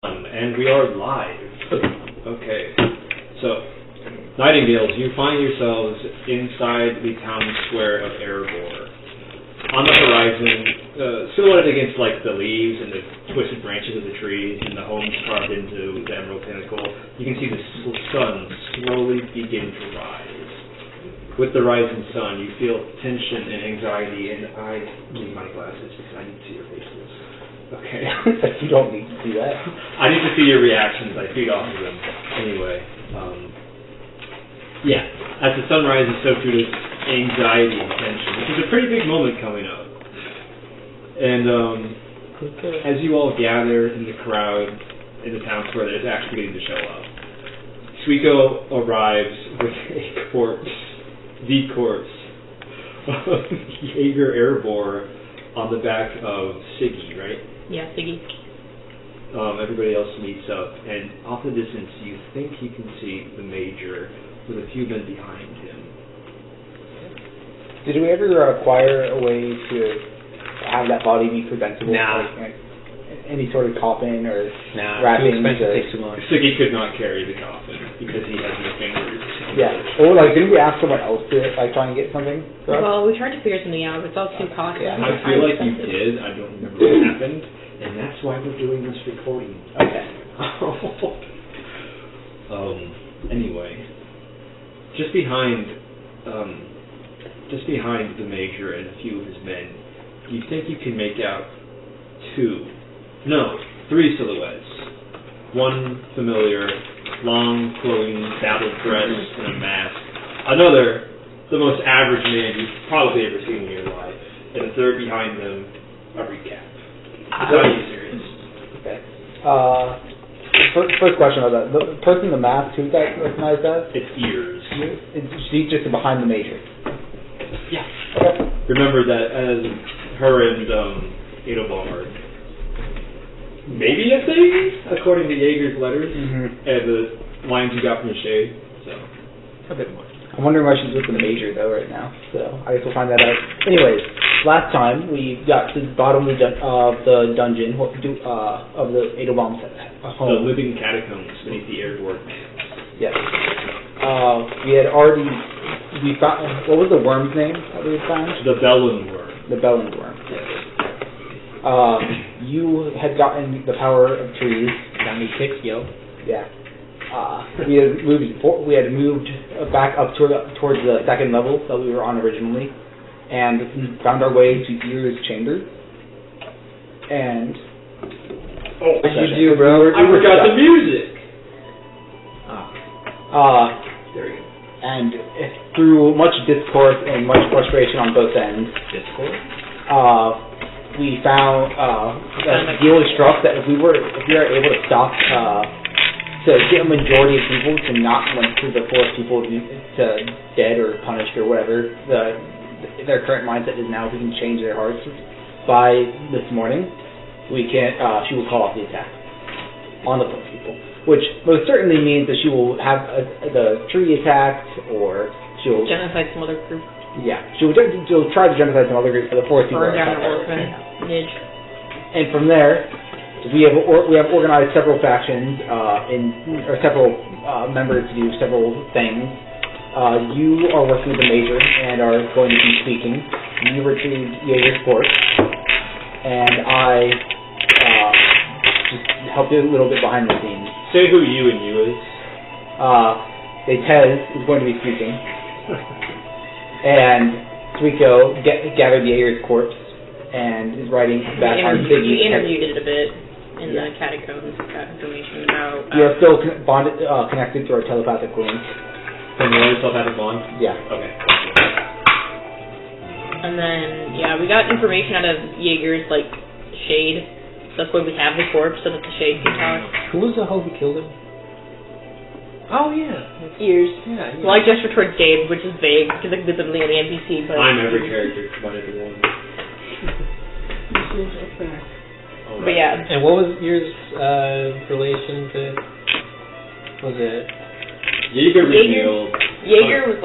And we are live. Okay. So, Nightingales, you find yourselves inside the town square of Aerbor. On the horizon, silhouetted against like the leaves and the twisted branches of the trees and the homes carved into the emerald pinnacle, you can see the sun slowly begin to rise. With the rising sun, you feel tension and anxiety, and I need my glasses because I need to see your faces. Okay. You don't need to see that. I need to see your reactions. I feed off of them. Anyway, yeah. As the sun rises, so too does anxiety and tension, which is a pretty big moment coming up. And as you all gather in the crowd in the town square that is actually beginning to show up, Suiko arrives with a corpse, the corpse of Jaeger Aerbor on the back of Siggy, right? Yeah, Siggy. Everybody else meets up, and off in the distance you think you can see the Major with a few men behind him. Did we ever acquire a way to have that body be presentable? Nah. Like any sort of coffin or Too wrappings? expensive, takes too long. Siggy could not carry the coffin because he has no fingers. Yeah. Or didn't we ask someone else to try and get something for us? Well, we tried to figure something out, but it's all too costly. Yeah. I feel like you did. I don't remember what happened, and that's why we're doing this recording. Okay. Anyway, just behind the Major and a few of his men, you think you can make out three silhouettes. One familiar, long, flowing, battle dress and a mask. Another, the most average man you've probably ever seen in your life. And a third behind them, a recap. Are you serious? Okay. First question about that. The person in the mask, who's that recognized as? It's ears. She's just behind the Major. Yeah. Okay. Remember that as her and Edelbaum are maybe a thing, according to Jaeger's letters, and the lines you got from the shade. So, a bit more. I'm wondering why she's with the Major, though, right now. So, I guess we'll find that out. Anyways, last time we got to the bottom of the dungeon, of the Edelbaum home. The living catacombs beneath the Aerbor. Yes. We had already... We found... What was the worm's name that we had found? The Bellunwurm. The Bellunwurm. Yes. You had gotten the power of trees. Got me kicks, yo. Yeah. We had moved back up towards the second level that we were on originally, and found our way to Ear's chamber. And what did you do, bro? I forgot the music. There we go. And through much discourse and much frustration on both ends, we found that the deal was struck that if we are able to stop, to get a majority of people to not want to force people to dead or punished or whatever their current mindset is now, if we can change their hearts by this morning, we can. She will call off the attack on the poor people, which most certainly means that she will have the tree attacked, or she'll genocide some other group. Yeah, she'll try to genocide some other groups for the forest people. Burn down an orphanage. And from there, we have organized several factions or several members to do several things. You are working with the Major and are going to be speaking. You retrieved Jaeger's corpse, and I just helped you a little bit behind the scenes. Say who you and you is. Detez is going to be speaking. And Suiko gathered Jaeger's corpse and is writing back on Siggy. We interviewed it a bit in the catacombs, got information about... You are still connected to our telepathic link. From your telepathic bond? Yeah. Okay. And then, we got information out of Jaeger's, shade. So that's why we have the corpse, so that the shade can talk. Who was the hoe who killed him? Oh, yeah. Ears. Yeah. Well, I gestured towards Gabe, which is vague, because it's literally on the NPC, but... I'm every character combined into one. But yeah. And what was yours relation to... Was it... Jaeger revealed... Jaeger was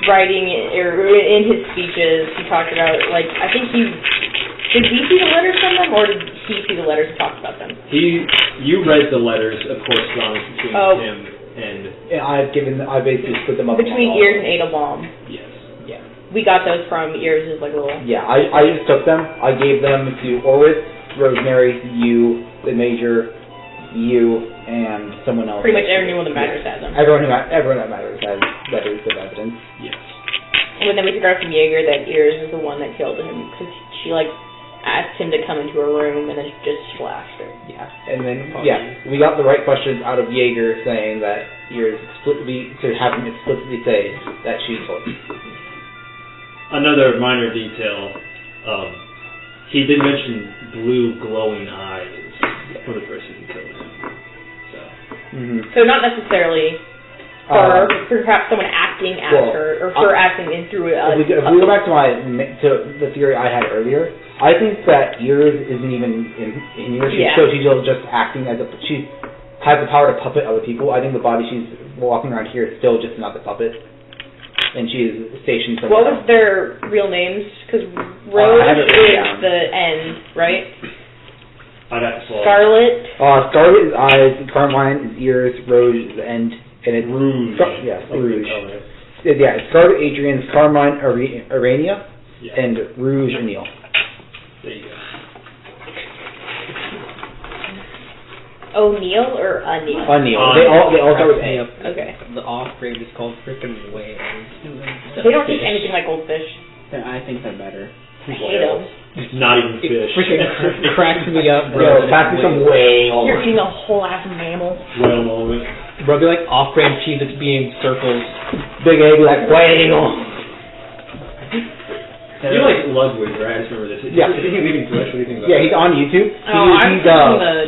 writing, or in his speeches, he talked about, I think he... Did we see the letters from them, or did he see the letters and talk about them? You read the letters of correspondence between him and... I basically split them up. Between Ears and Edelbaum. Yes. Yeah. We got those from Ears' like little... Yeah, I just took them. I gave them to Orwith, Rosemary, you, the Major, you, and someone else. Pretty much everyone that matters has them. Everyone that matters has letters of evidence. Yes. And then we figured out from Jaeger that Ears is the one that killed him, because she, like, asked him to come into her room and then just slashed her. Yeah, and then, we got the right questions out of Jaeger saying that Ears having explicitly say that she told him. Another minor detail, he did mention blue glowing eyes for the person who killed him. So not necessarily her, perhaps someone acting as her, or her acting in through a... If we go back to the theory I had earlier, I think that Ears isn't even in Ears, so she's just acting as she has the power to puppet other people. I think the body she's walking around here is still just another puppet. And she is stationed somewhere. What was their real names? Because Rose is the end, right? I'd have to swallow. Scarlet. Scarlet is eyes, Carmine is ears, Rose is the end, and it's Rouge. Rouge. It's Scarlet, Adrian's Carmine, Arania, and Rouge, Anil. There you go. O'Neill or Anil? Anil. They all start with A. Okay. The off-grade is called frickin' whales. They don't taste anything like goldfish. I think they're better. I hate them. Not even fish. Freaking cracks me up, bro. Yo, pass me some whale. You're eating a whole ass mammal. Whale moment. Bro, be like off-brand cheese that's being circles. Big A, be like whale. You like Ludwig, right? I just remember this. Is he leaving Flesh? What do you think about Yeah, he's on YouTube.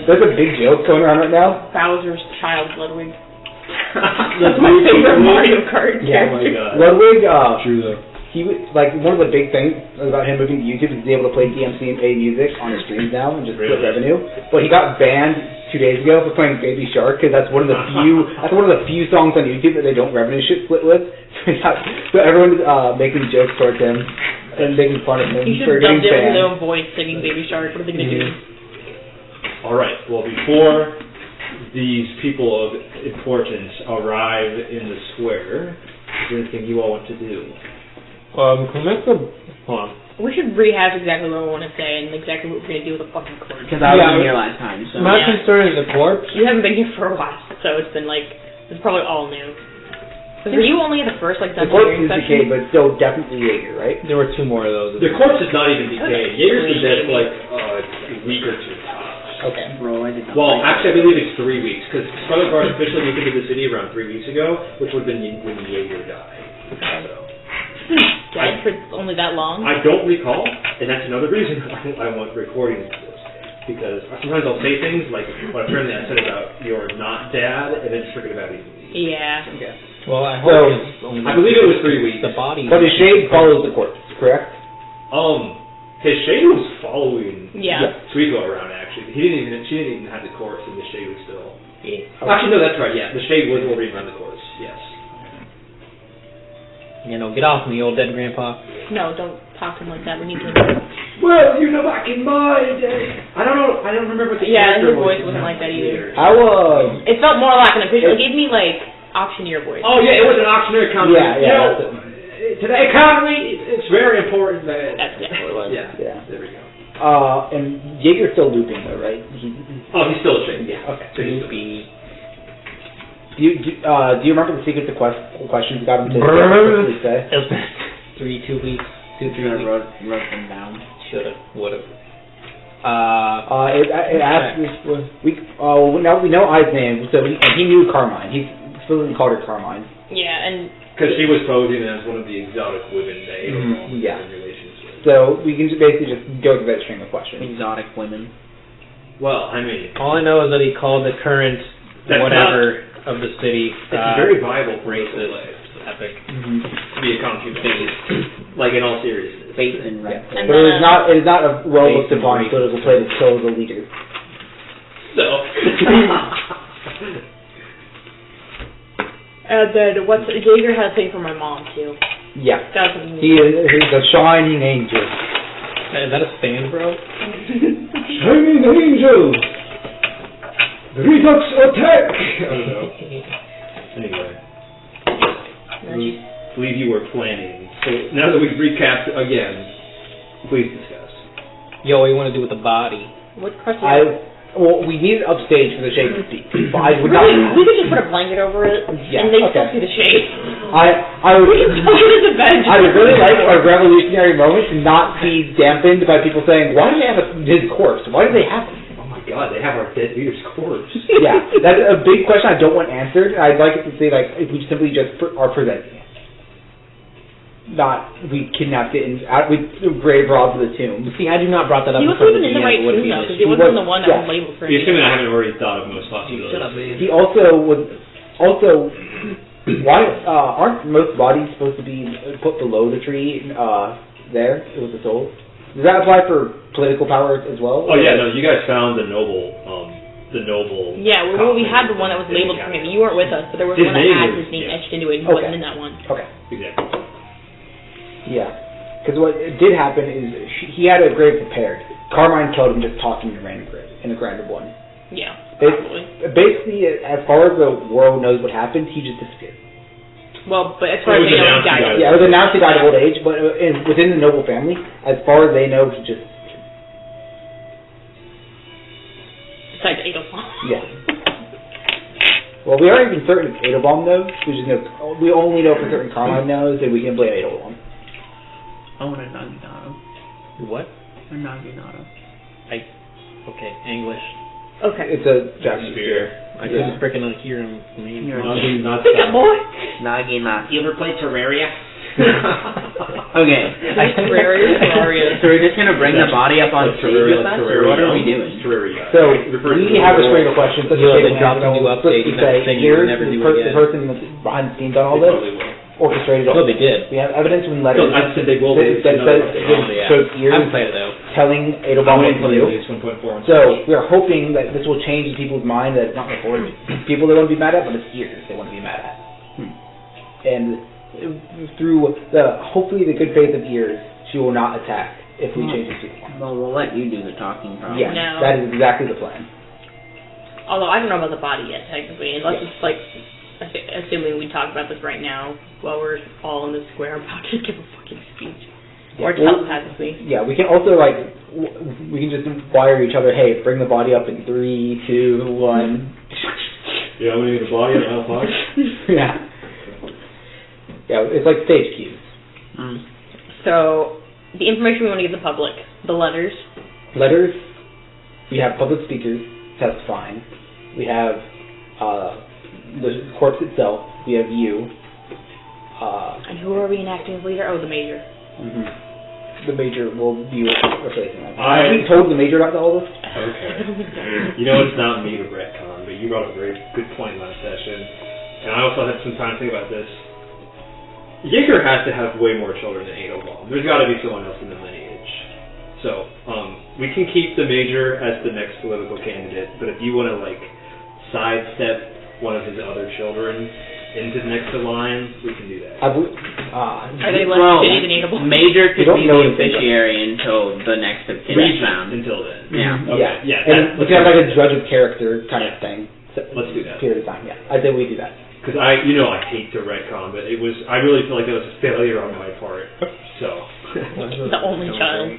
There's a big joke going around right now. Bowser's child, Ludwig. That's my favorite Mario Kart character. Oh my god. Ludwig, True though. he was, like, one of the big things about him moving to YouTube is he's able to play DMCA music on his streams now and just split revenue. But he got banned 2 days ago for playing Baby Shark because that's one of the few songs on YouTube that they don't revenue split with. So everyone's making jokes towards him and making fun of him for getting banned. He should have dubbed it with his own voice singing Baby Shark. What are they going to do? Alright, well before these people of importance arrive in the square, is there anything you all want to do? Hold on. We should rehash exactly what we want to say and exactly what we're going to do with the fucking corpse. Because I wasn't here last time, so... My concern is the corpse. You haven't been here for a while, so it's been like, it's probably all new. Were you only at the first, like, The dungeon corpse hearing is session? decayed, but still definitely Jaeger, right? There were 2 more of those. The corpse is not even decayed. Jaeger's been dead for like a week or 2 tops. Okay. Bro, I did not Well, like actually, I believe it's 3 weeks, because Scarlet Guard officially moved into the city around 3 weeks ago, which would have been when Jaeger died. So. Dead for only that long? I don't recall, and that's another reason I want recordings of this. Because sometimes I'll say things like what apparently I said about your not dad, and then just forget about it. Yeah. Okay. Well, I hope it's only I believe it was 3 weeks. the body. But his shade follows the corpse, correct? His shade was following Yeah. Suiko around actually. She didn't even have the corpse, and the shade was still. Yeah. Actually, no, that's right. Yeah, the shade was orbiting around the corpse. Yes. You know, get off me, old dead grandpa. No, don't talk to him like that. We need to... Well, you know, back in my day. I don't know. I don't remember what the his voice wasn't like that either. I was. It felt more like an official. It gave me, like, auctioneer voice. Oh, yeah, it was an auctioneer company. Yeah, you know, to the economy, it's very important that... That's exactly what it was. Yeah, there we go. And Jaeger's still looping, though, right? He's still a shade. Yeah, okay. So he's Loopy. Do you remember the secret to questions got him to explicitly say? It's been 2 weeks. 2, 3 I weeks. wrote them down. Should've, would've. It asked now we know I's name, so he knew Carmine. He explicitly called her Carmine. Yeah, and... Because she was posing as one of the exotic women they Yeah. in relations with. So we can basically just go through that string of questions. Exotic women. Well, I mean... All I know is that he called the current whatever of the city It's a very viable racist. play. Epic. To be a country based, like in all seriousness. Faith and red. And But it is not a well looked upon political play that kills a leader. So. And then, Jaeger had a thing for my mom, too. Yeah. That was He's a shining angel. Is that a stand, bro? Shining angel! Redux attack! I don't know. Anyway. I believe you were planning. So now that we've recapped again, please discuss. Yo, what do you want to do with the body? What question? Well, we need it upstage for the shade to speak. But I would Really, not. we could just put a blanket over it, and they still see the shade. I would. We could put it in the bed. I would really like a revolutionary moment to not be dampened by people saying, "Why do they have his corpse? Why do they have him?" Oh my god, they have our dead leader's corpse. Yeah, that's a big question I don't want answered. I'd like it to say, like, if we simply just are presenting it. Not, we kidnapped it and we grave robbed the tomb. See, I do not brought that up. He wasn't even in the right tomb, though, because he wasn't the one that was labeled for You're him. assuming I haven't already thought of most possibilities. Shut up, man. He also was, why, aren't most bodies supposed to be put below the tree, there, with the soul? Does that apply for political power as well? Oh yeah, no, you guys found the noble. Yeah, well, we had the one that was labeled for him. You weren't with us, but there was His one that name had was- his name yeah. etched into it, and he Okay. wasn't in that one. Okay. Exactly. Yeah. Because what did happen is he had a grave prepared. Carmine killed him just tossing him in a random grave, in a random one. Yeah, probably. Basically, as far as the world knows what happened, he just disappeared. Well, but as far It as was they know, he announced he died. died. Yeah, it was announced he died of old age, but within the noble family, as far as they know, he just disappeared. Besides Edelbaum. Yeah. Well, we aren't even certain if Edelbaum knows. We only know for certain Carmine knows, and we can blame Edelbaum. I want a Naginata. What? A Naginata. Okay, English. Okay. It's a Japanese Spear. I couldn't freaking hear him. Not Pick up, boy. Naginata. You ever play Terraria? Okay. Terraria. So we're just gonna bring the body up on stage with us, or what are we doing? Terraria. So, we have a string of questions. Such You know, a they dropped a new update, We that say, thing you here's would never the do person again. that's behind the scenes on all this, orchestrated all No, they did. We have evidence in letters I said they will. that says yeah. shows I years haven't played it though. telling I Edelbaum wouldn't what play to do. at least 1.4. So, we are hoping that this will change people's mind that it's not before people they want to be mad at, but it's years they want to be mad at. And through hopefully the good faith of years, she will not attack if we change the people. Well, we'll let you do the talking, probably. Yeah, No. that is exactly the plan. Although I don't know about the body yet, technically, unless it's like, assuming we talk about this right now while we're all in the square about to give a fucking speech. Or telepathically. Yeah, we can also, we can just inquire each other, hey, bring the body up in 3, 2, 1. Yeah, we need a body and I'll talk. Yeah. Yeah, it's like stage cues. So, the information we want to give the public, the letters. Letters, we have public speakers testifying. We have the corpse itself. We have you. And who are we enacting as leader? Oh, the major. The major will be replacing them. I- Have we told the major about all this? Okay. You know it's not me to retcon, but you brought up a very good point last session. And I also had some time to think about this. Jaeger has to have way more children than Edelbaum. There's got to be someone else in the lineage. So, we can keep the major as the next political candidate, but if you want to, sidestep one of his other children into the next in line, we can do that. Are they less shitty than Edelbaum? Major could We don't be know the anything officiary until the next of kin is found. Until then. Yeah. Okay, yeah. And we can have a judge of character kind of thing. Let's do that. Period of time, yeah. I say we do that. Because I hate to retcon, but I really feel like it was a failure on my part. So. The only child.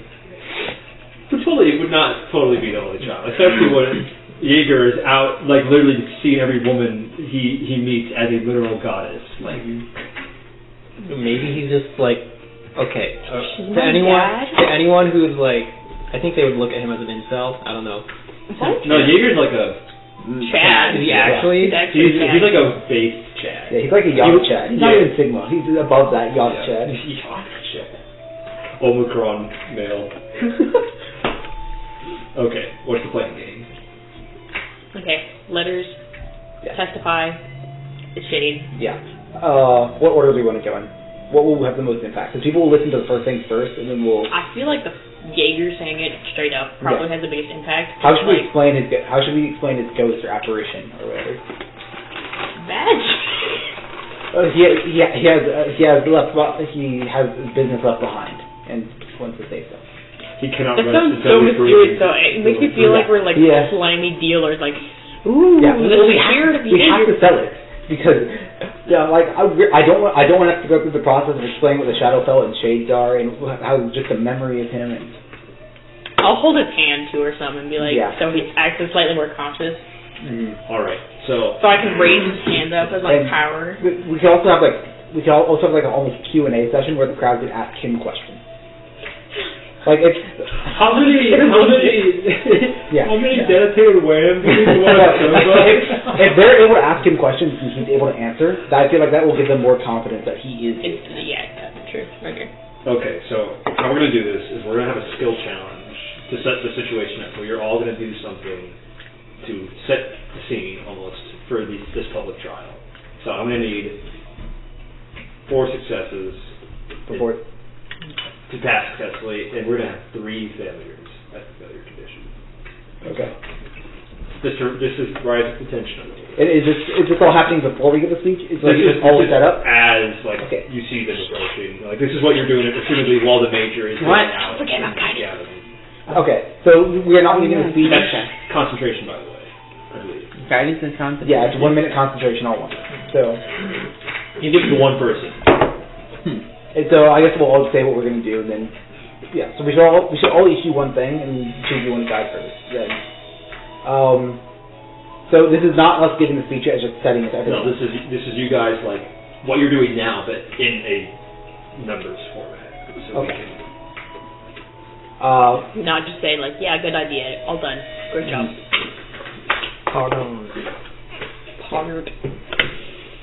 It would not totally be the only child, especially when Jaeger is out, literally seeing every woman he meets as a literal goddess. Maybe he's just okay. She's To my dad? anyone who's I think they would look at him as an incel. I don't know. What? No, Jaeger's like a Chad. Is he actually? He's like a base Chad. Yeah, he's like a Yacht Chad. He's not Yeah. even Sigma. He's above that Yacht Chad. Yacht Chad. Omicron male. Okay, what's the playing game? Okay, letters, Yeah. testify, the shade. Yeah. What order do we want to go in? What will have the most impact? Because people will listen to the first things first, and then we'll. I feel like the Jaeger saying it straight up probably has the biggest impact. How should we explain his? How should we explain his ghost or apparition or whatever? Magic. He has business left behind and wants to say so. He cannot That rest sounds until so we prove mysterious he's- though. It makes me feel like we're Yeah. slimy dealers, Ooh, Yeah, the spirit of we have to sell it because I don't want to have to go through the process of explaining what the Shadowfell and Shades are and how just a memory of him. And I'll hold his hand too or something and be like, so he's acting slightly more conscious. All right, so I can raise his hand up as like power. We can also have like an almost Q&A session where the crowd can ask him questions. Like it's how many dedicated whams do you want to if they're able to ask him questions and he's able to answer, I feel like that will give them more confidence that he is. True. Okay. Okay, so how we're going to do this is we're going to have a skill challenge to set the situation up where you're all going to do something to set the scene almost for this public trial. So I'm going to need 4 successes to pass successfully, and we're going to have 3 failures at the failure condition. Okay. This is rise of attention. Is this all happening before we get the speech? Is this all set up? As you see them approaching. Like this is what you're doing assumedly while the major is going out. Forget about guidance. Okay, so we're not using the speech. That's concentration, by the way. I believe. Guidance and concentration. Yeah, it's 1 minute concentration all one. So you give it to one person. And so I guess we'll all say what we're going to do, and then so we should all issue one thing and choose one guy first. Then, so this is not us giving the speech; it's just setting it. No, this is you guys like what you're doing now, but in a numbers format. So okay. Not just saying like, yeah, good idea, all done, great job. Pardon.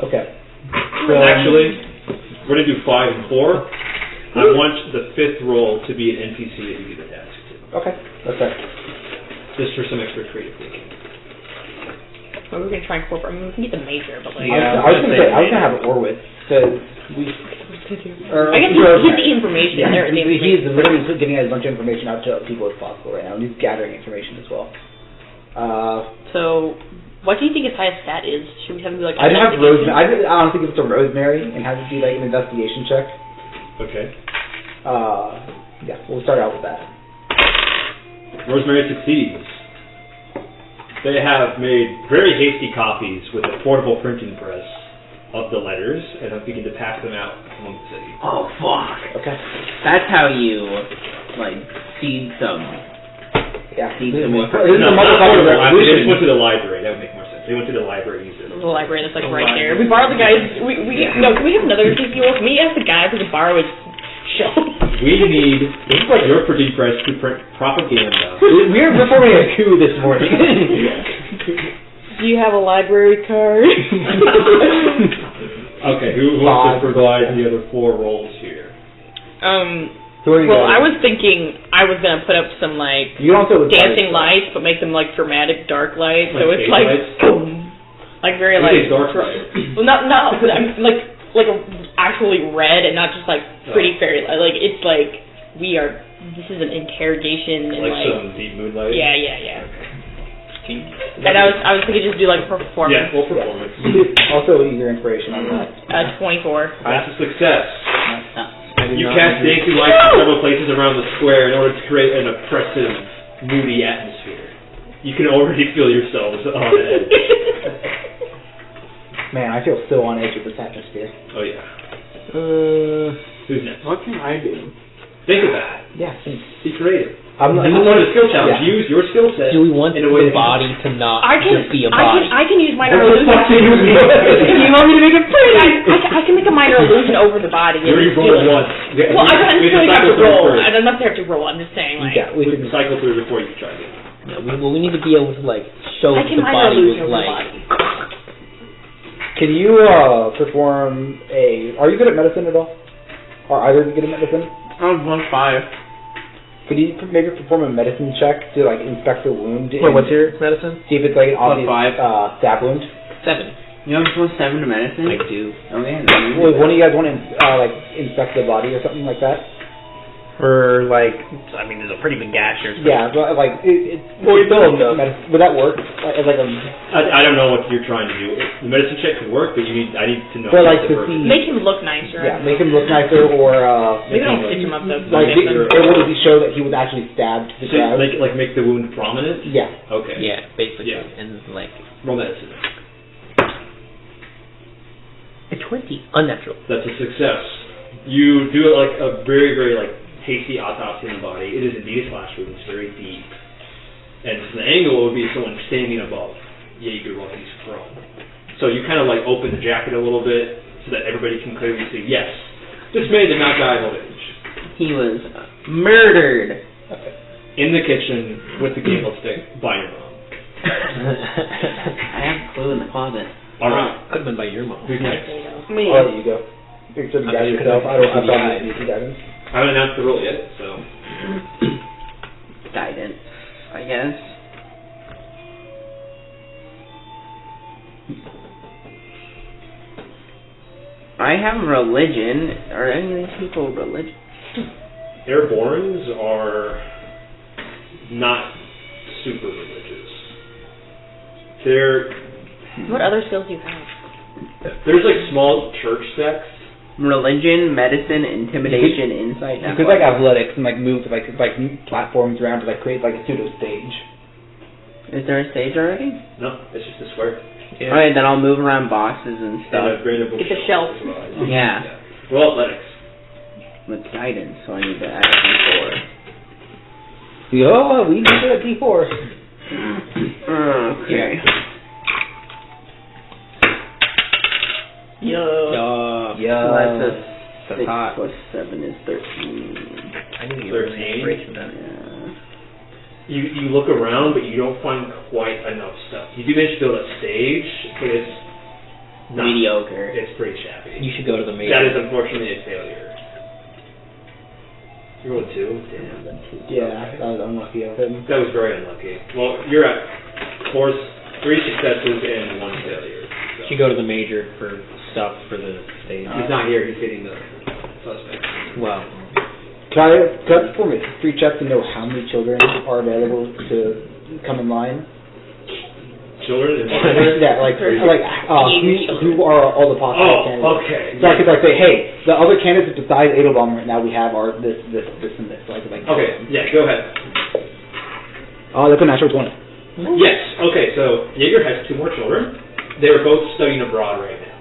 Okay. So actually, we're going to do 5 and 4. I want the 5th roll to be an NPC that you get attached to. Okay, that's right. Just for some extra creative thinking. Well, we're going to try and incorporate, we can get the major, but like... I was going to have Orwith, because we... I guess we get the information. Yeah, he's literally getting as much information out to people as possible right now, and he's gathering information as well. So... What do you think his highest stat is? Should we have him do like... I'd have Rosemary. I'd honestly give it to Rosemary and have it be like an investigation check. Okay. We'll start out with that. Rosemary succeeds. They have made very hasty copies with a portable printing press of the letters and have begun to pass them out among the city. Oh, fuck. Okay. That's how you, seed some... Yeah. They just went to the library. That would make more sense. They went to the library and used it. The library that's right there. We borrowed the guy's... We have another TCO. Me as the guy who can borrow his show. We need your printing press to print propaganda. We're performing a coup this morning. Do you have a library card? Okay, who wants to provide the other 4 rolls here? Well, I was thinking I was going to put up some, dancing lights, but make them, dramatic dark lights. So it's boom. Very, dark lights. Well, not actually red and not just, pretty fairy light. It's this is an interrogation. And, some deep moonlight? Yeah. Okay. And I was thinking just do, performance. Yeah, full performance. Also, your inspiration on that. 24. That's a success. You cast dancing lights in several places around the square in order to create an oppressive, moody atmosphere. You can already feel yourselves on edge. Man, I feel so on edge with this atmosphere. Oh, yeah. Who's next? What can I do? Think about it. Yeah. Be creative. I'm part of the skill challenge. Yeah. Use your skill set. Do we want in the a way body to not just be a body? I can use minor illusion. You want me to make it pretty? I can make a minor illusion over the body. You already rolled once. Well, I don't necessarily have to roll. I don't necessarily have to roll. I'm just saying, we can cycle through before you try it. Yeah, we need to be able to show I can the minor body illusion was over the body. Can you perform a... Are you good at medicine at all? Are either of you good at medicine? I was 1-5. Could you maybe perform a medicine check to inspect the wound? Wait, what's your medicine? See if it's an obvious stab wound. 7. You have plus 7 to medicine? I do. Okay. Well, one of you guys want to inspect the body or something like that? Or like, I mean, there's a pretty big gash here. So. Yeah, but like it's Well, still enough. would that work? As like a I don't know what you're trying to do. The medicine check could work, but I need to know. But like the to person. see, Make him look nicer. yeah, make him look nicer, or Maybe don't stitch him up though. like or would he show that he was actually stabbed to the ground? Make the wound prominent. Yeah. Okay. Yeah, basically. Yeah. And like Roll medicine. a 20, unnatural. That's a success. You do like a very, very like hasty autopsy on the body. It is indeed a slash wound. It's very deep. And from the angle, it would be someone standing above Jaeger while he's prone. So you kind of like open the jacket a little bit so that everybody can clearly see, yes, this man did not die of old age. He was murdered. In the kitchen with the candlestick by your mom. I have a clue in the closet. All right. Could have been by your mom. Who's next? Me. Oh, there you go. You should guide yourself. I don't need some guidance. I haven't announced the roll yet, so. Guidance, I guess. I have religion. Are any of these people religious? Airborns are not super religious. What other skills do you have? There's like small church sects. Religion, medicine, intimidation, insight. You could like athletics and like move like platforms around to like create like a pseudo stage. Is there a stage already? No, it's just a square. Yeah. Alright, then I'll move around boxes and stuff. And a granite Get the shelf. Yeah. Roll athletics. With guidance, so I need to add a D4. Oh, we need a D4. Okay. Yo. So that's a That's 6 hot. plus 7 is 13. I need to get 13. inspiration done. Yeah. You look around, but you don't find quite enough stuff. You do manage to build a stage, but it's not, Mediocre. It's pretty shabby. You should go to the major. That is unfortunately a failure. You rolled 2? Damn. Yeah, I was unlucky of him. That was very unlucky. Well, you're at 3 successes and 1 failure. You should go to the major for stuff for the stage. He's not here. He's hitting the suspect. Well, Can I perform a history check to know how many children are available to come in line? Children and Yeah, who are all the possible candidates? Oh, okay. So I could like say, hey, the other candidates besides Edelbaum right now we have are this, and this. So I could like. Okay, yeah, go ahead. Oh, that's a natural 20. Yes, okay, so Jaeger has 2 more children. They are both studying abroad right now.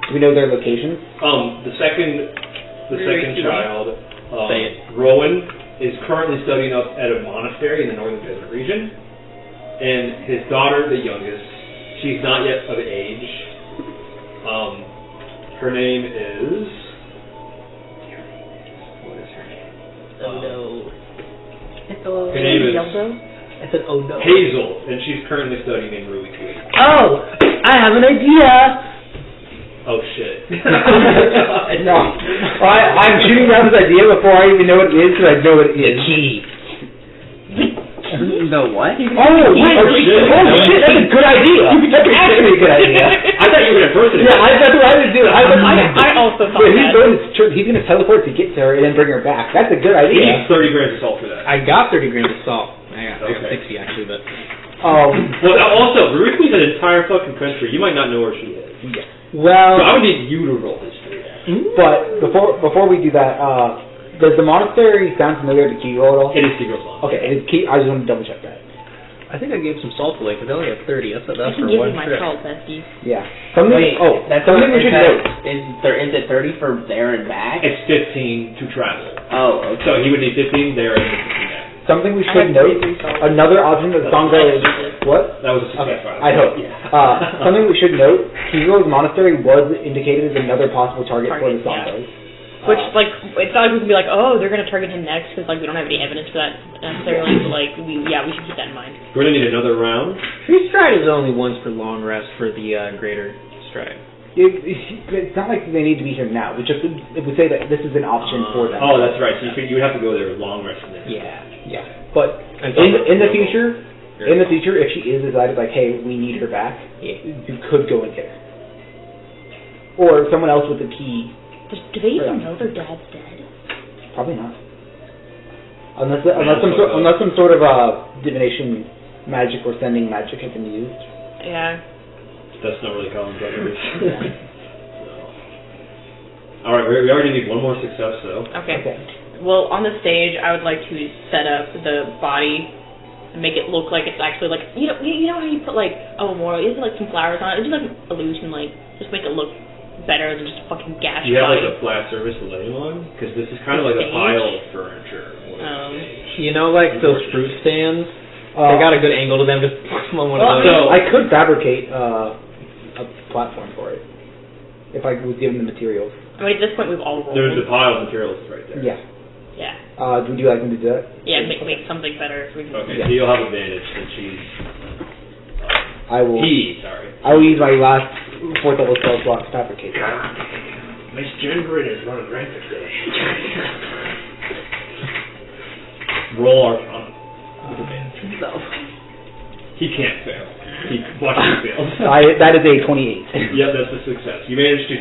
Do we know their locations? The second child, Say it. Rowan, is currently studying up at a monastery in the northern desert region. And his daughter, the youngest, she's not yet of age. Her name is... What is her name? oh no. Her name is I said, oh no. Hazel, and she's currently studying in Ruikui. Oh! I have an idea! Oh shit. No. I'm shooting down this idea before I even know what it is, because I know what it is. Key. The what? Oh, wait, shit, that's a good idea. That's actually a good idea. I thought you were going to impersonate. Yeah, that's what I was doing. I also thought that. He's going to teleport to get to her and then bring her back. That's a good He idea. needs 30 grams of salt for that. I got 30 grams of salt. I got Okay. 60 actually, but... Well, also, Ruikui's an entire fucking country. You might not know where she is. Well, So I would need you to roll history. but before we do that, does the monastery sound familiar to Kiro at all? It is Seagull's Lawn. Okay, it is Key. I just want to double check that. I think I gave some salt away because I only have 30. That's I enough can for give one you my trip. salt, bestie. Yeah. Something. Something we should note. Is it 30 for there and back? It's 15 to travel. Oh, okay. So he would need 15 there and 15 back. Something we I should have note. 33 salt. Another option that Sangha is what? That was a Okay, success. I hope. Something we should note, Kiro's monastery was indicated as another possible target for the Sanghas. Which, like, it's not like we can be like, oh, they're going to target him next, because, like, we don't have any evidence for that necessarily, but, like, we should keep that in mind. We're going to need another round. Free stride is only once for long rest for the greater stride. It's not like they need to be here now. It would say that this is an option for them. Oh, that's right. So you would have to go there with long rest and then. Yeah. But in the future, if she is decided like, hey, we need her back, you could go and get her. Or someone else with the key. Do they even know their dad's dead? Probably not. Unless some sort of divination magic or sending magic has been used. Yeah. That's not really common, but it is. Alright, we already need one more success, though. Okay. Well, on the stage, I would like to set up the body and make it look like it's actually like, you know how you put like, isn't like some flowers on it? It's just like illusion, like, just make it look better than just fucking gash You have body. like a flat surface to lay on? Because this is kind of like a pile of furniture. You know, like those fruit stands? They got a good angle to them, just put them on one of those. So I could fabricate a platform for it if I was given the materials. I mean, at this point, we've all rolled. There's a pile of materials right there. Yeah. Yeah. Would you like me to do that? Yeah, make something better. So we can Okay, so you'll have advantage since she's... I will use my last 4th level spell slot to fabricate that. Miss Gingerbread is running rampant today. Roll Arcana. He can't fail. Watch him fail. That is a 28. Yep, that's a success. You managed to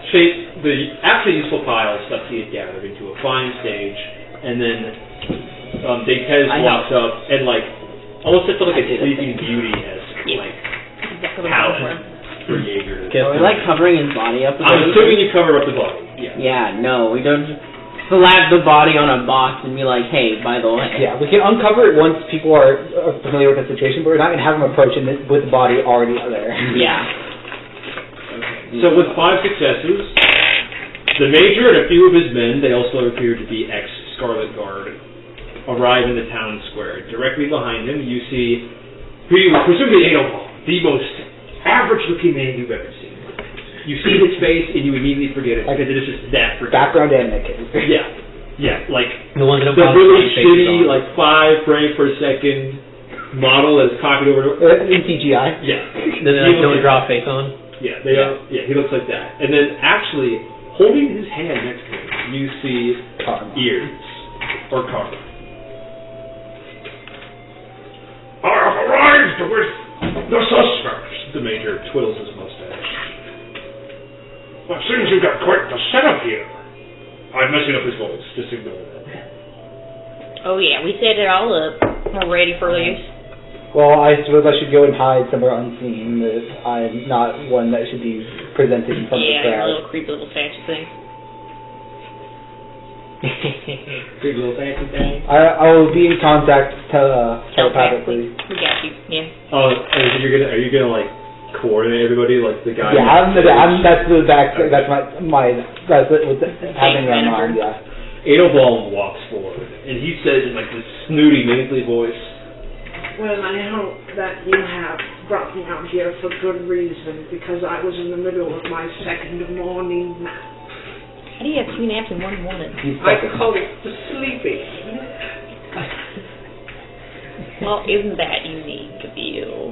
shape the actually useful pile of stuff he had gathered into a fine stage, and then Detez walks up and like almost sets up like a Sleeping Beauty-esque like palette for Jaeger. Are we like covering his body up? I'm assuming you cover up the body. Yeah. Yeah. No, we don't. Slap the body on a box and be like, hey, by the way. Yeah, we can uncover it once people are familiar with the situation, but we're not going to have them approach it with the body already there. Yeah. Okay. So with 5 successes, the Major and a few of his men, they also appear to be ex-Scarlet Guard, arrive in the town square. Directly behind him, you see who you presume to be Edelbaum, the most average-looking man you've ever seen. You see his face and you immediately forget it because it is just that forgettable. Background animated. Yeah, like the ones that the really shitty, like 5 frames per second model that's copied over in CGI. Yeah. Then they don't draw a face on. Yeah, he looks like that. And then actually, holding his hand next to him, you see ears or karma. I have arrived with the suspects. The Major twiddles his mustache. Well, it seems you've got quite the setup here. I'm messing up his voice. Just ignore that. Oh yeah, we set it all up. We're ready for this. Well, I suppose I should go and hide somewhere unseen. That I'm not one that should be presented in front of the crowd. Yeah, little creepy little fancy thing. Creepy little fancy thing. I will be in contact telepathically. We got you. Yeah. Oh, are you gonna like coordinate everybody like the guy? Yeah, that's what's happening in my mind. Yeah. Edelbaum walks forward and he says in like this snooty, nasally voice. Well, I hope that you have brought me out here for good reason, because I was in the middle of my second morning nap. How do you have 2 naps in one morning? I call it the sleeping. Well, isn't that unique of you?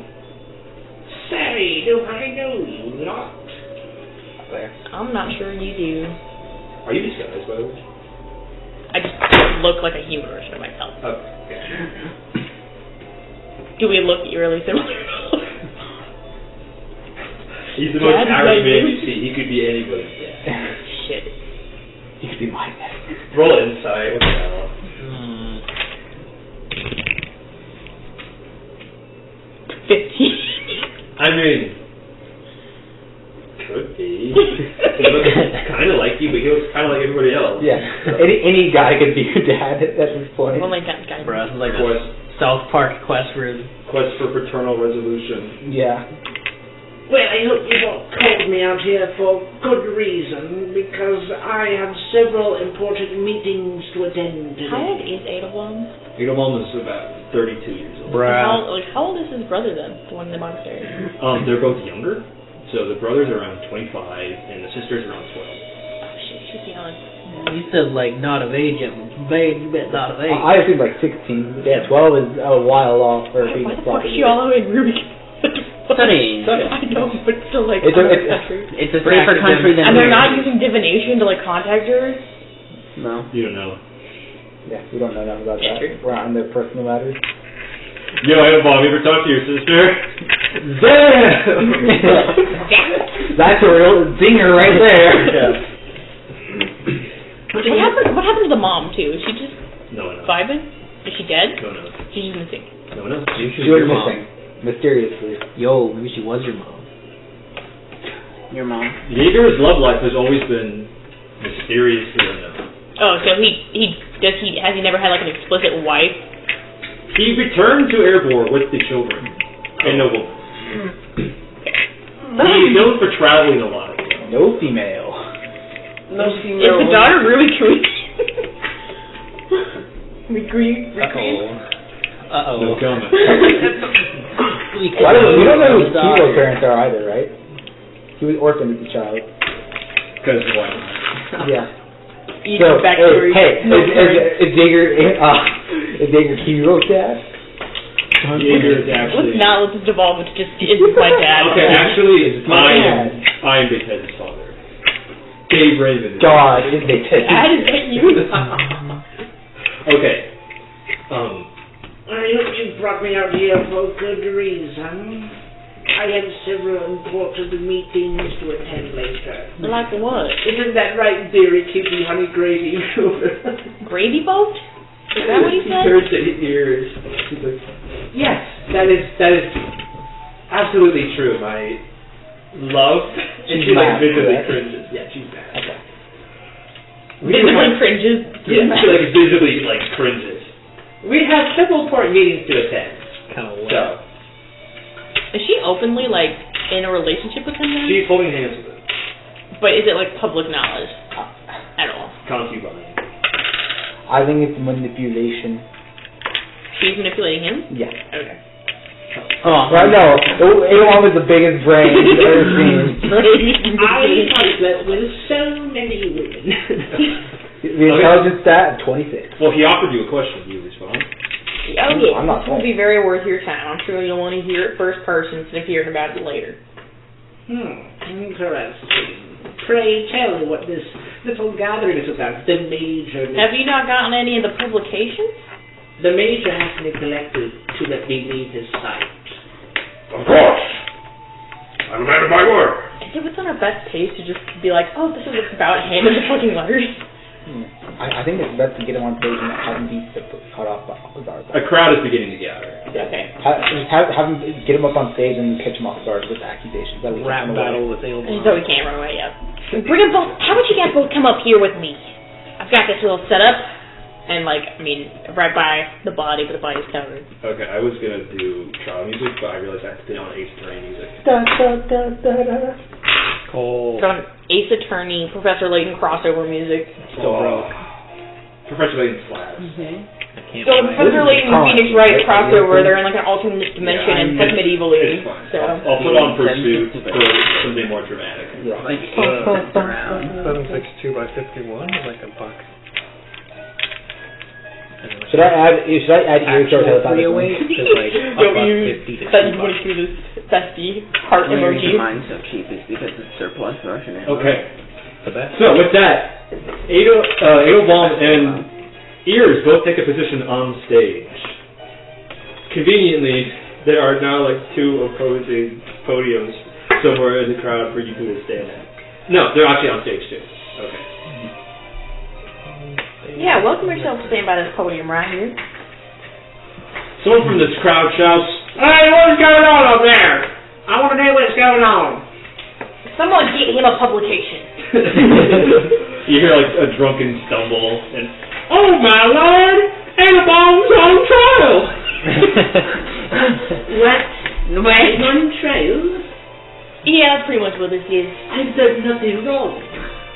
Say, do I know you not? I'm not sure you do. Are you disguised, by the way? I just look like a human version of myself. Okay. Do we look eerily similar? He's the most average man you see. He could be anybody's dad. Shit. He could be my dad. Roll insight. What the hell? 15. I mean, could be. He looks kind of like you, but he looks kind of like everybody else. Yeah. Any guy could be your dad at this point. Well, like that guy. For us, like a South Park quest for paternal resolution. Yeah. Well, I hope you won't call me out here for good reason, because I have several important meetings to attend today. How old is Edelbaum? Edelbaum is about 32 years old. How old is his brother then, the one in the monastery? They're both younger. So the brother's around 25 and the sister's around 12. Oh shit, she's young. You said like not of age, you bet not of age. I think like 16. Yeah, 12 is a while off for being Why the fuck is she all the way in Ruby? Studying. I know, but still like it's a safer country than and they're not using divination to like contact her? No. You don't know. Yeah, we don't know enough about Yeah, that. true. We're on their personal matters. Yo, Edelbaum, you ever talk to your sister? Damn! That's a real zinger right there. Yeah. What happened to the mom too? She just No one knows. vibing? Is she dead? No one knows. She's just missing. No one knows. She was missing. Mysteriously. Yo, maybe she was your mom. Your mom. Jaeger's love life has always been mysteriously unknown. Oh, so has he never had like an explicit wife? He returned to Aerbor with the children and no woman. He's known for traveling a lot. No female. No Is female. the daughter really Ruikui? Ruikui? Uh-oh. No comment. We don't know who Kiro's parents are either, right? He was orphaned as a child. Because what? Yeah. You So, know backstory. is Jaeger Kiro's dad? Jaeger is actually... Let's just devolve into just, is my dad. Okay, actually, my I am Detez's father. Dave Raven. God, is Detez. Dad, is that you? Okay. I hope you brought me out here for a good reason. I have several important meetings to attend later. Like what? Isn't that right, dearie cutie honey gravy? Gravy boat? Is that what he He said? turns to his ears. He's like, Yes, that is absolutely true. My love, and She's she like mad, visibly correct? cringes. Yeah, she's mad. Okay. Visibly cringes. Yeah, she like visibly like cringes. We have several important meetings to attend. Kind of So Is she openly like in a relationship with him then? she's holding hands with him. But is it like public knowledge at all? Concubine. I think it's manipulation. She's manipulating him? Yeah. Okay. Well, no. Edelbaum is the biggest brain you've ever seen. I have slept with so many women. The intelligence stat of 26. Well, he offered you a question. Do you respond? Oh yeah, I'm not this will be very worth your time. I'm sure you'll want to hear it first person instead of hearing about it later. Interesting. Pray tell me what this little gathering is about. The Major. Have you not gotten any of the publications? The Major has neglected to let me leave his sight. Of course. I'm a man of my word. Is it within our best taste to just be like, oh, this is what's about him in the fucking letters? I think it's best to get him on stage and have him be cut off by guards. A crowd is beginning to gather. Okay. Have him get him up on stage and catch him off guard with accusations. That we Rap can battle with Aerbor. So we can't run away yet. Bring them both. How about you guys both come up here with me? I've got this little setup, and right by the body, but the body's covered. Okay, I was gonna do trial music, but I realized I have to put on Ace Attorney music. Cool. Got an Ace Attorney, Professor Layton crossover music. Still broke. Professor Layton slaps. I can't So buy it. Professor Layton and Phoenix Wright crossover, they're in like an alternate dimension and set medievally. It's fine. So. I'll put on Pursuit for something more dramatic. Yeah. Like around. 762 by 51 is like a buck. Should I add ears to our Actual 308 is like a buck 50 to That you $2. want to do this bestie heart The reason emoji. mine's so cheap is because it's surplus Russian. Okay. The best. So with that, Edelbaum and Ears both take a position on stage. Conveniently, there are now like two opposing podiums somewhere in the crowd for you two to stand at. No, they're actually on stage too. Okay. Yeah, welcome yourself to stand by this podium right here. Someone from this crowd shouts, Hey, what's going on up there? I want to know what's going on. Someone get him a publication. you hear like a drunken stumble, and Oh my lord! Edelbaum's on trial! What? Wait, on trial? Yeah, that's pretty much what this is. I've done nothing wrong.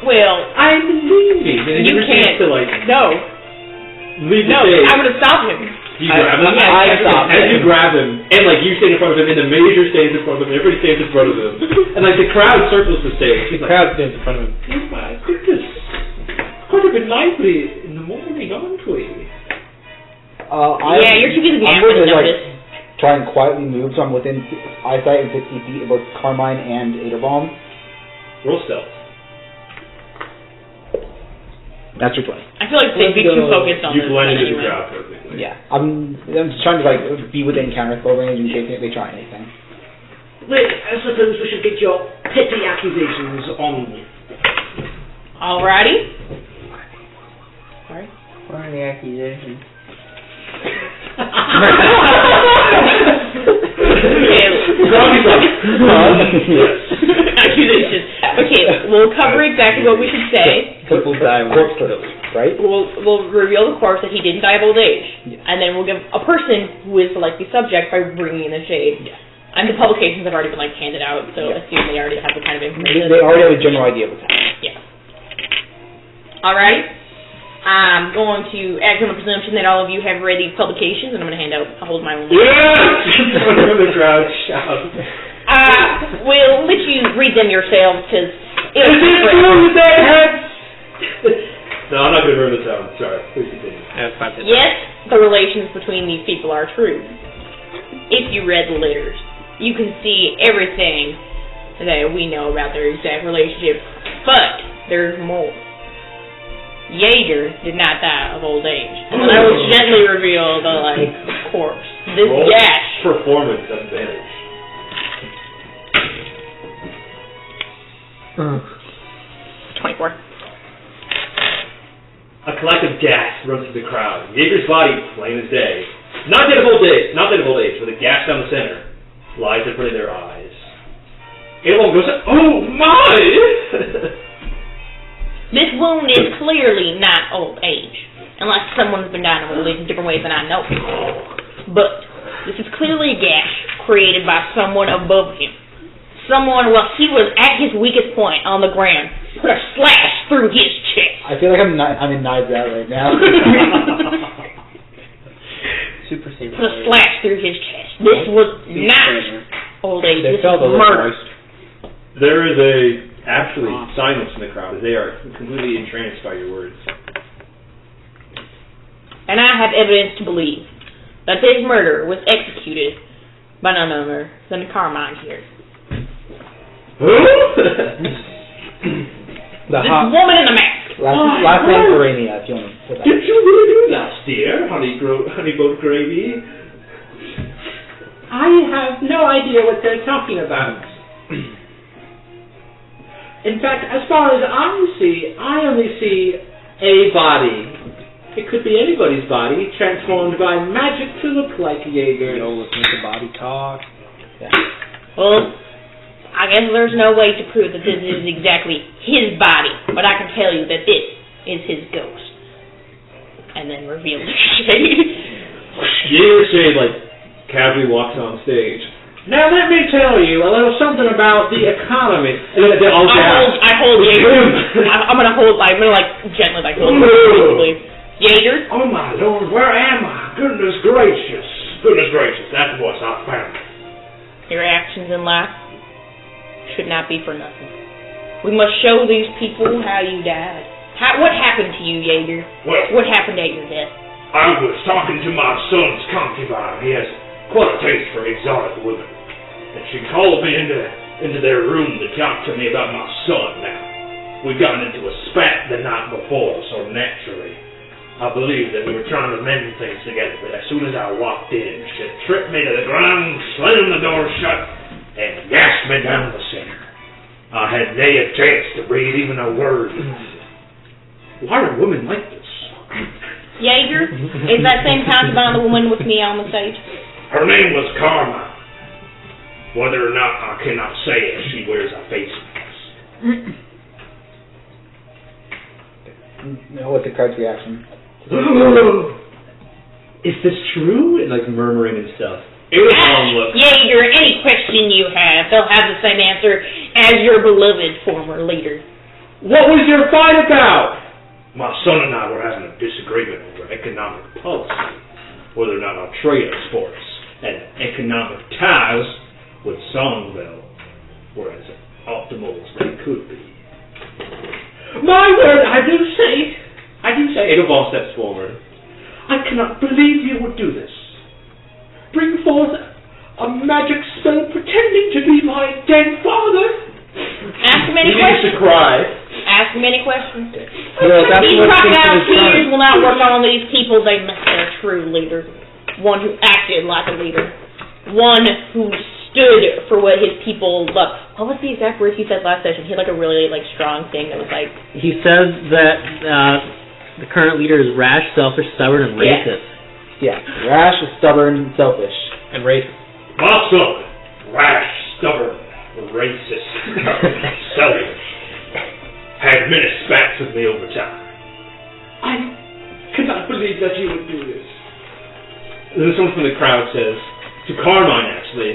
Well, I'm leaving. and you can't. to like No, leave the no, stage. I'm gonna stop him. You grab him. I stop As him. you grab him, and like you stand in front of him, and the major stands in front of him, everybody stands in front of him, and like the crowd circles the stage. The crowd stands in front of him. Oh my goodness! Quite a bit lively in the morning, aren't we? Yeah, you're too busy I'm gambling going to to notice. try and quietly move so I'm within eyesight of 50 feet of both Carmine and Edelbaum. Roll stealth. That's your 20. I feel like they'd be too focused on You this. blend into the anyway. crowd perfectly. Yeah. I'm just trying to be within counter spell range in case they try anything. Well, I suppose we should get your petty accusations on. Alrighty. Sorry. Why are the accusation. Accusation. Okay, we'll cover exactly what we should say. People die when corpse kills, right? We'll reveal the corpse that he didn't die of old age, Yes. and then we'll give a person who is the likely subject by bringing in the shade. Yes. And the publications have already been handed out, so Yeah. assume they already have the kind of information. They already have a general idea of what's happening. Yeah. Alright. I'm going to act on the presumption that all of you have read these publications, and I'm going to hold my own. Yes! The crowd shout. We'll let you read them yourselves, because Is it true that they had... No, I'm not going to ruin the tone. Sorry. Please continue. yes, the relations between these people are true. If you read the letters, you can see everything that we know about their exact relationship. But there's more. Jaeger did not die of old age. And I will gently reveal the corpse. This Roll gash. performance advantage. 24. A collective gasp runs through the crowd. Jaeger's body, plain as day, not dead of old age, with a gash down the center, lies in front of their eyes. Edelbaum goes, oh my! This wound is clearly not old age, unless someone's been dying of old age in different ways than I know. But this is clearly a gash created by someone above him. Someone, while he was at his weakest point on the ground, put a slash through his chest. I feel like I'm in knives out right now. Super safe. Put a slash through his chest. This was not old age. They This felt a was little murder. moist. There is actually silence in the crowd as they are completely entranced by your words. And I have evidence to believe that this murder was executed by none other than Carmine here. Who? The This woman in the mask. last name Urania, if you want to put that. Did you really do that, dear? Honeyboat gravy? I have no idea what they're talking about. In fact, as far as I only see a body. It could be anybody's body, transformed by magic to look like Jaeger. You know, listen to the body talk. Yeah. Well, I guess there's no way to prove that this is exactly his body, but I can tell you that this is his ghost. And then reveal the shade. Jaeger shade casually walks on stage. Now let me tell you a little something about the economy. And then they all gasp. I hold Jaeger. I'm gonna gently hold him. Jaeger? Oh my lord, where am I? Goodness gracious. Goodness gracious, that's the voice I found. Your actions in life should not be for nothing. We must show these people how you died. What happened to you, Jaeger? Well, What happened at your death? I was talking to my son's concubine. He has quite a taste for exotic women. And she called me into their room to talk to me about my son now. We got into a spat the night before, so naturally, I believed that we were trying to mend things together. But as soon as I walked in, she tripped me to the ground, slammed the door shut, and gassed me down the center. I had nay a chance to breathe even a word. Why are women like this? Jaeger? Is that same concubine the woman with me on the stage? Her name was Carmine. Whether or not I cannot say as she wears a face mask. What's the crowd's reaction? Is this true? And murmuring and stuff. Edelbaum looks. Jaeger, any question you have, they'll have the same answer as your beloved former leader. What was your fight about? My son and I were having a disagreement over economic policy. Whether or not our trade exports and economic ties with Songville were as optimal as they could be. My word, I do say, Edelbaum steps forward. I cannot believe you would do this. Bring forth a magic spell pretending to be my dead father. Ask him any He needs to questions. cry. Ask him any questions. That's These what crocodile thinks of his tears son. will not work on these people. They miss their true leader. One who acted like a leader. One who stood for what his people loved. What was the exact words he said last session? He had a really strong thing that was He says that The current leader is rash, selfish, stubborn, and racist. Yeah, rash, stubborn, selfish. And racist. My son, rash, stubborn, racist, selfish, had many spats with me over time. I cannot believe that you would do this. And then someone from the crowd says, to Carmine actually,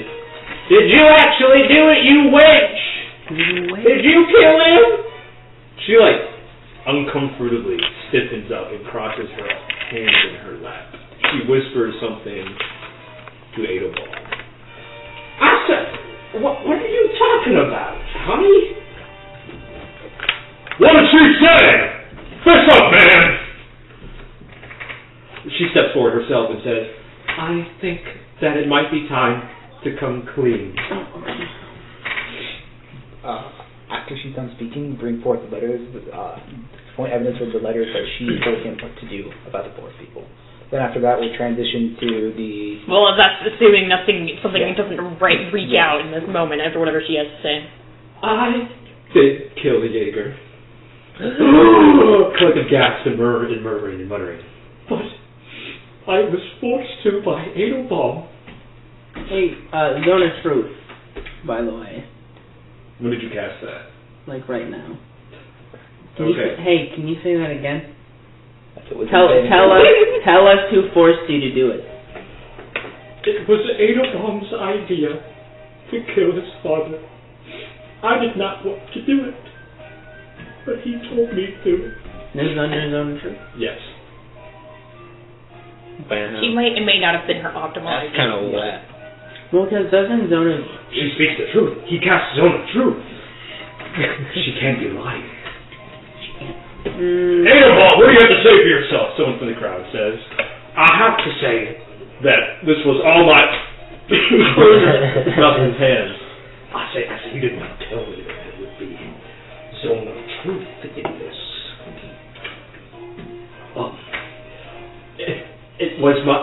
Did you actually do it, you witch? Did you kill him? she like uncomfortably stiffens up and crosses her hands in her lap. She whispers something to Edelbaum. I said, what are you talking about, honey? What did she say? Fess up, man! She steps forward herself and says, I think that it might be time to come clean. After she's done speaking, bring forth the letters, point evidence with the letters that she told him what to do about the forest people. Then after that, we'll transition to the... Well, that's assuming something doesn't reach out in this moment after whatever she has to say. I did kill the Jaeger. Collective gasps and murmuring and muttering. But I was forced to by Edelbaum. Hey, Zona Truth, by the way. When did you cast that? Like right now. Okay. Can you say that again? Tell us who forced you to do it. It was Edelbaum's idea to kill his father. I did not want to do it, but he told me to. This is under Zona Truth? Yes. It may not have been her optimal idea. That's kind of wet. Well, because doesn't Zona... She speaks the truth. He casts Zone of Truth. She can't be lying. Edelbaum, what do you have to say for yourself? Someone from the crowd says. I have to say That this was all my... Dustin's hands. I say, you did not tell me that it would be Zone of Truth in this. It was my...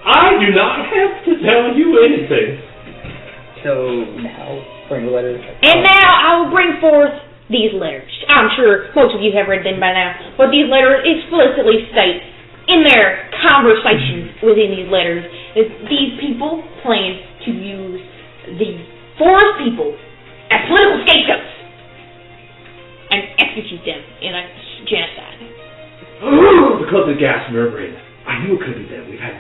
I do not have to tell you anything. So... Now, bring the letters. And now I will bring forth these letters. I'm sure most of you have read them by now, but these letters explicitly state in their conversations within these letters that these people plan to use the forest people as political scapegoats and execute them in a genocide. Because of the gas murmuring, I knew it couldn't be them. We've had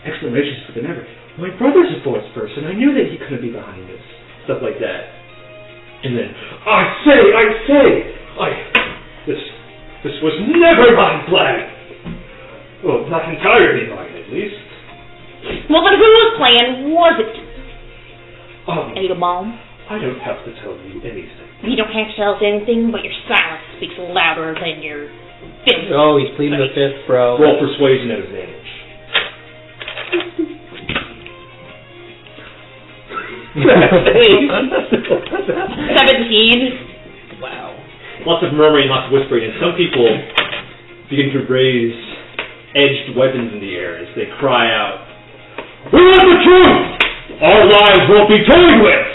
explanations for them ever. My brother's a forest person. I knew that he couldn't be behind this. Stuff like that. And then, this was never my plan. Well, not entirely mine, at least. Well, then whose plan was it? Edelbaum? I don't have to tell you anything. You don't have to tell us anything, but your silence speaks louder than your filth. Oh, he's pleading the fifth, bro. Roll persuasion at advantage. 17. Wow. Lots of murmuring, lots of whispering, and some people begin to raise edged weapons in the air as they cry out, "We want the truth! Our lives won't be toyed with!"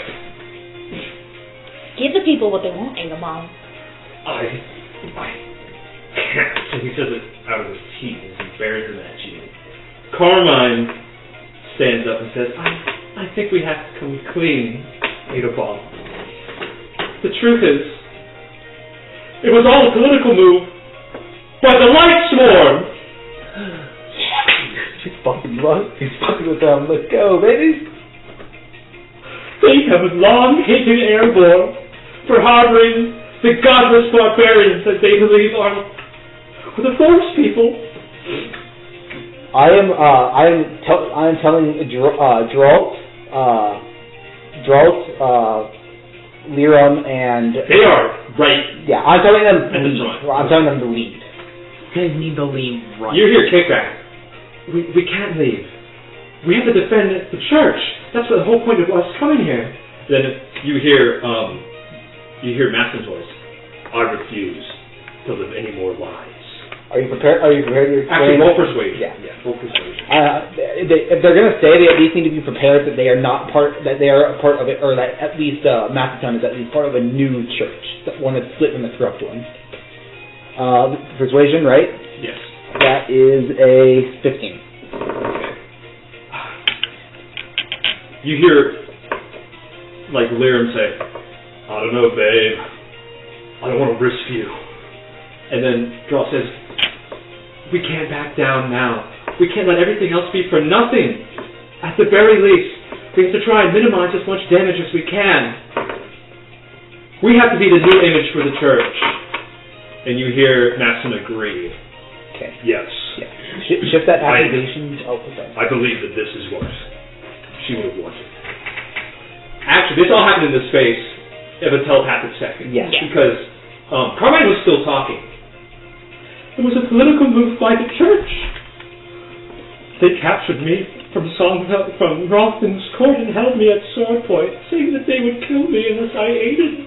Give the people what they want, Edelbaum. I can't. And he says it out of his teeth as he bares them at you. Carmine stands up and says, I think we have to come clean, Edelbaum. The truth is, it was all a political move by the Light Swarm. He's fucking with them. Let's go, baby. They have long hated Aerbor for harboring the godless barbarians that they believe are the forest people. I am telling Dralt, Liram, and They are right. yeah, I'm telling them to At the lead. front. I'm telling them to lead. They need to leave right. You hear kickback. We can't leave. We have to defend the church. That's the whole point of us coming here. Then you hear Maston's voice. I refuse to live any more lies. Are you prepared? Are you prepared to Actually, explain? roll persuasion. Yeah. Roll persuasion. If they're going to say, they at least need to be prepared that they are not part. That they are a part of it, or that at least Macedonia is at least part of a new church, one that's split in the corrupt one. Persuasion, right? Yes. That is a 15. Okay. You hear, like, Lyrum say, I don't know, babe. I don't want to risk you. And then Draw says, we can't back down now. We can't let everything else be for nothing. At the very least, we have to try and minimize as much damage as we can. We have to be the new image for the church. And you hear Maxim agree. Okay. Yes. Yeah. Shift that activation. I believe that this is what she would have wanted. Actually, this all happened in the space of a telepathic second. Yes. Because Carmine was still talking. It was a political move by the church. They captured me from Rothman's court and held me at sword point, saying that they would kill me unless I aided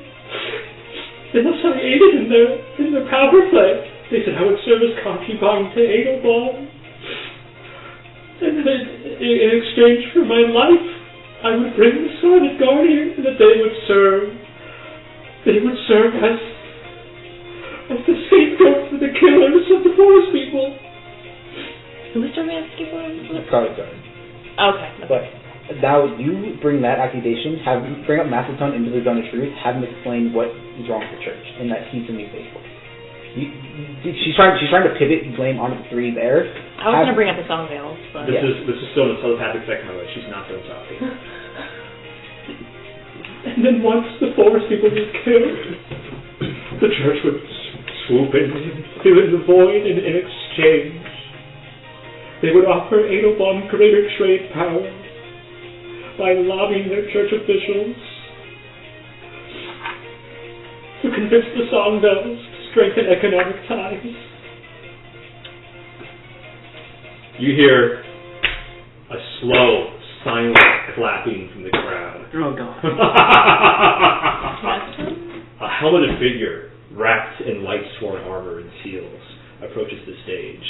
in their power play. They said I would serve as concubine to Edelbaum. And that in exchange for my life, I would bring the Scarlet Guardian, and that they would serve as the scapegoat for the killers of the forest people. Who was serving as scapegoat? Scarlet Guardian. Okay. But now you bring that accusation, bring up Macedon into the Zone of Truth, have him explain what is wrong with the church, and that he's the new faithful. She's trying to pivot and blame on the three there. I was going to bring up the Song Veils, but... This is still in a telepathic effect, by the way. She's not done talking. And then once the forest people were killed, the church would swoop in and fill in the void, and in exchange, they would offer Edelbaum greater trade power by lobbying their church officials to convince the Song Bells to strengthen economic ties. You hear a slow, silent clapping from the crowd. Oh, God. A helmeted figure, wrapped in light-sworn armor and seals, approaches the stage.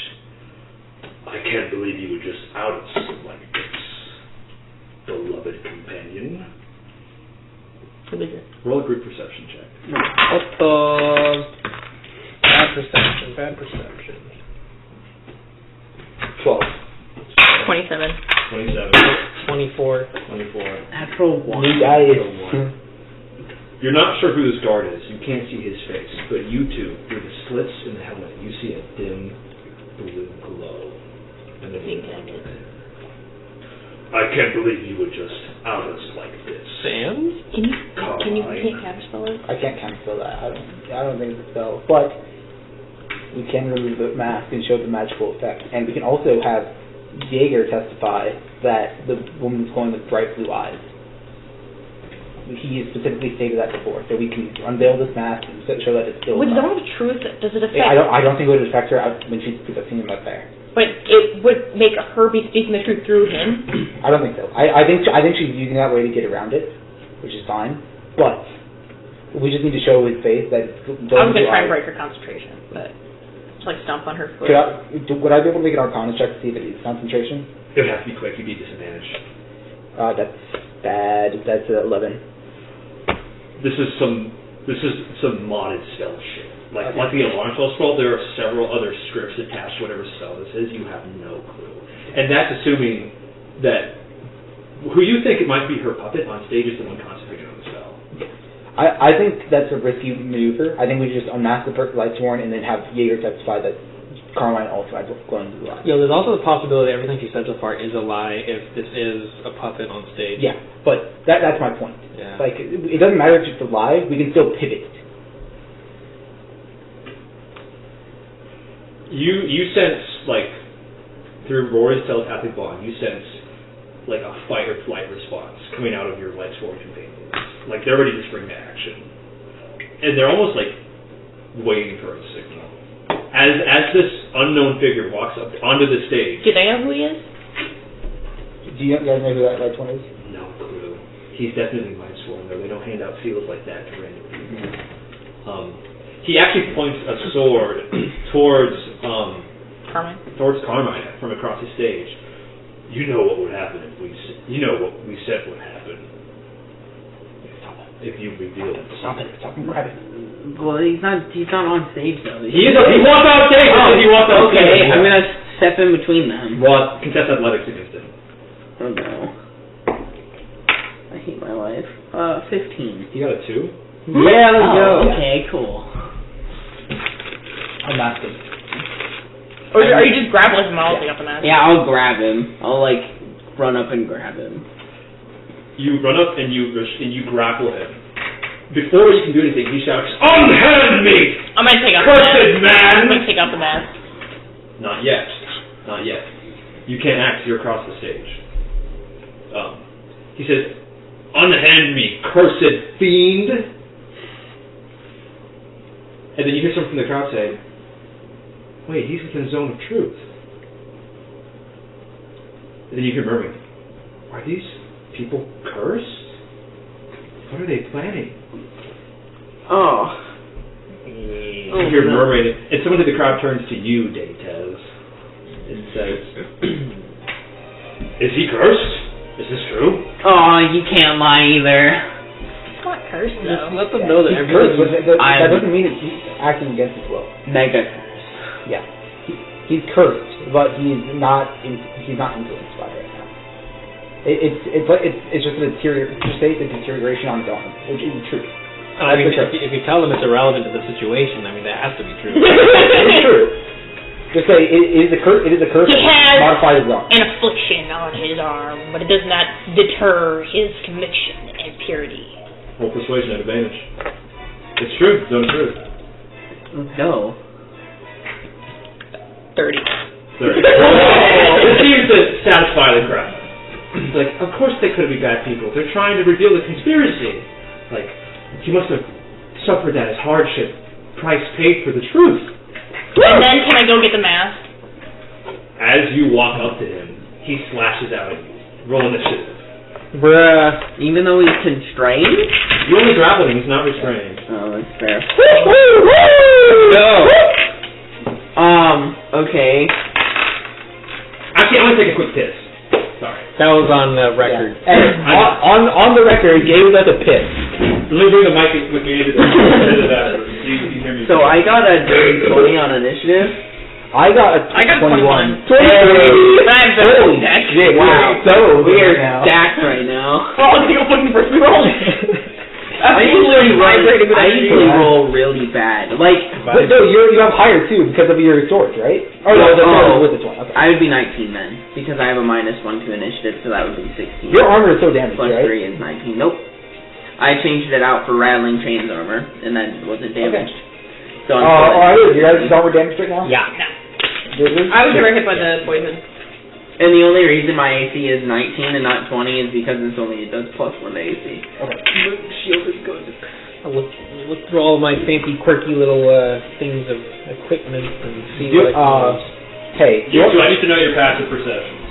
I can't believe you would just out us like this, beloved companion. Roll a group perception check. Bad perception. 12. 27. 27. 24. 24. Natural 1. New guys. You're not sure who this guard is. You can't see his face. But you two, through the slits in the helmet, you see a dim blue glow. And then I can't believe you would just out us like this. Sands? Can you counterspell it? I can't counterspell that. I don't think it's a spell. But we can remove the mask and show the magical effect. And we can also have Jaeger testify that the woman is glowing with bright blue eyes. He has specifically stated that before, so we can unveil this mask and show that it's still. With Zone of Truth, does it affect? I don't think it would affect her when she's seen him up there. But it would make her be speaking the truth through him. I don't think so. I think she's using that way to get around it, which is fine. But we just need to show his face that. I was gonna try and break her concentration, but just like stomp on her foot. Would I be able to make an Arcana check to see if it is concentration? it would have to be quick. You'd be disadvantaged. That's bad. That's 11. This is some modded spell shit. Like the alarm spell, there are several other scripts attached to whatever spell this is. You have no clue, and that's assuming that who you think it might be her puppet on stage is the one concentrating on the spell. I think that's a risky maneuver. I think we should just unmask the Lightsworn and then have Jaeger testify that Carmine also has glowing blue eyes. Yeah, there's also the possibility everything she said so far is a lie if this is a puppet on stage. Yeah, but that's my point. Yeah. Like, it doesn't matter if it's a lie, we can still pivot. You sense, like, through Rory's telepathic bond, you sense, like, a fight or flight response coming out of your Lightsworn companions. Like, they're ready to spring to action. And they're almost, like, waiting for a signal. As this unknown figure walks up onto the stage... Do they know who he is? Do you guys know who that Lightsworn is? No clue. He's definitely Lightsworn, though. They don't hand out seals like that to random people. He actually points a sword towards Carmine from across the stage. You know what would happen if we... You know what we said would happen. if you reveal it. Stop it. Stop and grab it. Well, he's not on stage though. He walked on stage. He walked on stage. Okay, I'm gonna step in between them. Well, contest athletics against him. Oh no. I hate my life. 15. You got a 2? Yeah, let's go. yeah. Okay, cool. I'm masking. Or are you just grappling him while holding up the mask? Yeah, I'll grab him. I'll like run up and grab him. You run up and you grapple him. Before you can do anything, he shouts, "Unhand me! I'm gonna take out the Cursed mask. I'm man!" gonna take out the mask. Not yet. Not yet. You can't act, you're across the stage. He says, "Unhand me, cursed fiend!" And then you hear something from the crowd say, "Wait, he's within the zone of truth." And then you hear murmuring, "Are these people cursed? What are they planning?" Oh. You hear murmuring, and someone in the crowd turns to you, Detez, and says, "Is he cursed? Is this true?" Oh, you can't lie either. It's not cursed though. Just let them know that He's cursed, but everything. that doesn't mean that he's acting against his will. Mega. Yeah. He's cursed, but he's not influenced by it right now. It's just a deterioration on its own, which is true. I mean, if you tell them it's irrelevant to the situation, I mean, that has to be true. It's true. Just say it is a curse. He has modified his own. an affliction on his arm, but it does not deter his conviction and purity. Roll persuasion at advantage. It's true. Zone of truth. No. 30. 30. It seems to satisfy the crowd. It's like, of course they could be bad people. They're trying to reveal the conspiracy. Like, he must have suffered that as hardship, price paid for the truth. And then can I go get the mask? As you walk up to him, he slashes out at you. Roll initiative. Bruh. Even though he's constrained? You only grapple him, he's not restrained. Oh, that's fair. No. Okay. Actually, I'm going to take a quick piss. Sorry. That was on the record. Yeah. And on the record, gave us a piss. Let me bring the mic with me into that. You hear me? So I got a dirty 20 on initiative. I got a 21. 21. I'm Holy deck. shit! Wow. So We are now. stacked right now. Oh, I think I'm fucking first roll. I usually roll really bad. Like, But no, you have higher too because of your swords, right? Oh no, the sword is with this one. Okay. I would be 19 then, because I have a -1 to initiative, so that would be 16. Your armor is so damaged, Plus right? 3 is 19. Nope. I changed it out for rattling chains armor, and that wasn't damaged. So I'm are you guys armor damaged right now? Yeah. No. I I was never hit by the poison. And the only reason my AC is 19 and not 20 is because it does +1 to AC. Okay. Shield is good. I look through all of my fancy, quirky little things of equipment and see what I can use. Hey, I need to know your passive perceptions.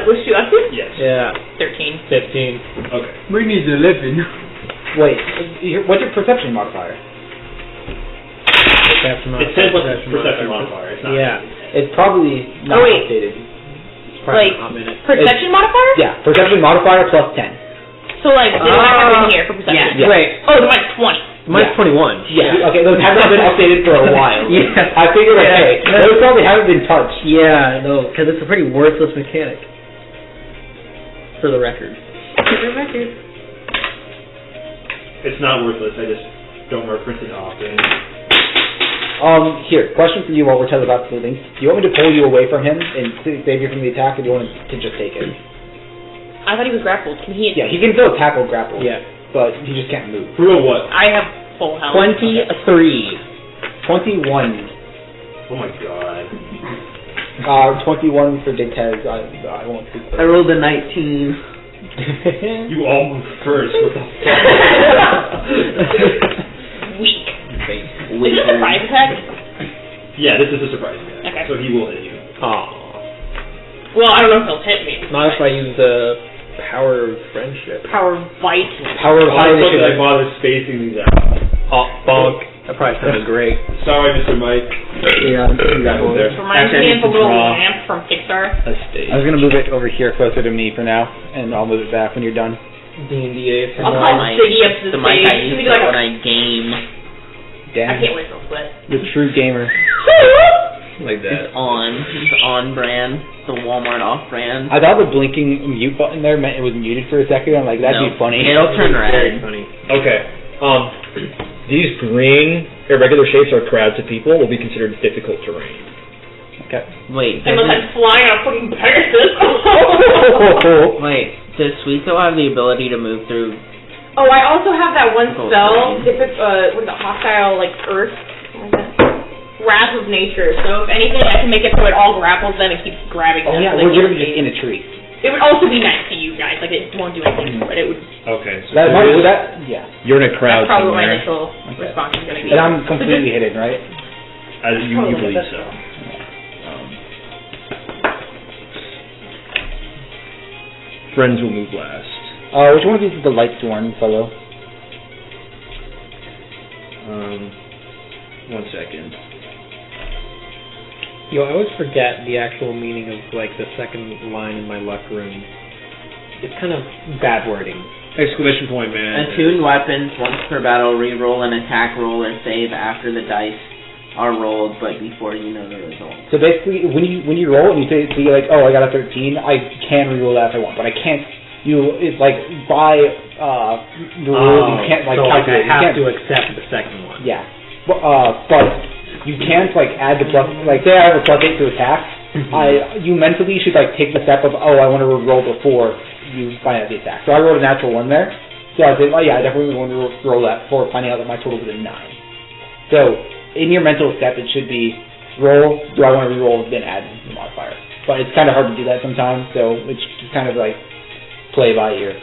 Was she up to? Yes. Yeah. 13. 15. Okay. Mine is 11. wait. What's your perception modifier? It says what the perception modifier. It's not. Yeah. It's probably not Oh, wait. updated. It's probably Like, not a minute. Perception modifier? Yeah, perception modifier plus 10. So like, this is everything here for perception. Yeah. Wait. Oh, the mine's 20. Mine's 21. Yeah. Okay, those haven't been updated for a while. Yeah. I figured, okay, those probably haven't been touched. Yeah, no, because it's a pretty worthless mechanic. For the record. It's not worthless. I just don't reference it often. Here, question for you while we're telling about the things. Do you want me to pull you away from him and save you from the attack, or do you want to just take it? I thought he was grappled. Can he? Yeah, he can still attack or grapple. Yeah. But he just can't move. For real, what? I have full health. 23. 21. Oh my god. 21 for Detez. I won't speak. I rolled a 19. You all move first. What the fuck? Weak. Wait, Is this a surprise attack? Yeah, this is a surprise attack. Okay. So he will hit you. Aw. Well, I don't know if he'll hit me. Not if I use the power of friendship. Power bite. Power of Why high the fuck did I initiative. bother spacing these out? Oh, bonk. That probably sounded great. Sorry, Mr. Mike. Yeah, That was there. Reminds Actually, I me need of a to little draw lamp from Pixar. A stage. I was gonna move it over here closer to me for now, and I'll move it back when you're done. D&D I'll call Siggy up to the The mic I stage. use He's like, when I game I can't wait till split. The true gamer. Like is that. It's on brand. The Walmart off brand. I thought the blinking mute button there meant it was muted for a second. I'm like, that'd No, be funny. It'll turn Very red. funny. Okay. These green irregular shapes are crowds of people will be considered difficult terrain. Okay. Wait, Unless I'm flying on a fucking Pegasus. wait. Does Suiko have the ability to move through? Oh, I also have that one Difficult spell. terrain. If it's what is it, hostile like earth? What is it? Wrath of nature. So if anything, I can make it so it all grapples them and keeps grabbing them. Oh yeah, so they we're can't literally just escape. in a tree. It would also be nice to you guys. Like it won't do anything, but it would. Okay. So That might, there is- yeah. you're in a crowd That's probably what my somewhere. initial response is going to be. And I'm completely hidden, right? As you Probably believe that's so. Friends will move last. Which one of these is the Lightsworn fellow? 1 second. Yo, I always forget the actual meaning of like the second line in my luck rune. It's kind of bad wording. Exclamation point, man. Attuned weapons once per battle re-roll an attack roll or save after the dice are rolled, but before you know the result. So basically, when you roll and you say like, oh, I got a 13, I can reroll that if I want, but I can't. It's like by the rules you can't like so calculate. I have you to accept the second one. Yeah, but you can't like add the plus. Like say I have a +8 to attack, you mentally should like take the step of I want to roll before you find out the attack. So I rolled a natural 1 there. So I said, oh yeah, I definitely want to roll that before finding out that my total was a 9. So in your mental step, it should be roll. Do I want to reroll? Then add the modifier. But it's kind of hard to do that sometimes. So it's just kind of like play by ear.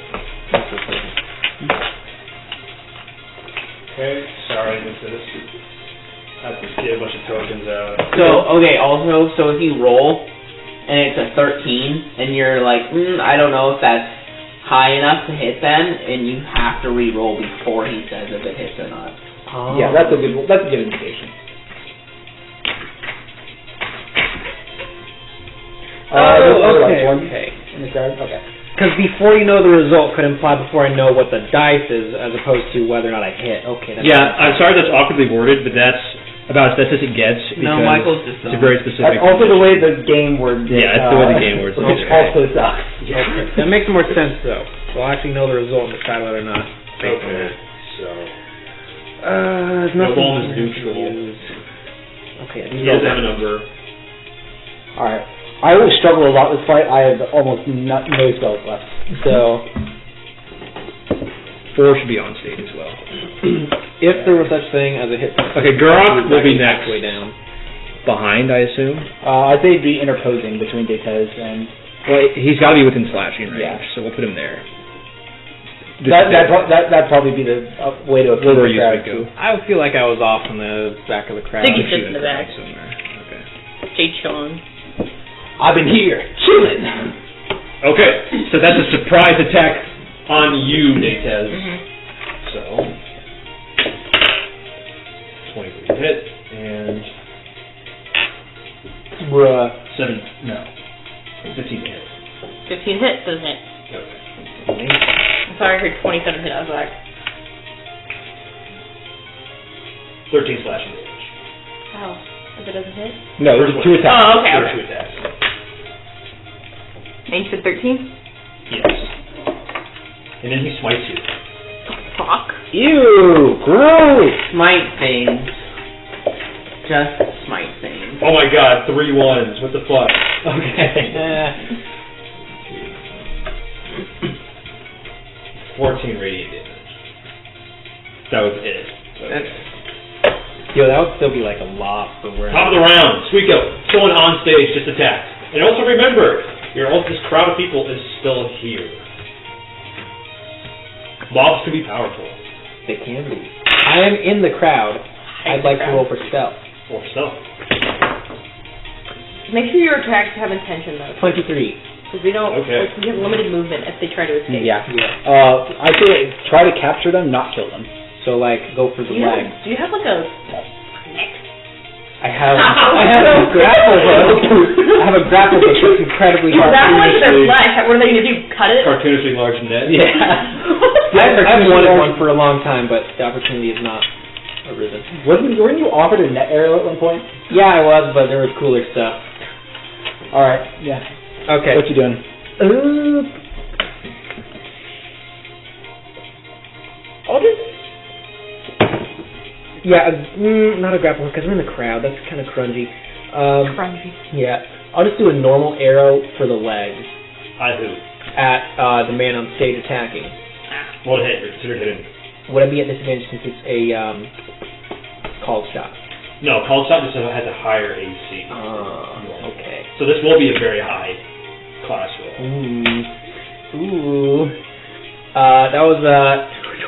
Okay, sorry, Mrs. I have to get a bunch of tokens out. So, okay, also, so if you roll, and it's a 13, and you're like, I don't know if that's high enough to hit them, and you have to re-roll before he says if it hits or not. Oh. Yeah, that's a good indication. Okay. In the card? Okay. Because before you know the result could imply before I know what the dice is, as opposed to whether or not I hit. Okay. That's Yeah, I'm sorry that's awkwardly worded, but that's about as best as it gets. No, because Michael's just it's a very specific. That's also the way the game words it. Yeah, it's the way the game words it. Which also sucks. Okay. That makes more sense though. So I'll actually know the result and decide whether or not. based on Okay, that. so There's No nothing ball is here neutral. to use. Okay. he doesn't have a number. Alright. I always struggle a lot with fight. I have almost no spells left. So 4 should be on stage as well. If there was such thing as a hit. Okay, Gurok will be next. Way down. Behind, I assume. I'd say it'd be interposing between Detez and Well, he's got to be within slashing range, Yeah. so we'll put him there. that'd probably be the way to appease Where were the you, crowd Suiko? too. I would feel like I was off in the back of the crowd. Think Put he's you just in the back. somewhere. Okay. Jay chilling. I've been here, chilling. Okay, so that's a surprise attack on you, Detez. So 20 for hit and Bruh. 15 hit. 15 hits, doesn't it? Okay. I'm sorry, I heard 27 hit. I was like, 13 slashing damage. wow, if it doesn't hit. No, there's 2 attacks. Oh, okay, There are okay. 2 attacks. And you said 13? Yes. And then he smites you. Fuck. Ew, gross. Smite things. Just smite things. Oh my god, 3 1s. What the fuck? Okay. 14 radiant damage. That was it. Okay. Yo, that would still be like a lot for where. Top of the round, Suiko. Someone on stage just attacked. And also remember, this crowd of people is still here. Mobs can be powerful. They can be. I am in the crowd. I'd like to roll for stealth. Or stealth. Make sure your attacks have intention, though. 23. Because we don't, Okay. like, we have limited movement if they try to escape. Yeah. I'd say try to capture them, not kill them. So like, go for the leg. Do you have, like, a neck? I have a grapple hook. I have a grapple hook that's incredibly hard. That's like to their use. flesh. What are they going to do? Cut it? Cartoonishly large net. Yeah. I've wanted one for a long time, but the opportunity has not arisen. Weren't you offered a net arrow at one point? Yeah, I was, but there was cooler stuff. All right. Yeah. Okay. What you doing? I'll just... Yeah, not a grapple because I'm in the crowd. That's kind of crunchy. Crunchy. Yeah. I'll just do a normal arrow for the leg I who? at the man on stage attacking. What hit? Consider hitting. Would I be at disadvantage since it's a called shot? No, called shot just has a higher AC. Okay. So this will be a very high class roll. Ooh. That was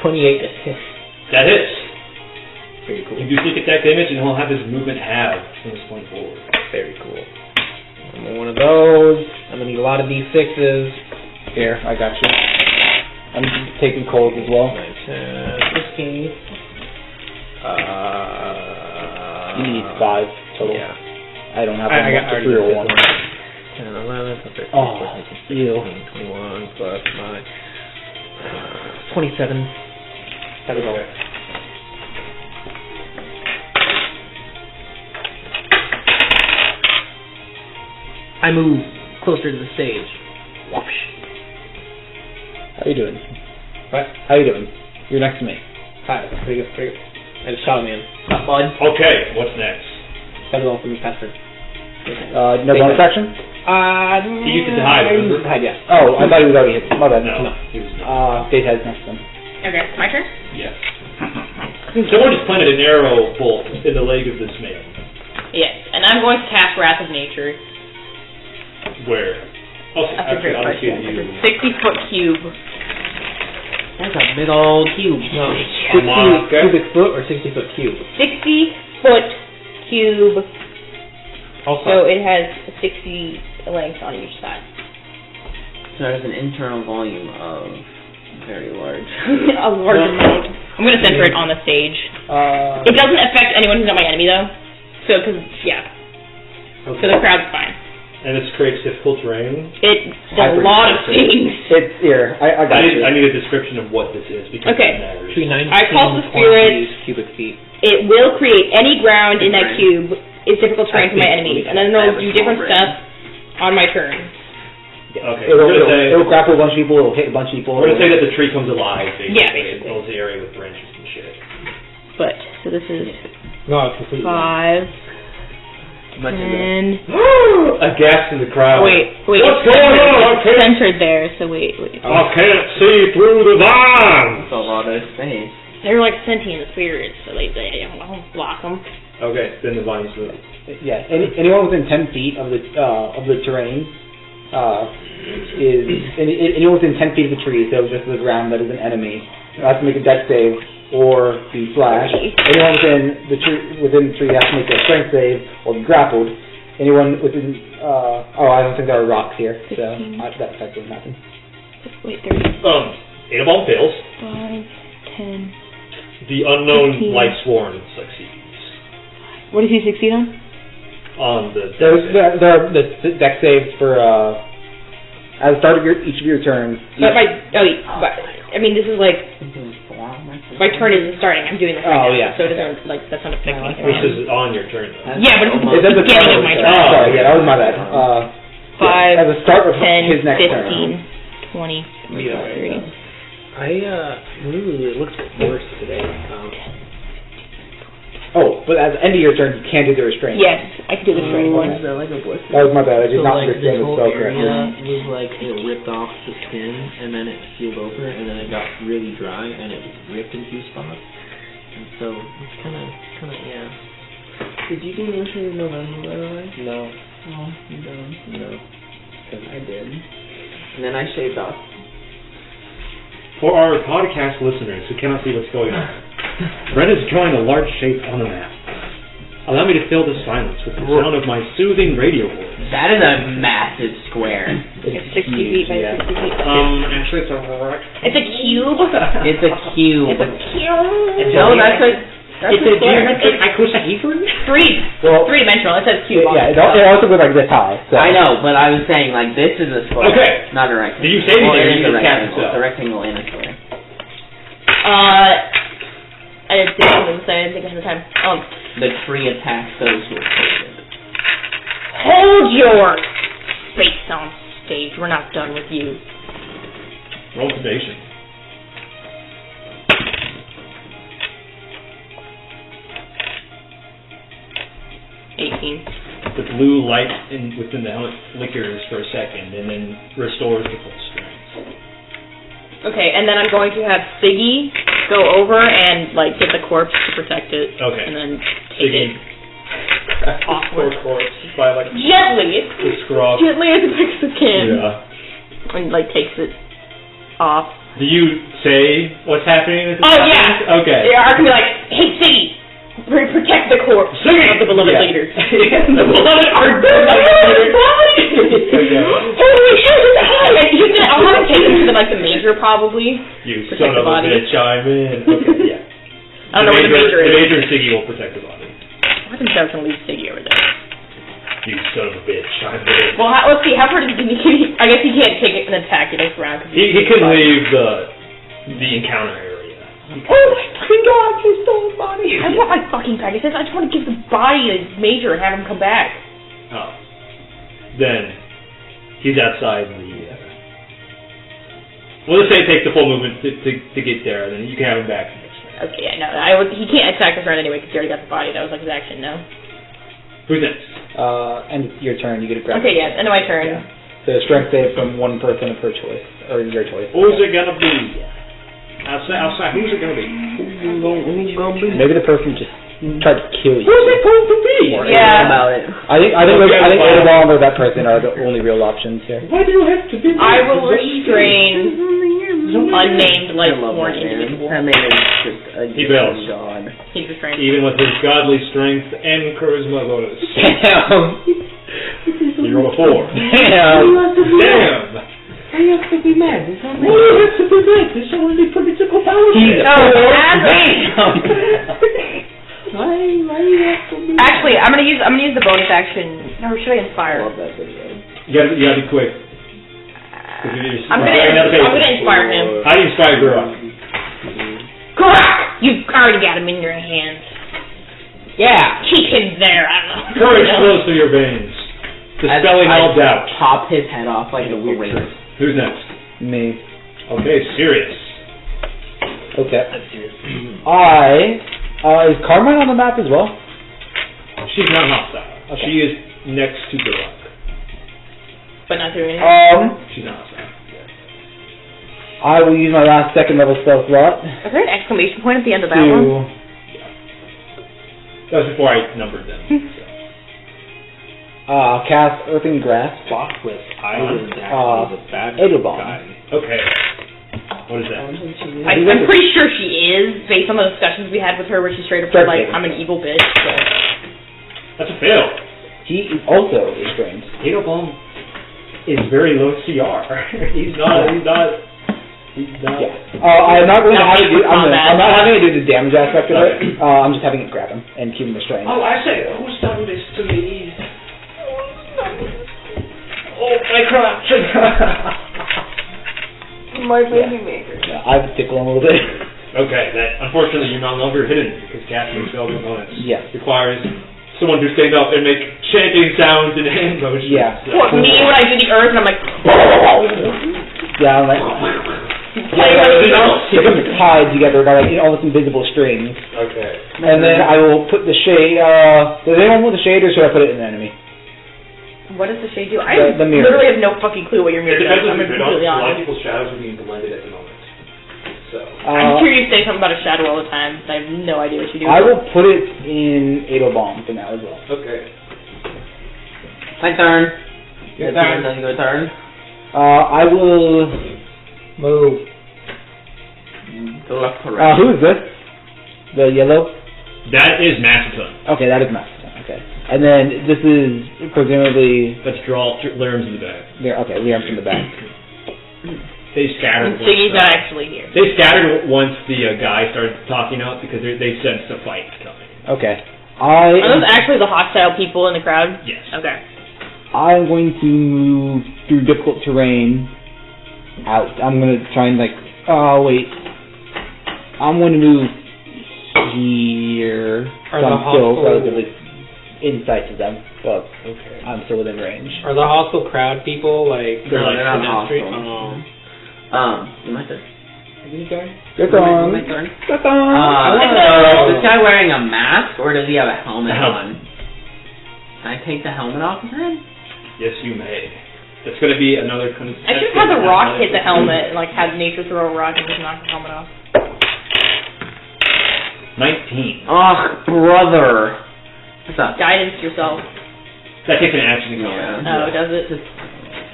28 to hit. That hits. Very cool. You do sneak attack damage, and he'll have his movement halved from this point forward. Very cool. I'm one of those. I'm gonna need a lot of D6s. Here, I got you. I'm taking cold as well. 9, 10, 15. You need 5 total. Yeah. I don't have I one. got 3 or 1. 10, 11, 13, Oh, 14, 15, 21 plus my 27. That was all. I move closer to the stage. Whoosh. How you doing? What? How you doing? You're next to me. Hi. Pretty good. Pretty good. I just shot him in. Not bud. Okay, what's next? That was all from Pester. No bonus action? He used it to hide, remember? Hide, yeah. Oh, I thought he was already hit. My bad. No, he was not. Detez next then. Okay, my turn? Yes. Someone just planted an arrow bolt in the leg of this man. Yes, and I'm going to cast Wrath of Nature. Where? Oh, That's a great I'll see question. you. It's a 60-foot cube. That's a big old cube. No, 60 okay. cubic foot or 60-foot cube? 60-foot cube. Also. So it has 60 lengths on each side. So there's an internal volume of very large. A large amount. I'm going to center it on the stage. It doesn't affect anyone who's not my enemy, though. So, because, yeah. Okay. So the crowd's fine. And this creates difficult terrain. It does a lot of things. It's here. I got you. I need a description of what this is because Okay. it matters. Between 19 I call the and spirit. 20 cubic feet. It will create any ground in that cube is difficult terrain for my enemies, and then it'll do different stuff on my turn. Okay. It'll grapple a bunch of people. It'll hit a bunch of people. We're gonna say that the tree comes alive. Basically. Yeah, basically. It fills the area with branches and shit. But so this is No, it's completely. 5, 10. A gasp in the crowd. Wait. What's It's going on? I can't, centered there. So wait. I can't see through the vines. That's a lot of space. They're like sentient spirits, so they I'll block them. Okay, then the vines move. Yeah. Anyone within 10 feet of the terrain is anyone within 10 feet of the tree, so just the ground that is an enemy, has to make a dex save or be flashed. Anyone within the tree has to make a strength save or be grappled. Anyone within I don't think there are rocks here, so that effect doesn't happen. Wait, 30. Edelbaum fails. 5, 10. The unknown 15. Lightsworn succeeds. What does he succeed on? On the There are the dex saves for at the start of each of your turns. But I mean, this is like my turn isn't starting. I'm doing this right now, yeah. so it doesn't that's not affecting me. This is on your turn though. Yeah, but it's Is that the the beginning start of my turn? turn. Oh, sorry, yeah, that was my bad. 5, at the start of 10, his next 15, turn. 20, 30. It looks worse today. But at the end of your turn, you can't do the restraint. Yes, I can do this right one. Is that like a blister? That was my bad. I did So not like understand this the whole spell correctly. area was like it ripped off the skin and then it sealed over and then it got really dry and it ripped in 2 spots. And so it's kind of yeah. Did you do this in November by the way? No. Oh, you don't. No. Because I did. And then I shaved off. For our podcast listeners who cannot see what's going on, Brent is drawing a large shape on a map. Allow me to fill the silence with the sound of my soothing radio voice. That is a massive square. It's 60 feet by 60 feet. Actually, it's a rock. It's a cube. It's a cube. It's a cube. No, that's a geometric icosahedron? Three-dimensional. It says cube. Yeah, it also goes like this high. So. I know, but I was saying like this is a square. Okay. Not a rectangle. Did you say anything? Well, it is You a just cast rectangle. it. It's a rectangle and a square. I didn't say something to say. I didn't think I had the time. The tree attacks those who are poisoned. Hold your face on stage. We're not done with you. Roll sedation. The blue light within the helmet flickers for a second and then restores the full strength. Okay, and then I'm going to have Siggy go over and like get the corpse to protect it. Okay. And then take it off. Poor corpse by like Gently. the scruff. Gently as best as can. Yeah. And like takes it off. Do you say what's happening? As it Oh happens? yeah. Okay. Yeah, I can be like, hey Siggy, protect the corpse of the beloved leader. The beloved art. Holy shit! I'll have him take him to the major probably. You protect son the of a body. bitch, I'm in. Okay, yeah. I don't know where the major is. The major and Siggy will protect the body. I think I was gonna leave Siggy over there. You son of a bitch, I'm in. Well, let's see. How far does he? I guess he can't take an attack in this round. He can leave the encounter area. Oh my fucking god! He stole his body. I want my fucking Pegasus. I just want to give the body to Major and have him come back. Oh. Then he's outside the. We'll just say it takes the full movement to get there, and then you can have him back next round. Okay, yeah, no, he can't attack this round anyway because he already got the body. That was like his action, no? Who's next? And it's your turn. You get to grab. Okay, yeah, end of my turn. Yeah. So strength save from one person of her choice or your choice. Who's it gonna be? I'll say. Who's it gonna be? Maybe the person just tried to kill you. Who's it going to be? Yeah. About it. I think Edelbaum or that person are the only real options here. Why do you have to be? I will restrain unnamed life-born individual. That man is just a He fails. god. He's restrained. Even with his godly strength and charisma bonus. Damn. You roll a 4. Damn. Damn. I have to be mad. It's not Why do you have to be mad? There's only political power. Why you have to be Actually, I'm gonna use the bonus action. Or should I inspire? I love that video. You gotta be quick. I'm gonna inspire him. How do you inspire Gura? Correct! You already got him in your hands. Yeah. Keep him there. I don't know. Courage flows through your veins, dispelling all doubt. Pop his head off like a weird. Who's next? Me. Okay, Sirius. Okay. Is Carmine on the map as well? She's not hostile. Okay. She is next to Gura. But not doing anything. She's not hostile. I will use my last second level spell slot Is there an exclamation point at the end of that one? That was before I numbered them. Cast Earthing Grasp. Fuck with Island actually the bad Edelbaum. guy. Okay. What is that? I'm pretty sure she is, based on the discussions we had with her, where she straight up said, like, I'm an evil bitch, so. That's a fail. He is also restrained. Edelbaum is very low CR. He's not. Yeah. I'm not going to have it do. I'm not having it do the damage aspect of it. I'm just having it grab him and keep him restrained. Oh, I say, who's done this to me? Oh, my crotch. My baby maker. Yeah, I've tickled him a little bit. Okay, that unfortunately you're no longer hidden because casting spell components requires someone to stand up and make chanting sounds and hand motions. Yeah. So. What, me when I do the earth and I'm like, Yeah, I'm like. Keep them tied together by all this invisible strings. Okay. And then I will put the shade. Does anyone want the shade, or should I put it in the enemy? what does the shade do? I The mirror. literally have no fucking clue what your It mirror depends does. on I'm your completely honest. Logical shadows are being blended at the moment. So. I'm curious to say something about a shadow all the time. I have no idea what you do. I will put it in Edelbaum for now as well. Okay. My turn. Your turn. Your turn. I will move. To left to right. Who is this? The yellow? That is Macedon. Okay, that is Macedon. Okay. And then this is presumably... Let's draw Lerms in the back. Okay, Liam's in the back. They scattered. Siggy's not actually here. They scattered once the guy started talking out because they sensed a fight coming. Okay. Are those actually the hostile people in the crowd? Yes. Okay. I'm going to move through difficult terrain out. I'm going to try and wait. I'm going to move here. Are So the I'm still hostile- relatively in sight of them, but Okay. I'm still within range. Are the hostile crowd people like No, like they're not pedestrian? hostile. My turn. Good My on. turn. Good on. Is this guy wearing a mask or does he have a helmet A helmet. on? Can I take the helmet off his head? Yes, you may. That's going to be another. I should have had the rock hit the helmet and like had nature throw a rock and just knock the helmet off. 19. Oh, brother. What's up? Guidance yourself. That takes an action to go. Yeah. Oh, does it?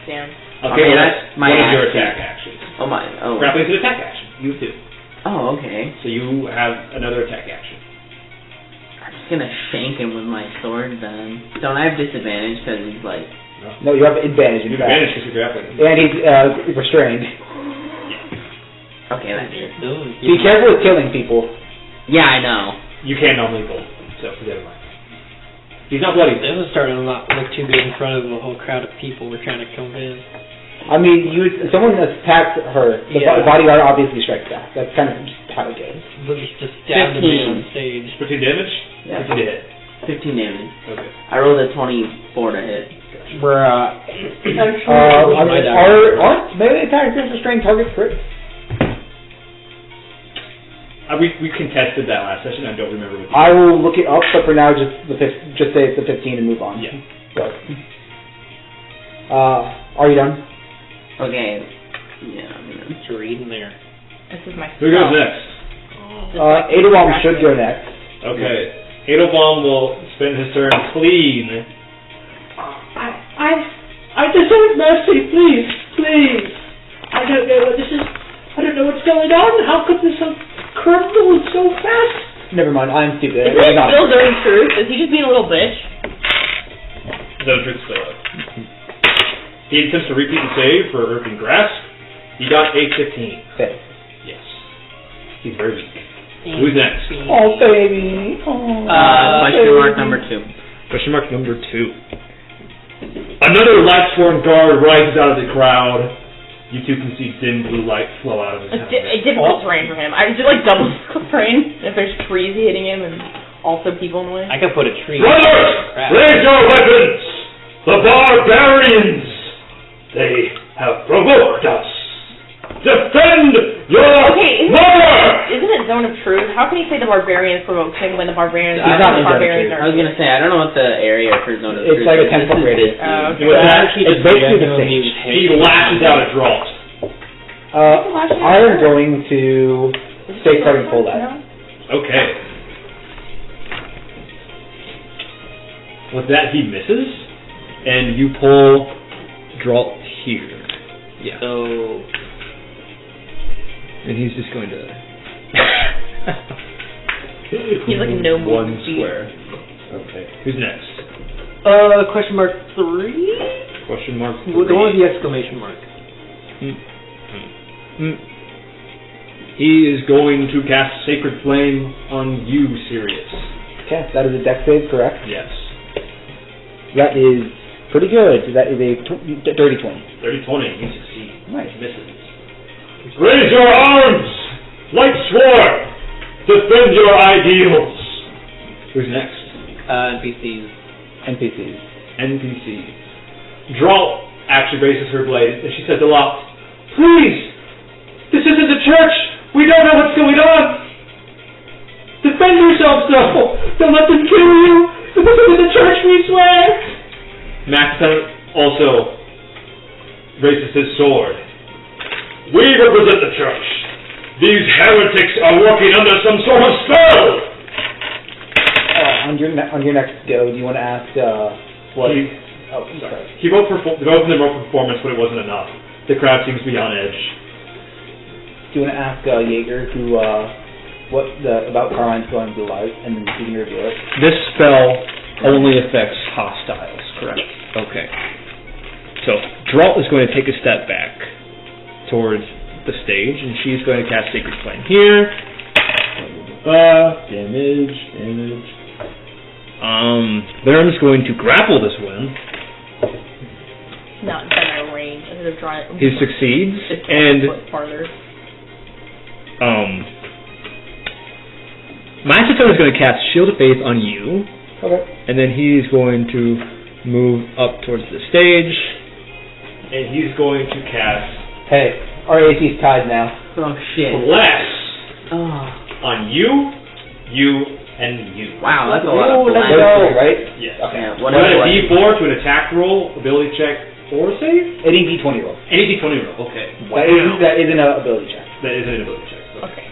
Damn. Okay, Okay, well, that's that's my one of your action. attack actions. Oh my. Oh. Grappling is an attack action. You do. Oh, okay. So you have another attack action. I'm just gonna shank him with my sword then. Don't I have disadvantage because he's like. No, you have advantage. You In have fact. advantage because you're grappling. And he's restrained. Okay, that's it. Be careful with killing people. Yeah, I know. You can normally pull, so forget about it. He's not bloody. This is starting to not look too good in front of a whole crowd of people we're trying to convince. I mean, someone attacks her. The Yeah. bodyguard obviously strikes back. That's kind of just how it goes. Let's just stab the man on 15. stage. 15 damage? Yeah. 15 to hit. 15 damage. Okay. I rolled a 24 to hit. Aren't melee attacks against restrained targets crits? We contested that last session. I don't remember what. I will look it up, but for now, just say it's a 15 and move on. Yeah. So, are you done? Okay. Yeah, I'm gonna. What you reading there? This is my Who goes next? Edelbaum should go next. Okay. Edelbaum will spend his turn clean. I deserve mercy, please, please. I don't know what this is. I don't know what's going on. How could this have crumbled so fast? Never mind, I'm stupid. Is he still doing truth? Is he just being a little bitch? The truth still up. He attempts to repeat the save for Earthing Grasp. He got a 15. Okay. Yes. He's very weak. Who's next? Oh, baby. Oh, Question mark number 2. Question mark number 2. Another light-sworn guard rises out of the crowd. You two can see dim blue light flow out of his helmet. It's difficult terrain for him. I do like double terrain if there's trees hitting him and also people in the way. I could put a tree. Brothers, Crap. raise your weapons! The barbarians! They have provoked us! Defend your Okay, mother! isn't it Zone of Truth? How can he say the barbarians provoked him when the barbarians He's not in Zone of barbarians Truth. I was gonna say, I don't know what the area for Zone of It's Truth like a is. 10-foot This is radius. 50. Okay. With that, It's basically the same. he lashes out at Dralt. I am going to stay starting full that. Okay. With that, he misses, and you pull Dralt here. Yeah. So And he's just going to. He's like no one movement speed. square. Okay. Who's next? question mark 3? Question mark. The one with the exclamation mark. He is going to cast Sacred Flame on you, Sirius. Okay, that is a dex save, correct? Yes. That is pretty good. That is a dirty 20. 30-20. You succeed. Nice. Misses. Raise your arms! Like sword! Defend your ideals! Who's next? NPCs. NPCs. NPC. Dralt actually raises her blade, and she says aloud, "Please! This isn't the church! We don't know what's going on! Defend yourselves, though! Don't let them kill you! This isn't the church, we swear!" Maxton also raises his sword. We represent the church. These heretics are working under some sort of spell! On your next go, do you want to ask what? Sorry. He wrote for both of them wrote for performance, but it wasn't enough. The crowd seems to be on edge. Do you want to ask Jaeger who about Carmine's glowing blue light, and then you can reveal it? This spell only affects hostiles, correct? Okay. So, Dralt is going to take a step back towards the stage, and she's going to cast Sacred Flame here. Damage. Baron's going to grapple this one. Not in my range. I should have drawn it. He succeeds, Just and foot farther. Tombstone is going to cast Shield of Faith on you, Okay. and then he's going to move up towards the stage, and he's going to cast Hey, our AC's tied now. Oh shit. Bless Oh. on you, and you. Wow, that's a lot of Ooh, let's blend. go. Right? Yes. Okay. Yeah, You whatever. got a D4 to an attack roll, ability check, or save? Any D20 roll. Any D20 roll. Okay. That isn't an ability check. That is an ability check. So. Okay.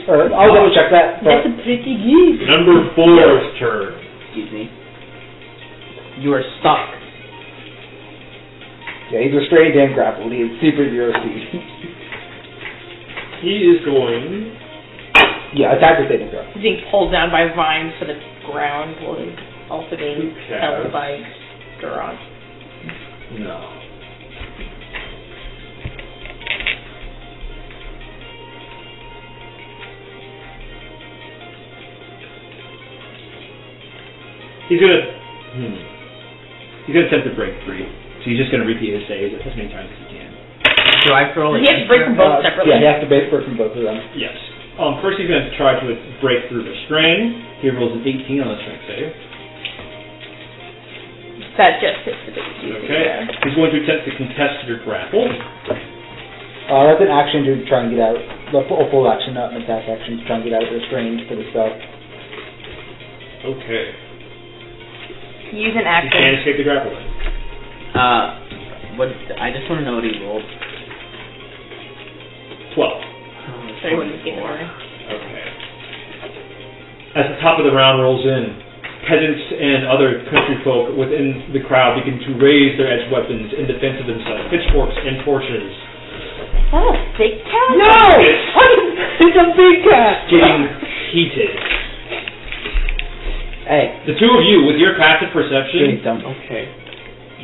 Or I'll double check that. That's a pretty good. Number 4's turn. Excuse me. You are stuck. Yeah, he's restrained and grappled. He is super zero speed. He is going. Yeah, attack the saving throw. He's being pulled down by vines to the ground while he's also being Okay. held by Duran. No. He's gonna. He's gonna attempt to break free. So he's just gonna repeat his saves as many times as he can. Do I throw Does like he have to break from both separately? Yeah, he has to break from both of them. Yes. First he's gonna try to break through the strain. He rolls an 18 on the strength save. That just hits the base. Okay. He's going to attempt to contest your grapple. That's an action to try and get out. A full action, not an attack action, to try and get out of the restrained for the spell. Okay. Use an You can't action. escape the grapple. what? I just want to know what he rolled. 12. So he wouldn't escape the burn. Okay. As the top of the round rolls in, peasants and other country folk within the crowd begin to raise their edged weapons in defense of themselves, pitchforks and torches. Oh, big cat. No! It's a big cat! Getting heated. Hey. The two of you, with your passive perception, Okay.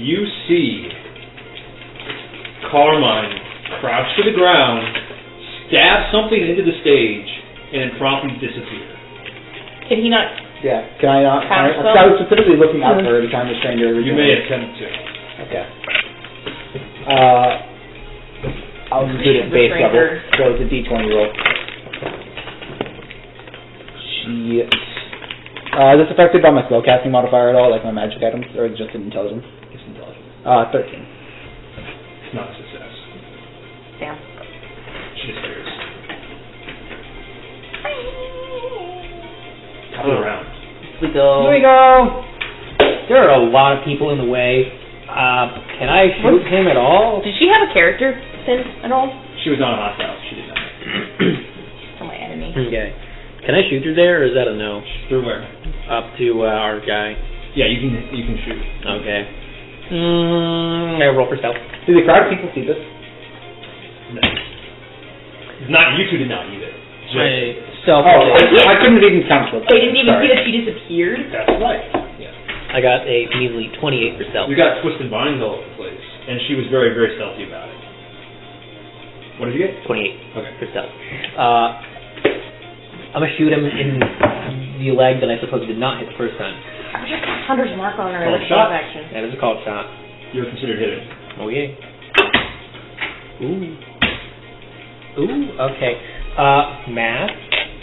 you see Carmine crouch to the ground, stab something into the stage, and then promptly disappear. Can he not? Yeah, can I not? Cast I was specifically looking out for her to try and restrain her. You may attempt to. Okay. I'll include it base Restrain level, her. so it's a D20 roll. Shit. Is this affected by my spellcasting modifier at all, like my magic items, or just an intelligence? It's intelligence. 13. It's not a success. Damn. She disappears. Top of the round. We go. Here we go. There are a lot of people in the way. Can I shoot him at all? Did she have a character sense at all? She was not a hostile. She did not. For my enemy. Okay. Can I shoot through there, or is that a no? Through where? Up to our guy. Yeah, you can shoot. Okay. I roll for stealth. Do the crowd people see this? No. Not you two did not either. My stealth. Oh, I couldn't have even counted with that. They didn't even Sorry. see that she disappeared. That's right. Yeah. I got a measly 28 for stealth. You got twisted vines all over the place, and she was very, very stealthy about it. What did you get? 28 Okay. for stealth. I'm gonna shoot him in the leg that I suppose did not hit the first time. I just got Hunter's Mark on her. Called That's shot. shot action. That is a called shot. You're considered hidden. Oh yeah. Ooh. Okay. Math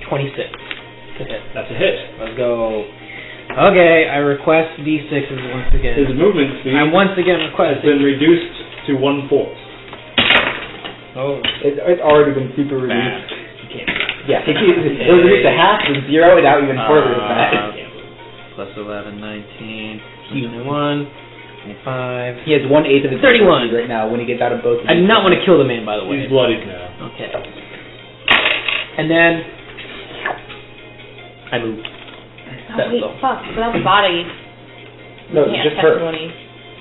26 to hit. That's a hit. Let's go. Okay, I request D6s once His again. movement speed I once again has request. been reduced to 1/4. Oh. It's already been super reduced. Bad. You can't. Yeah, it was reduced to half, and 0, and now even further than that. Plus 11, 19, 21, 25. He has 1/8 of his 31 right now when he gets out of both of I do these. not want to kill the man, by the way. He's bloodied now. Okay. And then I move. Oh, wait, fuck. Without the body, No, you it's can't just her. testimony.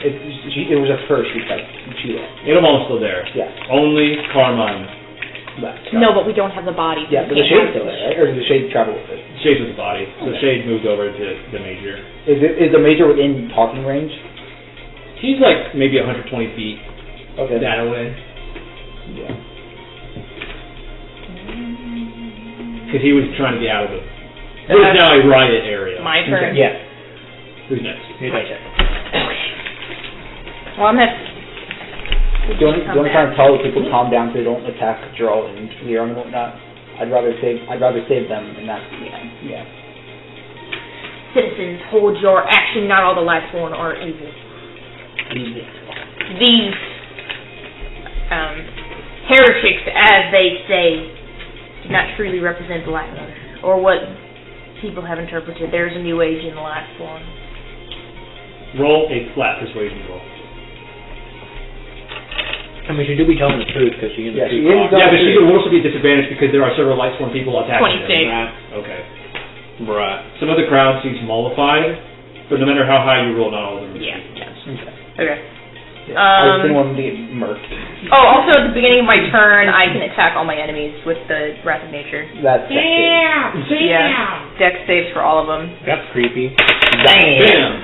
It was just her. She left. Edelbaum's still there. Yeah. Only Carmine left. No, but we don't have the body. So Yeah, we but the can't shade's have still it. there, right? Or does the shade travel with it? Shade with the body. So Okay. Shade moved over to the major. Is the major within talking range? He's like maybe 120 feet Okay. that away. Yeah. Because he was trying to get out of it. It is now a riot area. My turn. Yeah. Who's next? My turn. Okay. Well, I'm gonna. Do you want to try and tell the people to calm down so they don't attack Gerald and Leon and whatnot? I'd rather save them and not. Yeah. Citizens, hold your action. Not all the Lightsworn are evil. These heretics, as they say, do not truly represent the light, or what people have interpreted. There's a new age in the Lightsworn. Roll a flat persuasion roll. I mean, she do be telling the truth because she is. Yeah, she is. Yeah, but she could also be disadvantaged because there are several Lightsworn people attacking 26. her. Okay. Right. Some of the crowd seems mollified, but no matter how high you roll, not all of them are Yeah. speaking. Okay. I didn't want them to get murked. Oh, also at the beginning of my turn, I can attack all my enemies with the Wrath of Nature. That's Yeah. Dex saves for all of them. That's creepy. Bam!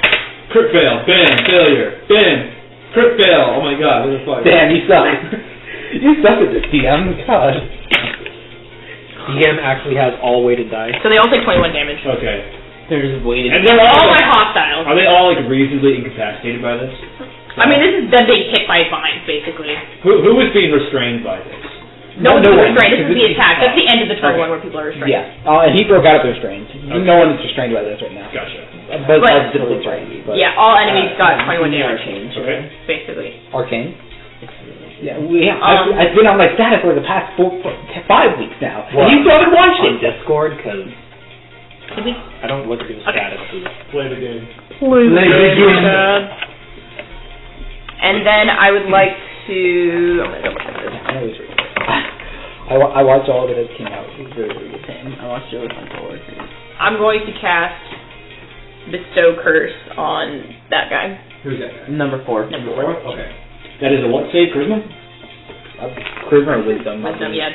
Crit fail. Bam! Failure. Bam! Crit fail. Oh my god, what the fuck? Damn, you suck. You suck at this, DM. God. DM actually has all weighted dice. So they all take 21 damage. Okay. There's weighted. And they're All all my hostiles. Are they all like reasonably incapacitated by this? I mean, this is them being hit by vines, basically. Who is being restrained by this? No one's one, restrained. This is the because attack. That's the end of the turn Okay. one where people are restrained. Yeah. And he broke out of restraint. Okay. No one is restrained by this right now. Gotcha. Both But- sides did restrained. But Yeah, all enemies got 21 damage, Okay. basically. Arcane. Yeah, I've been on my status for the past 5 weeks now. What? And you still haven't watched On it. Discord because Did we? I don't look through the status. Play the game. And then I would like to. I'm gonna double check this. I know he's really good. I watched all of it as it came out. It was really, really good. I watched it with my coworkers. I'm going to cast Bestow Curse on that guy. Who's that guy? Number 4. Number Four? 4. Okay. That is a what save? Charisma? Charisma or wisdom? Wisdom, yeah.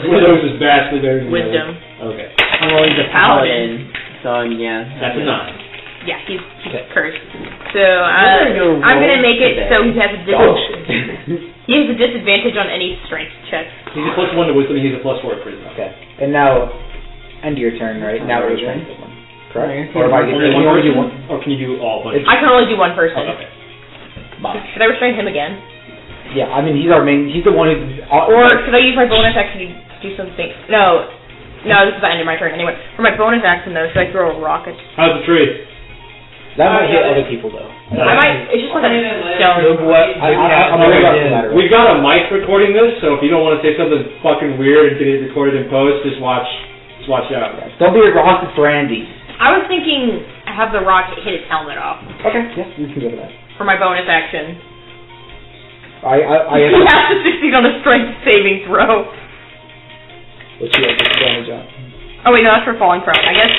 One of those is vastly better than the Wisdom. other. Okay. Oh, he's a Paladin. paladin. So, yeah. That's a 9. Yeah, he's Okay. cursed. So are your I'm gonna rolls make it today? so he has a Oh, he has a disadvantage on any strength check. He's a +1 to wisdom, he's a +4 to charisma. Okay. And now, end of your turn, right? Now we're restrained. Correct? Or am I Only can one you only do person? one? Or can you do all bunch? I can only do one person. Oh, okay. Should I restrain him again? Yeah, I mean, he's our main, he's the one who's... Or should I use my bonus action to do something? No, this is the end of my turn anyway. For my bonus action though, should I throw a rocket? How's the tree? that might hit other people, though. I might. It's just like a stone. I'm worried about the matter. We've got a mic recording this, so if you don't want to say something fucking weird and get it recorded in post, just watch out. Don't be a rock, it's for Andy. I was thinking have the rocket hit his helmet off Okay, yeah, you can go to that. for my bonus action. I He has to succeed on a strength saving throw. What's your disadvantage on? Oh wait, no, that's for falling prone. I guess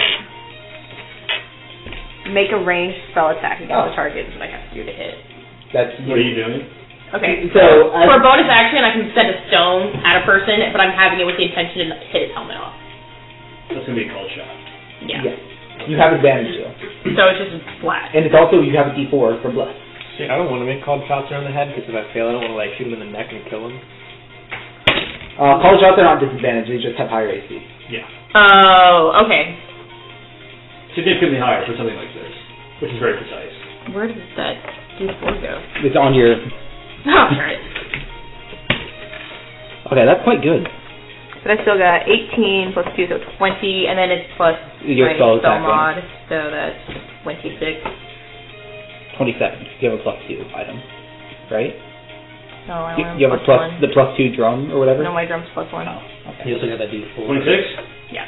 make a ranged spell attack against the target is what I have to do to hit. That's... What are you doing? Okay, So, for a bonus action, I can send a stone at a person, but I'm having it with the intention to hit his helmet off. That's going to be a cold shot. Yeah. You have advantage, though. So it's just flat. And it's also, you have a D4 for bless. See, I don't want to make called shots around the head because if I fail, I don't want to like shoot him in the neck and kill him. Call shots are not disadvantage, they just have higher AC. Yeah. Oh, okay. Significantly higher for something like this, which is very precise. Where did that D4 go? It's on your... Oh, darn it. Okay, that's quite good. But I still got 18 plus 2, so 20, and then it's plus Your my spell spell attack mod, so that's 26. 27. You have a +2 item, right? No, I only have You have a plus 1. the +2 drum or whatever? No, my drum's plus 1. Oh, okay. You also got that D4. 26? Yeah.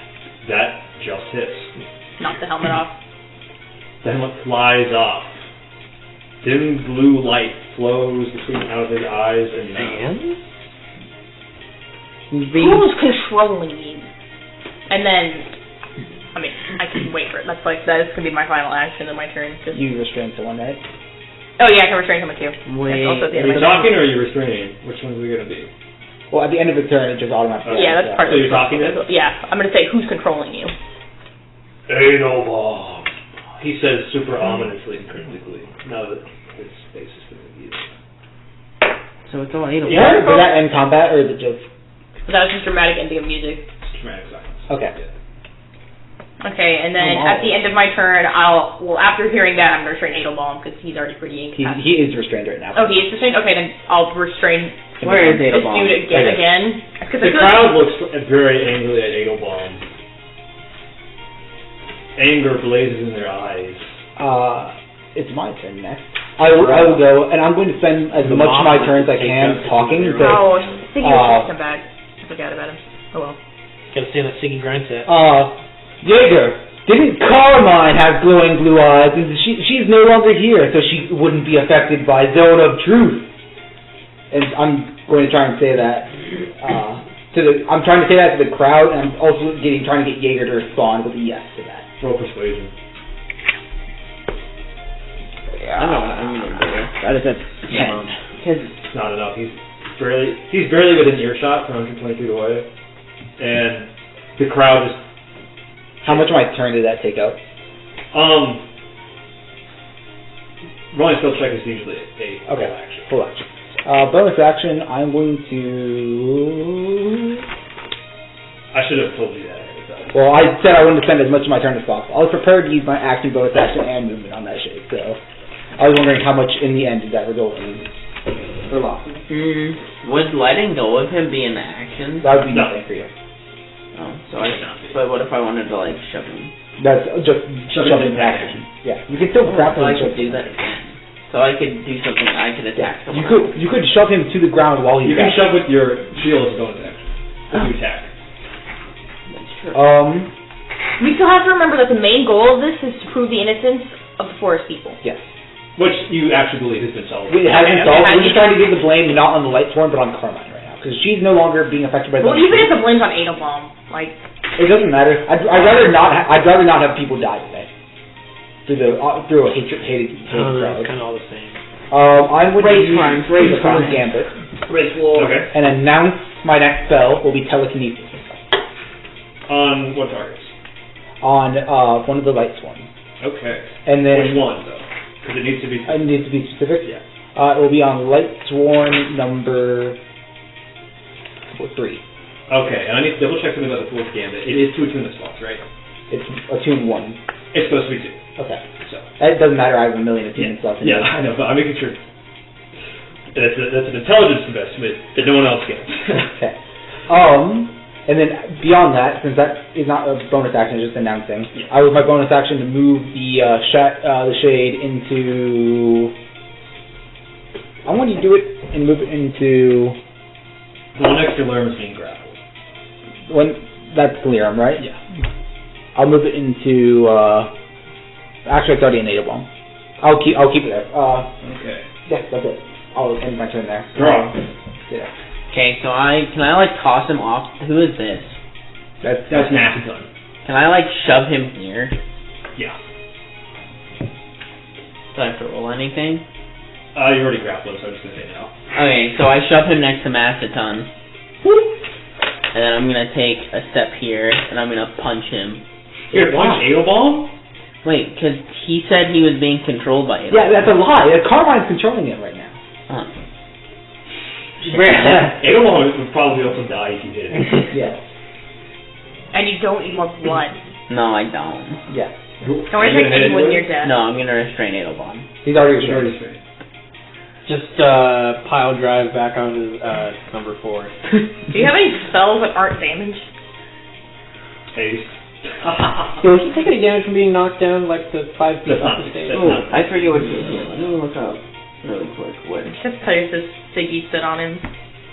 That just hits. Knock the helmet off. The helmet flies off. Dim blue light flows out of his eyes and mouth. Who's controlling you? And then, I mean, I can wait for it. That's going to be my final action of my turn. You restrain someone, right? Oh yeah, I can restrain someone too. Wait, That's also at the Are end you of my turn. talking or are you restraining? Which one's it going to be? Well, at the end of the turn, it just automatically... Yeah, that's part So of you're talking then? Yeah, I'm going to say who's controlling you. Edelbaum. He says super ominously and cryptically. Now that his face is completely used. So it's all 8 of Yeah, did that end combat, or is it just... That was just dramatic ending of music. Dramatic silence. Okay. Okay, and then Oh, wow. at the end of my turn, after hearing that, I'm going to restrain Edelbaum because he's already pretty incapacitated. He is restrained right now. Oh, he is restrained? Okay, then I'll restrain Where is this Edelbaum? dude again. Because The crowd looks very angrily at Edelbaum. Anger blazes in their eyes. It's my turn next. I will go, and I'm going to spend as much of my turn as I can talking. But, oh, Siggy will come back. I forgot about him. Oh well. Gotta stay on that Siggy grind set. Jaeger, didn't Carmine have glowing blue eyes? She's no longer here, so she wouldn't be affected by Zone of Truth. And I'm going to try and say that I'm trying to say that to the crowd, and I'm also trying to get Jaeger to respond with a yes to that. Roll persuasion. I know what I'm gonna do. That is a 10. It's not enough. He's barely within earshot from 120 feet away, and the crowd just. How much of my turn did that take out? Rolling spell check is usually a okay. full action. Full action. Bonus action. I'm going to. I should have told you that. Well, I said I wanted to spend as much of my turn as possible. I was prepared to use my action, bonus action, and movement on that shit. So I was wondering how much in the end did that result in for losses. Would letting go of him be an action? That would be nothing for you. Oh, so but what if I wanted to like shove him? That's just shoving action. Yeah, you can still grapple. So I could do that again. So I could do something. I could attack someone. You could shove him to the ground while he's. You can shove with your shield as a bonus action. As you attack. We still have to remember that the main goal of this is to prove the innocence of the forest people. Yes. Which you actually believe has been solved. It has been solved. We're just trying to give the blame not on the Lightsworn, but on Carmine right now, because she's no longer being affected by the. Well, even if the blame's on Edelbaum, like. It doesn't matter. I'd rather not. I'd rather not have people die today. Through a hated crowd. It's kind of all the same. I would use the Summon's Gambit. Race war. Okay. And announce my next spell will be telekinesis. On what targets? On one of the Lightsworn. Okay. And then which one though? Because it needs to be. It needs to be specific. Yeah. It will be on Lightsworn number 3. Okay, and I need to double check something about the fourth gambit. It is 2 attunement slots, right? It's attuned 1. It's supposed to be 2. Okay. So. It doesn't matter. I have a million attunement slots. Yeah, I know, but I'm making sure. That's an intelligence investment that no one else gets. Okay. And then beyond that, since that is not a bonus action, it's just announcing, I use my bonus action to move the shade into. I want you to do it and move it into. The one next to Lerm is being grappled. That's Liram, right? Yeah. I'll move it into. Actually, it's already in Edelbaum. I'll keep it there. Okay. Yes, that's it. I'll end my turn there. Draw. Yeah. Okay, so can I like toss him off? Who is this? That's Macedon. Can I like shove him here? Yeah. Do I have to roll anything? You already grappled, so I'm just gonna say no. Okay, so I shove him next to Macedon. And then I'm gonna take a step here, and I'm gonna punch him. You're gonna punch Edelbaum? Wait, because he said he was being controlled by Edelbaum. Yeah, that's a lie. Carmine's controlling him right now. Edelbaum would probably also die if you did. Yes. And you don't need more blood. No, I don't. Yes. Don't restrain anyone near death. No, I'm gonna restrain Edelbaum. He's already restrained. Just pile drive back on number 4. Do you have any spells that aren't damage? Haste. Was he taking any damage from being knocked down like the 5 feet off the stage? Oh, I forget what he did. Let me look up really quick. What? Just tell you this Siggy sit on him.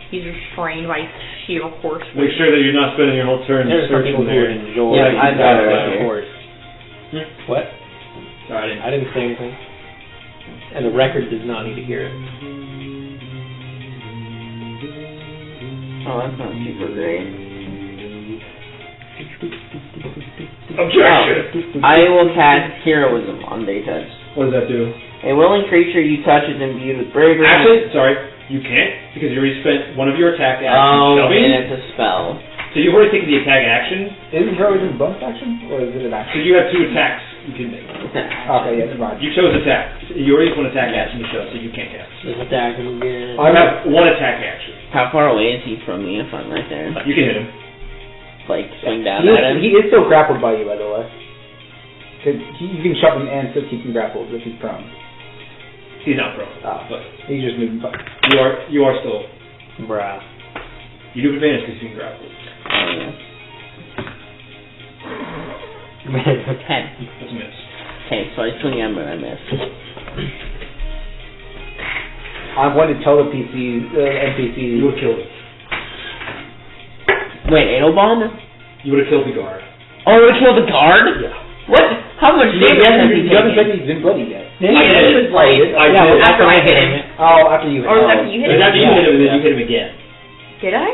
He's restrained by sheer force. Make sure that you're not spending your whole turn There's some searching people who there. would enjoy Yeah, I got it right here. force. What? Sorry, I didn't say anything. And the record does not need to hear it. Oh, that's not super great. Objection! I will cast Heroism on Detez. What does that do? A willing creature you touch is imbued with bravery. Actually, sorry, you can't, because you already spent one of your attack actions shoving. And it's a spell. So you've already taken the attack action. Isn't heroism a bonus action? Or is it an action? So you have 2 attacks you can make. Okay, yeah, never mind. You chose attack. You already have 1 attack action you chose, so you can't cast. Just attack him again. I have 1 attack action. How far away is he from me if I'm right there? You can hit him. Like, swing down at him? He is still grappled by you, by the way. Cause you can shove him and still keep him grappled if he's prone. He's not prone. Oh, but he's just moving. you are still. Bruh. You do have advantage because you're being grappled. Oh, yeah. 10. That's a miss. Okay, so I swing at him and I miss. I'm going to tell the NPCs. You would have killed him. Wait, Edelbaum? You would have killed the guard. Oh, I would have killed the guard? Yeah. What? How much damage has he You haven't said taken? he's been bloody yet. I did. He was bloody. I did. After I hit him. Oh, after you hit Or was him. after you hit It was him? after you hit him, and then you hit him again. Did I?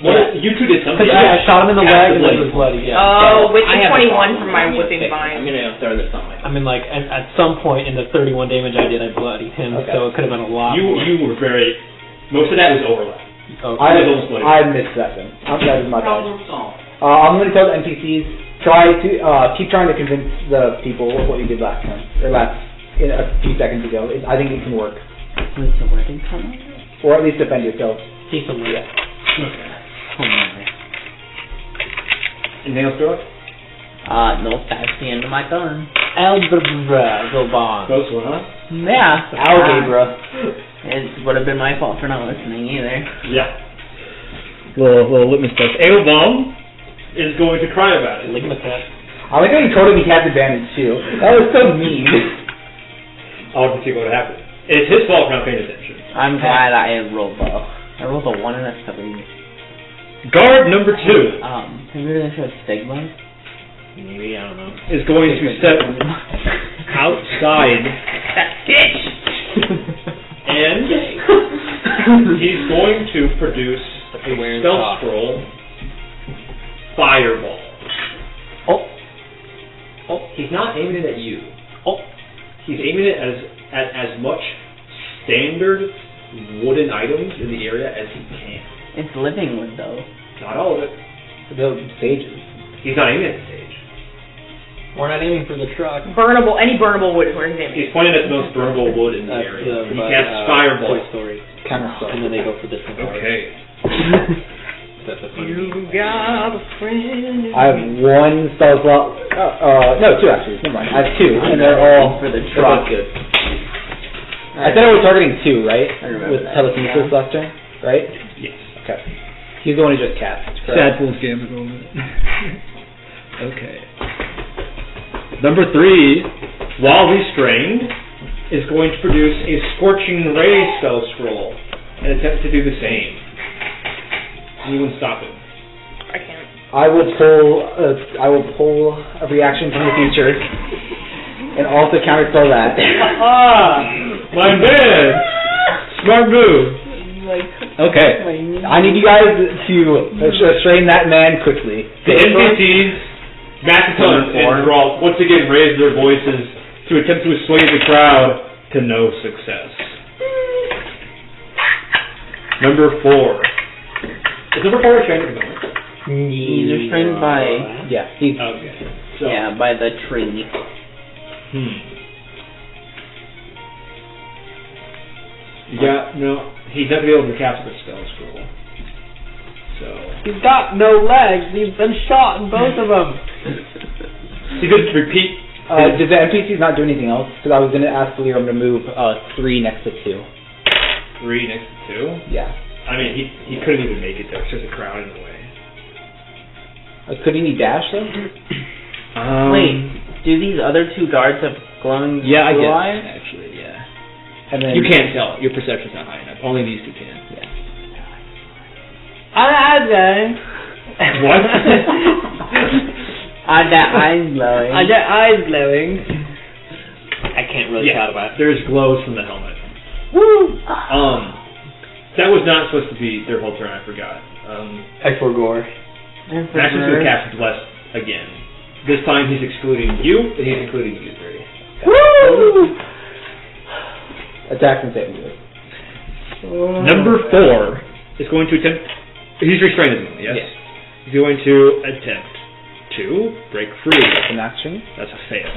Well, you two did something. Because I shot him in the Half leg the and it blade. was bloody. Yeah. Oh, with I the have a 21 problem. from my I'm whipping gonna vine. throw this on my. I mean, like, at some point in the 31 damage I did, I bloodied him, Okay. so it could have been a lot more. You were very. Most of that was overlap. Okay. I missed that then. That is my bad. Problem solved. I'm going to tell the NPCs, keep trying to convince the people of what you did last time, or in a few seconds ago. I think it can work. Wait, so where did he come out? Or at least defend yourself. See some Yeah. Okay. Oh my. Anything else, George? No, that's the end of my turn. Edelbaum. Close one, huh? Yeah. Algebra. It would have been my fault for not listening either. Yeah. Little litmus test. Edelbaum is going to cry about it. Lick my cat. I like how you told him he had advantage too. That was so mean. I want to see what would happen. It's his fault for not paying attention. I'm glad I rolled low. I rolled a 1 and a 3. Guard number 2 Maybe we're gonna show stigma? Maybe, I don't know. is going to step outside That bitch! and he's going to produce a spell scroll fireball. Oh, he's not aiming it at you. He's aiming it at as much standard wooden items in the area as he can. It's living wood though. Not all of it. The sages. He's not aiming at the stage. We're not aiming for the truck. Any burnable wood is where he's aiming. He's pointing at the most burnable wood in the area. He casts fireball. Toy Story. Kind of stuff. And then they go for different cars. Okay. That's a funny You got a friend. I have one spell slot. No, 2 actually. Never mind. I have 2, and they're all for the they're truck. both good. I said I was targeting 2, right? I remember With that, telekinesis yeah. last turn, right? Yes. Okay. He's the one who just cast. Sad Fool's game at the moment. Okay. Number 3, while restrained, is going to produce a Scorching Ray spell scroll and attempt to do the same. Anyone stop him? I can't. I will pull a reaction from the future, and also counterspell that. My man! Smart move. Okay. I need you guys to restrain that man quickly. The NPCs, Macaton and Thrall, once again raise their voices to attempt to sway the crowd to no success. Number 4. Is number 4 restrained at the moment? He's restrained by Yeah, he's Okay. So, by the tree. Yeah, no, he's not going to be able to cast the spell scroll. So. He's got no legs. He's been shot in both of them. He could repeat. Did the NPCs not do anything else? Because I was going to ask Bellunwurm to move 3 next to 2. 3 next to 2? Yeah. I mean, he couldn't even make it there. It's just a crowd in the way. Couldn't he dash though? Wait, do these other 2 guards have glowing Yeah, I blue guess. eyes? Actually, yeah. And then You can't tell. Your perception's not high enough. Only these 2 can. Yeah. What? Are their eyes glowing? Are their eyes glowing? I can't really tell about it. There's glows from the helmet. Woo! That was not supposed to be their whole turn. I forgot. Edelbaum. Max's going to cast Bless again. This time he's excluding you, and he's including you 3. Woo! Attack and saving throw. Number 4 is going to attempt. He's restrained at the moment, yes? Yes. He's going to attempt to break free. An action. That's a fail.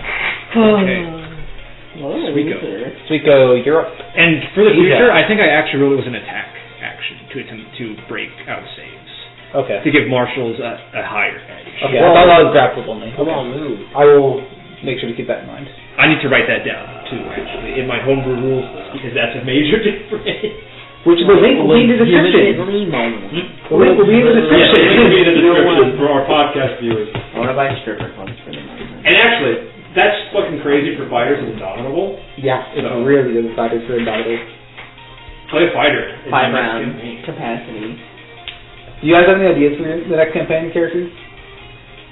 Okay. Suiko, you're up. And for the future, I think I actually wrote it was an attack action to attempt to break out of saves. Okay. To give marshals a higher edge. Okay, I thought that was grappled only. Come on, move. I will make sure to keep that in mind. I need to write that down, too, actually, in my homebrew rules list, because that's a major difference. Which is the link to description. Legitimately moment. We'll be in the Yeah, description. it will be in the description for our podcast viewers. I want to buy stripper clubs for them. And actually, that's fucking crazy for fighters in Indomitable. Yeah, it's So- really good fighters for Indomitable. Play a fighter. in 5 the next round campaign. capacity. Do you guys have any ideas for the next campaign characters?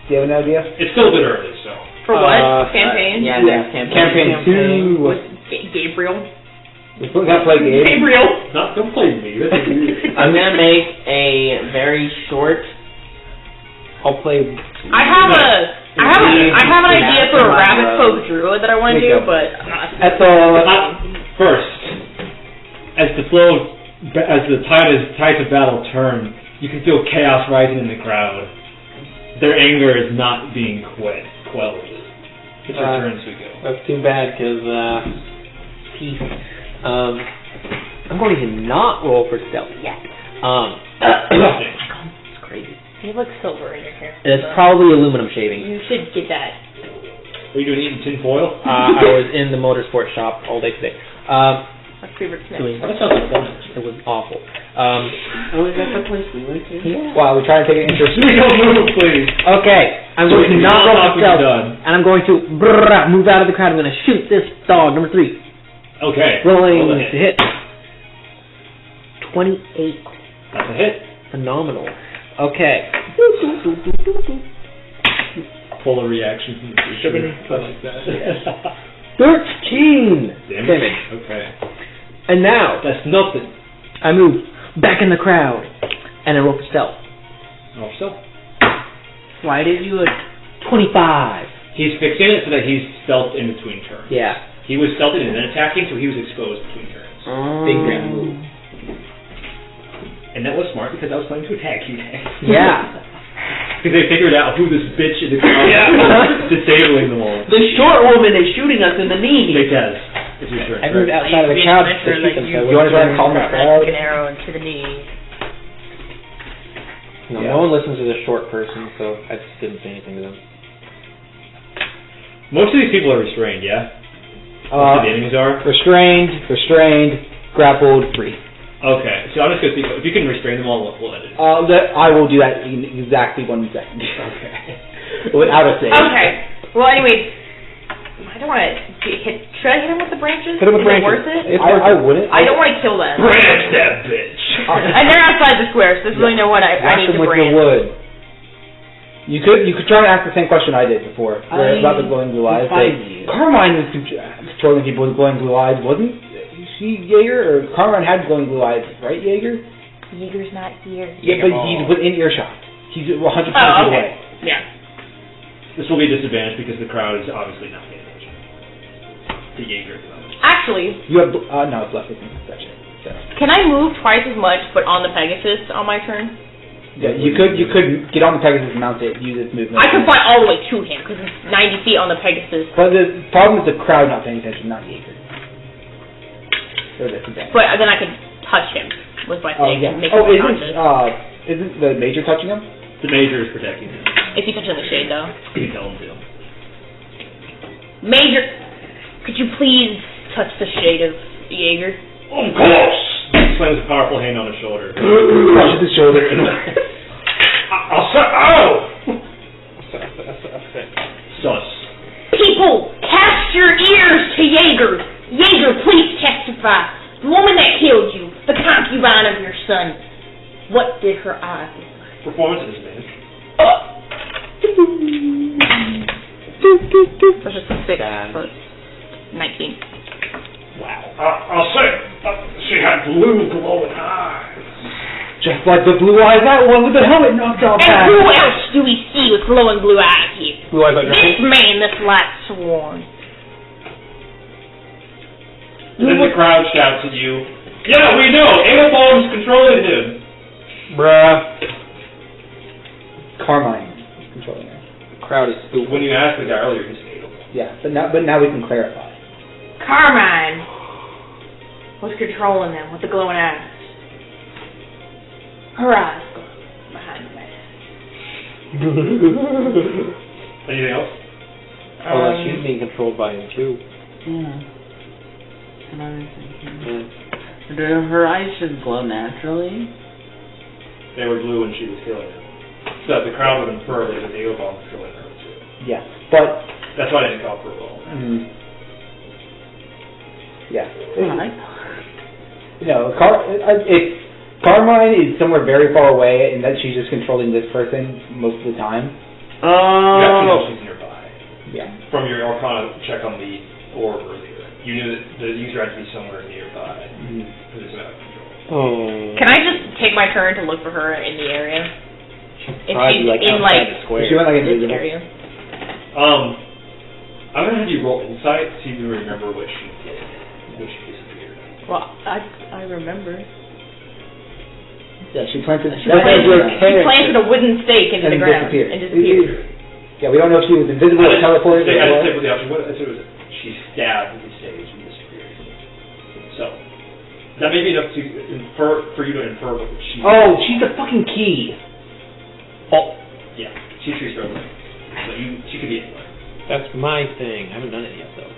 Do you have an idea? It's still a bit early, so. For what? Campaign? Yeah, next campaign. Campaign 2. With Gabriel? We still got to play games. Gabriel! Don't play me. That's weird. I'm gonna make a very short. I'll play. I have an idea for a rabbit folk druid that I want to There you do, go. but I'm not. That's all. First, as the tides of battle turn, you can feel chaos rising in the crowd. Their anger is not being quelled. It's your turn, Suiko. That's too bad, because, peace. I'm going to not roll for stealth yet. It's crazy. You look silver in your hair. It's probably aluminum shaving. You should get that. Are you doing eating tin foil? I was in the motorsport shop all day today. My favorite snack. Doing, That sounds fun. it was awful. Oh, is that the place we went to? Yeah. Wow, we're trying to take an interest. Suiko, move, please. Okay, I'm going to not roll for stealth, Done. and I'm going to move out of the crowd. I'm going to shoot this dog, number 3. Okay. Rolling Roll a to hit. 28. That's a hit. Phenomenal. Okay. Pull a reaction from the creature. Like that. 13 Damage. Okay. And now, That's nothing. I move back in the crowd, and I roll for stealth. Oh, so. Why did you? 25. He's fixing it so that he's stealthed in between turns. Yeah. He was stealthed and then attacking, so he was exposed between turns. Big grand move. And that was smart because I was planning to attack you next. Yeah. Because they figured out who this bitch in the crowd was, disabling them all. The short woman is shooting us in the knee. Detez. It's your turn. I moved correct? outside of the crowd to shoot them. So you want to try and calm the crowd? An arrow into the knee. No, Yeah. no one listens to the short person, so I just didn't say anything to them. Most of these people are restrained, yeah? Most of the enemies are? Restrained, grappled, free. Okay, so I'm just going to see if you can restrain them all, we'll edit it. I will do that in exactly 1 second. Okay. Without a save. Okay. Well, anyway, I don't want to hit. Should I hit him with the branches? Hit him with Is branches. it worth it? I wouldn't. I don't want to kill them. Branch that bitch! And they're outside the square, so there's really no one I Whack need them to with branch. your wood. You could try and ask the same question I did before, about the glowing blue eyes. Carmine was controlling people with glowing blue eyes, wasn't she, Jaeger? Or Carmine had glowing blue eyes, right, Jaeger? Jaeger's not here. Yeah, but he's within earshot. He's 100 feet Oh, away. okay. Yeah. This will be a disadvantage because the crowd is obviously not paying attention to Jaeger at the moment. Actually, You have no, it's left with me. Gotcha. So, can I move twice as much, but on the Pegasus on my turn? yeah, you could get on the Pegasus and mount it, use its movement. I can fly all the way to him because it's 90 feet on the Pegasus. But the problem is the crowd not paying attention, not Jaeger. So that's the But then I can touch him with my thing and make him unconscious. Isn't the major touching him? The Major is protecting him. If you touch on the shade, though. You can tell him to. Major, could you please touch the shade of Jaeger? Of course! Slams a powerful hand on his shoulder. Crushes his shoulder. I'll say, oh! Sus. People, cast your ears to Jaeger. Jaeger, please testify. The woman that killed you, the concubine of your son, what did her eyes look like? Performance of this man. That's a 6 for 19. Wow. I'll say, she had blue glowing eyes. Just like the blue eyes, that one with the helmet knocked off. And who else do we see with glowing blue eyes here? Blue eyes like This man, this light sworn. And then the crowd shouts at you, yeah, we know! Edelbaum's controlling him! Bruh. Carmine is controlling her. The crowd is stupid. When you asked the guy earlier, he said Edelbaum. Yeah, but now we can clarify. Carmine was controlling them with the glowing eyes. Her eyes glow behind the mask. Anything else? She's being controlled by him, too. Yeah. Another thing. Yeah. Do her eyes just glow naturally? they were blue when she was killing him. So the crowd would infer that it was Edelbaum killing her too. Yeah, but That's why I didn't call for a roll. Yeah. Carmine is somewhere very far away, and that she's just controlling this person most of the time. You actually know she's nearby. Yeah. From your Arcana check on the orb earlier, you knew that the user had to be somewhere nearby. Because it's out of control. Can I just take my turn to look for her in the area? If Probably she's in outside the square. She went like this invisible. area. I'm gonna have you roll insight, see if you remember what she did, when she disappeared. Well, I remember. Yeah, she planted She planted a wooden stake into the ground and disappeared. Yeah, we don't know if she was invisible or teleported. I didn't say what the option was. I said it was she stabbed the stage and disappeared. So that may be enough to infer for you to infer what she. Oh, she's the fucking key. Oh, yeah, she's tree struggling. So she could be anywhere. That's my thing. I haven't done it yet, though.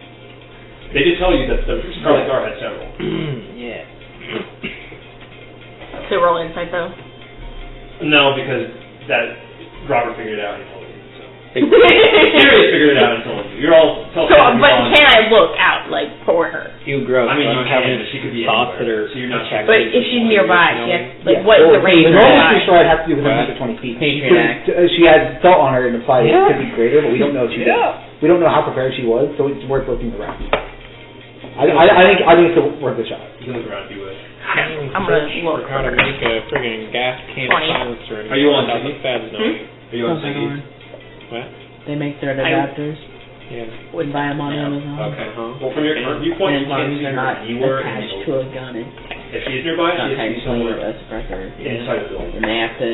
They did tell you that the Scarlet Guard had several. Yeah. So roll insight though. No, because that Robert figured it out and told you. So Sirius figured it out and told you. You're all but can I look out like for her? You gross. I mean, so you I don't have can, any but she could be thoughts anywhere. that are So you're not checked. But if she's nearby, she has, like Yeah. what is the range? The of normal nearby? tree stride has to be within 120 feet. Patriot Act. She had salt on her and the fight Yeah. could be greater, but we don't know if she did. We don't know how prepared she was, so it's worth looking around. I think it's worth a shot. You can look around if you wish. I'm gonna look for how to for her. make a friggin' gas can 20. silencer. Are you on That's Ziggy? Fab's knowing. Are you on Ziggy? What? They make their I- adapters. Yeah. Would buy them on Amazon. Okay. Well, from your current viewpoint, And you as long can't as see they're her not anywhere in attached the to a gun, it's If she's nearby, not she has to be technically somewhere a suppressor. inside the building. And they have to,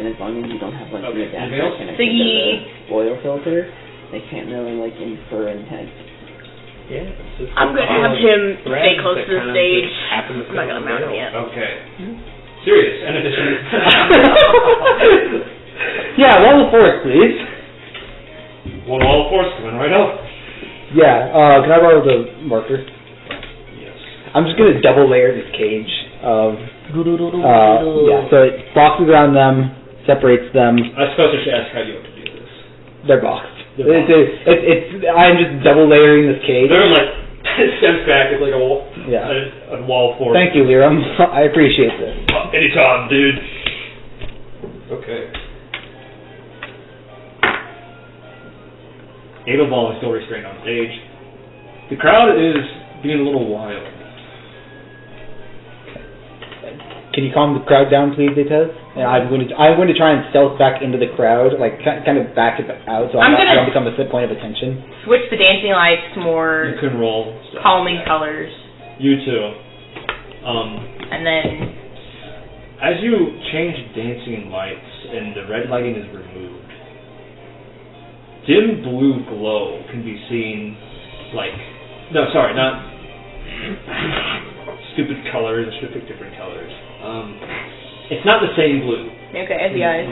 and as long as you don't have like Okay. the Anything else? adapter connected to Ziggy. the oil filter, they can't really like infer intent. Yeah. It's just I'm gonna have him stay close to the stage. I'm not gonna mount him yet. Okay. Serious. And addition. Yeah, level 4, please. One wall of force coming right up. Yeah, can I borrow the marker? Yes. I'm just gonna double layer this cage of yeah, so it boxes around them, separates them. I suppose I should ask how you have to do this. They're boxed. They're boxed. I'm just double layering this cage. They're like steps back. It's like a wall. Yeah. A wall of force. Thank you, Liram. I appreciate this. Anytime, dude. Okay. Edelbaum is still restrained on stage. The crowd is being a little wild. Can you calm the crowd down, please, Detez? And I'm going to try and stealth back into the crowd, like kind of back it out, so I don't become a point of attention. Switch the dancing lights to more You can roll. calming colors, You too. and then As you change dancing lights and the red lighting is removed, dim blue glow can be seen, not stupid colors, I should pick different colors. It's not the same blue. okay, as the eyes.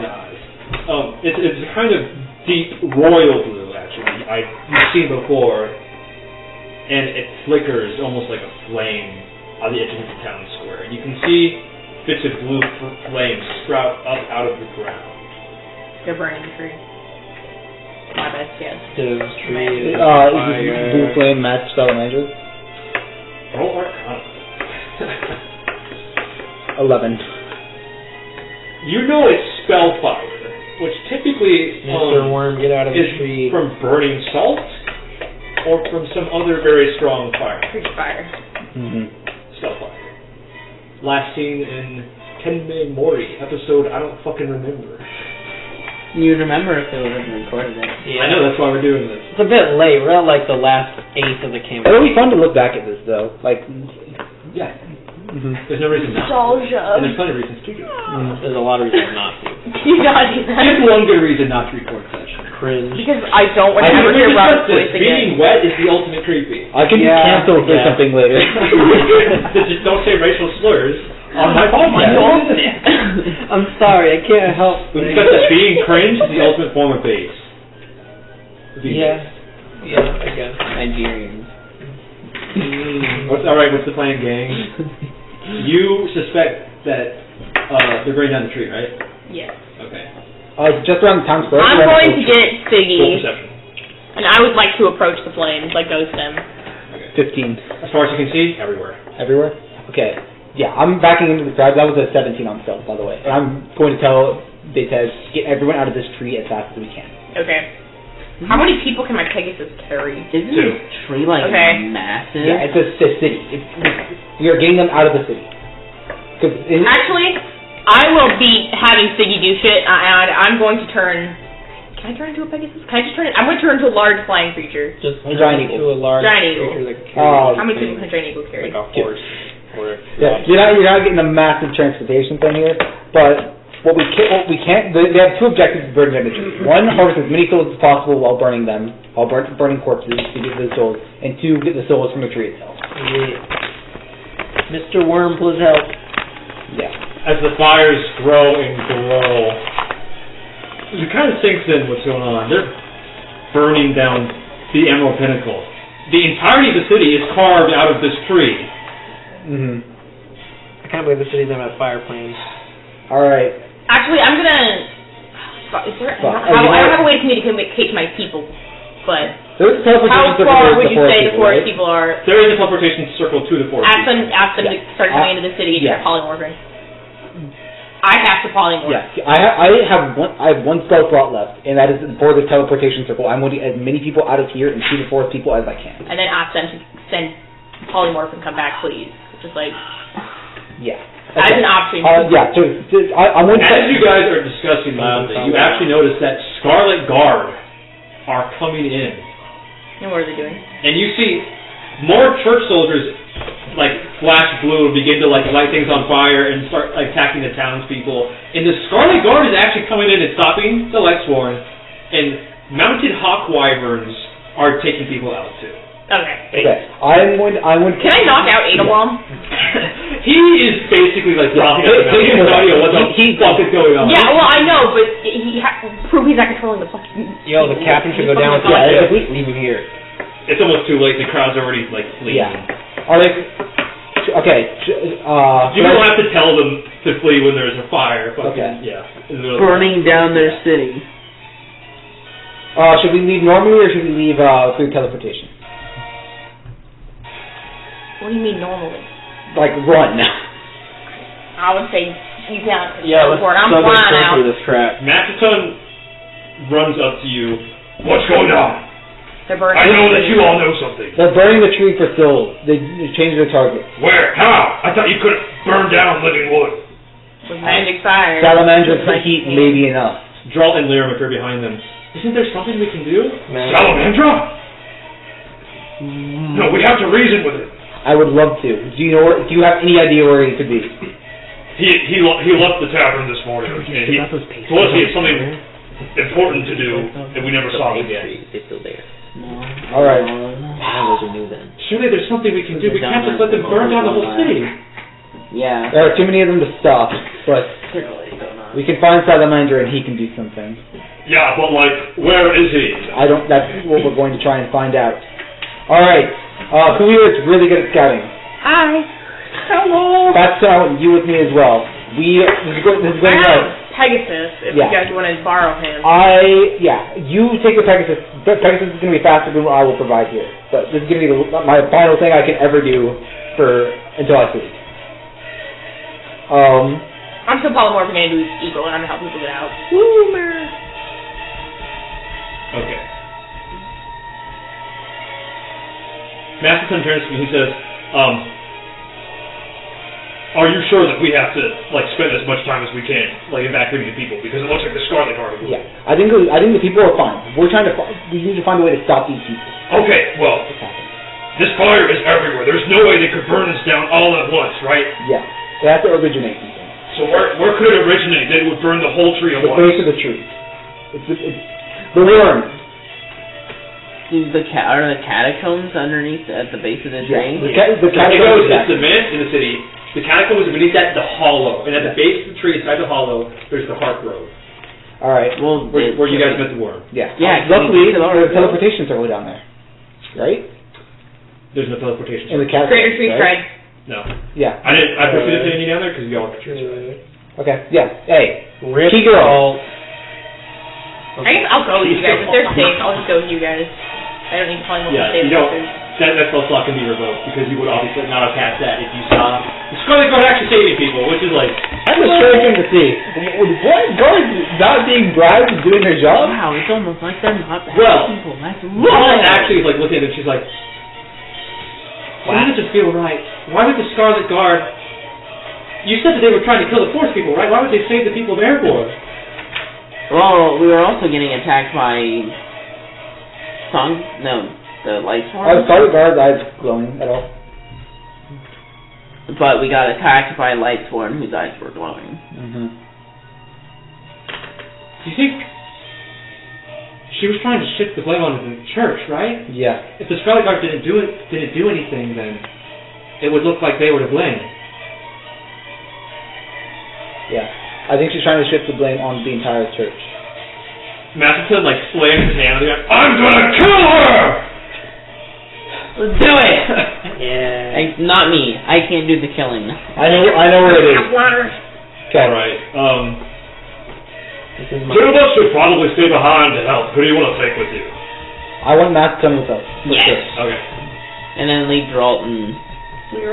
It's a kind of deep royal blue, actually, you've seen before, and it flickers almost like a flame on the edge of the town square. You can see bits of blue flames sprout up out of the ground. They're burning the tree. My best guess. Does tree Is this blue flame match Salamandra? Roll Arcana. 11. You know it's spellfire, which typically Mr. Worm, get out of the is tree. from burning salt or from some other very strong fire. Preach fire. Spellfire. Last seen in Tenme Mori, episode I don't fucking remember. You'd remember if they would have recorded it. Yeah. I know, that's why we're doing this. It's a bit late. We're at like the last eighth of the campaign. It'll be fun to look back at this, though. Like, Yeah. There's no reason not to. Nostalgia. And there's plenty of reasons to do it. There's a lot of reasons not to. You gotta do that. Here's one good reason not to record session. Cringe. Because I don't want I to ever hear Robert's this. voice Being again. wet is the ultimate creepy. I can just cancel for something later. Just don't say racial slurs on my podcast. I'm sorry, I can't help. We discussed that being cringe is the ultimate form of base. Yeah, I guess. Nigerians. What's the plan, gang? You suspect that they're burning down the tree, right? Yes. Okay. Just around the town square. I'm going to get Full Siggy, perception. and I would like to approach the flames, like ghost them. 15. As far as you can see, everywhere. Everywhere? Okay. Yeah, I'm backing into the crowd. That was a 17 on stealth, by the way. And I'm going to tell Detez, get everyone out of this tree as fast as we can. Okay. How many people can my Pegasus carry? Isn't Two. this tree like Okay. massive? Yeah, it's a city. We are getting them out of the city. Actually, I will be having Siggy do shit, and I'm going to turn... Can I turn into a Pegasus? Can I just turn it? I'm going to turn into a large flying creature. Just A giant to eagle. a large Giant eagle. creature that can carry How many people can a giant eagle carry? like a horse. Or Yeah, you're not getting a massive transportation thing here, but what we can't, they have two objectives to burn down the tree. One, harvest as many souls as possible while burning them, while burning corpses to get the souls, and two, get the souls from the tree itself. Yeah. Mr. Worm, please help. Yeah. As the fires grow and grow, it kind of sinks in what's going on. They're burning down the Emerald Pinnacle. The entirety of the city is carved out of this tree. Mm-hmm. I can't believe the city's on that fire plane. Alright. Actually, I'm gonna... Is there... I don't have a way to communicate to my people, but... There's a teleportation How circle far towards would the you forest say the people, forest right? people are? There is a teleportation circle to the forest. Ask them to start coming into the city and Yeah. polymorphing. I have to polymorph. Yeah, I have one spell slot left, and that is for the teleportation circle. I'm going to get as many people out of here and see the forest people as I can. And then ask them to send polymorph and come back, please. Just like... Yeah. As an option. Yeah, I'm going to... As you guys are discussing loudly, you actually notice that Scarlet Guard are coming in. And what are they doing? And you see more church soldiers like flash blue, begin to like light things on fire and start like, attacking the townspeople. And the Scarlet Guard is actually coming in and stopping the Lexborn, and mounted hawk wyverns are taking people out too. Okay. I'm going to... Can I knock out Edelbaum? He is basically like dropping out the mountain. He has no idea what the fuck is going on. Yeah, well, I know, but prove he's not controlling the fucking... Yo, the captain should go down with the Yeah, ship. Leave him here. It's almost too late. The crowd's already like fleeing. Yeah. Are they... Okay. You don't have to tell them to flee when there's a fire. Fucking, Okay. Yeah. In the middle of Burning down their city. Should we leave normally, or should we leave through teleportation? What do you mean normally? Like, run. I would say you can't let's teleport. I'm flying out. through this crap. Macaton runs up to you. What's going on? They're burning. I know that you all know something. They're burning the tree for souls. They changed their target. Where? How? I thought you couldn't burn down living wood. With magic fire. Salamandra's heat may be enough. Draw and Lyra appear behind them. Isn't there something we can do? Salamandra? No, we have to reason with it. I would love to. Do you have any idea where he could be? He left the tavern this morning, and he told us he had something important to do, and we never saw him again. They're still there. All right. Those are new then. Surely there's something we can do. We can't just let them burn down the whole city. Yeah. There are too many of them to stop, but we can find Salamandra and he can do something. Yeah, but like, where is he? That's what we're going to try and find out. All right. Kuya is really good at scouting. Hi. Hello. That's you with me as well. This is going I right. have Pegasus, if Yeah. you guys want to borrow him. You take the Pegasus. Pegasus is going to be faster than what I will provide here. But this is going to be my final thing I can ever do until I sleep. I'm still polymorphing into Eagle, and I'm going to help people get out. Woomer. Okay. Masterton turns to me. He says, Are you sure that we have to like spend as much time as we can like evacuating the people? Because it looks like the Scarlet Guard. Yeah, I think the people are fine. We need to find a way to stop these people. Okay, well, this fire is everywhere. There's no way they could burn us down all at once, right? Yeah, they have to originate something. So where could it originate? They would burn the whole tree at The once. base of the tree. It's the worm. Are the catacombs underneath at the base of the tree? Yeah. The it catacombs. goes, it's the myth in the city. The catacombs are beneath that, the hollow. And at the base of the tree, inside the hollow, there's the heart grove. All right. Well, Where you guys met the worm. Yeah. Yeah, Luckily, there's a teleportation circle down there. Right? There's no teleportation. In the catacombs. Greater Tree right? Stride. No. Yeah. I pursued it any down there because y'all are Okay, yeah. Hey, Rip key girl. all. I guess I'll go with you guys. If they're safe, I'll just go with you guys. I don't need to tell anyone Yeah, to you don't. save. That spell slot can be revoked because you would obviously not have cast that if you saw the Scarlet Guard actually saving people, which is like That's a strange thing to see. What guards not being bribed and doing their job? Wow, it's almost like they're not bad Well, people. That's Rowan actually is like looking at it. She's like, why does it feel right? Why would the Scarlet Guard? You said that they were trying to kill the Force people, right? Why would they save the people of Aerbor? Well, we were also getting attacked by the light Are swarm. the Scarlet Guard's eyes glowing at all? But we got attacked by a light swarm whose eyes were glowing. Mm-hmm. Do you think she was trying to shift the blame onto the church, right? Yeah. If the Scarlet Guard didn't do anything, then it would look like they were to blame. Yeah. I think she's trying to shift the blame on the entire church. Masterton like slams his hand on the ground. I'm gonna kill her! Let's do it! Yeah. Not me. I can't do the killing. I know where it is. Okay. Alright, This is Two of us should probably stay behind to help. Who do you want to take with you? I want Matt to come with us. For Yes. sure. okay. And then leave Geralt and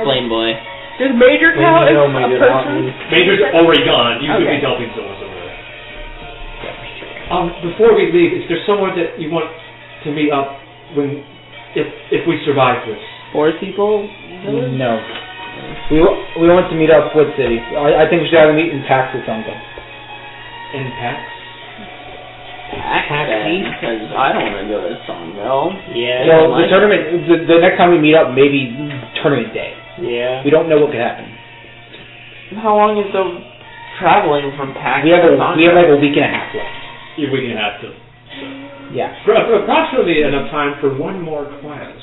Flame Boy. Does Major count as a person? Major's already gone. You could Okay. be helping someone somewhere. Before we leave, is there someone that you want to meet up if we survive this? Forest people? No. We want to meet up with City. I think we should have a meet in Pax or something. In Pax? Because I don't want to go to Songville. Yeah. Well, the tournament, the next time we meet up, maybe tournament day. Yeah. We don't know what could happen. How long is the traveling from Pax We have to Songville? like a week and a half left. Yeah, we can have to. Yeah. Approximately enough time for one more class.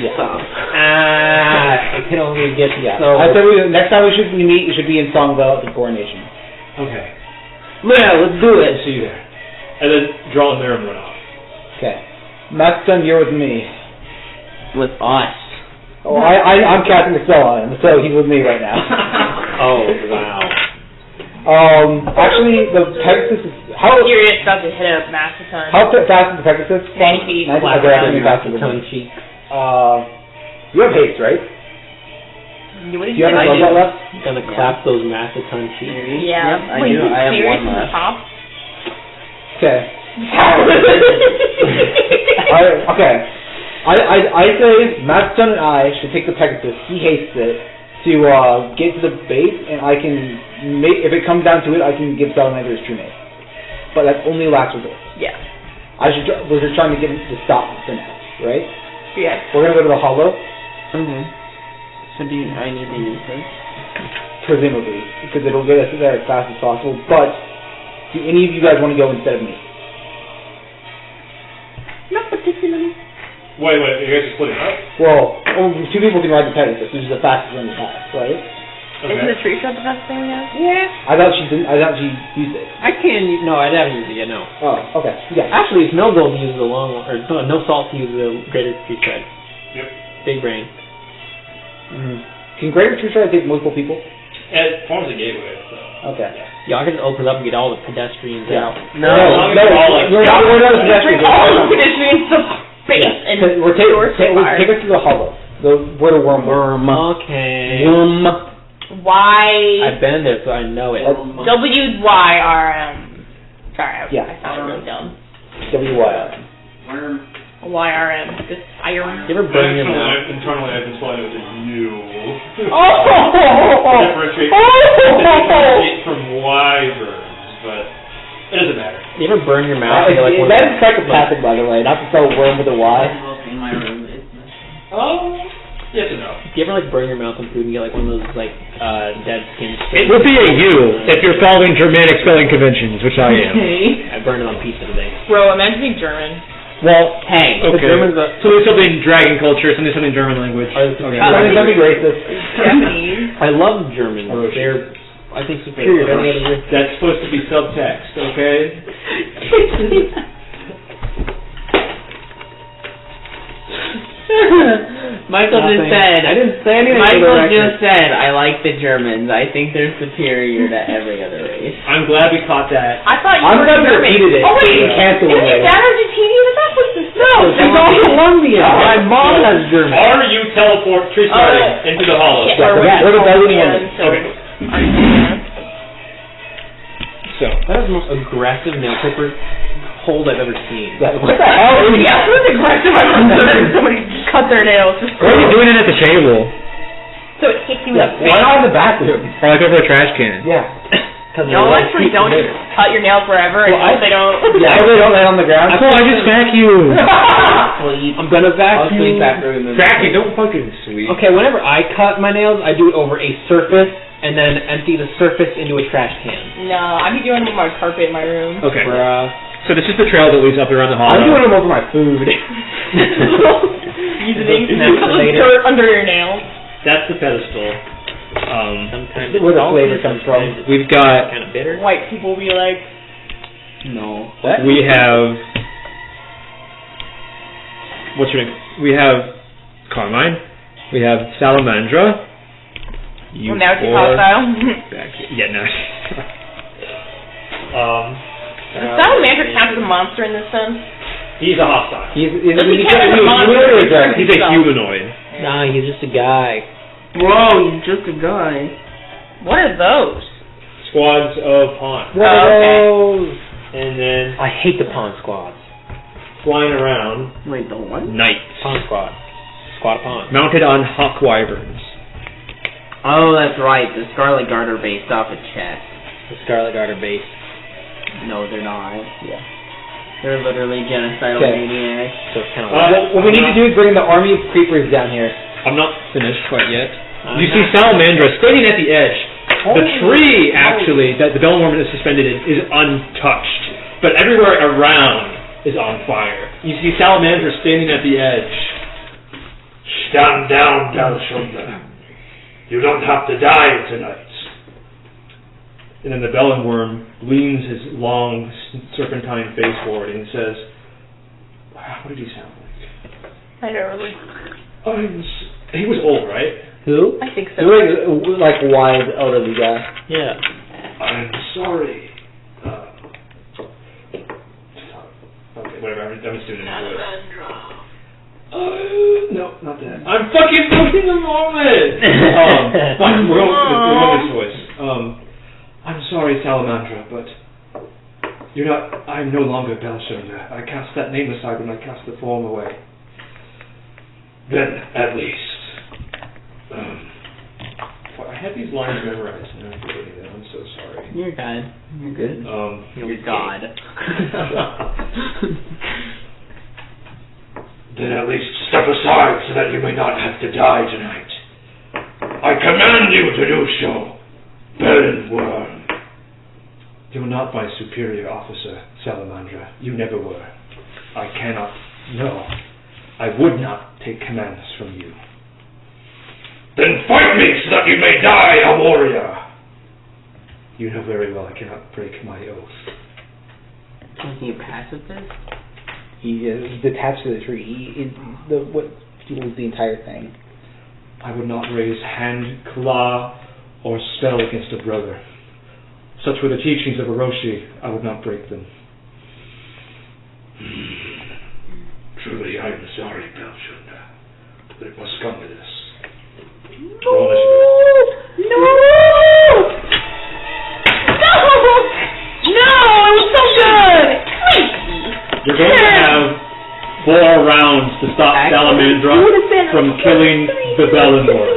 Yeah. I can only get so. I said next time we should meet, it should be in Songville at the Coronation. Okay. Yeah, let's do it. We'll see you there. And then draw a Miram run off. Okay. Mattson, you're with me. With us. Oh, I'm casting a spell on him, so he's with me right now. Oh wow. Actually, the Pegasus is how Sirius about to hit a Masterton. fast is the Pegasus? 90 feet. Nice. I got actually faster than Tongue me. cheek. You have haste, right? What Do you have a say? spell left? Gonna clap those Maceton cheeks. Yeah. Yep, I Wait, do. I have Sirius one on left. top? Okay. Okay. I say Mattson and I should take the Pegasus. He hastes it to get to the base, and I can make. If it comes down to it, I can give Salamandra his true name. But that's only last resort. Yeah. We're just trying to get him to stop for now, right? Yes. We're gonna go to the Hollow, Mm-hmm. So I need to use this? presumably, because it'll get us there as fast as possible. But do any of you guys want to go instead of me? Not particularly. Wait, you guys are splitting up? Well, only 2 people can ride the Pegasus, which is the fastest one we have, right? Isn't the tree shot the best thing we have? Yeah. I thought she didn't. I thought she used it. I can. No, I haven't used it yet. No. Oh, okay. Yeah. Actually, it's no gold to use the long, or no salt to use the greater tree stride. Yep. Big brain. Mm-hmm. Can Greater Tree Stride take multiple people? It forms a gateway, so. Okay. Yeah, I can just open it up and get all the pedestrians out. No, we're not pedestrians. All the pedestrians to space Yeah. and We're take fire. us to the Hollow. Where the worm was. Okay. Worm. Y. I've been there, so I know it. WYRM. Sorry, Yeah. I sounded really dumb. WYRM. YRM. Just iron. You ever burn your mouth? Internally, I've been spelling it with a U. Oh! Differentiate from wyverns, but it doesn't matter. You ever burn your mouth? And you're like, That is psychopathic, by the way. Not to spell worm with a Y. In my room. Oh, yes and no. do you ever like burn your mouth on food and get like one of those like dead skin It would be a U if you're following Germanic spelling conventions, which I am. I burned it on pizza today. Bro, imagine being German. Well, Hey. the Germans are... Something dragon culture, something German language. Okay. Don't be racist. Japanese. I love Germans. Oh, They're, I think, superior to any other. That's supposed to be subtext, okay? Michael just said. I didn't say anything. Michael just said, I like the Germans. I think they're superior to every other race. I'm glad we caught that. I thought you I'm were glad we German. repeated it. Oh wait, Cancel isn't it. your dad Argentinian? That's what this No, she's all Colombian. My mom has German. Are you tree starting into the hollow? Shit, Yeah, or we're the Bellunwurm. Okay. So, that is the most aggressive nail clipper hold I've ever seen. What the hell? Yeah, who's aggressive? I've never seen somebody cut their nails. Why are you doing it at the table? So it hits you in the face. Why not in the bathroom? Or like over a trash can? Yeah. No, actually don't just cut your nails wherever and hope they don't. Yeah, I really don't lay on the ground. Cool, I just vacuum. I'm gonna I'll sleep vacuum. after him. Vacuum, don't fucking sweep. Okay, whenever I cut my nails, I do it over a surface and then empty the surface into a trash can. No, I be doing them on my carpet in my room. Okay. Bruh. So this is the trail that leads up around the hollow. I'm doing them over my food. Using Later. dirt under your nails. That's the pedestal. Sometimes Where the flavor comes from. We've got, kind of bitter. White people be like, No. What? we have, what's your name? We have Carmine. We have Salamandra. You well, now it's four hostile. back here. Yeah, no. Does Salamander count as a monster in this sense? He's a hostile. He's Does he count as a monster? He's a humanoid. Nah, he's just a guy. Whoa, he's just a guy. What are those? Squads of pawns. What are those? And then I hate the pawn squad. flying around, Wait, the what? knights. Pawn squad. Squad of pawns. Mounted on hawk wyverns. Oh, that's right. The Scarlet Guard are based off a chest. The Scarlet Guard are based. No, they're not. Yeah. They're literally genocidal Okay. maniacs. So it's kind of What we need to do is bring the army of creepers down here. I'm not finished quite yet. You see Salamandra standing at the edge. The tree, actually, that the Bellunwurm is suspended in, is untouched. But everywhere around is on fire. You see Salamandra standing at the edge. Stand down, Bellunwurm. You don't have to die tonight. And then the Bellunwurm leans his long serpentine face forward and says, wow, what did he sound like? I don't really. He was old, right? Who? I think so. He was like wise elderly guy. Yeah. I'm sorry. Okay, whatever, I'm just doing it. No, not that. I'm fucking looking the moment! Fine, we're going this voice. I'm sorry, Salamandra, but I'm no longer Bellunwurm. I cast that name aside when I cast the form away. Then, at least. I had these lines memorized and I'm forgetting them. I'm so sorry. You're good. You're good. You're God. Then at least step aside so that you may not have to die tonight. I command you to do so, Bellunwurm. You're not my superior officer, Salamandra. You never were. I cannot, no, I would not take commands from you. Then fight me so that you may die a warrior. You know very well I cannot break my oath. Is he a pacifist? He's detached to the tree. What fuels the entire thing. I would not raise hand, claw, or spell against a brother. Such were the teachings of Orochi. I would not break them. Truly, I am sorry, Bellunwurm, but it must come to this. Roll initiative. No! It was so good! You're going to have 4 rounds to stop Salamandra from killing the Bellunwurm.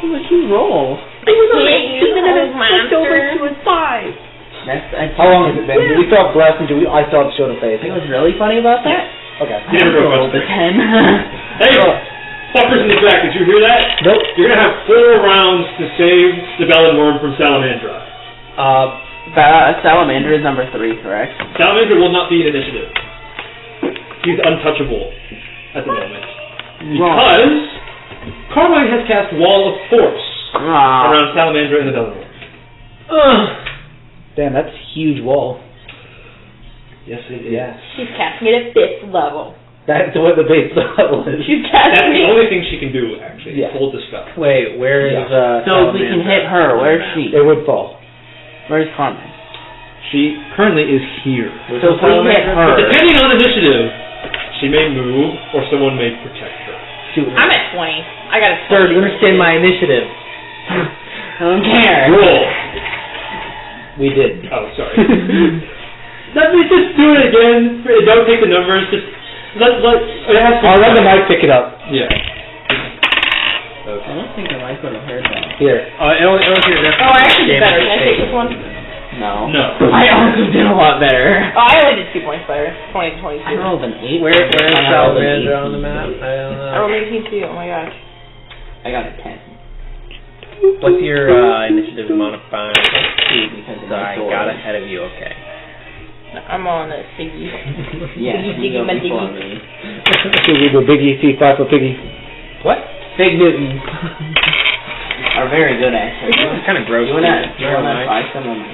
What'd you roll? Even if it's flipped over to his side. How long has it been? Do we still have blessed and I still have show to face? You know what's really funny about that? Okay. You never go rolled a 10. Hey, fuckers in the back, did you hear that? Nope. You're going to have 4 rounds to save the Bellunwurm from Salamandra. Salamander is number 3, correct? Salamandra will not be in initiative. He's untouchable at the moment. Because Carmine has cast Wall of Force around Salamandra and the Bellunwurm. Damn, that's a huge wall. Yes, it is. Yes. She's casting it at 5th level. That's what the base spell was. You cast That's the me. only thing she can do, actually. Yeah. Hold the spell. Wait, where is So if we can hit her, where's she? It would fall. Where's Carmen? She currently is here. So if we hit her, Depending on initiative, she may move or someone may protect her. Shoot. I'm at 20. I got a 20. Sir, do you understand my initiative? I don't care. Roll. We did. Oh, sorry. Let me just do it again. Don't take the numbers. Just let it has to. I'll let the mic pick it up. Yeah. I don't think the mic would have heard that. Here. Oh, I actually did better. Can I take this one? No. No. I also did a lot better. Oh, I only did 2 points better. 20 to 22. I rolled an 8. Where is I rolled an Salamandra on 18. the map? I don't I know. rolled 18 too. Oh my gosh. I got a 10. What's your initiative modifier? Because of I my got sword. ahead of you, okay. I'm on the Siggy. Yes, Diggy, you go my before diggy. me. The Biggie, C5 for Piggy. What? Big Newtons are very good, actually. It's kind of gross. You wanna Never buy some of my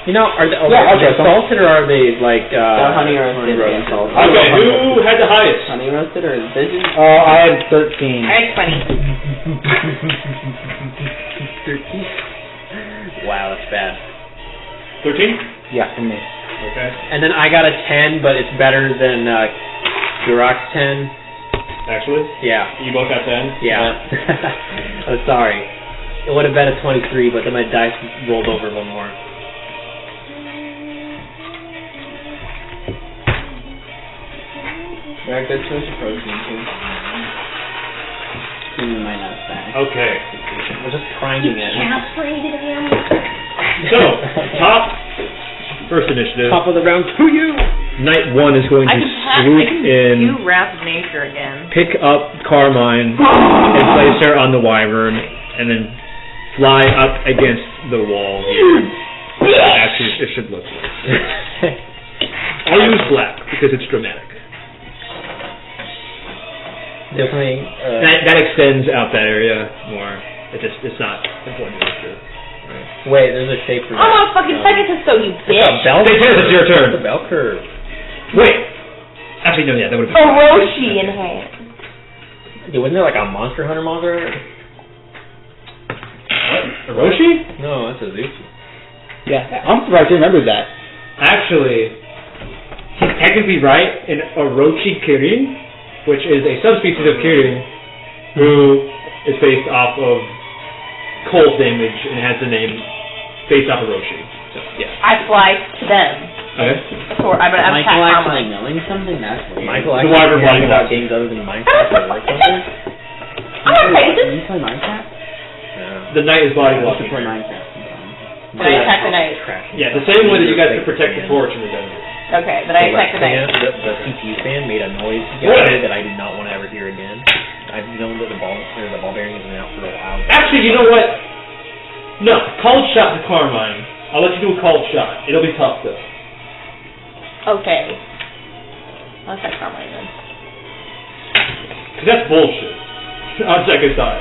You know, are they, Yeah, are they okay, so- salted or are they like They're honey roasted and salted. Okay, who had the highest? Honey roasted or this is I had 13. I had 20. Wow, that's bad. 13? Yeah, for me. Okay. And then I got a 10, but it's better than Durock's 10. Actually? Yeah. You both got 10? Yeah. I'm sorry. It would have been a 23, but then my dice rolled over one more. they're a good source of protein too. You might not stack. Okay. We're just priming it. Castrated him. So, top first initiative. Top of the round to you! Knight 1 is going I to can swoop in, do Wrath of Nature again. pick up Carmine, and place her on the wyvern, and then fly up against the wall here. Actually, it should look like this. I'll use black, because it's dramatic. Definitely. That extends out that area more. It's not important to do. Right. Wait, there's a shape for that. I'm on fucking second so you A bitch. bell Detez, curve. it's your turn. It's a bell curve. Wait! Actually, no, yeah, that would have been... Orochi in hand. Yeah, wasn't there like a Monster Hunter monster? What? Orochi? No, that's a Zuki. Yeah, I'm surprised you remembered that. Actually, he's technically right in Orochi Kirin, which is a subspecies of Kirin who is based off of cold damage and has the name based off Orochi. So, yeah. I fly to them. Okay. Or I'm gonna attack Michael actually Carmine. knowing something? That's weird. Michael The actually wyvern cares flying about up. games other than Minecraft or like something? I'm gonna play this. You play Minecraft? The knight is body I used to blocking. play Minecraft sometimes. Then I attack the knight. Yeah, the same way that you guys could protect the torch in the desert. Okay, then I attack the knight. The CPU fan made a noise What? yesterday that I did not want to ever hear again. I've known that the ball bearing has been out for a while. Actually, you know what? No, cold shot to Carmine. I'll let you do a cold shot. It'll be tough though. Okay. I'll attack Carmine then. Cause that's bullshit. On second thought.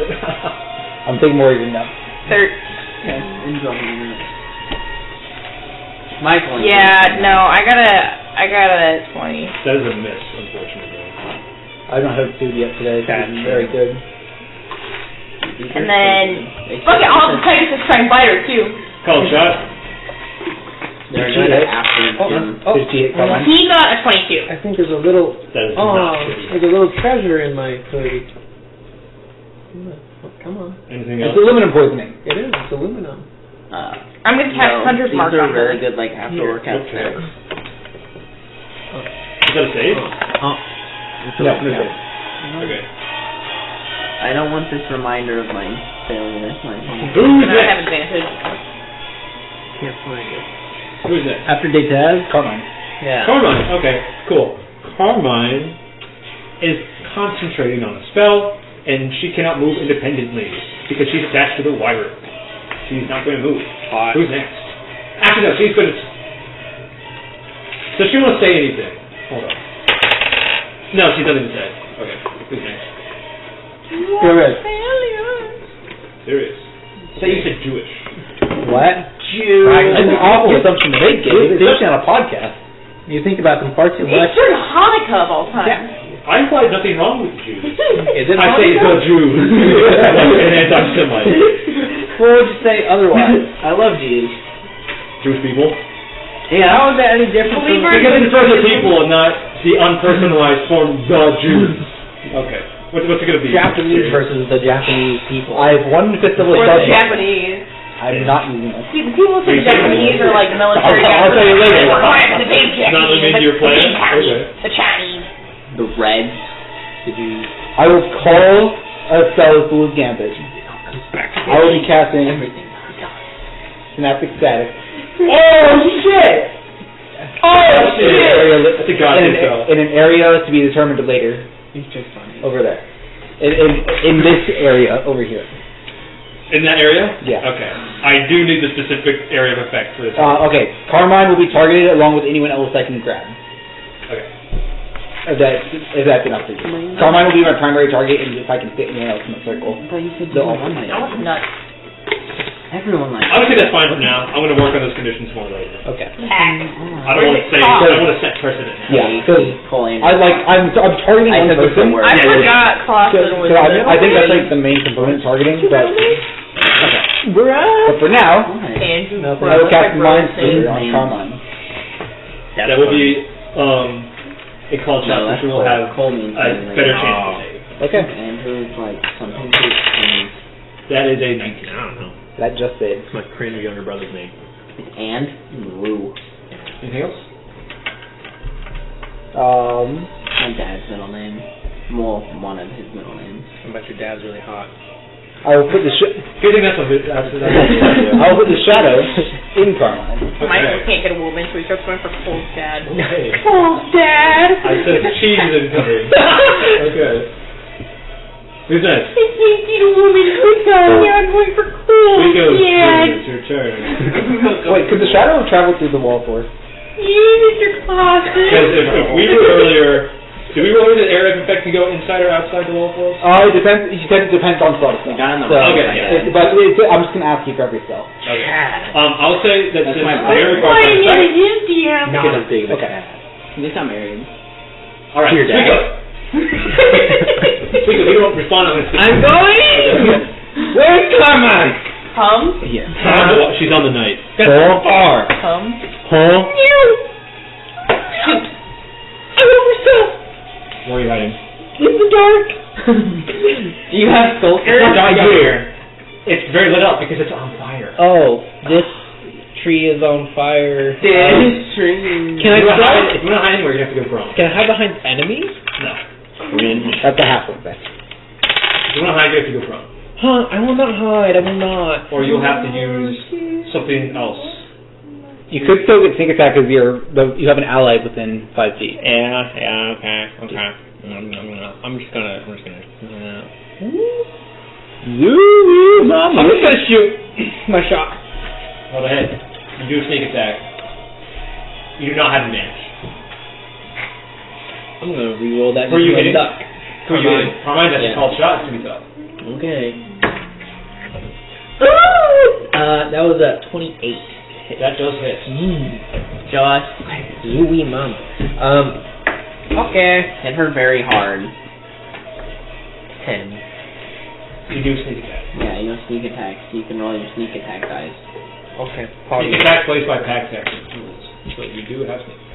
I'm thinking more even now. Yes, enjoy it. Michael. Yeah, no, I got a 20. That is a miss, unfortunately. I don't have food yet today. So it's very good. And then, fuck it, I'll have to Pegasus try and bite her too. Cold shot. They're Did you good hit? after. Did you hit Carmine? He got a 22. I think there's a little. That is Oh, not shitty. there's a little treasure in my hoodie. Come on. Anything It's else? aluminum poisoning. It is. It's aluminum. I'm gonna cast Hunter's Mark These are on her. really good, like after workout Okay. snacks. Is that a save? No, workout. Okay. I don't want this reminder of my failure. Who's And I have next? advantage. Can't find it. Who's next? After Detez, Carmine. Yeah. Carmine. Okay, cool. Carmine is concentrating on a spell, and she cannot move independently because she's attached to the wyvern. She's not going to move. Hot. Who's next? Actually, no, she's going to... Does she want to say anything? Hold on. No, she doesn't even say. Okay, who's next? Sirius. Sirius. Say you said Jewish. What? That's an awful assumption to make, Gabe, especially on a podcast. You think about them far too It's much. during Hanukkah of all time. Yeah. I find nothing wrong with Jews. Is it I say it's a Jew. An anti-Semite. What would you say otherwise? I love Jews. Jewish people. Yeah, how is that any different from... Because it's for the people and not the unpersonalized form, the Jews. Okay. What's it going to be? Japanese versus the Japanese people. I have one fist of Or the assault. Japanese. I'm not using it. See, the people think Japanese are like military I'll guys. tell you later. We're going after the big Japanese. Not limited to your the big plan? Chinese. Okay. The Chinese. The Reds. Did you... I will call a spell with Fool's Gambit. I will be casting Synaptic Static. Oh, shit! That's a goddamn spell. In an area to be determined later. He's just funny. Over there. In this area over here. In that area? Yeah. Okay. I do need the specific area of effect for this. Okay. Carmine will be targeted along with anyone else I can grab. Okay. If that's enough for you. Carmine will be my primary target, and if I can fit anyone else in the circle. But you said The you ultimate. like That was nuts. Everyone likes I would say that's fine for now. I'm going to work on those conditions more later. Okay. I don't want to say. I don't want to set precedent now. Yeah. So Colin. I'm targeting I one took person. the word. I Yeah, forgot Clausen was I think that's like the main component targeting, but okay. But for now, Andrew. I will cast Mind Sliver on Carmine. That will be a call shot, which will have Cole means a better chance to save. Okay. Andrew's like something to That is a 19. I don't know. That just saved. It's my cringe younger brother's name. and Rue. Anything else? My dad's middle name. Well, one of his middle names. I bet your dad's really hot. I will put the Good thing that's a bit. I will put the shadow in Carmine. Michael can't get a woman, so he starts going for Cole's dad. Hey. Cole's dad! I said cheese incoming. Okay. Who's next? I can't get a woman. Who's going? Yeah, I'm going for Cole's Rico's dad. It's your turn. Wait, could the shadow have traveled through the wall for us? You, Mr. Clausen. Because if we were earlier, did we roll the area of effect to go inside or outside the wall for us? It depends. You said it depends on spell. We got in the So, right okay, side. yeah. But I'm just gonna ask you for every spell. Okay. I'll say that That's since my they're brother. Why required did his DM? Not as big of a Okay. cat. He's not married. All right, Your dad. Rico. Rico, you don't respond on this. I'm going! Where's Carmine? Come. Yeah. She's on the night. That's so far. Come. Huh? Shoot. I love myself. Where are you hiding? In the dark. Do you have Skulker? It's not dark here. It's very lit up because it's on fire. Oh, this tree is on fire. This tree. Can I If you try? want to hide anywhere, you have to go prone. Can I hide behind enemies? No. That's a half of that. If you want to hide, you have to go prone. Huh, I will not hide. I will not. Or you'll have to use something else. You could still get sneak attack because you have an ally within 5 feet. Yeah, okay. I'm just gonna. I'm just gonna shoot my shot. Roll ahead. You do a sneak attack. You do not have advantage. I'm gonna re-roll that. Who are you hitting? Duck. Who are you hitting? Carmine, that's a Yeah. called shot. It's going to be tough. Okay. That was a 28. That does hit. Josh. Zooey mom. Okay. Hit her very hard. 10. You do sneak attack. Yeah, you know sneak attacks. You can roll your sneak attack dice. Okay. Sneak attack plays by pack tactics rules. So you do have sneak attack.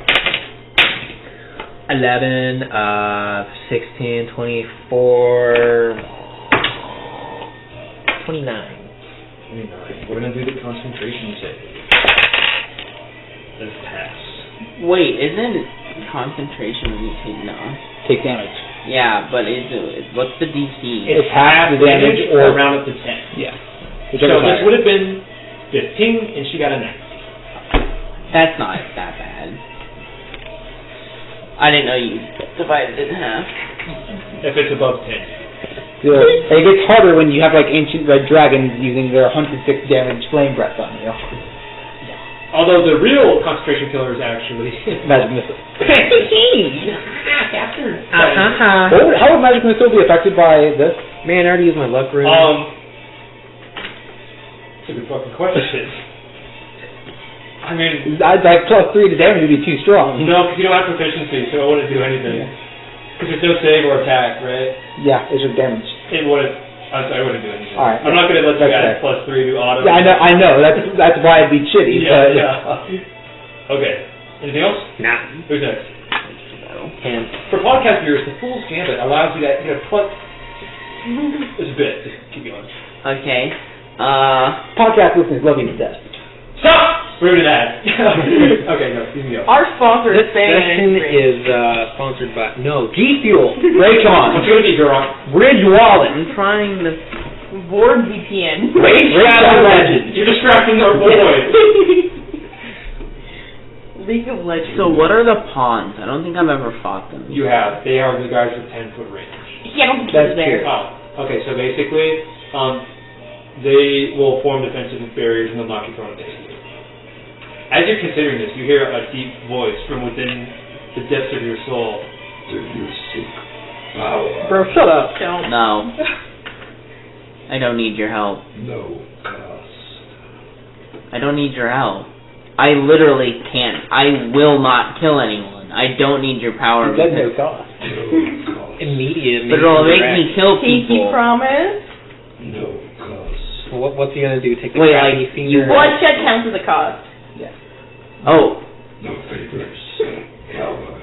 11, 16, 24, 29. 29. We're going to do the concentration save. Let's pass. Wait, isn't concentration when you Take damage. Yeah, but what's the DC? It's half the damage or or round up to 10. yeah. So this would have been 15, and she got a 9. That's not that bad. I didn't know you divided it in half. If it's above 10. It gets harder when you have like ancient red dragons using their 106 damage flame breath on you. Although the real concentration killer is actually Magic missile. After. How would magic missile be affected by this? Man, I already used my luck room. That's a good fucking question. I I mean... Like plus 3 to damage would be too strong. No, because you don't have proficiency, so it wouldn't do anything. Because there's no save or attack, right? Yeah, it's just damage. It wouldn't... I'm sorry, it wouldn't do anything. Alright. I'm not going to let you That's add plus 3 to auto. Yeah, I know. That's why it'd be shitty, but... Yeah. Okay. Anything else? Nah. Who's next? Can't. For podcast viewers, the Fool's Gambit allows you to plus... It's a bit. Just keep going. Okay. Podcast listeners love you to death. Stop! Rude ad. Okay, no, you can go. Our sponsor This is session is sponsored by G Fuel, Raycon, What's going to be, Garon? Ridge Wallet, I'm trying to. Board VPN. Raid Shadow Legends. You're distracting our boy. League of Legends. So what are the pawns? I don't think I've ever fought them. You have. They are the guys with 10-foot range. Yeah, I don't think That's he's there. Oh, okay, so basically, they will form defensive barriers and they'll knock you prone basically. As you're considering this, you hear a deep voice from within the depths of your soul. Do you seek power? Bro, shut up. Don't. No. I don't need your help. No cost. I don't need your help. I literally can't. I will not kill anyone. I don't need your power. It does no cost. No cost. Immediate. But it'll make me kill Pinky people. promise. No cost. Well, what's he gonna do? Take the Wait, crappy like, finger? Bloodshed counts as a cost. Oh, No favors. Power.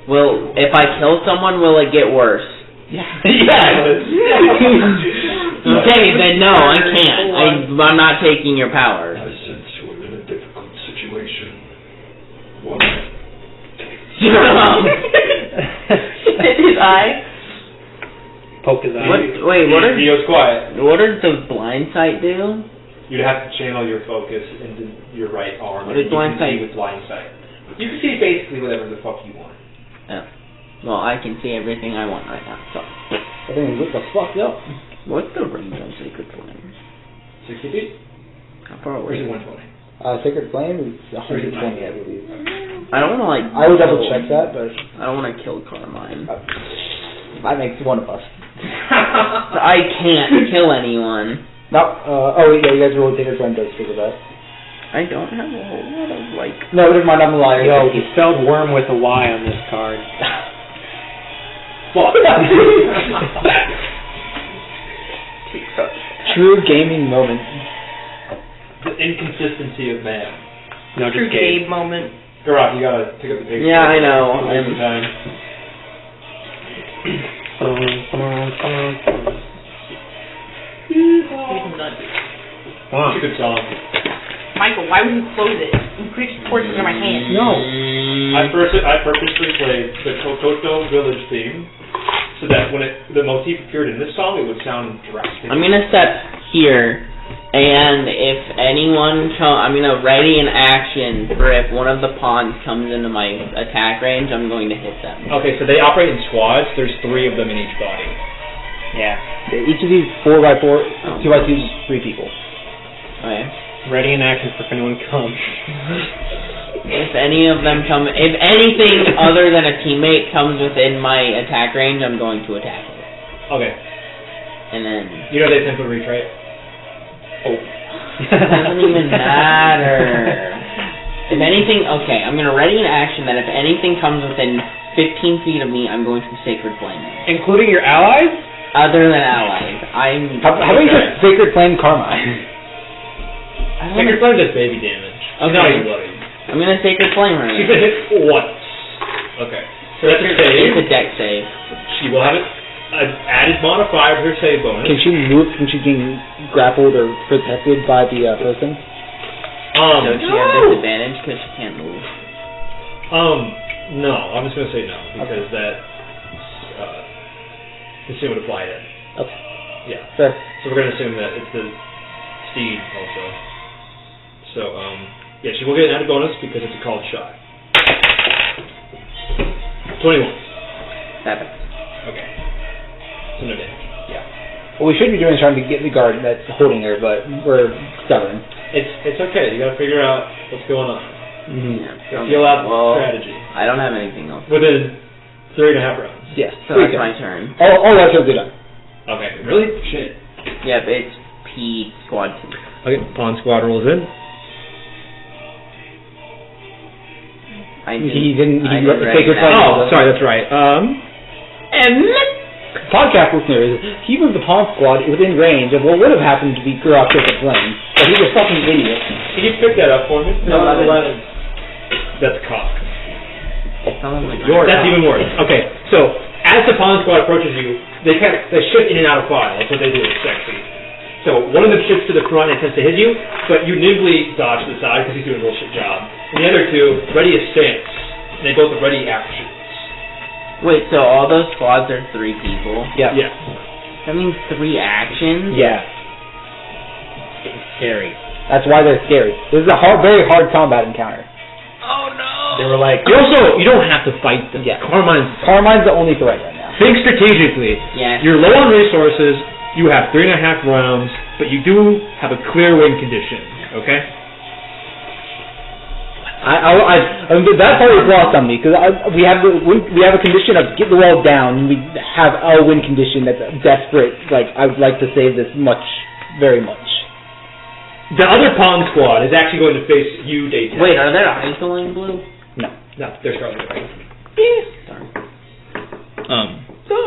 well, if I kill someone, will it get worse? Yes. Okay, then no, I can't. I'm not taking your power. I sense you are in a difficult situation. One. His eye. Poke his eye. What He goes quiet. does the blind sight do? You'd have to channel your focus into your right arm. What and is you blind can see sight? with blind sight. You can see basically whatever the fuck you want. Well, I can see everything I want right now. So, I think what the fuck up? what's the range on Sacred Flame? 60 feet? How far Or is away? it 120? Sacred Flame is 120, I believe. I don't want to like. I would double check that, but I don't want to kill Carmine. that makes one of us. I can't kill anyone. No, oh yeah, you guys rolled Sacred Flame does figure that. I don't have a whole lot of like. No, never mind, I'm a liar. Yo, he spelled worm with a Y on this card. Fuck. True gaming moment. The inconsistency of man. No, True just Gabe. Gabe moment. Garrock, you gotta pick up the picture. Yeah, I know. Take some time. He's nuts. Wow. It's a good song. Michael, why would you close it? You create torches in my hand. No. I purposely played the Kokoto Village theme so that when the motif appeared in this song, it would sound drastic. I'm gonna step here, and if anyone I'm gonna ready an action for if one of the pawns comes into my attack range, I'm going to hit them. Okay, so they operate in squads. There's 3 of them in each body. Yeah. Each of these 4x4, 2x2 is 3 people. Okay. Ready in action for if anyone comes. If any of them come, if anything other than a teammate comes within my attack range, I'm going to attack it. Okay. And then You know they have 10-foot reach, right? it doesn't even matter. If anything, okay, I'm gonna ready an action that if anything comes within 15 feet of me, I'm going to Sacred Flame it. Including your allies? Other than allies, I'm. How about you just Sacred Flame Carmine? I don't Sacred wanna- Flame does baby damage. Okay. Not even bloody. I'm gonna Sacred Flame her. She's been hit once. Okay. So that's a It's save. a deck save. She will have an added modifier to her save bonus. Can she move? Can she get grappled or protected by the person? So she has disadvantage because she can't move. No. I'm just gonna say no because that assume would apply to. Okay. Yeah. Fair. So we're gonna assume that it's the steed also. So yeah, she will get an added bonus because it's a called shot. 21. 7. Okay. So no damage. Yeah. What we should be doing is trying to get the guard that's holding her, but we're stubborn. It's okay. You gotta figure out what's going on. Yeah. Feel out Well, strategy I don't have anything else. within 3.5 rounds. Yes. So that's my turn. All that should be done. Okay. Really? Shit. Yep, it's P squad 2. Okay, Pawn Squad rolls in. He didn't take your recognize title. Oh, sorry, that's right. Podcast listeners, he was the Pawn Squad within range of what would have happened to be Gurok Cricket Flame, but he was a fucking idiot. Can you pick that up for me? No, 11. That's cock. That's even worse. Okay, so as the Pawn Squad approaches you, they shift in and out of file. That's what they do. It's sexy. So one of them shifts to the front and attempts to hit you, but you nimbly dodge to the side because he's doing a bullshit job. And the other two, ready a stance. And they both have ready actions. Wait, so all those squads are 3 people? Yeah. Yeah. That means 3 actions? Yeah. It's scary. That's why they're scary. This is a very hard combat encounter. Oh no! They were like, You don't have to fight them. Yeah. Carmine's the only threat right now. think strategically. Yes. You're low on resources. You have 3.5 rounds, but you do have a clear win condition. Okay. That's always lost on me because we have a condition of get the wall down, and we have a win condition that's desperate. Like I would like to save this very much. The other Pawn Squad is actually going to face you, Detez. Wait, are there Hazel in blue? No, they're Scarlet Guard. Sorry.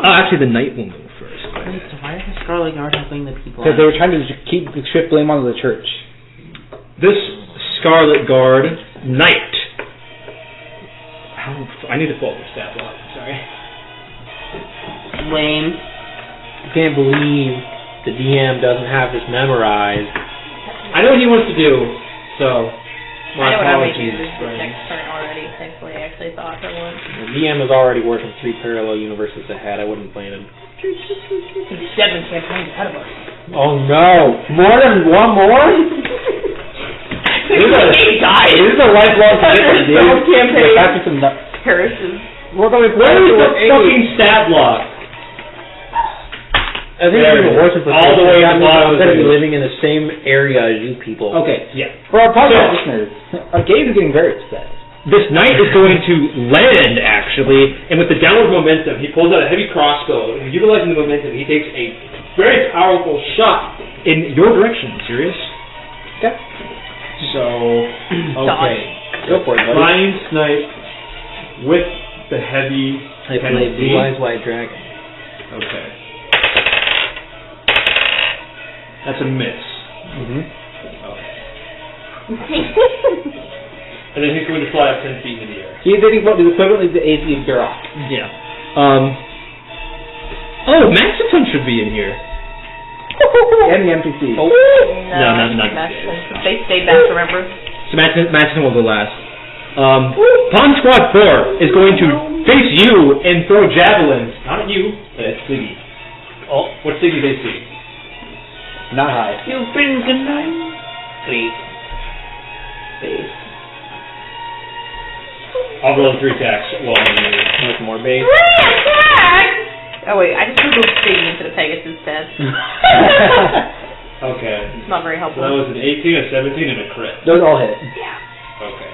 Actually, the Knight will move first. Wait, so why is the Scarlet Guard helping the people? Because they were trying to keep the shift blame onto the church. This Scarlet Guard Knight. I need to pull up the stat block. Sorry. Lame. I can't believe the DM doesn't have this memorized. I know what he wants to do, so my I know what I'm going to apologies. do this next turn already, thankfully. I actually thought for one. The DM is already working 3 parallel universes ahead. I wouldn't blame him. 7 campaigns ahead of us. Oh no! More than one more? This is a lifelong commitment, dude. Campaign. Back to some Paris is... We're going to play Where is the for fucking stat block? I think it's even worse if all the way I'm to the bottom. going to be living in the same area as you people. Okay, Yeah. for our podcast listeners, Gabe is getting very upset. This knight is going to land, actually, and with the downward momentum, he pulls out a heavy crossbow, and utilizing the momentum, he takes a very powerful shot in your direction, Sirius. Okay. So, okay. Go for it, buddy. Flying snipe with the heavy I play Blue Eyes White Dragon. Okay. That's a miss. Mm-hmm. And then he's going to fly up 10 feet into the air. He's equivalently the AC of Gurok. Yeah. Maxiton should be in here. And the NPC. No, not They stayed back, remember? So Maxiton will go last. Pawn Squad 4 is going to face you and throw javelins. Not at you, but at Siggy. Oh, what's Siggy's AC? Not high. You've been denied. Great. Base. I'll roll 3 attacks while I'm in With more base. Oh wait, I just googled Siggy instead of Pegasus instead. Okay. It's not very So helpful. that was an 18, a 17, and a crit. Those all hit. Okay.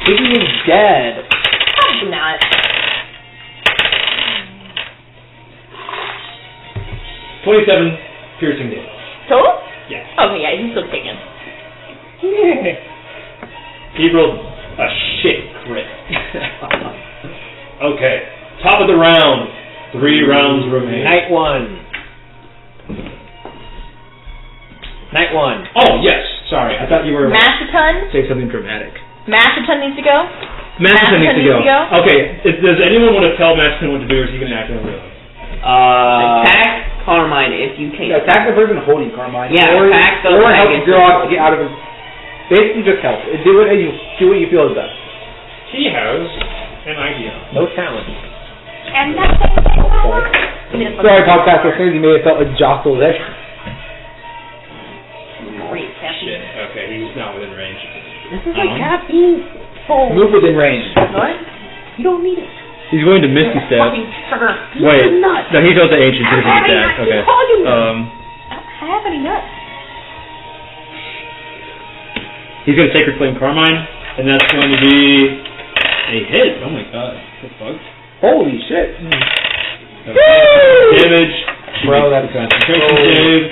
Siggy is dead. Probably not. 27 piercing damage. Total? Yeah. Okay, yeah, he's still taken. He rolled a shit crit. Okay. Top of the round. 3 rounds remain. Night 1. Night 1. Oh, yes. Sorry. I thought you were Masterton? saying something dramatic. Masterton needs to go? Masterton needs to go. needs to go? Okay. Does anyone want to tell Masterton what to do, or is he going to act on his own? Attack Carmine if you take. Attack the person holding Carmine. Yeah, or attack the help Pegasus. Gurok get out of his. Basically, just help. Do what you feel is best. He has an idea. No talent. And that's Sorry, podcast listeners, you may have felt a jostle there. Great, Shit. Okay, he's not within range. This is like caffeine. Move within range. What? You don't need it. He's going to Misty Step. Fucking sugar. Wait. nuts. No, he goes to Ancient. He doesn't get that. Okay. I don't have any nuts. He's going to Sacred Flame Carmine, and that's going to be a hit. Oh my god. What the fuck? Holy shit. Damage. Bro, that's Concentration save.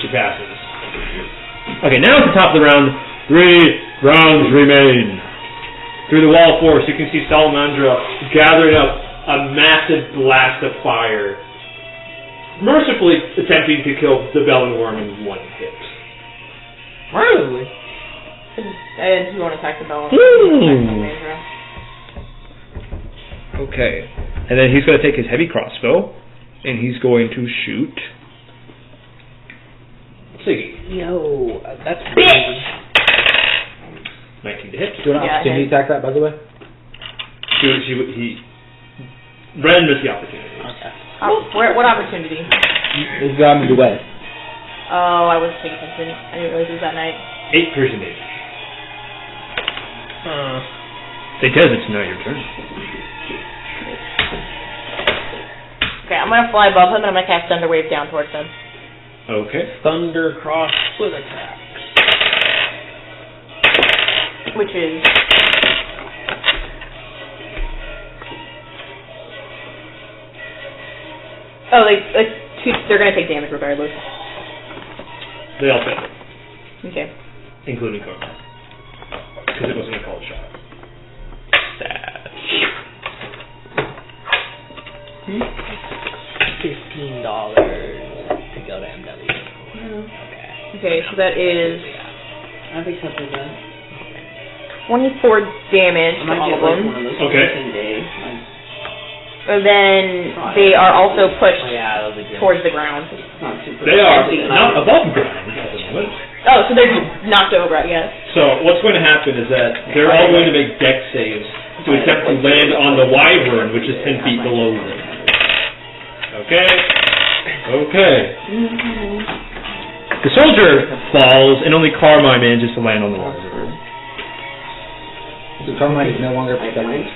She passes. Okay, now at the top of the round, 3 rounds remain. Through the wall of force, you can see Salamandra gathering up a massive blast of fire, mercifully attempting to kill the Bellunwurm in one hit. Really? And who won't attack the bell? Okay. And then he's going to take his heavy crossbow, and he's going to shoot. Yo, that's Bitch! 19 to hit. Do you want to opportunity attack that, by the way? Ren missed the opportunity. Okay. What opportunity? He's got him away. Oh, I wasn't paying attention. I didn't realize it was that night. 8 piercing damage. Detez, it's now your turn. Okay, I'm gonna fly above him and I'm gonna cast Thunder Wave down towards him. Okay. Thunder Cross Split Attack. Which is... Oh, they're gonna take damage regardless. They all fail, Okay. including Carmine. Because it wasn't a called shot. Sad. $15 to go to MW. Okay, so that is I've accepted that. 24 damage I'm to not all of one them. of those Okay. days. And then they are also pushed Yeah, that'll be good. towards the ground. Not super They are fancy. not above ground at the moment. Oh, so they're knocked over, I guess. So what's going to happen is that they're all going to make dex saves to attempt to land on the wyvern, which is 10 feet below them. Okay? Okay. The soldier falls, and only Carmine manages to land on the wyvern. So Carmine is no longer protected.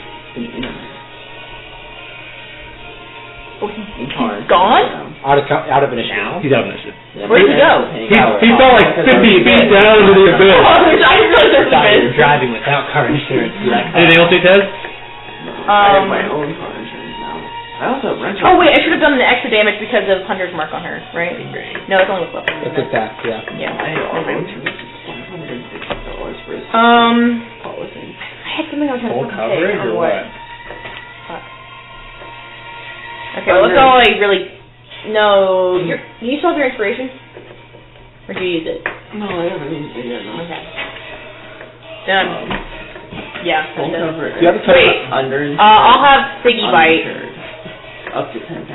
Oh, he's gone? Out of initiative. He's out of initiative. Where'd he go? He fell like 50 feet down into the abyss. Oh, I didn't realize there was a Sorry, bit. driving without car insurance. Anything else, Detez? I have my own car insurance now. I also have rental. Oh wait, I should have done the extra damage because of Hunter's Mark on her, right? No, it's only with weapons. It's attack, yeah. Yeah. I have $560 for his policy. I had something I was trying to Full say. coverage or what? Fuck. Okay, well, that's all I really... No, do you still have your inspiration? Or do you use it? No, I haven't used it yet. No. Okay. Done. Yeah, Full that's done. coverage. Do you have to Wait. Under I'll have Siggy Bite. uninsured. Up to $10,000.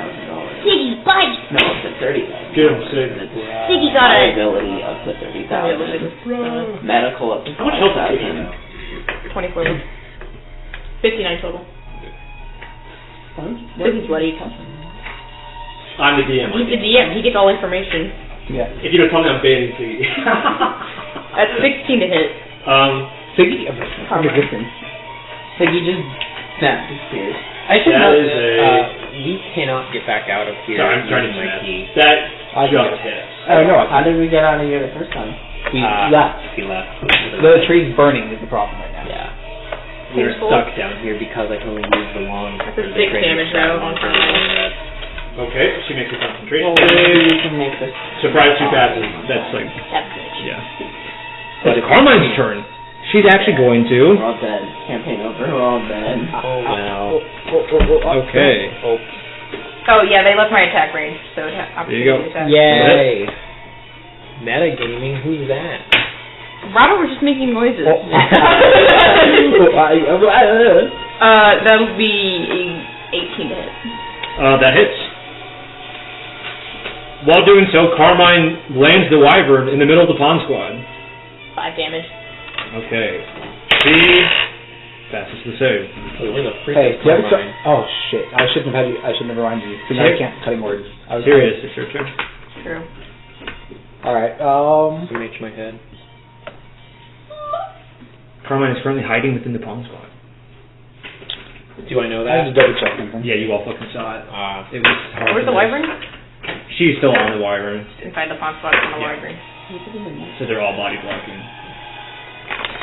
Siggy Bite! No, up to $30,000. Get him, Sig. Siggy got it! Liability up to $30,000. Medical up to How much health does he $5,000. have? 24. 59 total. Siggy's bloody. I'm the DM. He's the DM, he gets all information. Yeah. If you don't tell me I'm banning Siggy. That's 16 to hit. Siggy? Carmine. Siggy just snapped his spears. I should That note is that we cannot get back out of here. Sorry, I'm trying to using my do key. that. I That got just hit us. Oh, no, How did we get out of here the first time? we Uh, left. He left. The tree's burning is the problem right now. Yeah. We were Painful. stuck down here because I can only use the wand. That's a 6 damage though on Carmine. Okay, she makes a concentration Well, maybe we can make this. Surprise 2 passes. That's like, That's good. Yeah. But it's Carmine's turn. She's actually going We're to. all dead. Campaign over. We're all dead. Oh, wow. Okay. Oh yeah, they left my attack range, so There you go. attack. Yay. Metagaming, who's that? Robert was just making noises. Oh. That'll be 18 to hit. That hits. While doing so, Carmine lands the wyvern in the middle of the pawn squad. 5 damage. Okay. She passes the save. Oh, we're the freak Hey, do you have a Carmine. oh shit! I shouldn't have had you. I shouldn't have reminded you. So now I can't cutting words. I was Sirius, it's your turn. True. All right. Scratch my head. Carmine is currently hiding within the pawn squad. Do I know I have that? to double check something. Yeah, you all fucking saw it. It was hard. Where's to the miss. wyvern? She's still on the wyvern, Inside the pawn spot on the Yeah. wyvern. so they're all body blocking.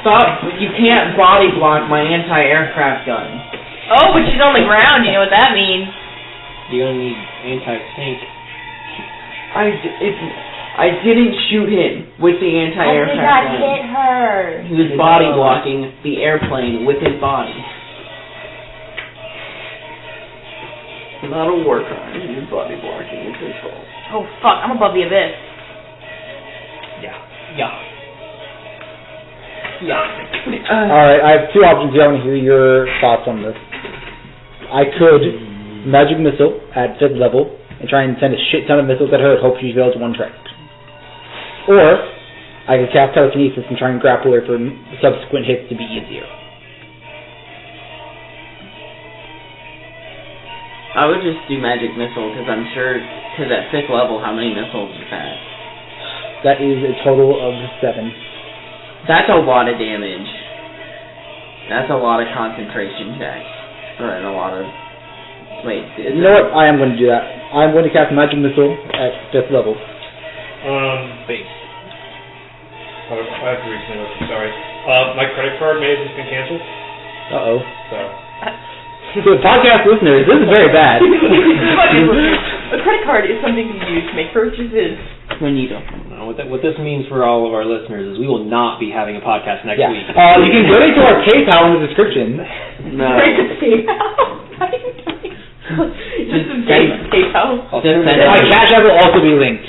Stop! You can't body block my anti-aircraft gun. Oh, but she's on the ground. You know what that means? You're gonna need anti-tank. I didn't shoot him with the anti-aircraft gun. hit her. He was body blocking the airplane with his body. Not a war crime. He was body blocking with his fault. Oh fuck! I'm above the abyss. Yeah. Alright, I have two options here. I want to hear your thoughts on this. I could magic missile at 5th level and try and send a shit ton of missiles at her and hope she fails one trick. Or I could cast telekinesis and try and grapple her for subsequent hits to be easier. I would just do magic missile because I'm sure, because at 5th level, how many missiles is that? That is a total of 7. That's a lot of damage. That's a lot of concentration checks. And a lot of... Wait, You know what? I am going to do that. I'm going to cast magic missile at 5th level. Wait. I have to resend it. Sorry. My credit card may have just been canceled. Uh-oh. So. So, podcast listeners, this is very bad. A credit card is something you use to make purchases. when you don't. No, what this means for all of our listeners is we will not be having a podcast next week. You can donate to our PayPal in the description. No. Just PayPal. My Cash App will also be linked.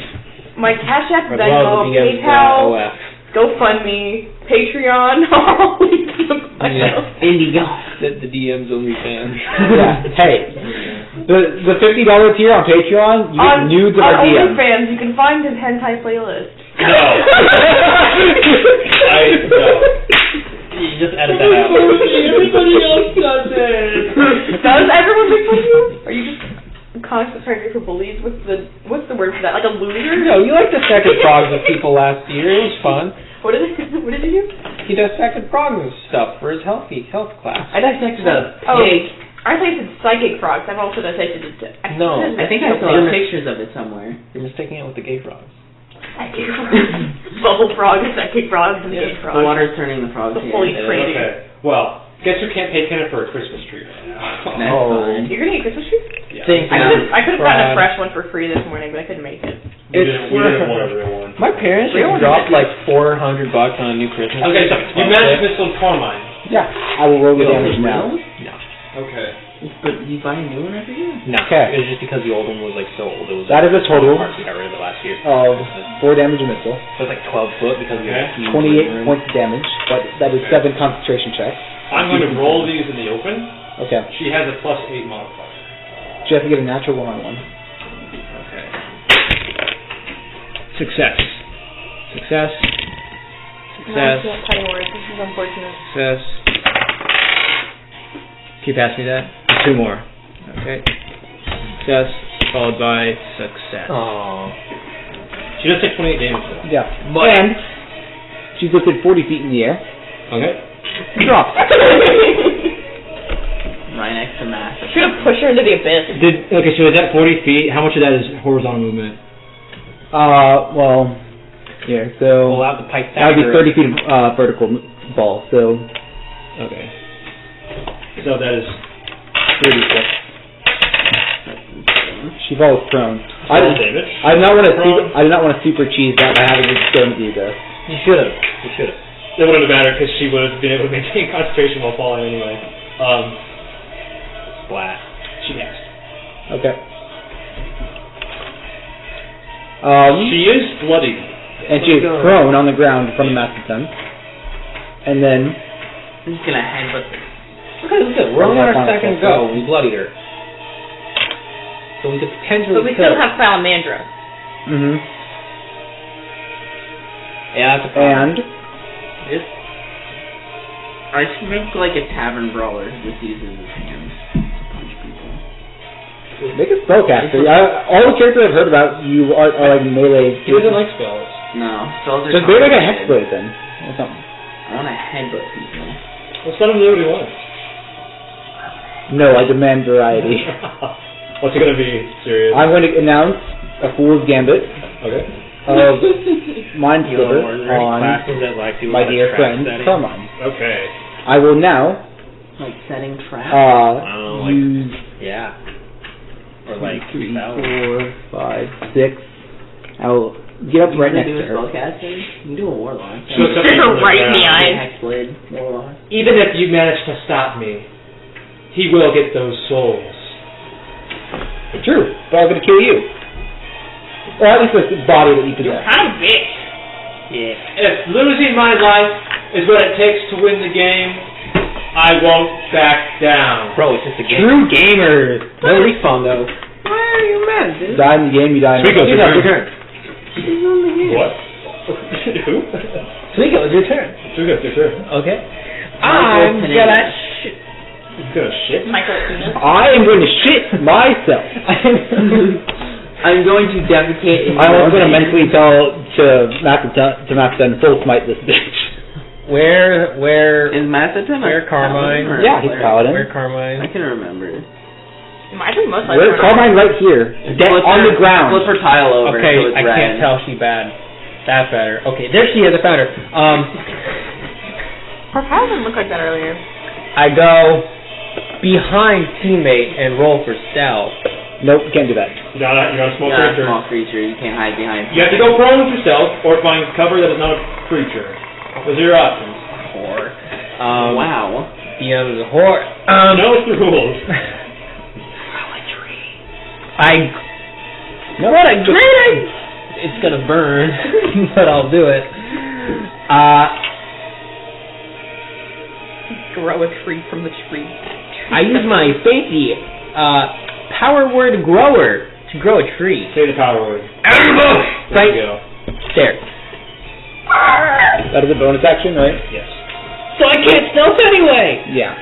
My Cash App, As well Venmo, as the DMs, PayPal, OF. GoFundMe, Patreon, all links in the bio. Indigo. The DM's only fans. Yeah. Hey, the $50 tier on Patreon, you get nudes of our On DMs. OnlyFans, you can find his hentai playlist. No. No. You just edit that out. Everybody else does it. Does everyone make fun of you? Are you just constant target for bullies? What's the word for that? Like a loser? No, you like dissected frogs with people last year. It was fun. What did he do? He dissected frogs and stuff for his health class. I dissected a Oh, pig. I thought you said psychic frogs. I've also dissected it. No. I think I saw pictures of it somewhere. You're mistaking it with the gay frogs. Psychic frogs. Bubble frogs, psychic frogs, and gay The frogs. water's turning the frogs The here. fully crazy. Okay. Well, guess who can't pay Kenneth for a Christmas tree right now? That's fine. You're gonna get Christmas tree? Yeah. Thank I could have gotten a Brad. fresh one for free this morning, but I couldn't make it. We didn't want a real one. My parents Real just dropped like $400 on a new Christmas Okay, so tree. you managed this on pawn mine. Yeah, I will roll the damage now. Okay. But you buy a new one every year? No, Okay. it was just because the old one was like so old. It was That is a total parts we got rid of it last year. of 4 damage a missile, So it's like 12 foot because we had a huge 28 room. points of damage, but that is 7 concentration checks. I'm going to roll these in the open. Okay. She has a +8 modifier. You have to get a natural 1-on-1. Okay. Success. Success. No, I Success. can't find words. This is unfortunate. Success. Can you pass me that? 2 more. Okay. Success followed by success. Aww. She does take 28 damage though. Yeah. And she's lifted 40 feet in the air. Okay. Drops. Right next to Matt. Should have pushed her into the abyss. Okay, so is that 40 feet? How much of that is horizontal movement? Well, here, so Pull out the pipe that would be 30 feet of vertical ball, so Okay. So that is 36. she falls prone. I roll damage. did not want to super cheese that by having it go into the abyss. You should have. You should have. It wouldn't have mattered because she would have been able to maintain concentration while falling anyway. Splat. She missed. Okay. She is bloody. And she is prone on the ground in front of Masterton. And then I'm just gonna headbutt this. Okay, listen, we're on our second go. We bloodied her. So we could potentially But we still have Salamandra. Yeah, that's a problem. and I should make like a tavern brawler who just uses his hands to punch people. make a spellcaster. All the characters I've heard about you are like melee. He doesn't like spells. No, spells are Just make like a complicated. hexblade then, or something. I want to headbutt people. Let's let him do what he wants. No, I demand variety. What's it going to be, Sirius? I'm going to announce a Fool's Gambit Okay. of Mind You know, Sliver are there any on classes that like do a my lot of dear trap friend setting? Carmine. Okay. I will now Like setting traps. Like, use yeah. Or like 3, spells. 4, 5, 6. I'll Get up right You next do to a her. spellcasting? You can do a warlock. She looks up at you from the Right in the ground. eyes. Hexblade, warlock. Even if you manage to stop me, he will get those souls. True, but I'm gonna kill you. Or at least the body that you You're possess. kind of a bitch. Yeah. If losing my life is what it takes to win the game, I won't back down. Bro, it's just a game. True gamer. No respawn though. Why are you mad, dude? Die in the game, you die in the Sweet game. goes, your turn. What? Who? Sweet, it's your turn. Suga, it's your turn. Okay. Michael I'm Pineda. gonna shit. He's gonna shit. Michael Penis. I am going to shit myself. I'm going to defecate in I your was going to vein. mentally tell to Matheson full smite this bitch. Where Is Matheson Where Carmine? or Yeah, he's where? paladin. where Carmine? I can remember. I think most likely. Where's Carmine? Right here. Dead Flip on her- the ground. Flip her tile over Okay, so it's I red. can't tell she bad. That's better. Okay, there she is. I found her. Her pile didn't look like that earlier. I go behind teammate and roll for stealth. Nope, can't do that. You're not a small You're not a creature. small creature. You can't hide behind. You have to go prone to stealth or find cover that is not a creature. Those are your options. Whore. Wow. The other is a whore. Know the rules. What a great idea! It's gonna burn, but I'll do it. Grow a tree from the tree. I use my fancy power word grower to grow a tree. Say the power word. Aerbor! There Right you go. there. That is a bonus action, right? Yes. So I can't stealth anyway! Yeah.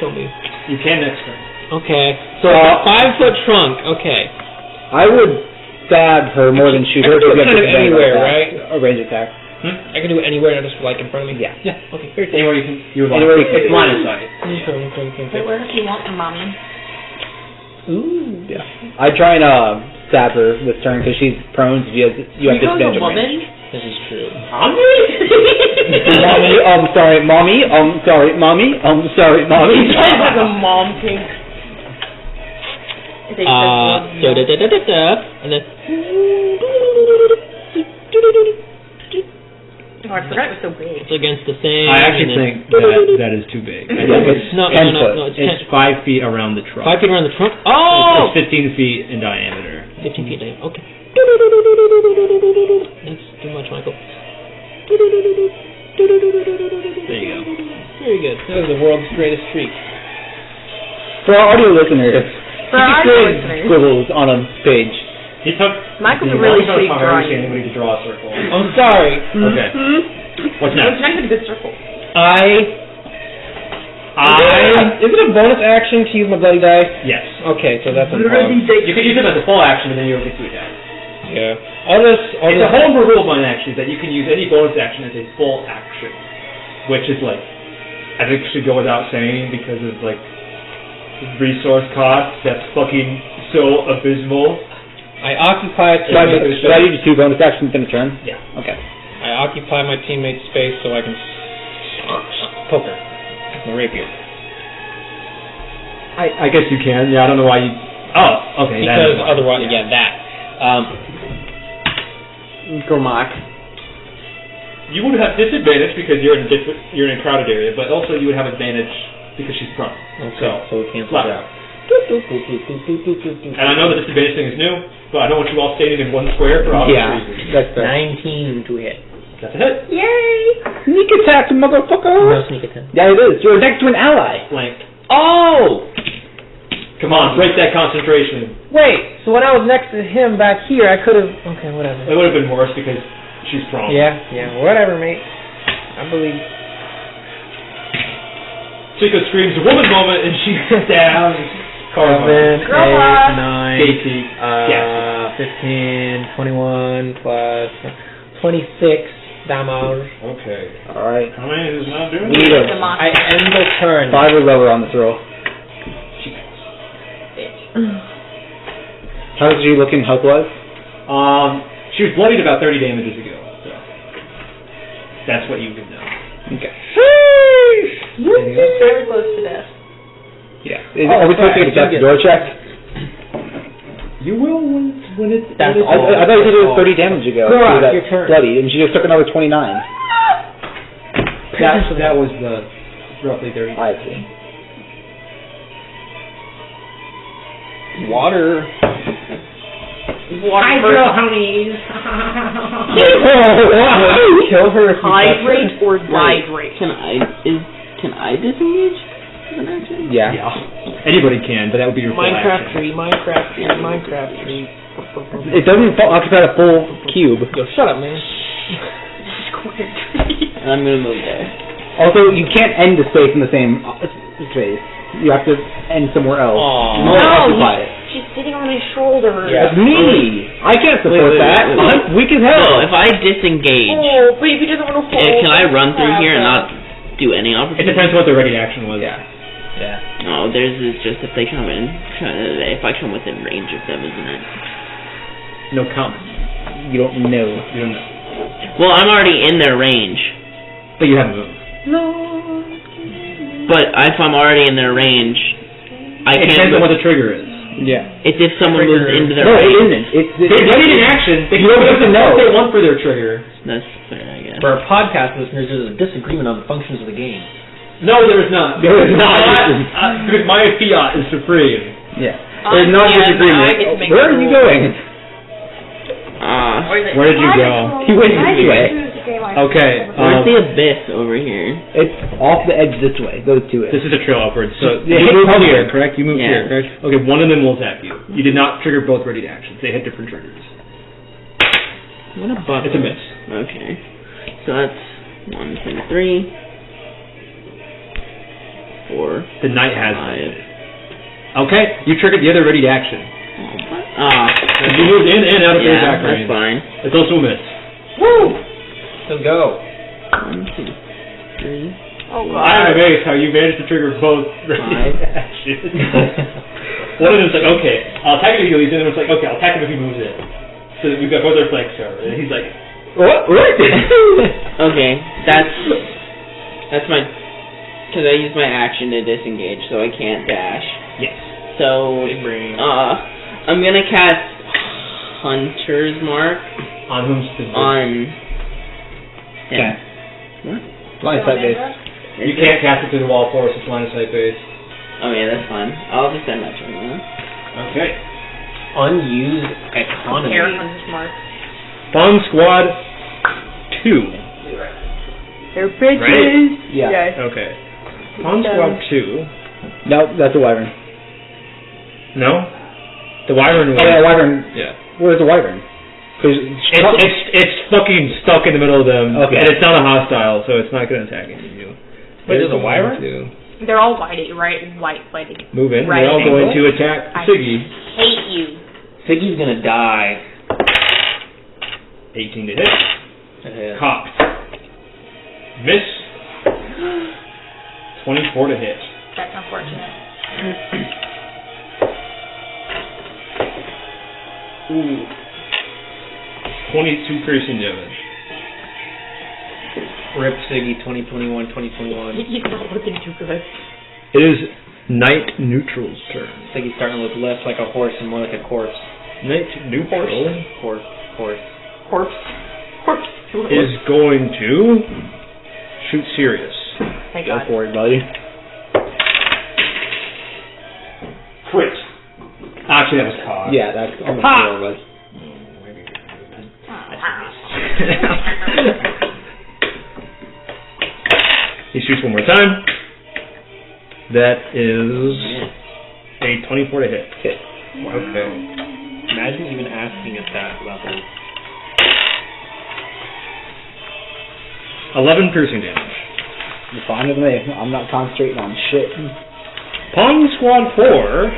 Kill me. You can next turn. Okay. So 5-foot trunk. Okay. I would stab her more than shoot her. I can do it because you have kind of disadvantage on anywhere, attack. right? A range attack. I can do it anywhere, not just like in front of me. Yeah. Yeah. Okay. Very Anywhere you would want. Anywhere you It's can. line of sight. Wait, where do you want your mommy? Ooh. Yeah. I try and stab her this turn because she's prone. So you have You call disadvantage a on woman? range. This is true. Mommy, sorry, mommy, sorry, mommy, sorry, mommy. It's like a mom pink. So and then. Oh, I forgot it was so big. It's against the thing. I actually and then- think that is too big. It's No, 10 no, foot. no, it's It's 10. 5 feet around the trunk. 5 feet around the trunk. Oh! It's 15 feet in diameter. 15 feet down. Okay. That's too much, Michael. There you go. Very good. That was the world's greatest streak. For our audio listeners, For our you audio could listeners. scribbles on a page. He took. Michael's a he really knows sweet how to drawing. anybody to draw a circle. I'm sorry. Okay. What's It's next? not even a good circle. Is it a bonus action to use my bloody die? Yes. Okay, so that's a You can use them as a full action, but then you don't get to attack. Yeah. I'll just It's a homebrew rule of mine actually that you can use any bonus action as a full action, which is like, I think should go without saying because of like resource costs. That's fucking so abysmal. I occupy Should I use 2 bonus actions in a turn? Yeah. Okay. I occupy my teammate's space so I can poke her with my rapier. I guess you can. Yeah, I don't know why you. Oh, okay. that Because is why. otherwise, yeah, that. Gormak. You would have disadvantage because you're in a crowded area, but also you would have advantage because she's prone. So it cancels Flat. out. And I know the disadvantage thing is new, but I don't want you all standing in one square for obvious Yeah, reasons. that's fair. 19 to hit. That's a hit. Yay! Sneak attack, motherfucker! No sneak attack. Yeah, it is. You're next to an ally. Flanked. Oh! Come on, break that concentration. Wait, so when I was next to him back here, I could have... Okay, whatever. It would have been worse because she's prone. Yeah, whatever, mate. I believe. Chico screams, "Woman moment," and she stabs Carmen. 7, Girl 8, boss. 9, Katie. Yes. 15, 21, plus 26 damage. Okay. Alright. How many is not doing We need it? The a monster. I end the turn. 5 or lower on this roll. How's she looking health-wise? She was bloodied about 30 damages ago, so that's what you would know. Okay. Very close to death. Yeah. Are we supposed to get a door check? You will when it's... That's when it's all. I thought you said it was 30 damage ago. Correct, That your turn. bloody, and she just took another 29. That was the roughly 30. I see. Water. Hydro honeys. Kill her if you touch her. Hydrate or dihydrate? Can I disengage? As an action? Yeah. Anybody can, but that would be your full Minecraft action. tree, Minecraft tree, Minecraft tree. It doesn't occupy a full cube. Yo, shut up, man. And I'm gonna move there. Also, you can't end the space in the same space. You have to end somewhere else. Aw. You won't occupy it. She's sitting on his shoulder. Yeah. That's me! I can't support that. wait. I'm weak as hell. No, if I disengage, Oh, baby doesn't want to hold. can I run through here and not do any It opportunity? depends what the ready action was. Yeah. Yeah. No, theirs is just if they come in. If I come within range of them, isn't it? No count. You don't know. You don't know. Well, I'm already in their range. But you haven't moved. But if I'm already in their range, I It can't depends on move. what the trigger is. Yeah. It's if someone moves into their No, it range. isn't. It's They did an action. They You don't can have to know. what they want for their trigger. That's fair, I guess. For our podcast listeners, there's a disagreement on the functions of the game. No, there is not. There is not. Because my fiat is supreme. Yeah. There's not yeah, disagreement. I get to make Where the are you rules. going? Where did you go? He went this way. Okay. Where's the abyss over here? It's off the edge this way. Those two This is a trail upwards. So Yeah, you moved hit here, somewhere. correct? You moved Yeah. here, correct? Okay, one of them will attack you. You did not trigger both ready actions. They had different triggers. What a butt. It's a miss. Okay. So that's 1, 2, 3, 4, The knight has 5. it. Okay, you triggered the other ready action. Ah. You moved in and out of the Yeah, attack that's range. fine. It's also a miss. Woo! Let's go. 1, 2, 3. Oh god. I'm amazed how you managed to trigger both ready actions. One of them's like, okay, I'll attack him if he leaves, and then it's like, okay, I'll attack him if he moves in. So we've got both our flanks covered. And he's like, What? Okay, that's my, because I used my action to disengage, so I can't dash. yes. So, I'm gonna cast Hunter's Mark On whom's the on him. Okay. What? Line of sight base. You can't cast it through the wall for us, it's line of sight based. Oh yeah, that's fine. I'll just end that turn then. Okay. Unused economy. Air Hunter's Mark. Bomb Squad 2. They're bitches. Right? Yeah. Yes. Okay. Bomb Squad 2. No, that's a wyvern. No? The Wyvern was... Oh, yeah, wyvern. Yeah. Where's the wyvern? It's fucking stuck in the middle of them, Okay. and it's not a hostile, so it's not going to attack any of you. Wait, there's a wyvern? They're all white, right? White-whited. Move in. Right. They're all going to attack I Siggy. hate you. Siggy's gonna die. 18 to hit. Cocked. Miss. 24 to hit. That's unfortunate. Ooh. 22 piercing damage. Rip Siggy 2021, 2021. He's not looking too good. It is Knight Neutral's turn. Siggy's starting to look less like a horse and more like a corpse. Knight Neutral Horse. Corpse. is going to shoot Sirius. Thank Go God. for it, buddy. Crit. Actually, that was cocked. Yeah, that's almost Ha! where it was. He shoots one more time. That is a 24 to hit. Hit. Okay. Imagine even asking at that level. 11 piercing damage. You're fine with me. I'm not concentrating on shit. Pong Squad 4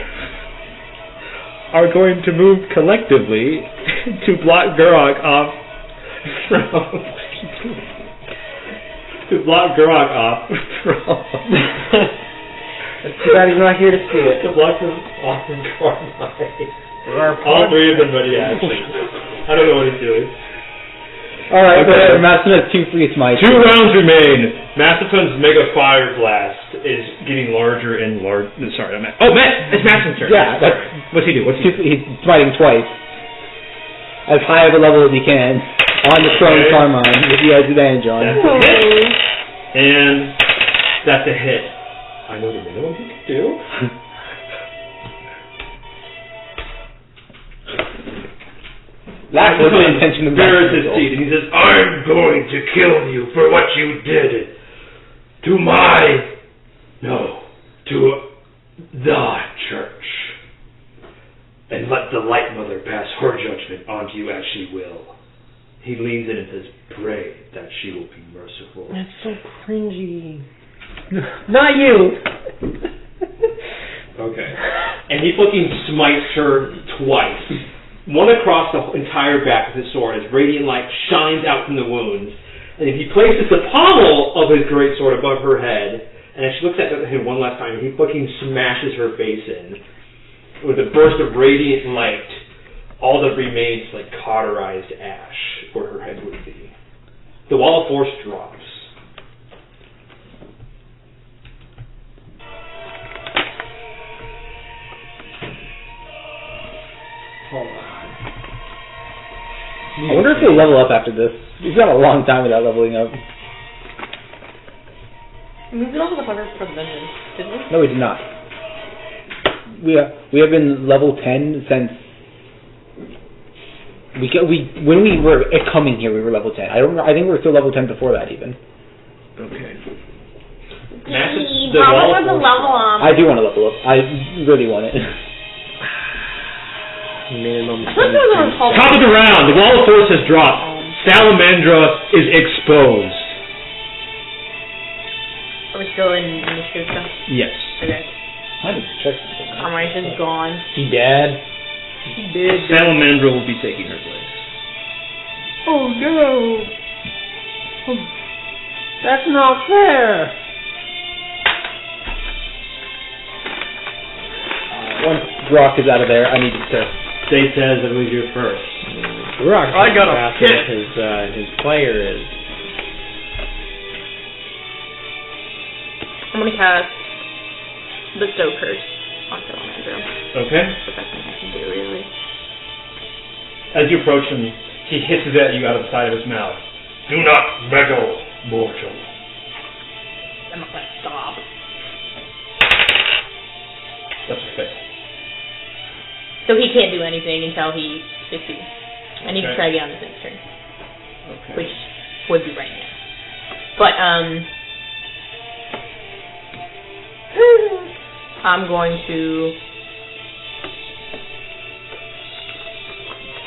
are going to move collectively to block Gurok off from... to block Gurok off from... It's too bad he's not here to see it. to block him off from Carmine. All three of them ready action. I don't know what he's doing. Alright, Okay. Master has 2 free smites. 2 rounds remain. Mastifon's Mega Fire Blast is getting larger and larger. Sorry, Matt. Oh, Matt! It's Mastin's turn. Yeah, that's... What's he do? He's smiting twice. As high of a level as he can. On the prone Carmine, if he has advantage on. That's a hit. And that's a hit. I know the minimum he can do. That was the intention of bares his that. teeth and he says, I'm going to kill you for what you did to the church. And let the Light Mother pass her judgment onto you as she will. He leans in and says, pray that she will be merciful. That's so cringy. Not you. Okay. And he fucking smites her twice. One across the entire back of his sword as radiant light shines out from the wounds. And he places the pommel of his great sword above her head. And as she looks at him one last time, he fucking smashes her face in. With a burst of radiant light, all that remains like cauterized ash where her head would be. The wall of force drops. Hold on. I wonder if he'll level up after this. He's got a long time without leveling up. We did also the fucker for the dungeon, didn't we? No, we did not. We have been level 10 since when we were coming here. We were level 10. I think we were still level 10 before that even. Okay. Mama wants to level up. I do want to level up. I really want it. Minimum. Top of the round, the wall of force has dropped. Salamandra is exposed. Are we still in initiative stuff? Yes. Okay. I need to check something. Carmination's gone. He dead. He did. Salamandra will be taking her place. Oh no. That's not fair. Once Brock is out of there, I need to... Detez, I believe you're first. Brock, I got a fast hit. as his player is. I'm gonna cast Bestow Curse on Salamandra. Okay. That's the best thing I can do, really. As you approach him, he hisses at you out of the side of his mouth. Do not meddle, mortal. I'm not gonna stop. That's a fail. So he can't do anything until he succeeds. I need to try again on his next turn. Okay. Which would be right now. But, I'm going to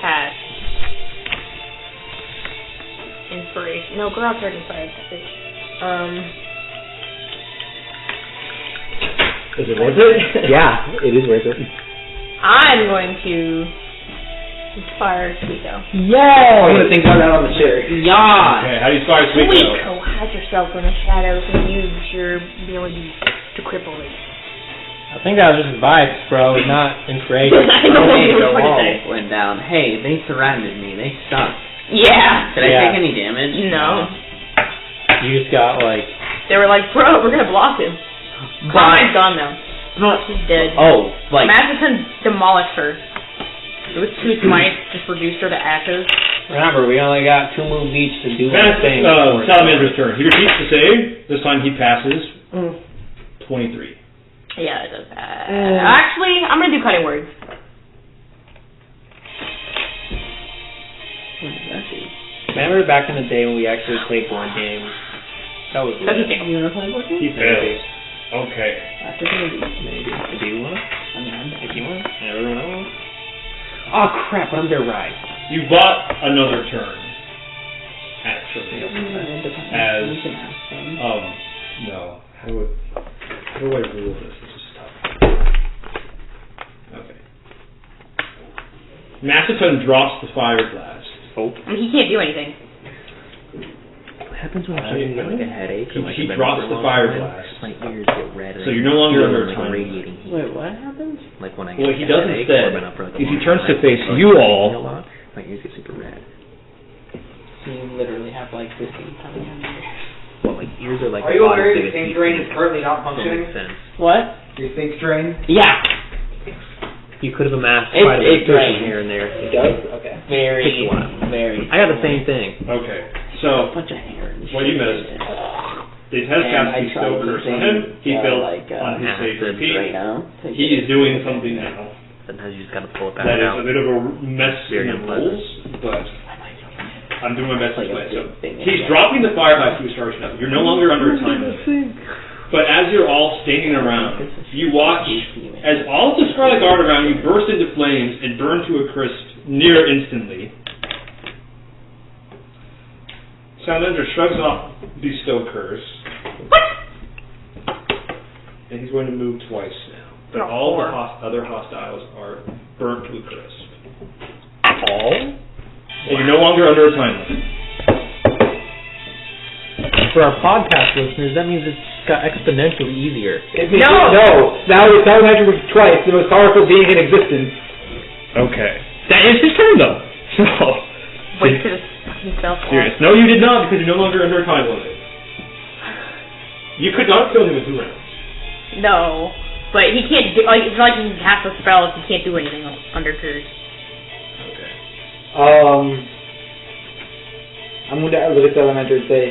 cast Inspiration. No, Grog already inspired that bitch. Is it worth it? Yeah, it is worth it. I'm going to inspire Suiko. Yay! I'm gonna think about that on the chair. Yeah. Okay, how do you inspire Suiko? Suiko, hide yourself in the shadows and use your ability to cripple it. I think that was just advice, bro, not inspiration. I know what Hey, you the were going to wall say. went down. Hey, they surrounded me. They suck. Yeah. Did I take any damage? No. You just got like. They were like, bro, we're gonna block him. Carmine's gone now. She's dead. Oh, like. Masterson demolished her. It was 2 smites, just reduced her to ashes. Remember, we only got 2 moves each to do one thing. Salamandra's turn. He repeats the save. This time he passes. 23. Yeah, it does. Actually, I'm gonna do cutting words. What does that do? Remember back in the day when we actually played board games? That was Does he lit. fail? You wanna play board game? He fails. Okay. After maybe. Maybe. Do you want to? I mean, If you want. Everyone else? Oh crap, but I'm their ride. You bought another turn. Actually. As, we can ask them. no. How do I rule this? This is tough. Okay. Macedon drops the fire blast. Oh. I mean, he can't do anything. What happens when I'm getting like a headache? or, like, He I've been drops up the for a long fire time? blast. My ears get red. So you're no longer and under like time. radiating heat. Wait, what happens? Like when I get What he a does headache, instead or I've been up for like a is he long turns time, to face like, you radiating all. a lot, my ears get super red. You literally have like this thing coming out of your Well, like ears are like. Are you aware your think drain is currently not functioning? Makes sense. What? Your think drain? Yeah. You could have amassed It- quite a bit it of cushion drains. here and there. It does? Okay. Very, Takes a while. very. I got the same thing. Okay, so Bunch of hair and what you shit. missed. Detez And cast I the tried Stow Curse on using, him. He failed like, on his save acid repeat. right now. to He get is doing it. something now. Sometimes you just gotta pull it back That is out. a bit of a mess Very in the unpleasant. rules, but I'm doing my best to Like a explain. So big thing he's in dropping the fire by 2 stars now. You're no longer under a time limit. But as you're all standing around, you watch as all of the Scarlet Guard around you burst into flames and burn to a crisp near instantly. Salamandra shrugs off the Stow Curse. And he's going to move twice now. But all the other hostiles are burnt to a crisp. All? And you're no longer under a time limit. For our podcast listeners, that means it's got exponentially easier. No! Now the Salamandra was twice the most powerful being in existence. Okay. That is his turn, though. So. Wait to himself. Serious. No, you did not, because you're no longer under a time limit. You could not kill him in 2 rounds. No, but he can't do, like, it's not like he can cast a spell if he can't do anything under curse. Okay. I'm going to look at Salamandra and say,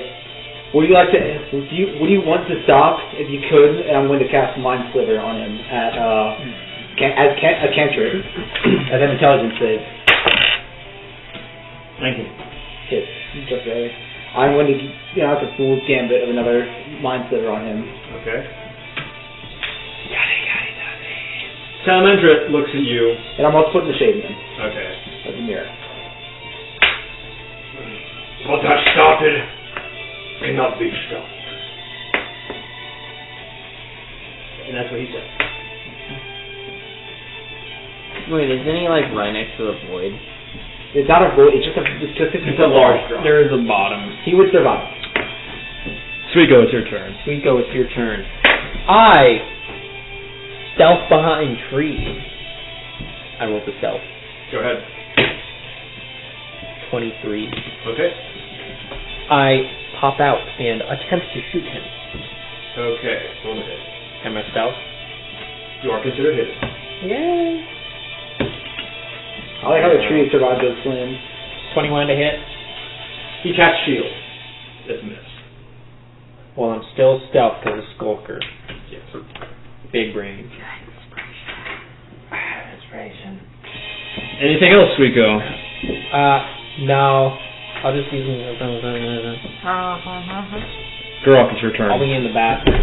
would you want to stop if you could? And I'm going to cast Mind Sliver on him at as a cantrip as an intelligence save. 19. Hit. Just there. I'm going to have the full gambit of another Mind Sliver on him. Okay. Salamandra looks at you. And I'm also putting the shade in him. Okay. As a mirror. What I started cannot be stopped. And that's what he said. Wait, isn't he like right next to the void? It's not a void, it's just a large drop. There is a bottom. He would survive. Suiko, it's your turn. Suiko, it's your turn. I stealth behind trees. I rolled the stealth. Go ahead. 23. Okay. I pop out and attempt to shoot him. Okay. Roll the hit. Am I stealth? You are considered hit. Yay! I like how the tree survived those flames. 21 to hit. He casts shield. That's a miss. Well, I'm still stealth because of Skulker. Yes. Big brain. Inspiration. Anything else, Suiko? No. I'll just use Girl, it's your turn. I'll be in the bathroom.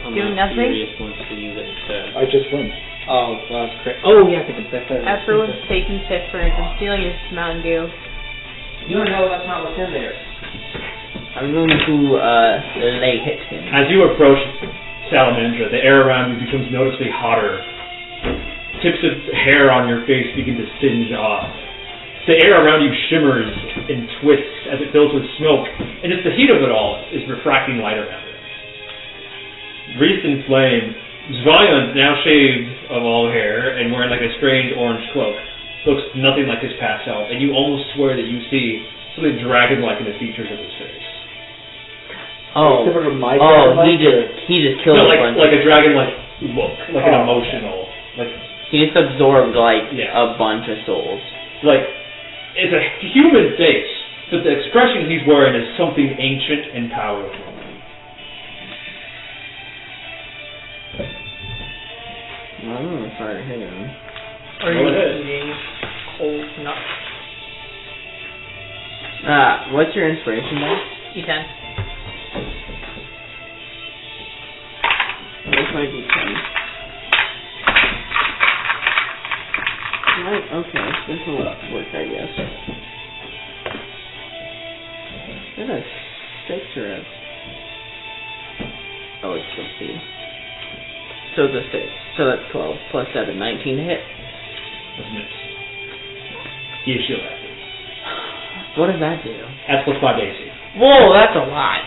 I'm Doing not nothing? Sirius wants to use it instead. I just win. Oh, well, that's correct. Oh, yeah, I think that's it. Everyone's taking piss for it. I'm stealing his Mountain Dew. You don't know that's not what's in there. I'm going to lay hit him. As you approach Salamandra, the air around you becomes noticeably hotter. Tips of hair on your face begin to singe off. The air around you shimmers and twists as it fills with smoke, and just the heat of it all is refracting light around it. Wreathed in flame, Zvaliant, now shaved of all hair and wearing like a strange orange cloak, looks nothing like his past self, and you almost swear that you see something dragon-like in the features of his face. Oh, he just killed No, a bunch. like a dragon-like look, like an emotional, like He just absorbed like Yeah. a bunch of souls. like it's a human face, but the expression he's wearing is something ancient and powerful. I'm gonna try to hit him. Are Go you ahead. eating cold nuts? What's your inspiration dice? D10. Where's my D10? Right, okay, this will work, I guess. Is that a 6 or a... Oh, it's 16. So it's a 6. So that's 12 plus 7, 19 to hit. That's a miss. He is shield active. What does that do? That's plus 5 AC. Whoa, that's a lot.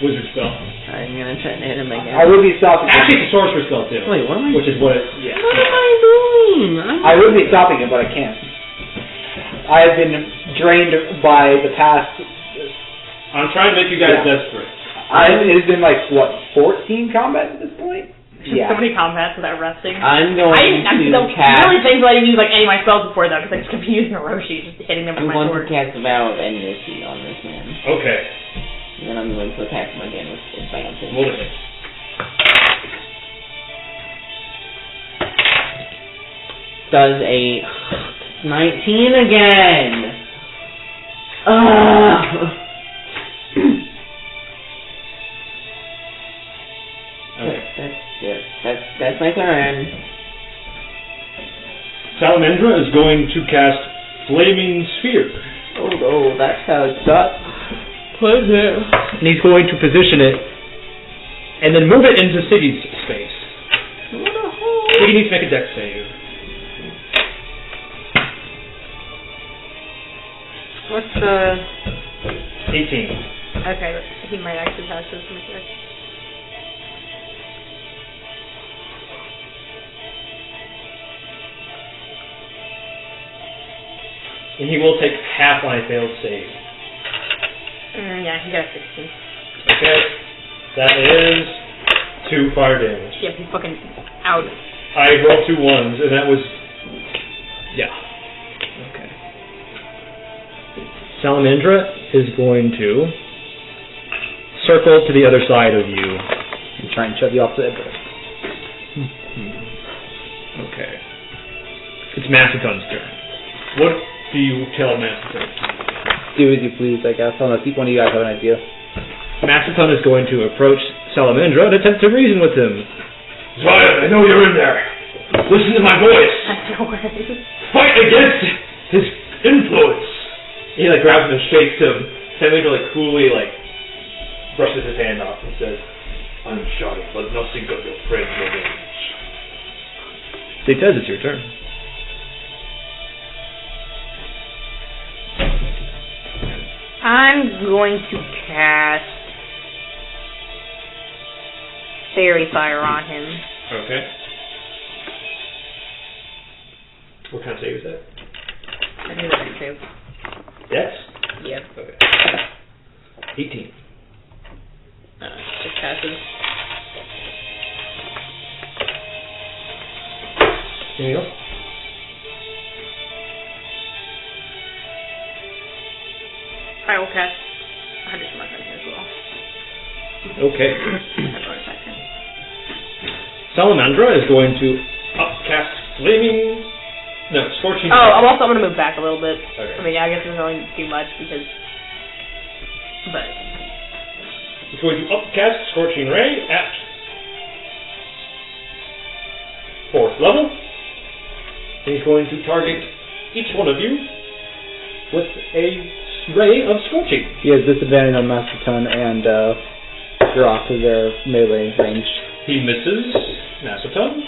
Wizard spell. I'm gonna try to hit him again. I would be stopping him. Actually, it's a sorcerer spell too. Wait, what am I Which is what it. Yeah. What am I doing? I would be stopping him, but I can't. I have been drained by the past. I'm trying to make you guys desperate. It has been like, what, 14 combats at this point? Just so many combats without resting. I'm going I to cast. really think I didn't use like any of my spells before though, because I just kept using Hiroshi, just hitting them with I'm my going sword. to cast a Vow of Enmity on this man. Okay. And then I'm going to attack him again with advantage. Roll it. Does a 19 again. That's my turn. Salamandra is going to cast Flaming Sphere. Oh no, that's how it's done. Pleasure. And he's going to position it and then move it into Siggy's space. Siggy needs to make a dex save. What's the... 18. Okay, he might actually pass this. Let me check. And he will take half on a failed save. Yeah, he got a 16. Okay. That is 2 fire damage. Yeah, he's fucking out. I rolled 2 ones, and that was... Yeah. Okay. Salamandra is going to circle to the other side of you. And try and shove you off the edge. Okay. It's Macedone's turn. What do you tell Macedone? Do as you please, I guess. I don't know if one of you guys have an idea. Macedone is going to approach Salamandra and attempt to reason with him. Zion, I know you're in there. Listen to my voice. Fight against his influence. He like grabs him and shakes him. Salamandra like coolly like brushes his hand off and says, I'm sorry, but nothing of your friend remains. Detez, it's your turn. I'm going to cast Fairy Fire on him. okay. What kind of save is that? I think that's true. Dex? Yep. Okay. 18. Just passive. Anything else? I will cast 100 Smart on here as well. Okay. Bonus action. Salamandra is going to upcast Flaming... No, Scorching... Oh, I'm going to move back a little bit. Okay. I mean, I guess it's only too much because... But... He's going to upcast Scorching Ray at 4th level. And he's going to target each one of you with a ray of Scorching. He has disadvantage on Macedone and Grok because they're melee range. He misses Macedone.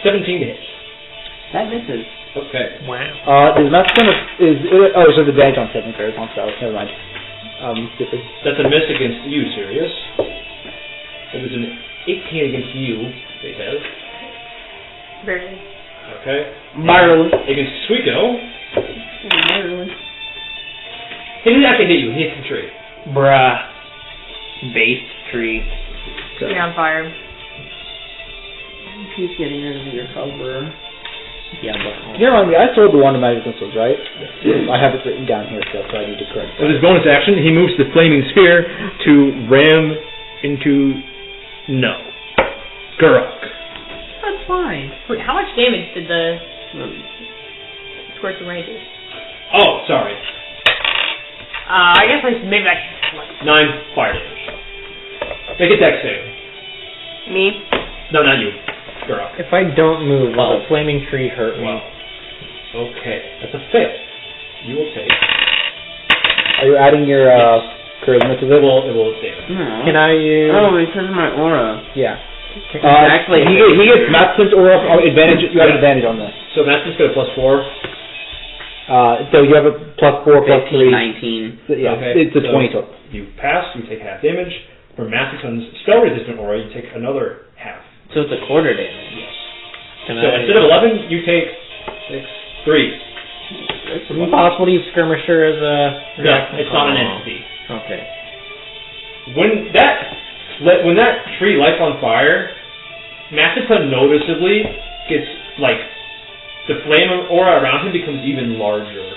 17 to hit. That misses. Okay. Wow. Does Macedone so the advantage on saving throws on spells. Never mind. Stupid. That's a miss against you, Sirius. It was an 18 against you, Detez. Barely. Okay. Barely. Against Suiko, Barely. he didn't actually hit you, he hit the tree. Bruh. Base tree. Be on fire. He's getting rid of your cover. Yeah, but... You remind me, I sold the one of Magic Missiles, right? I have it written down here still, so I need to correct that. With his bonus action, he moves the Flaming Sphere to ram into... No. Gurok. That's fine. Wait, how much damage did the Scorching Ray do? Oh, sorry. I guess maybe I should... 9 fire damage. Make a dex save. Me? No, not you. Gurok. If I don't move, will Wow. the flaming tree hurt me? Wow. Okay, that's a fail. You will take... Are you adding your charisma to It this? will save. Can I use... Oh, because of my aura. Yeah. Actually, he gets Macedone's aura advantage. You have an advantage on this. So Master's got a +4. So you have a +4, +3. 19. So, yeah, Okay, it's a so 20 total. You pass, you take half damage. For Macedone's spell-resistant aura, you take another half. So it's a quarter damage. Yes. So instead of 11, you take 6, 3. Is it possible to use Skirmisher as a... No, it's not an entity. Okay. When that tree lights on fire, Massacre noticeably gets, like, the flame aura around him becomes even larger.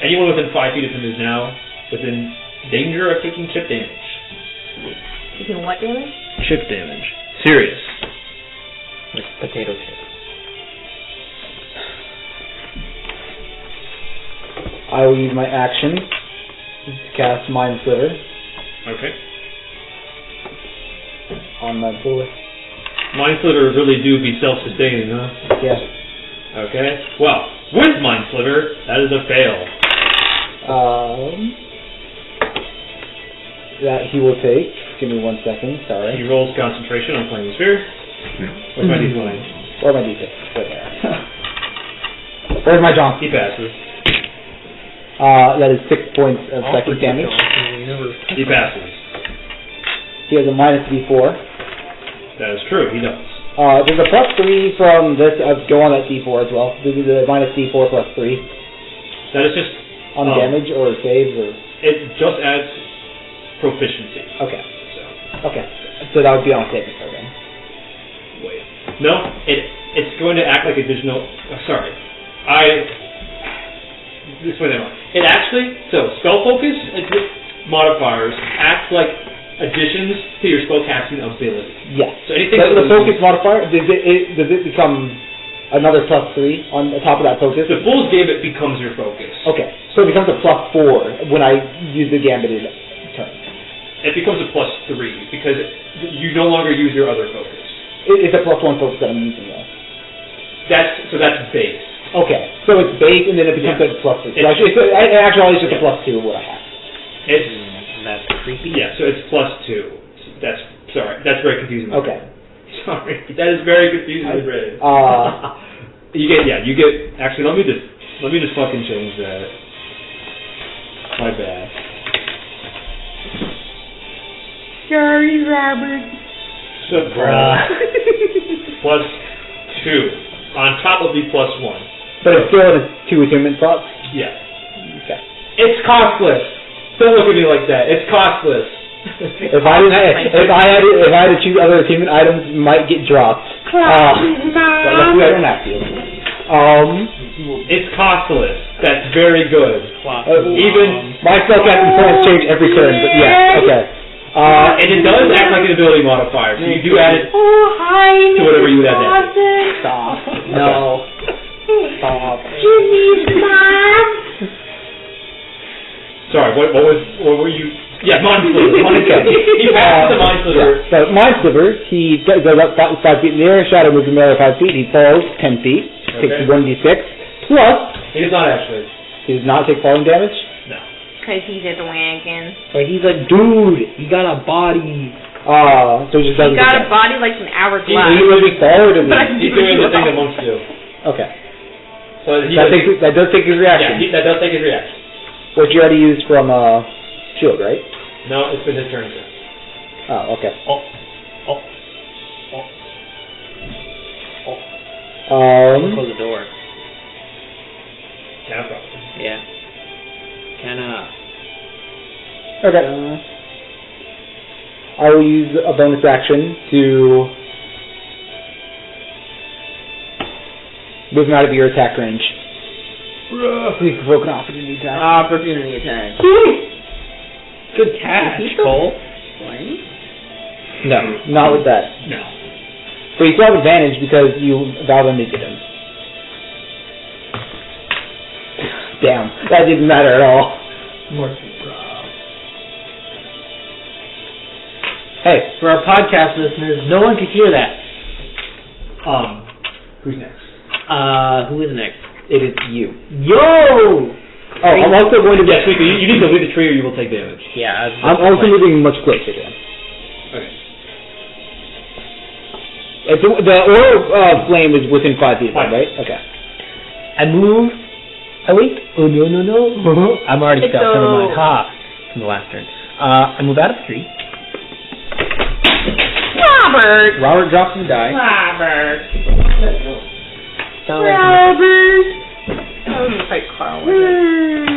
Anyone within 5 feet of him is now within danger of taking chip damage. Taking what damage? Chip damage. Sirius. Like potato chip. I will use my action to cast Mind Sliver Okay. on my bullet. Mind Sliver really do be self-sustaining, huh? Yes. Okay. Well, with Mind Sliver, that is a fail. That he will take. Give me 1 second. He Sorry. rolls concentration on Flaming Sphere. Where's my D20? Or my D6. Right there. Where's my John? He passes. That is 6 points of psychic damage. He passes. He has a minus D4. That is true, he does. There's a +3 from this. Go on that D4 as well. This is a minus D4 +3 That is just... on damage or saves or... It just adds proficiency. Okay. So, Okay. So that would be on saving throw then. wait. No, it's going to act like additional... sorry. This way they are. It actually... So, spell focus modifiers act like additions to your spellcasting ability. Yes. So anything... The focus modifier, does it become another +3 on the top of that focus? The Fool's Gambit becomes your focus. Okay. So it becomes a +4 when I use the gambited turn. It becomes a +3 because you no longer use your other focus. It's a +1 focus that I'm using though. That's base. Okay. So it's base and then it becomes a +3. So actually, it's just a +2 of what I have. That's creepy. Yeah, so it's +2. That's very confusing. Okay. Sorry, that is very confusing. You get. Actually, let me just fucking change that. My bad. Sorry, Robert. So +2 on top of the +1. But it's still in 2 attunement slots? Yeah. Okay. It's costless. Don't look at me like that. It's costless. If I had to choose other attunement items, might get dropped. But luckily I don't have to. It's costless. That's very good. Even my spellcasting points change every turn, but yeah, okay. And it does act like an ability modifier, so you do add it to whatever you would add that. Stop. No. Stop. Jimmy's mom. Sorry, what were you? Yeah, Mind Sliver. He passes the Mind Sliver. So Mind Sliver, he goes up 5 feet in the air, shadow moves another 5 feet, he falls 10 feet, takes 1d6, plus... He does not actually. He does not take falling damage? No. Because he's a wagon. But he's a dude. He got a body. So he just doesn't... He got a body like an hourglass. He moving forward or He's doing the thing that monks do. Okay. So that does take his reaction. Yeah, that does take his reaction. Which you already used from shield, right? No, it's been his turn. Oh, okay. Close the door. Yeah, problem. Yeah. Okay. I will use a bonus action to move him out of your attack range. Please provoke an opportunity attack. Opportunity attack. Good catch, Cole. No, not with that. No. But you still have advantage because you validated him. Damn, that didn't matter at all. Hey, for our podcast listeners, no one could hear that. Who's next? Who is next? It is you. Yo! Oh, I'm also going to Yes, you need to leave the tree or you will take damage. Yeah, I'm also moving much closer to him. Okay. The aura flame is within 5 feet, right? Okay. I move. Oh wait. Oh no. I'm already stuck. Never mind. Ha. From the last turn. I move out of the tree. Robert drops his die. Robert. Robert. wouldn't fight Carl with it.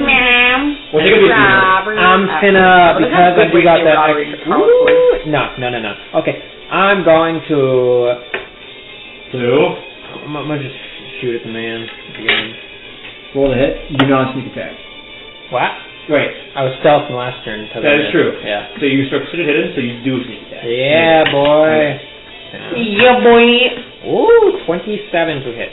Ma'am. What's it gonna be? I'm gonna, because we got that extra... No. Okay, I'm going to... I'm gonna just shoot at the man again. Roll the hit. Do not sneak attack. What? Wait. I was stealthing last turn. That is true. Yeah. So you succeeded hit him, so you do sneak attack. Yeah, boy. Yeah, boy. Ooh, 27 to hit.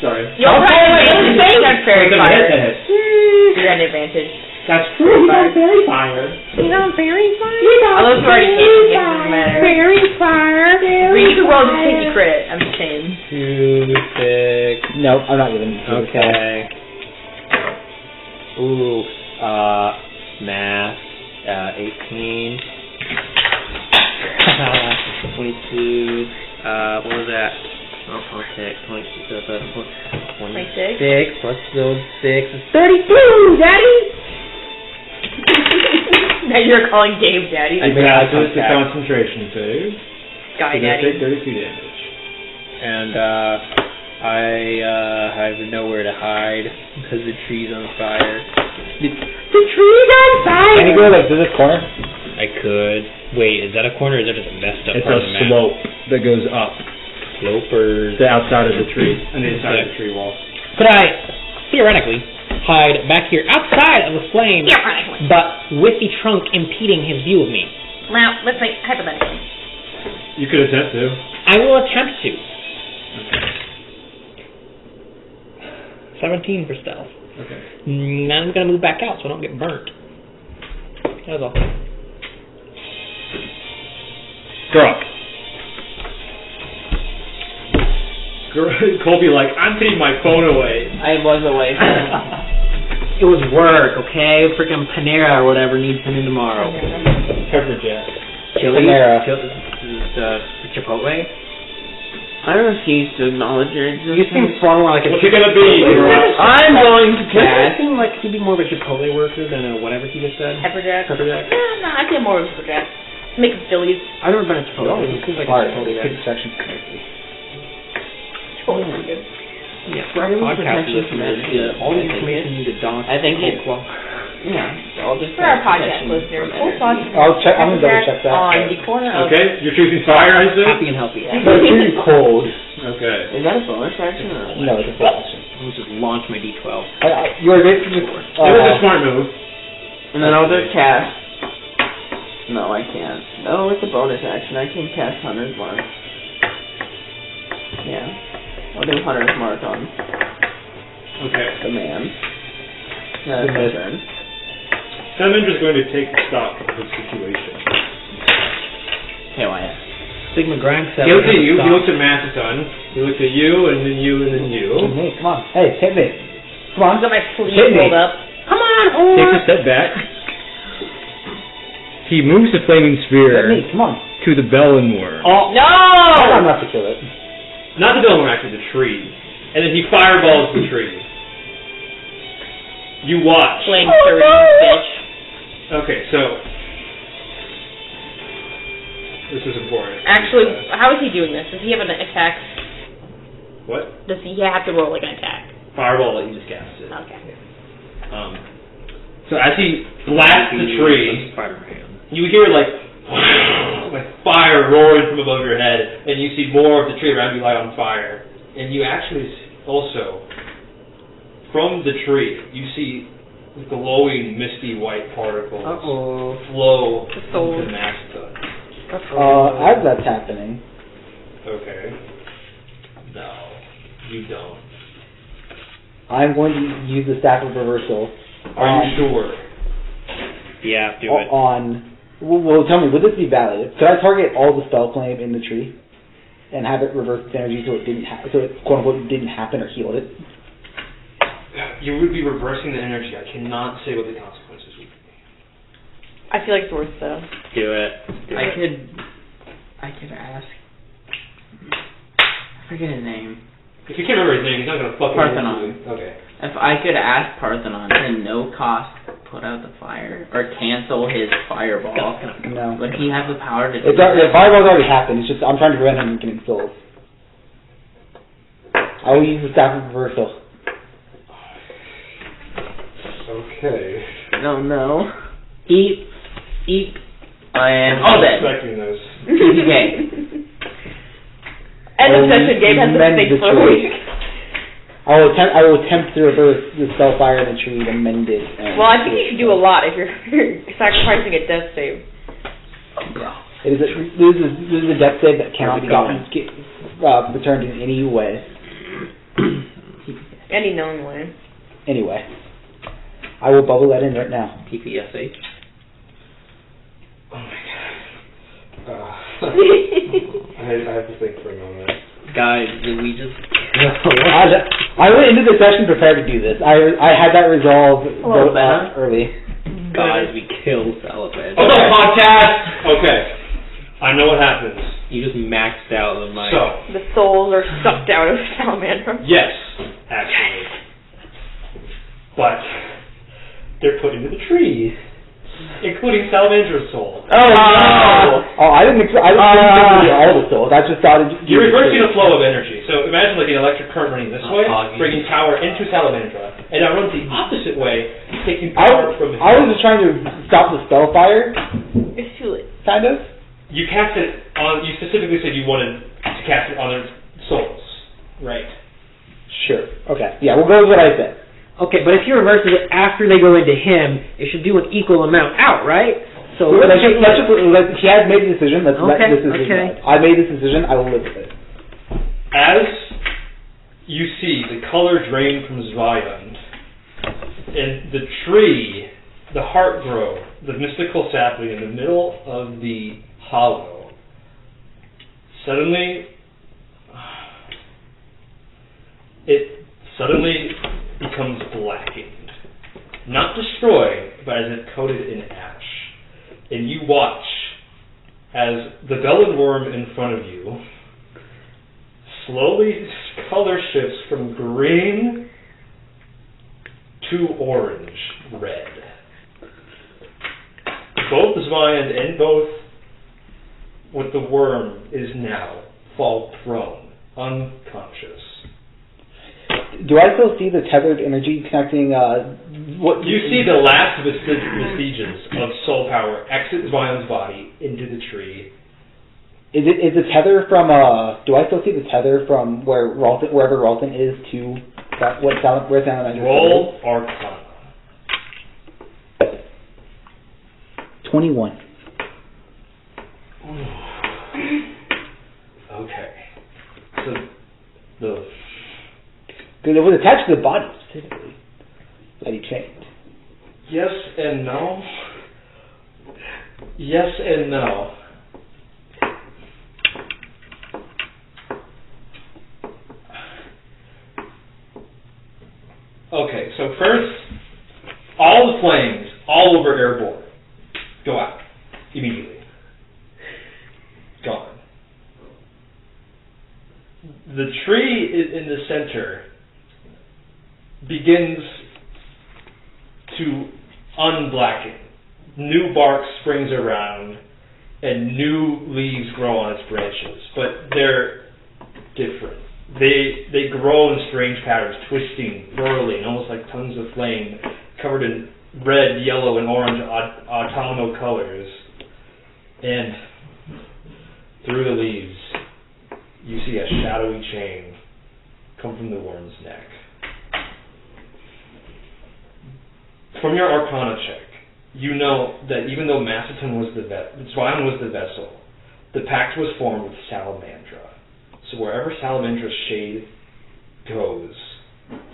Sorry. You're right. You got fairy fire. That hit. You got an advantage. That's true. You got fairy fire. Although it's already hit, it doesn't matter. Fairy fire. You can roll the sticky crit. I'm just saying. 2, 6. Nope, I'm not giving you. Okay. Ooh, math, 18. 22, what was that? Oh, 26 plus those 6 is 32, Daddy! Now you're calling Gabe Daddy. You passes the concentration save. Guy So Daddy. take 32 damage. And, I have nowhere to hide because the tree's on fire. The tree's on fire. Can you go like to this corner? I could. Wait, is that a corner or is that just a messed up It's part a of the map? slope that goes up Slopers. the outside of the tree. On the inside of the tree wall. Could I, theoretically, hide back here outside of the flame, Theoretically. but with the trunk impeding his view of me? Well, let's make hypothetically. You could attempt to. I will attempt to. 17 for stealth. Okay. Now I'm going to move back out so I don't get burnt. That was all. Drop. Colby like, I'm putting my phone away. I was away. It was work, okay? Freaking Panera or whatever needs something tomorrow. Pepper Jack. Chili? Panera. Chipotle? I refuse to acknowledge your You existence. seem far more like a What's it gonna be? I'm going to I cast. seem like he'd be more of a Chipotle worker than a whatever he just said. Pepperjack. Pepperjack? No, I feel more of a Pepperjack. Make Phillies. I've never been a Chipotle. He seems like a Alright, Chipotle guy. good section. Chipotle's pretty good. Yeah, For everyone's podcast protection from listeners, energy, all the I think information you need to dock. I think it- Well, Yeah, all just For our podcast protection listeners, from full energy. fun. I'll check. I'm gonna double check that. On the corner of... Okay, you're choosing fire, I assume? happy and healthy. But it's really cold. Okay. Is that a bonus action or what? No, it's a full action. I'll just launch my D12. You are basically just. It was a smart move. And then I'll just cast. No, I can't. No, it's a bonus action. I can cast Hunter's Mark. Yeah. I'll do Hunter's Mark on Okay. the man. That's my turn. Salamandra's going to take stock of the situation. Okay, Wyatt. Sigma Grind He looks at you, he looks at Matheson, he looks at you, and then you, and then you. Hey, come on. Hey, hit me. Come on. I've got my sleeve Hit me. rolled up. Come on, Takes a step back. He moves the flaming Hit sphere me. Come on. to the Bellunwurm. Oh, No! I'm not to kill it. not the building, actually, the tree. And then he fireballs the tree. You watch. Playing 30, bitch. Okay, so... This is important. Actually, how is he doing this? Does he have an attack? What? Does he have to roll like an attack? Fireball that you just casted. Okay. So as he blasts the tree, Spider-Man. you hear like fire roaring from above your head, and you see more of the tree around you light on fire. And you actually also, from the tree, you see glowing, misty white particles flow into the Mastodon. As that's happening, Okay. No, you don't. I'm going to use the Staff of Reversal. Are you sure? Yeah, do it. On. Well, tell me, would this be valid? Could I target all the spell flame in the tree and have it reverse its energy so it didn't so it quote unquote didn't happen or healed it? You would be reversing the energy. I cannot say what the consequences would be. I feel like it's worth though. Do it. I could ask. I forget his name. If you can't remember his name, he's not going to fucking... Parthenon. Okay. If I could ask Parthenon to no cost put out the fire or cancel his fireball, No. would he have the power to do The fireball's already happened. It's just I'm trying to prevent him from getting souls. I will use the staff of reversal. Okay. No. Eat. I am I'm all not dead. expecting this. Okay. End of session. Gabe has to mend think the for a tree. week. I will attempt to reverse the spellfire in the tree to mend it. Well, I think you should do a lot if you're sacrificing a death save. This is a death save that cannot be returned in any way. Any known way. Anyway, I will bubble that in right now. PPSH. Oh my god. I have to think for a moment. Guys, did we just... I went into the session prepared to do this. I had that resolved early. Guys, we killed Salamandra. What's up, podcast? Okay. I know what happens. You just maxed out the mic. So. The souls are sucked out of Salamandra. Yes, actually. But they're put into the tree, including Salamandra's soul. Oh no! I didn't think all the souls. I just thought You're reversing a flow of energy. So imagine like an electric current running this way, bringing power into Salamandra, and now runs the opposite way, taking power from him. I was just trying to stop the spellfire. It's too late. Kind of. You cast it on. You specifically said you wanted to cast it on their souls, right? Sure. Okay. Yeah, we'll go with what I said. Okay, but if you reverse it after they go into him, it should do an equal amount out, right? So let's just he has made the decision. Let's let this decision. Okay. I made this decision. I will live with it. As you see the color drain from Zvion, and the tree, the heart grove, the mystical sapling in the middle of the hollow, suddenly becomes blackened. Not destroyed, but as if coated in ash. And you watch as the Bellunwurm in front of you slowly color shifts from green to orange red. Both Zvion and both with the worm is now fall prone, unconscious. Do I still see the tethered energy connecting? What you see the last vestiges of soul power exit Zvion's body into the tree. Is the tether from? Do I still see the tether from wherever Ralton is to that? Where Salamandra? Roll Arcana. 21. Okay. So the. Because it was attached to the body specifically that he chained. Yes and no. Yes and no. Okay, so first, all the flames all over Aerbor go out immediately. Gone. The tree in the center begins to unblacken. New bark springs around and new leaves grow on its branches, but they're different. They grow in strange patterns, twisting, burling, almost like tongues of flame, covered in red, yellow, and orange autumnal colors. And through the leaves, you see a shadowy chain come from the worm's neck. From your Arcana check, you know that even though Zvion was the vessel, the pact was formed with Salamandra. So wherever Salamandra's shade goes,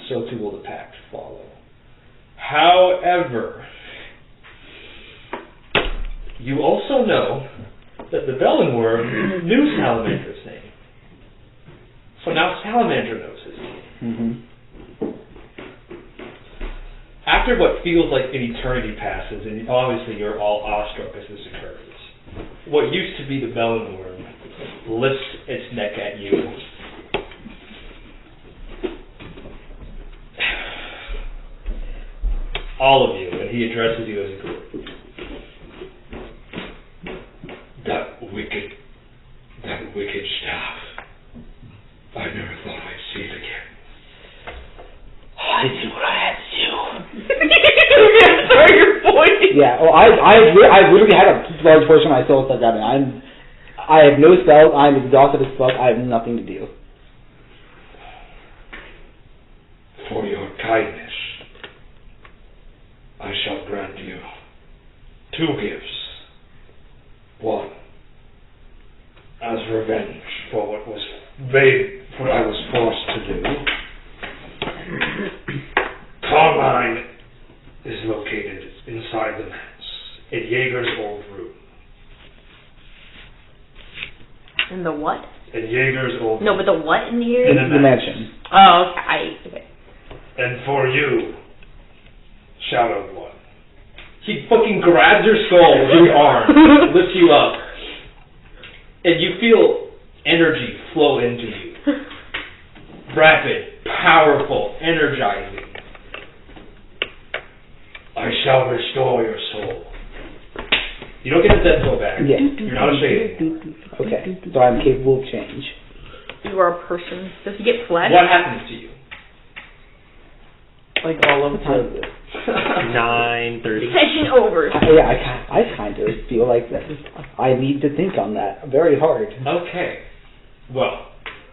so too will the pact follow. However, you also know that the Bellunwurm knew Salamandra's name. So now Salamandra knows his name. Mm-hmm. After what feels like an eternity passes, and obviously you're all awestruck as this occurs, what used to be the Bellunwurm lifts its neck at you. All of you, and he addresses you as a group. That wicked staff. I never thought I'd see it again. I literally had a large portion of my soul stuck out. I have no spells. I'm exhausted as fuck. I have nothing to do. For your kindness, I shall grant you 2 gifts. One, as revenge for what I was forced to do. Carmine is located inside the manse, in Jaeger's old room. In the what? In Jaeger's old room. No, but the what in the area? In the mansion. Oh, okay. And for you, Shadowed One. He fucking grabs your skull with his arm, lifts you up, and you feel energy flow into you. Rapid, powerful, energizing. I shall restore your soul. You don't get the dead soul back. Yeah. You're not a shade. Okay, so I'm capable of change. You are a person. Does he get flesh? What happens to you? Like all of the time. 9:30. Session over. I kind of feel like that. I need to think on that very hard. Okay. Well,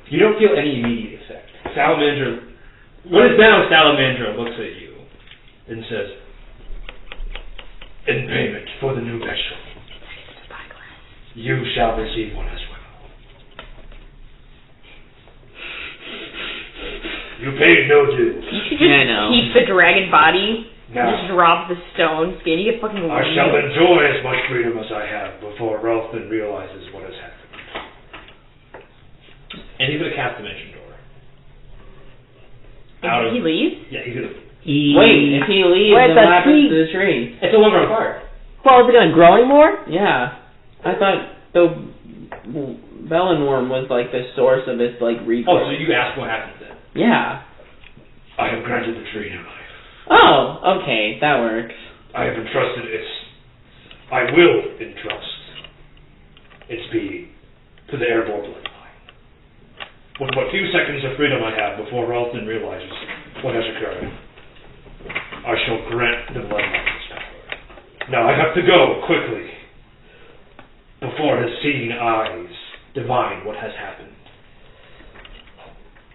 you don't feel any immediate effect. Salamandra, what is now Salamandra looks at you and says, in payment for the new vessel, you shall receive one as well. You paid no dues. You should just keep the dragon body. Now, just drop the stone skin. You get fucking. I shall enjoy as much freedom as I have before Ralphman realizes what has happened. and he's gonna cast Dimension Door. Did he leave? Yeah, he's gonna. Wait, if he leaves, Where's then what that happens tree? to the tree? It's no longer on fire. Well, is it going to grow anymore? Yeah. I thought the Bellunwurm was like the source of its like regrowth. Oh, so you asked what happens then? Yeah. I have granted the tree new life. Oh, okay, that works. I have entrusted I will entrust its being to the Aerbor bloodline. With what few seconds of freedom I have before Ralphman realizes what has occurred, I shall grant the bloodline its power. Now I have to go quickly before his seeing eyes divine what has happened.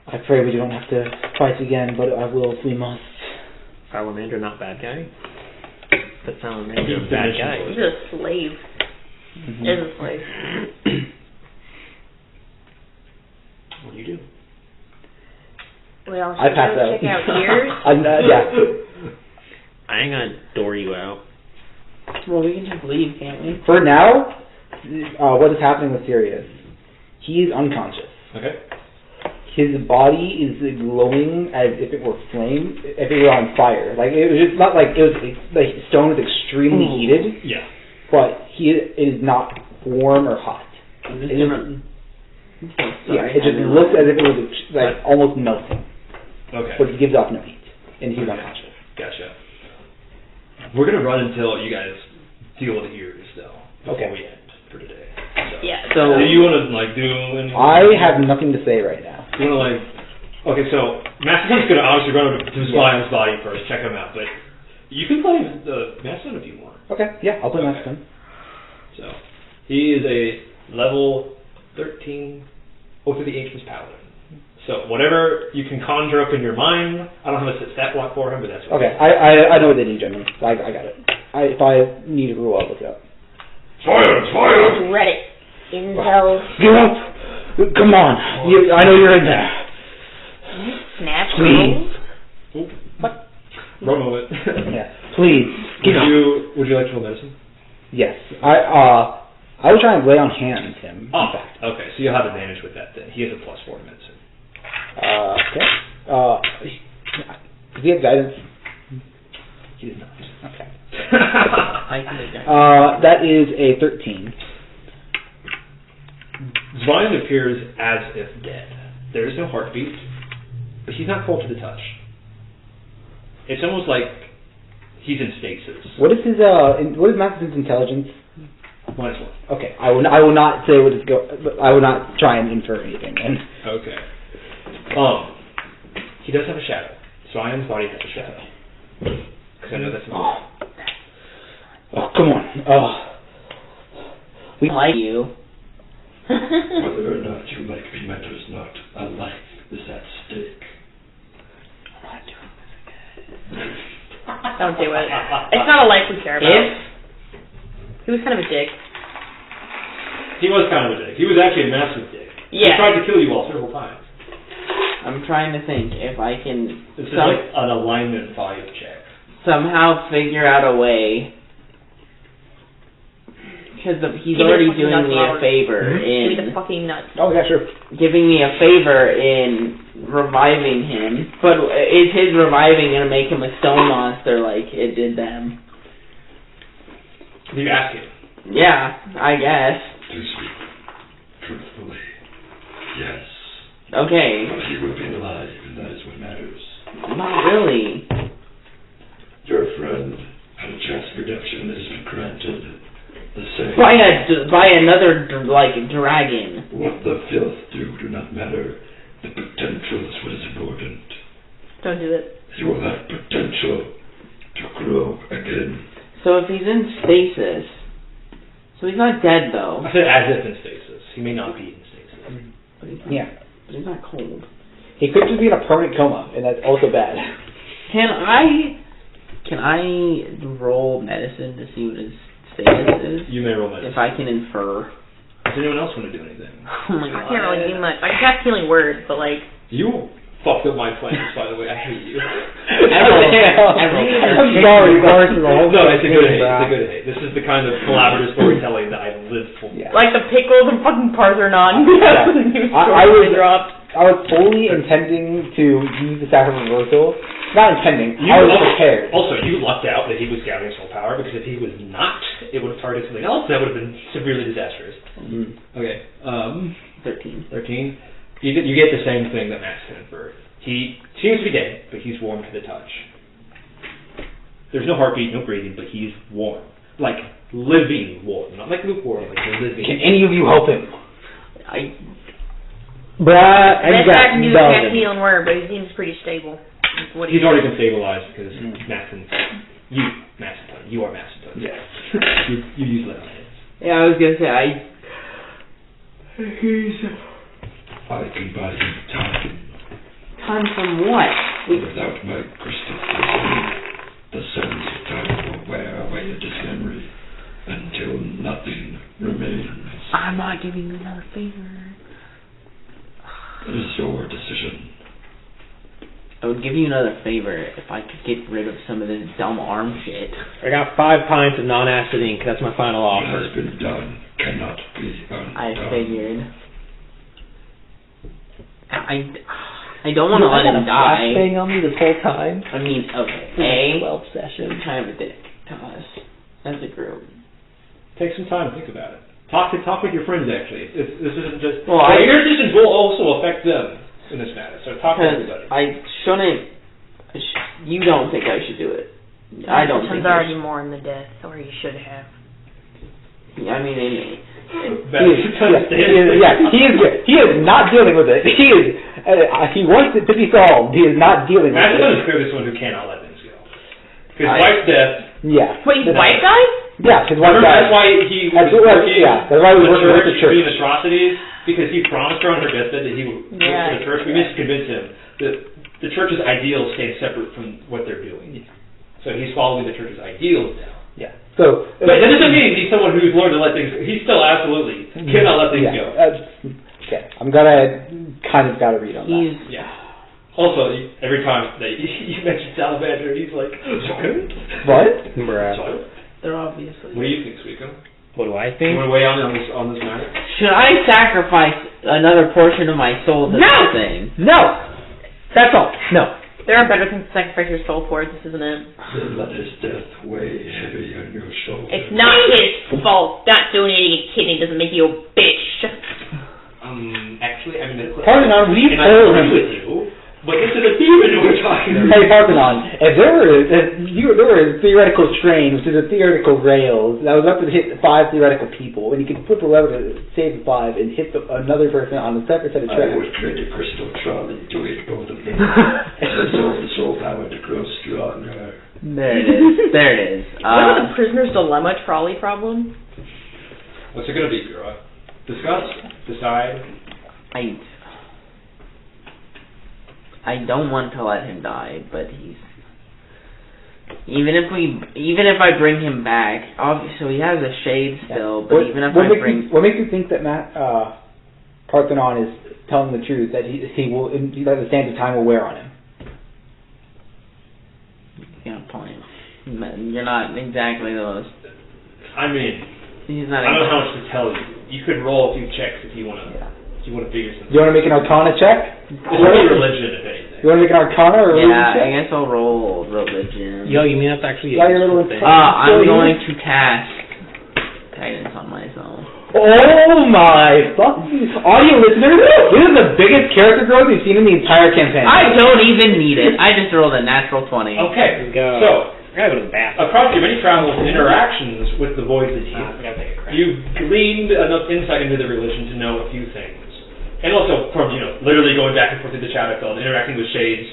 I pray we don't have to fight again, but I will if we must. Salamander, not bad guy. But Salamander, bad guy. He's a slave. Mm-hmm. He's a slave. What do you do? Well, I should pass we out. check out Tears? Yeah. I ain't gonna door you out. Well, we can just leave, can't we? For now, what is happening with Sirius? He is unconscious. Okay. His body is glowing as if it were flame, if it were on fire. Like it was just not like it was like stone was extremely heated, Yeah. but it is not warm or hot. I'm just It is, gonna... yeah, it just looks as if it was like almost melting, Okay. but it gives off no heat, and he's unconscious. Gotcha. We're gonna run until you guys deal with the ears, though. Before Okay. we end for today. Yeah. So- do you wanna like do anything? I have nothing to say right now. You wanna like? Okay, so Master's gonna obviously run over to his lion's body first, check him out, but you can play the Master if you want. Okay, yeah, I'll play Okay. Master. So he is a level 13 Oath of the Ancients Paladin. So whatever you can conjure up in your mind, I don't have a stat block for him, but that's what Okay, I know what they need generally. I got it. If I need a rule, I'll look it up. Fire! Read it. Intel. Get up! Come on! I know you're in there. Snap. Please. Wrong moment. Yeah. Please. Get up. Would you like to roll medicine? Yes. I was trying to lay on hands him. Oh, In fact. okay. So you'll have advantage with that then. He has a +4 to medicine. Okay. Does he have guidance? He does not. Okay. I can make that. That is a 13. Zvine appears as if dead. There is no heartbeat, but he's not cold to the touch. It's almost like he's in stasis. What is his what is Master's intelligence? -1. Okay. I will not say what is but I will not try and infer anything then. Okay. He does have a shadow. Zvine's body has a shadow. Because I know that's important. Oh, come on. We like you. Whether or not you like me matters not. A life is at stake. Don't do it. It's not a life we care about. He was kind of a dick. He was kind of a dick. He was actually a massive dick. Yeah. He tried to kill you all several times. I'm trying to think if I can This is like an alignment 5 check. somehow figure out a way. Because he's Give me already the fucking doing me a nuts, favor Give me the in fucking nuts. Oh, yeah, sure. giving me a favor in reviving him. But is his reviving going to make him a stone monster like it did them? You ask him. Yeah, I guess. To speak truthfully, yes. Okay. But he will be alive, and that is what matters. Not really. Your friend had a chance of redemption that has been granted. The same. By another dragon. What the filth do not matter. The potential is what is important. Don't do it. You will have potential to grow again. So if he's in stasis, so he's not dead though. I said as if in stasis. He may not be in stasis. But he's not, Yeah. but he's not cold. He could just be in a permanent coma, and that's also bad. Can I roll medicine to see what his status is? You may roll medicine. If I can infer. Does anyone else want to do anything? Oh my I god. can't really do much. I can cast healing word, but like. You fucked up my plans, by the way. I hate you. I'm sorry, but No, it's a good hate. It's a good hate. This is the kind of collaborative storytelling that I live for. Yeah. Like the pickles and fucking Parthenon. I was fully intending to use the Sacrament Reversal. Not intending. I was prepared. Also, you lucked out that he was gathering soul power, because if he was not, it would have targeted something else that would have been severely disastrous. Okay. 13. 13. You get the same thing that Max can infer. He seems to be dead, but he's warm to the touch. There's no heartbeat, no breathing, but he's warm. Like living warm. Not like lukewarm, like living. Can any of you help him? The best I can do is cast healing word, but he seems pretty stable. He's already been stabilized because you are Macedon. Yes. you use left hands. Yeah, I was gonna say I can buy you time. Time from what? Without my crystal system, the sands of time will wear away his memory until nothing remains. I'm not giving you another favor. It is your decision. I would give you another favor if I could get rid of some of this dumb arm shit. I got 5 pints of non-acid ink. That's my final What offer. has been done cannot be undone. I figured. I don't want to let him die. Flashbang on me this whole time. I mean, okay, 12 sessions. he's kind of a dick to us as a group. Take some time to think about it. Talk with your friends, actually. This isn't just... Well, your decisions will also affect them in this matter, so talk to everybody. I shouldn't... you don't think I should do it. I don't think He's already mourned the death, or he should have. I mean, He is not dealing with it. He wants it to be solved. He is not dealing with Macedon it. is clearly someone who cannot let things go. His wife's death... Yeah. Wait, his wife died? Yeah, his wife died. That's why he was working with the church. doing atrocities, because he promised her on her deathbed that he would work for the church. We must convince him that the church's ideals stay separate from what they're doing. So he's following the church's ideals now. Yeah. So, but that doesn't mean he's someone who's learned to let things go. He still absolutely cannot let things go. Okay, I'm gonna kind of got to read on that. Yeah. Also, every time that you mention Salamandra, he's like, okay. What? they're obviously... What do you think, Suiko? What do I You think? want to weigh on this matter? Should I sacrifice another portion of my soul to this thing? No! That's all. No. There are better things to sacrifice your soul for, this isn't it? Then let his death weigh heavy on your shoulders. It's not his fault. Not donating a kidney doesn't make you a bitch. Actually, I mean... Parthenon, we and I told agree him. with you, but this is a demon we're talking about. Hey, Parthenon, if there were a theoretical train, which is a theoretical rails, that was up to hit 5 theoretical people, and you could flip a lever to save 5 and hit another person on a separate set of I tracks. would create a crystal trolley to eat both of them. Absorb the soul power to grow stronger. There it is. There it is. What is the prisoner's dilemma trolley problem? What's it gonna be, Bureau? Discuss? Decide? I don't want to let him die, but even if I bring him back, so he has a shade still, but what makes you think that Parthenon is telling the truth, that he will, that the sands of time will wear on him? You got a point. You're not exactly those. I mean, he's not. I don't know how much to tell you. You could roll a few checks if you want to. If you want to figure something. You want to make an Arcana check? It's only religion, if anything. You want to make an Arcana or a religion check? I guess I'll roll religion. Yo, you mean that's actually your little thing? I'm going to cast guidance on myself. Oh my fucking audio listeners! This is the biggest character growth we've seen in the entire campaign. I don't even need it. I just rolled a natural 20. Okay, go. So I gotta go to the bathroom. across your many travels and interactions with the voices, you've gleaned enough insight into the religion to know a few things. And also from, literally going back and forth through the Shadowfell and interacting with shades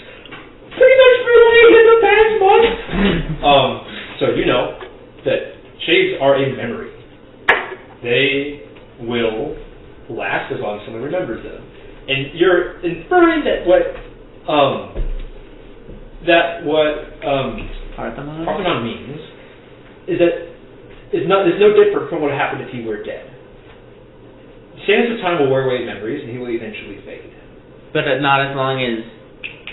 pretty much really in the past month. So you know that shades are a memory. They will last as long as someone remembers them. And you're inferring that what Parthenon means is that it's no different from what happened if he were dead. Sands of time will wear away memories, and he will eventually fade. But not as long as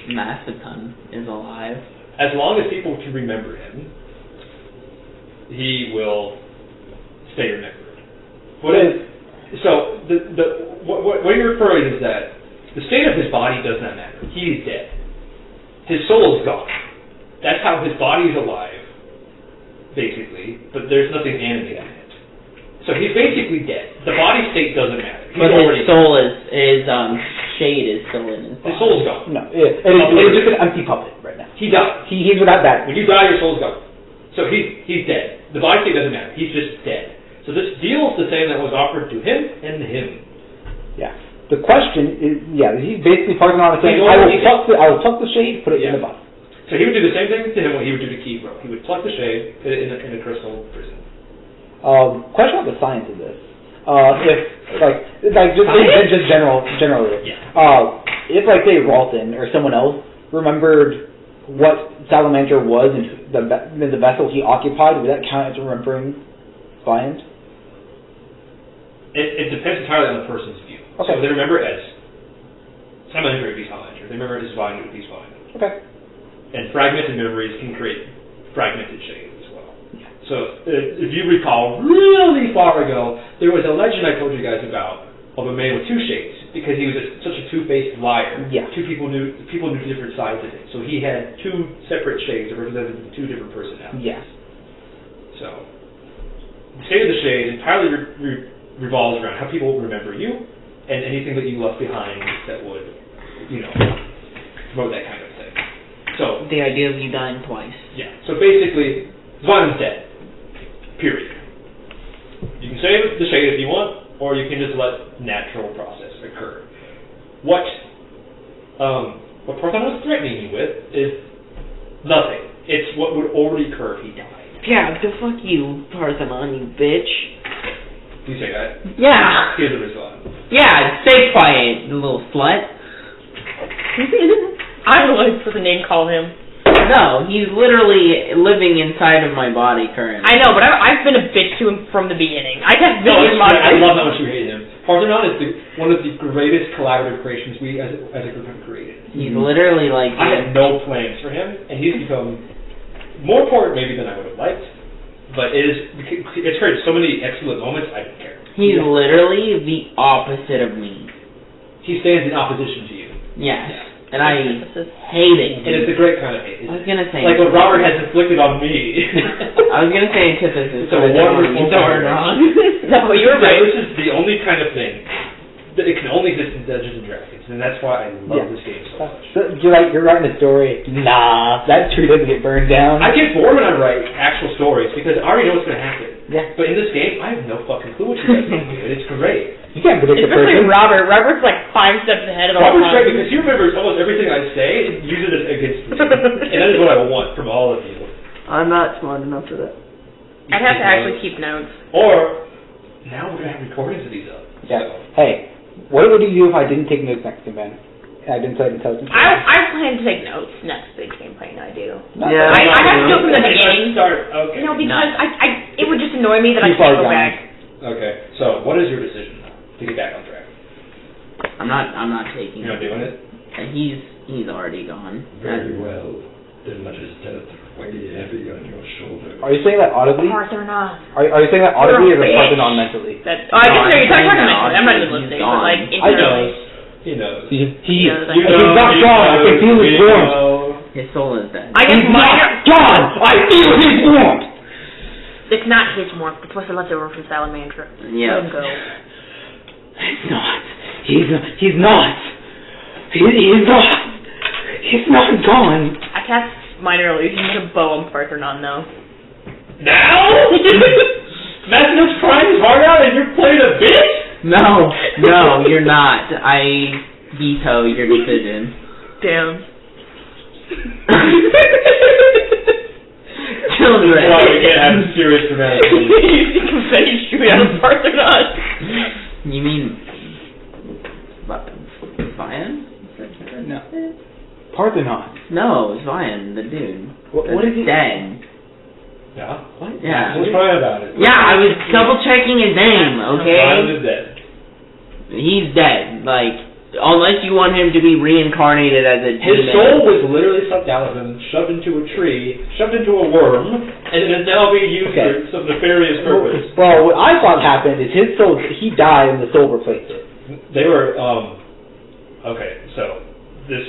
Mastodon is alive. As long as people can remember him, he will stay remembered. What you're referring is that the state of his body does not matter. He is dead. His soul is gone. That's how his body is alive, basically, but there's nothing animated in it. So he's basically dead. The body state doesn't matter. But his soul his shade is still in his body. His soul's gone. No, it's just an empty puppet right now. He died. He's without that. When you die, your soul's gone. So he's dead. The body state doesn't matter. He's just dead. So this deal is the same that was offered to him and him. Yeah. The question is, he's basically Parthenon saying, I will pluck the shade, put it in the body. So he would do the same thing to him what he would do to Kibro. He would pluck the shade, put it in a crystal prison. Question about the science of this. Just generally. Yeah. If say Ralton or someone else remembered what Salamandra was and the vessel he occupied, would that count as remembering science? It depends entirely on the person's view. Okay. So they remember it as Salamandra would be Salamandra. They remember it as Vine would be Vine. Okay. And fragmented memories can create fragmented shades. So, if you recall, really far ago, there was a legend I told you guys about of a man with two shades, because he was such a two-faced liar. Yeah. People knew different sides of it. So he had two separate shades that represented two different personalities. Yes. So, the state of the shade entirely revolves around how people remember you, and anything that you left behind that would, promote that kind of thing. So the idea of you dying twice. Yeah. So basically, Zvan's dead. Period. You can save the shade if you want, or you can just let natural process occur. What Parthenon was threatening you with is nothing. It's what would already occur if he died. Yeah, the fuck you, Parthenon, you bitch. Do you say that? Yeah. Here's the response. Yeah, stay quiet, you little slut. I would like for the name call him. No, he's literally living inside of my body currently. I know, but I've been a bitch to him from the beginning. I have been in my I love how much you hate him. Parthenon is one of the greatest collaborative creations we as a group have created. He's literally like... I had no plans for him, and he's become more important maybe than I would have liked, but it's created so many excellent moments, I don't care. He's literally the opposite of me. He stands in opposition to you. Yes. Yeah. And I hate it. And it's a great kind of hate. I was going to say... Like what Robert has inflicted on me. I was going to say antithesis. It's a wonderful wrong. No, you were right. This is the only kind of thing that it can only exist in Dungeons and Dragons, and that's why I love this game so much. So you're writing a story. Nah, that tree doesn't get burned down. I get bored when I write actual stories because I already know what's going to happen. Yeah. But in this game, I have no fucking clue what you guys are going to do, and it's great. You can't predict the Especially person. Robert. Robert's like 5 steps ahead of all Robert's time. great because he remembers almost everything I say and uses it against me. And that is what I want from all of you. I'm not smart enough for that. I'd have to actually keep notes. Or, now we're going to have recordings of these up. Yeah. Hey, what would you do if I didn't take notes next time, man? I didn't play intelligence. I plan to take notes next big campaign. I do. Yeah. I have to do it from the beginning. Okay. No, because it would just annoy me that I can't go back. Okay, so what is your decision to get back on track? I'm not taking You're not doing it? He's already gone. Very well. Then let his death weigh heavy on your shoulder. Are you saying that audibly? Arthur, not. Are you saying that audibly or You're a just bitch. non-mentally? I can hear you. Talking mentally. I'm not even He's listening, gone. but like I know. internally. He knows. He's knows, he's not gone. I can feel his warmth. His soul is dead. I guess He's not gone. I feel his warmth. It's not his warmth. It's what's left over from Salamandra. Yeah. Let him go. It's not. He's not. He's not. He's not gone. I cast minor illusion to bow him for Arthur though. Now? Maximus trying his heart out and you're playing a bitch? No, you're not. I veto your decision. Damn. Children. That's why we can't have a serious dramatic You can confetti shoot out of Parthenon. You mean Vian? No. Parthenon. No, it's Vian, the dude. What is he? Dead. Yeah? What? Yeah. What's crying about it? Yeah, I was double checking his name, okay? Ryan is dead. He's dead. Like, unless you want him to be reincarnated as a His demon. soul was literally sucked out of him, shoved into a tree, shoved into a worm, and is now being used for some nefarious purpose. Well, what I thought happened is his soul, he died and the soul replaced it. They were, okay, so, this,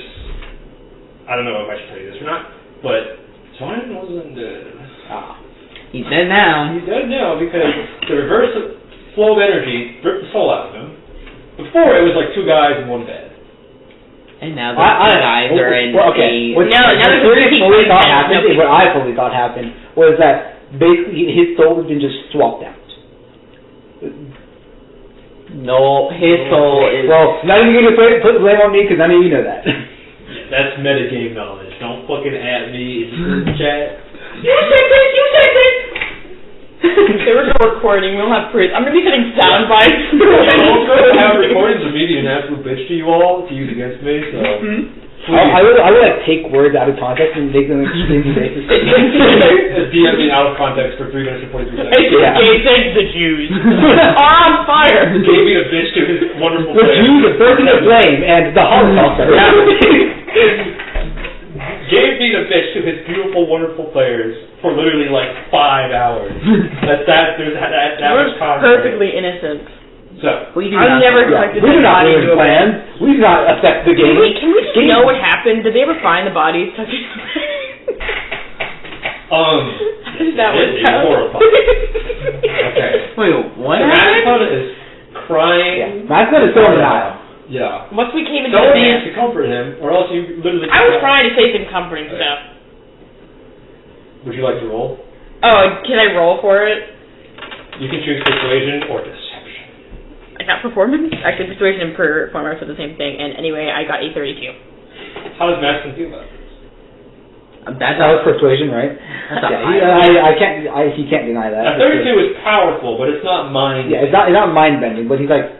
I don't know if I should tell you this or not, but Swan wasn't dead. He's dead now. He's dead now because the reverse flow of energy ripped the soul out of him. Before, it was like two guys in one bed. And now the two guys are in a... What Sirius fully thought happened, what I fully thought happened, was that basically his soul has been just swapped out. No, his soul is... Well, not even going to put the blame on me because none of you know that. That's metagame knowledge. Don't fucking at me in the group chat. You said this! There was no recording, we don't have proof. I'm going to be setting sound bites. I have recordings of me being an absolute bitch to you all to use against me, so... I would like take words out of context and make them extremely racist. DM being out of context for 3 minutes and 43 seconds. Yeah. Gabe said the Jews are on fire. Gabe being a bitch to his wonderful The players. Jews are bursting the flame and the Holocaust are Gabe being a bitch to his beautiful, wonderful players for literally like 5 hours. That was We're perfectly innocent. So, I've never expected we do that not body ruin to plans. We do not affect the game. Can we just know what happened? Did they ever find the bodies? that was horrifying. Okay. Wait, what happened? Matt is crying. Yeah. Matt's gonna still in denial. Yeah. Once we came into Someone the needs van, to comfort him, or else you literally... I was trying to say some comforting stuff. Would you like to roll? Oh, can I roll for it? You can choose persuasion or deception. I got performance. Actually, persuasion and performance are the same thing. And anyway, I got a 32. How does Madison feel about this? That was persuasion, right? That's He can't deny that. A 32 is powerful, but it's not mind. Yeah, it's not mind bending, but he's like.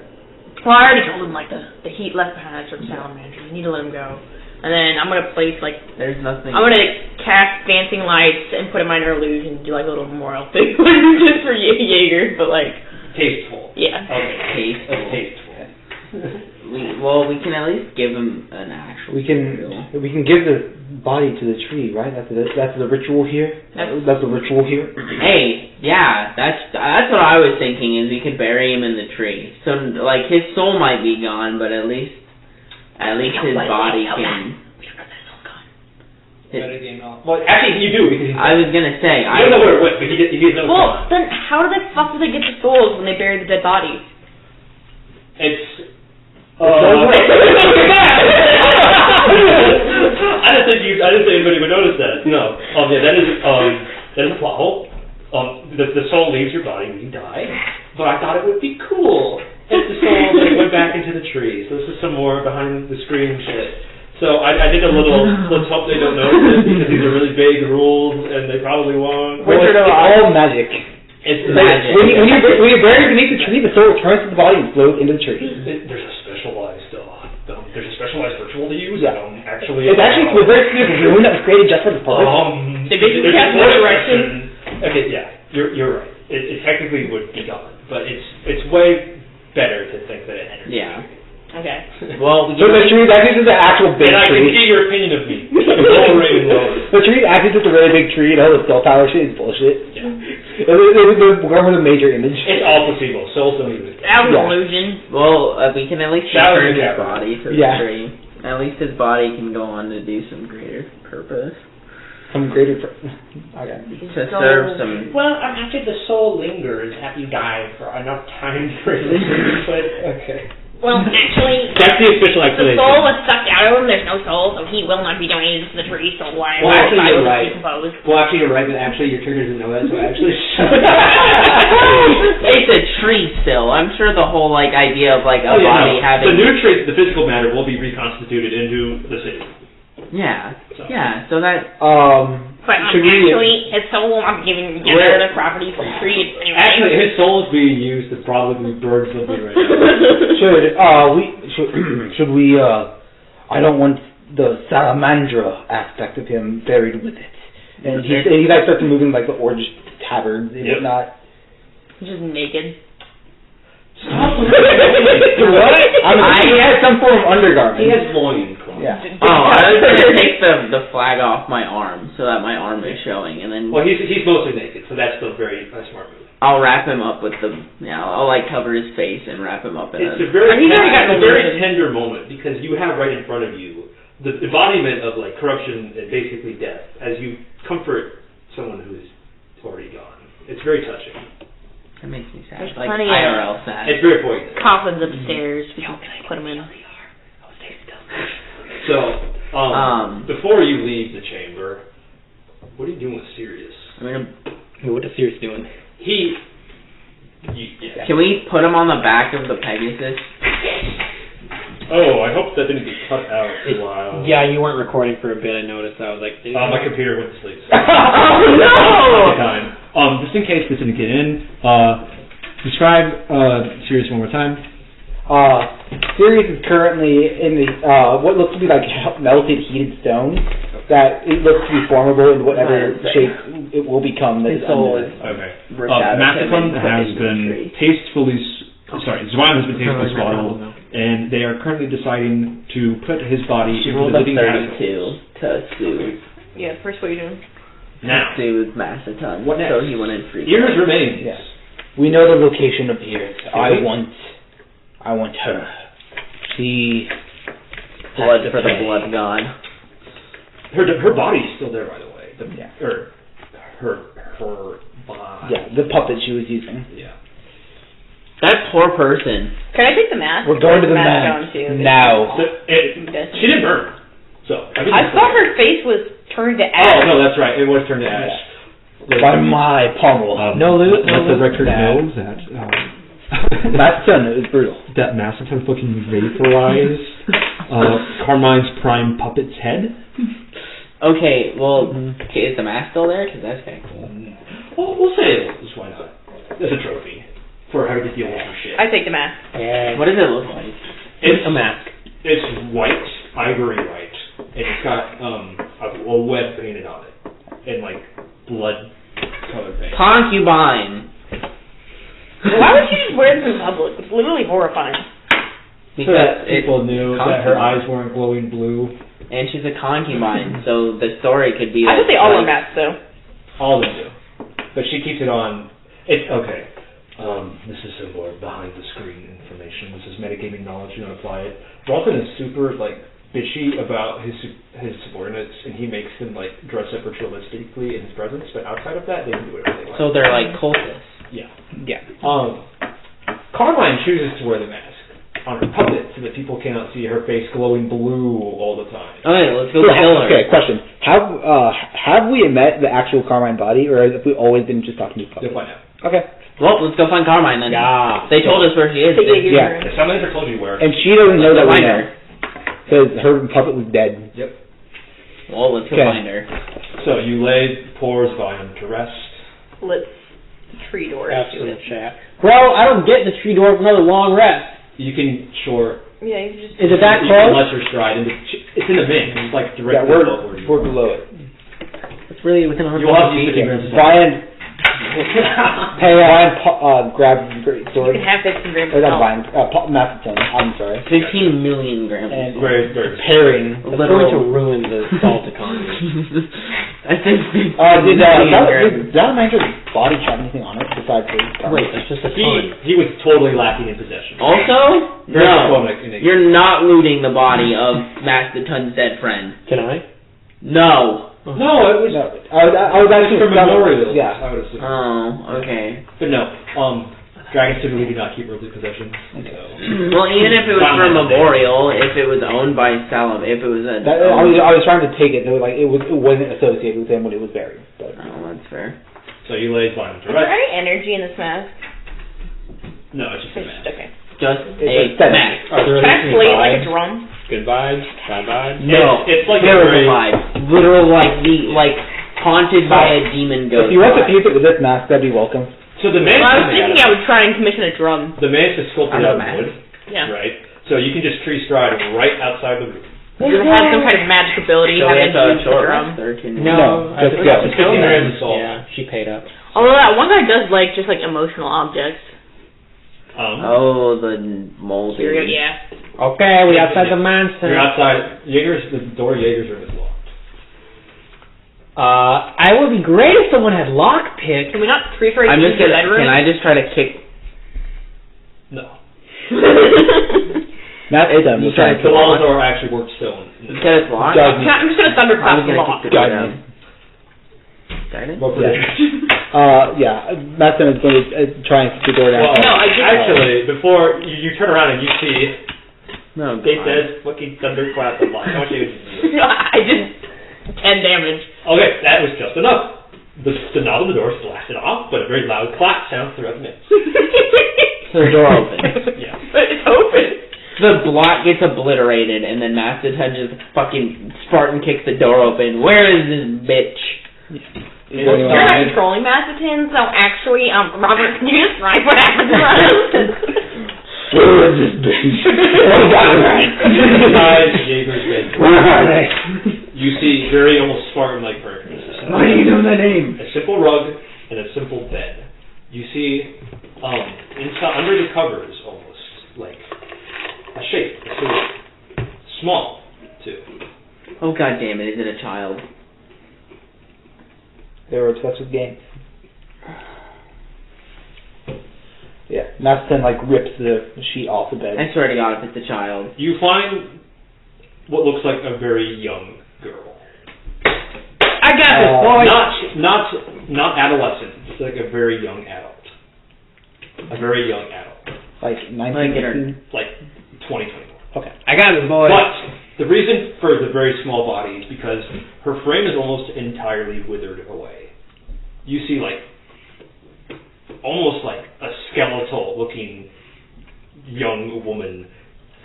Well, I already told him like the heat left behind from Salamandra. You need to let him go. And then I'm gonna place like. There's nothing. I'm gonna cast dancing lights and put a minor illusion, do like a little memorial thing, just for Jaeger, but like. Tasteful. Yeah. Okay. Tasteful. Tasteful. We can at least give him an actual. We can give the body to the tree, right? That's the ritual here. That's the ritual here. Hey, yeah, that's what I was thinking. Is we could bury him in the tree. So like his soul might be gone, but at least his body can. Well, actually, you do because I was gonna say. I don't know where it went, but he knows. Well, then how do the fuck do they get the souls when they bury the dead bodies? It's. I didn't think anybody would notice that. No. Yeah, that is a plot hole. The soul leaves your body when you die, but I thought it would be cool if the soul went back into the tree. So this is some more behind the screen shit. So I did a little, let's hope they don't notice it, because these are really vague rules, and they probably won't. Well, it's all magic. It's Magic. When you bury beneath the tree, the soul returns to the body and flows into the tree. There's a specialized, there's a specialized ritual to use. Yeah. Actually. It's actually a very specific rune that was created just for this purpose. They basically there's have more resurrection. Okay, yeah, you're right. It technically would be gone, but it's way better to think that it enters. Yeah. Okay. Well, So the tree is actually just an actual big And I can tree. see your opinion of me. Lowering and lowering. The tree is actually just a really big tree, and all the spell power shit is bullshit. Yeah. It was a major image. It's all placebo. Souls don't even. That was Yeah. illusion. well, we can at least That was return a his cavern. body to the Yeah. tree. At least his body can go on to do some greater purpose. Some greater. Okay. To serve some. Well, after the soul lingers after you die for enough time for it to but okay. Well, actually, That's the official the explanation. soul was sucked out of him. There's no soul, so he will not be donated to the tree. So why? Well, actually, why you're was right. it decomposed? Well, actually, you're right, but actually, your character doesn't know that, so actually. It's a tree still. I'm sure the whole idea of a Oh, yeah, body no. having. The new trace, the physical matter, will be reconstituted into the city. Yeah. So. Yeah. So that. But Should we- actually, his soul will not be giving any other properties to the tree. Anyway. Actually, his soul is being used to probably burn something right now. Should we? I don't want the Salamandra aspect of him buried with it. And he starts moving like the orange tabards and Yep. whatnot. He's just naked. Stop. What? He has some form of undergarment. He has loincloth. Yeah. Oh, I was gonna take the flag off my arm so that my arm is showing, and then Well, he's mostly naked, so that's still very smart move. I'll wrap him up with the. Yeah, I'll cover his face and wrap him up in It's a. a very, I mean, he's already got it's a very illusion. tender moment because you have right in front of you the embodiment of corruption and basically death as you comfort someone who is already gone. It's very touching. That makes me sad. There's Like plenty of- IRL sad. It's very poignant. Coffins upstairs. We can put him in. So, before you leave the chamber, what are you doing with Sirius? I mean, What is Sirius doing? can we put him on the back of the Pegasus? Oh, I hope that didn't get cut out a while. Yeah, you weren't recording for a bit. I noticed. I was like, My computer went to sleep. Oh no! time. Just in case this didn't get in, describe Sirius one more time. Sirius is currently in the what looks to be like melted heated stone that it looks to be formable in whatever shape it will become. That His is soul unknown. is. Okay. Macedon has been tastefully. Zwine has been tastefully swaddled, and they are currently deciding to put his body She into rolled the a living 32 to soothe. Yeah, persuasion. Now, Soothe Macedon. What next? So he wouldn't freak ears out. remains. Yeah. We know the location of the ears. I we? want her. She Blood has to for the pay. blood god. Her body's still there, by the way. Yeah. Her body. Yeah, the puppet she was using. Yeah. That poor person. Can I take the mask? We're going to the mask mask on too. now. She didn't burn. So I thought her face was turned to ash. Oh no, that's right. It was turned to ash. By my pommel. Let the record know that My son is brutal. that Macedon fucking vaporized Carmine's prime puppet's head. Okay, well, is the mask still there? Because that's kind of cool. Well, we'll say it was. Why not? It's a trophy for having to deal with her shit. I take the mask. What does it look like? It's a mask. It's white, ivory white, and it's got a web painted on it, and blood colored paint. Concubine. Why would you just wear this in public? It's literally horrifying. So that people knew that her concubine. eyes weren't glowing blue. And she's a concubine, so the story could be. I thought they all wear masks though. All of them do, but she keeps it on. It's okay. This is some more behind the screen information. This is metagaming knowledge. You don't apply it. Vulcan is super bitchy about his subordinates, and he makes them dress up ritualistically in his presence. But outside of that, they can do whatever they like. So they're like cultists. Yeah. Yeah. Carmine chooses to wear the mask on her puppet so that people cannot see her face glowing blue all the time. Okay, let's go kill her. Okay, question. Have we met the actual Carmine body, or have we always been just talking to the puppet? You'll find out. Okay. Well, let's go find Carmine then. Yeah. They told us where she is. Take it, Yeah. Some laser told you where. And she doesn't know that we know. Because her puppet was dead. Yep. Well, let's go Okay. find her. So you lay poor Vine to rest. Let's tree door do Absolute it. chat. Bro, I don't get the tree door for another long rest. You can sure. Yeah, you just. Is it that You can close? let your stride into. It's in the main. It's like Yeah, directly we're above where you. below it. It's really within 100 You'll have to use feet. 50 grams of Brian, Brian grabbed his great You sword. can have 15 grams Or of not salt. Brian, Matheson, I'm sorry. 15 million grams. And Very, very. pairing. It's going to ruin the salt economy. I said 15 Did million grams. Salamandra's body have anything on it besides the Wait, that's just a ton. He was totally lacking in possession. Also, Very no. diplomatic in nature. You're not looting the body of Master Tun's dead friend. Can I? No. No, it was No, I was actually for memorials. Yeah. I would assume. Oh, okay. But no, dragons typically do not keep earthly possessions. So. Well, even if it was for a memorial, if it was owned by Salam, if it was a... I was trying to take it. It wasn't associated with him when it was buried. But. Oh, that's fair. So you laid Vine to Is there rest. any energy in this mask? No, it's just a mask. Okay. Just It's a a mask. Are there Can I any play it like a vibes? drum? Good vibes? Bad vibes? No, It's like a terrible very- vibes. Literal, like haunted by a demon ghost. If you want to vibe. fuse it with this mask, that'd be welcome. So the Well, I was mask thinking I would try and commission a drum. the mask is sculpted I out know of wood, Yeah. right? So you can just tree stride right outside the room. You have some kind of magic ability, So we having have to a use the short drum. rest, or can No, I just think go. it's 15 grams of salt. Yeah, she paid up. Although that one guy does like just like emotional objects. Oh, the mold. Sirius, yeah. Okay, we outside the mansion. You're outside. The door to Jaeger's room is locked. I would be great if someone had lockpick. Can we not free for I'm just your gonna. bedroom? Can I just try to kick? No. Not Adam. You We're trying The to walls are actually worked stone. Because it's locked. Guide me. I'm just gonna I was thunderclap the gonna lock. kick the door Guide down. me. Guided? What prediction? Yeah. Matheson is going to try and kick the door down. Well, No, I just- actually, before you turn around and you see No. Detez fucking thunderclap the lock. How much damage did you do? I did 10 damage. Okay, that was just enough. The knob on the door blasted off, but a very loud clap sounds throughout the mix. So the door opens. Yeah. But it's open. The block gets obliterated, and then Master Ted just fucking Spartan kicks the door open. Where is this bitch? Is there anyone You're not else? controlling Massacons, so actually, Robert, can you describe what happened to us? Where is this bitch? Inside Jaeger's bed, Where are they? you see very almost Spartan-like furniture. Why do you know that name? A simple rug and a simple bed. You see, inside under the covers, almost like a shape, a silhouette, small too. Oh god damn it! Is it a child? They were obsessed with games. Yeah, Matheson rips the sheet off the bed. I swear to God, if it's a child. You find what looks like a very young girl. I got this, boy. Not adolescent. It's like a very young adult. A very young adult. Like Like it or- 19. Like 2024. Okay. I got this, boy. But the reason for the very small body is because her frame is almost entirely withered away. You see almost like a skeletal looking young woman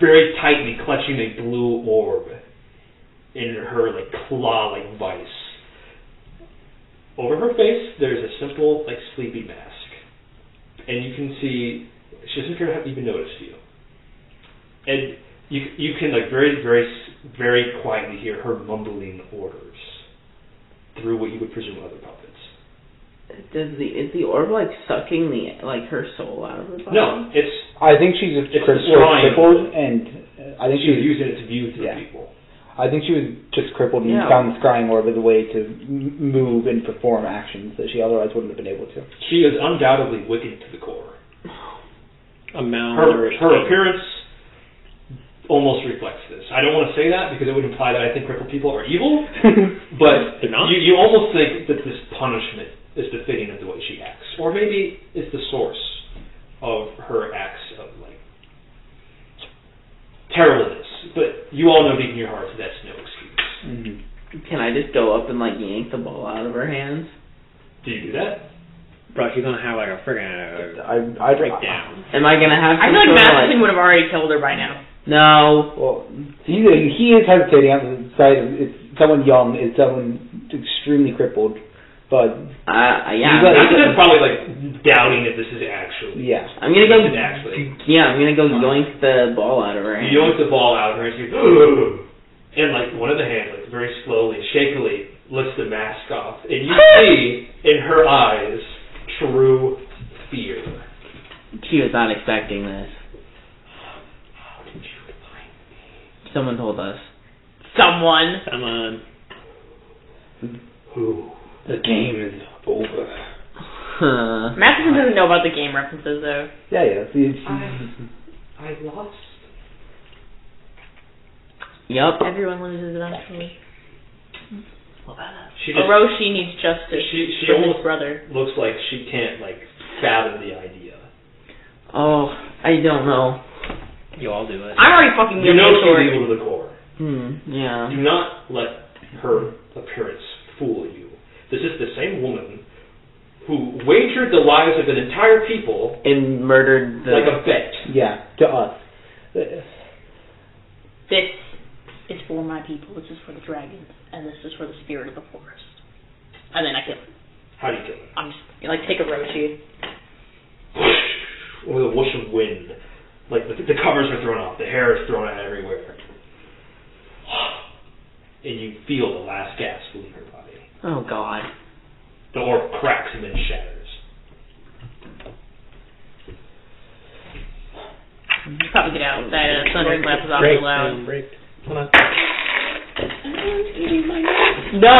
very tightly clutching a blue orb in her claw-like vice. Over her face there's a simple sleepy mask. And you can see she doesn't appear to have even noticed you. And you can very, very, very quietly hear her mumbling orders through what you would presume other puppets. Is the orb sucking her soul out of her body? No, it's I think she's It's the shrine. crippled, and I think she was she was using it to view through Yeah. people. I think she was just crippled and Yeah. found the scrying orb as a way to move and perform actions that she otherwise wouldn't have been able to. She is undoubtedly wicked to the core. A Her malnourished her kid. appearance almost reflects this. I don't want to say that because it would imply that I think crippled people are evil, but They're not. you almost think that this punishment is befitting of the way she acts, or maybe it's the source of her acts of terribleness. But you all know deep in your hearts that's no excuse. Mm-hmm. Can I just go up and yank the ball out of her hands? Do you do that? Bro, she's gonna have a friggin' I breakdown. Am I gonna have I some feel like sort of Massacon would have already killed her by now. No. Well, He is hesitating on the side of it's someone young, it's someone extremely crippled, but yeah. He's probably like doubting if this is actually. Yeah. I'm gonna go. This is actually. Yeah, I'm gonna go yoink the ball out of her hand. You yoink the ball out of her and she and like one of the hands, like very slowly, shakily lifts the mask off, and you see in her eyes true fear. She was not expecting this. How did you find me? Someone told us. Someone. Someone. Who? The game is over. Matheson doesn't know about the game references though. Yeah. I lost. Yep. Everyone loses eventually. She just, Orochi needs justice she for almost his brother. looks like she can't like fathom the idea. Oh, I don't know. You all do it. I'm already fucking You wielding know a she's sword. evil to the core. Yeah. Do not let her appearance fool you. This is the same woman who wagered the lives of an entire people And murdered the... like a bet. Yeah, to us. This is for my people. This is for the dragons, and this is for the spirit of the forest. And then I kill him. How do you kill her? I'm just like take Orochi. With a whoosh of wind. Like the covers are thrown off, the hair is thrown out everywhere. And you feel the last gasp leave her body. Oh, God. The orb cracks and then shatters. Probably get out. That thunderclap was awfully loud. Break. Hold on. No!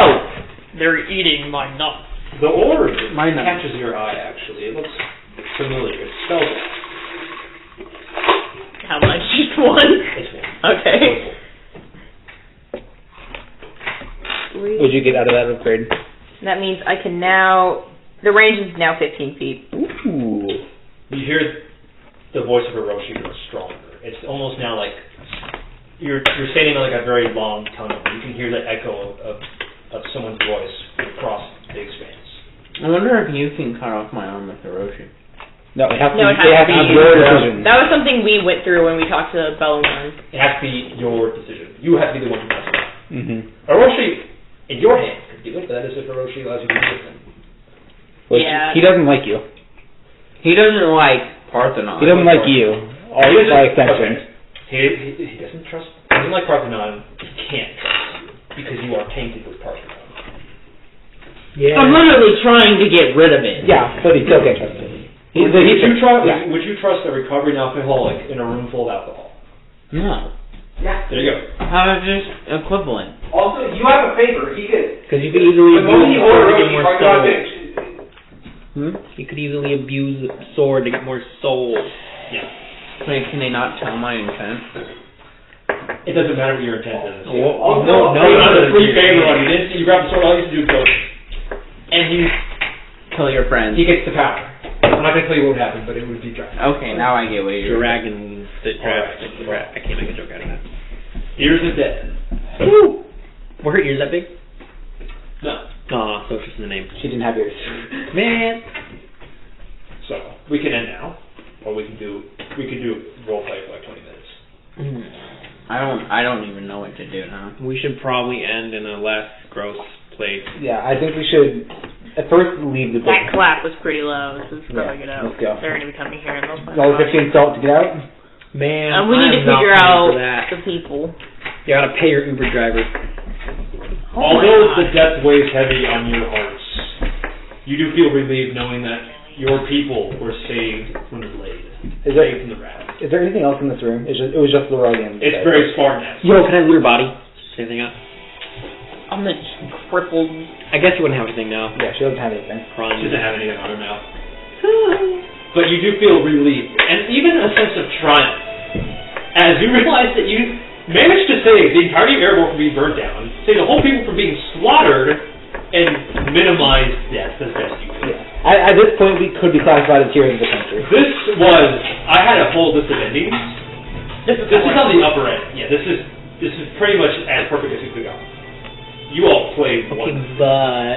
They're eating my nuts. The orb My nuts. catches your eye, actually. It looks familiar. It's spelled out. How much? Just one? It's one. Okay. What'd you get out of that upgrade? That means I can now... The range is now 15 feet. Ooh. You hear the voice of Orochi grow stronger. It's almost now like you're standing on like a very long tunnel. You can hear the echo of someone's voice across the expanse. I wonder if you can cut off my arm with Orochi. No, it has to, No, it has to be your decision. That was something we went through when we talked to Bellunwurm. It has to be your decision. You have to be the one who does it. Mm-hmm. Orochi, in your hand, could do it, but that is if Orochi allows you to do it. Yeah. He doesn't like you. He doesn't like Parthenon. He doesn't like you. Or He doesn't- by extension. okay. He doesn't trust. He doesn't like Parthenon. He can't trust you because you are tainted with Parthenon. Yeah. I'm literally trying to get rid of it. Yeah, but he still can't trust you. Would you trust a recovering alcoholic in a room full of alcohol? No. There you go. How is this equivalent? Also, you have a favor. He could. Because you could easily The moment abuse you the sword order to get Orochi, more Parthenon souls. finished. You could easily abuse the sword to get more souls. Yeah. Wait, can they not tell my intent? It doesn't matter what your intent is. Oh, no, no, you have no, a free no. favor on you. You grab the sword, all you have to do is go. And Kill your friends. he gets the power. I'm not going to tell you what would happen, but it would be dragon. Okay, now I get what you're... Dragon. I can't make a joke out of that. Ears of death. Woo! Were her ears that big? No. Aw, so it's just in the name. She didn't have yours. Man! So, we can end now. Or we can do role play for like 20 minutes. I don't even know what to do now. We should probably end in a less gross place. Yeah, I think we should at first leave the That building. clap was pretty low. Let's just Yeah, probably get out. let's go. They're going to be coming here and they'll find All out. 15 salt to get out? Man, And we need to I'm not figure paying out for that. the people. You gotta pay your Uber driver. Oh Although my the death weighs heavy on your hearts, you do feel relieved knowing that your people were saved from the blade. Is there, Saved from the wrath. is there anything else in this room? It was just the Rowan. It's very Spartan-esque. Yo, can I loot her body? Same thing up. I'm the crippled. I guess you wouldn't have anything now. Yeah, she doesn't have anything. She doesn't have anything on her now. But you do feel relieved, and even a sense of triumph, as you realize that you managed to save the entirety of Aerbor from being burnt down, save the whole people from being slaughtered, and minimize death as best you could. Yeah. At this point, we could be classified as heroes of the country. This was, I had a whole list of endings. This is on the upper end. Yeah, this is pretty much as perfect as it could go. You all played Okay, one. but...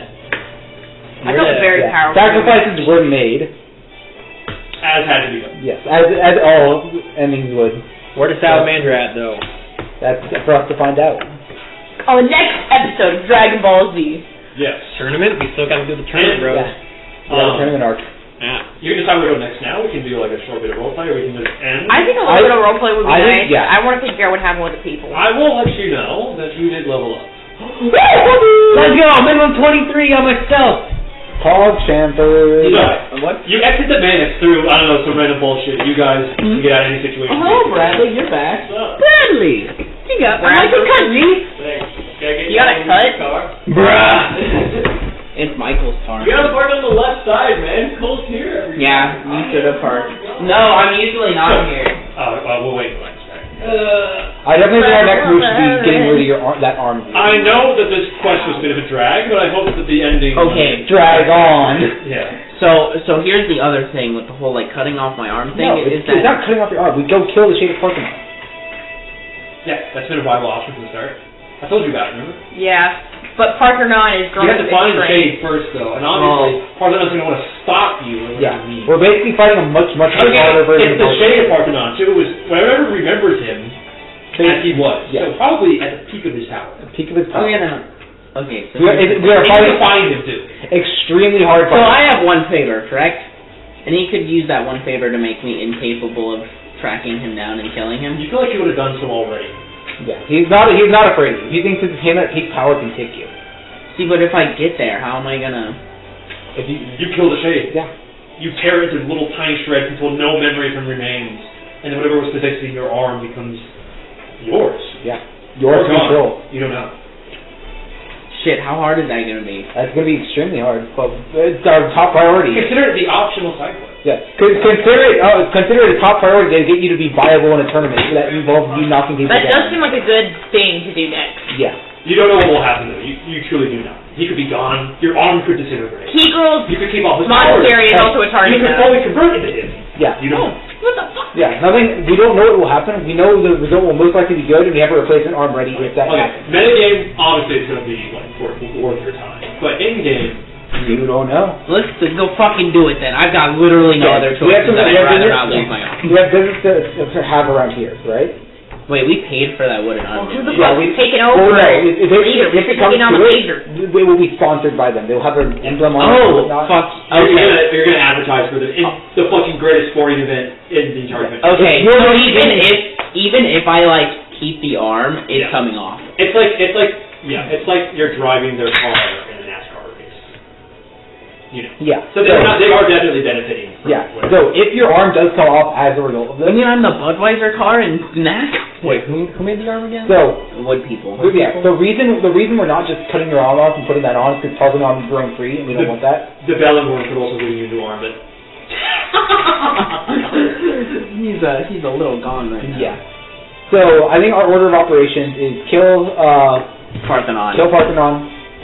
I felt very powerful. Sacrifices were made. As had to be done. Yes, as all endings would. Where does Salamandra at, though? That's for us to find out. On the next episode of Dragon Ball Z. Yes. Tournament? We still gotta do the tournament, bro. Yeah. The tournament arc. Yeah. You can decide where to go next now. We can do like a short bit of roleplay, or we can just end. I think a little bit of roleplay would be nice. Yeah. I want to figure out what happened with the people. I will let you know that you did level up. Let's go! Minimum 23 on myself! Hog Champer. What? You exit the menace through, I don't know, some random bullshit. You guys can get out of any situation. Oh, Bradley, you're back. Bradley! You got Bradley. cut me! Thanks. You got a cut? Bruh! It's Michael's turn. You gotta park on the left side, man. Cole's here every Yeah, you should have parked. No, I'm usually not here. we'll wait for next time. I definitely think our next move should be getting rid of your that arm. I know that this quest was a bit of a drag, but I hope that the ending... Okay. Drag on. Yeah. So here's the other thing with the whole like cutting off my arm thing. No, is it's that not cutting off your arm. We go kill the Shade of Parthenon. Yeah, that's been a viable option from the start. I told you about it, remember? Yeah, but Parthenon is You going have to find the Shade first, though, and obviously Parthenon's going to want to stop you. Yeah. We're basically fighting a much harder version It's the Shade of Parthenon. So it was, whoever remembers him, as he was. Yeah. So probably at the peak of his power. Peak of his power. Okay, so we are fighting to find him, too. Extremely hard So fight. I have one favor, correct? And he could use that one favor to make me incapable of tracking him down and killing him. You feel like you would have done so already. Yeah, he's not afraid of you. He thinks that him at peak power can take you. See, but if I get there, how am I gonna... If You kill the Shade. Yeah. You tear it into little tiny shreds until no memory of him remains. And then whatever was possessing your arm becomes yours. Yeah. Yours Or gone. control. You don't know. Shit, how hard is that gonna be? That's going to be extremely hard, but it's our top priority. Consider it the optional side quest. Yeah. Consider it a top priority to get you to be viable in a tournament that involves you knocking people That down. does seem like a good thing to do next. Yeah. You don't know what will happen, though. You truly do not. He could be gone. Your arm could disintegrate. Kegril's You could keep all his monastery is powers. also a target You could now. fully convert into him. Yeah. You don't know. What the fuck? Yeah. Nothing. We don't know what will happen. We know the result will most likely be good, and we have a replacement arm ready if that happens. Okay, metagame, obviously, it's going to be, like, worth your time. But in-game, You don't know. Let's go fucking do it then. I've got literally no other We have choices, to- and we I'd have rather to- not lose my arm. We have business to have around here, right? Wait, we paid for that wooden arm. Who the didn't we? fuck is taking over? Well, no, if it comes taking on to the it, major. they will be sponsored by them. They'll have their emblem on it. Oh, and whatnot. fuck. you're Okay. going to advertise for this. It's the fucking greatest sporting event in the entire country. Okay, You're so not even if I like keep the arm, it's Yeah. coming off. It's like you're driving their car in a NASCAR race. You know. Yeah. So they are definitely benefiting from Yeah. whatever. So if your arm does come off as a result of I this, mean, I'm the Budweiser car in NASCAR. Wait, who made the arm again? so Wood people. yeah, the reason we're not just cutting your arm off and putting that on is because Parthenon is growing free, and we don't want that. The Bellunwurm could also give you a new arm, but He's a little gone right now. Yeah. So I think our order of operations is kill Parthenon. Parthenon,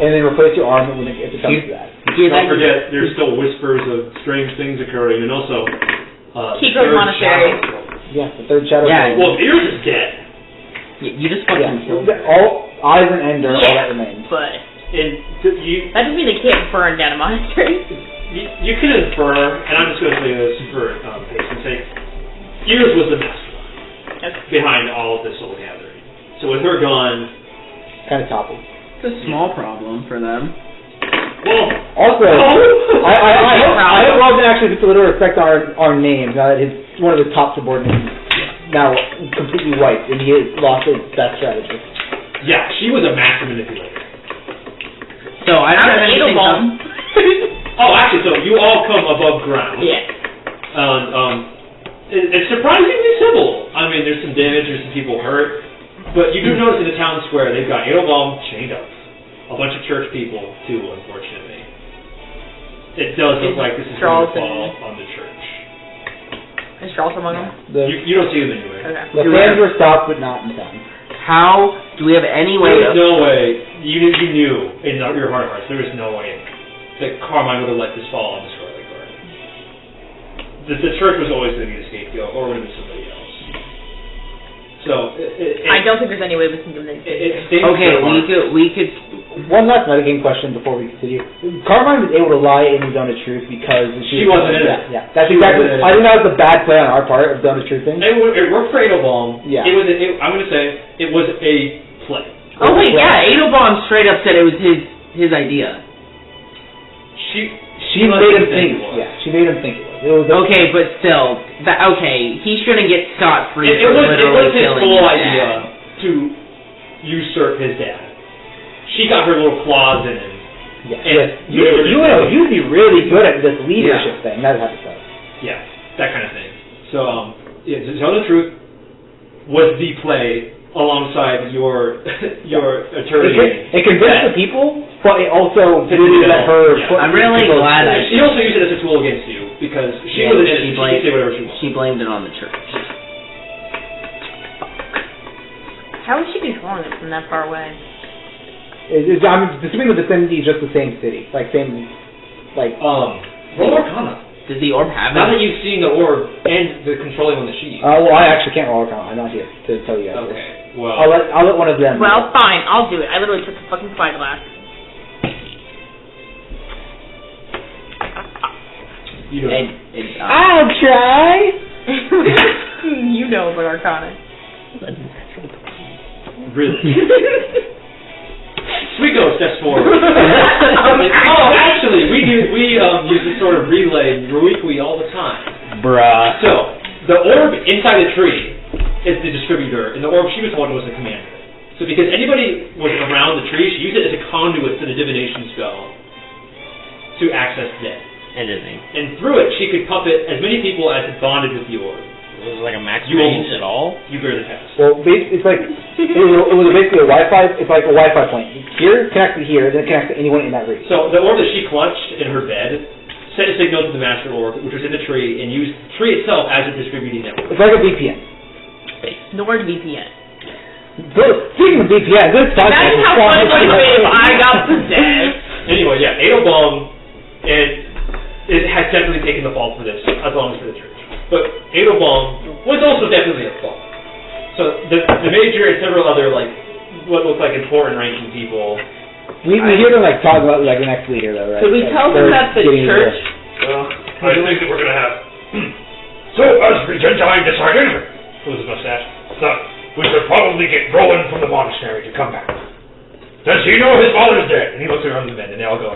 and then replace your arm when if it comes to that. don't forget, there's still whispers of strange things occurring, and also Kegril's monastery. Yeah, the third shadow. Yeah. Well, Ears is dead. You just fucking killed him. All eyes and ender, all that remains. But And you that doesn't mean they can't burn down a monastery. you can infer, and I'm just going to say this for patient's sake, Ears was the mastermind behind all of this soul gathering. So with her gone, Kind of toppled. It's a small problem for them. well, Also, I hope Rob actually puts a little respect on our names. Now that one of his top subordinates now completely wiped, and he has lost his best strategist. yeah, she was a master manipulator. So I don't have I'm anything. Edelbaum. Oh, actually, so you all come above ground. Yeah. It's surprisingly civil. I mean, there's some damage, there's some people hurt, but you do notice in the town square they've got Edelbaum chained up. A bunch of church people, too, unfortunately. It does look like this is going to fall on the church. Is Charles among them? You don't see them anywhere. Okay. The flames were stopped, but not in town. How do we have any way There of... is no way, you knew in your heart of hearts, there is no way that Carmine would have let this fall on the Scarlet Guard. The church was always going to be the scapegoat, or would have been somebody else. So, I don't think there's any way we can do this. It stinks Okay, so hard. we could... one last metagame question before we continue. Carmine was able to lie in the Zone of Truth because she wasn't in it. Yeah, that's exactly. I think that was a bad play on our part of Zone of Truth thing. It worked for Edelbaum. Yeah. I'm going to say it was a play. Oh wait, yeah, Edelbaum straight up said it was his idea. She made him think. Yeah, she made him think it was. Okay, but still, he shouldn't get scot free. It was his whole idea to usurp his dad. She got her little claws in him. Yeah. You'd be really good at this leadership thing. That type of stuff. Yeah, that kind of thing. So, Zone of Truth was the play alongside your attorney. It convinced the people, but it also really let her. Yeah. I'm really glad she also used it as a tool against you because she was in it. She could say whatever she wanted. She blamed it on the church. How would she be controlling it from that far away? I'm assuming the vicinity is just the same city, Roll Arcana. Does the orb have it? Now that you've seen the orb and the controlling one that she used. Well, I actually can't roll Arcana. I'm not here to tell you guys. Okay. Well, I'll let one of them. Well, fine, I'll do it. I literally took the fucking spyglass. You know. I'll try. You know about Arcana. Really? Sweet Ghost, that's for. Actually, we use this sort of relay Ruikui all the time. Bruh. So, the orb inside the tree is the distributor, and the orb she was holding was the commander. So because anybody was around the tree, she used it as a conduit for the divination spell to access dead. And through it, she could puppet as many people as had bonded with the orb. Was it like a max range at all? You barely passed. Well, it's like it was basically a Wi-Fi. It's like a Wi-Fi point. Here connected here, then connects to anyone in that region. So the orb that she clutched in her bed sent a signal to the master orb, which was in the tree, and used the tree itself as a distributing network. It's like a VPN. NordVPN. Speaking of VPN, good stuff. Imagine how funny it would be if I got possessed. Anyway, yeah, Edelbaum it has definitely taken the fall for this, as long as for the church. But Edelbaum was also definitely at fault. So the major and several other what look like important ranking people. We hear them talk about the next leader though, right? Could we tell them that the church? I think that we're gonna have. So as Regentine decided, Who's his mustache? that we should probably get Rowan from the monastery to come back. Does he know his father's dead? And he looks around the men, and they all go.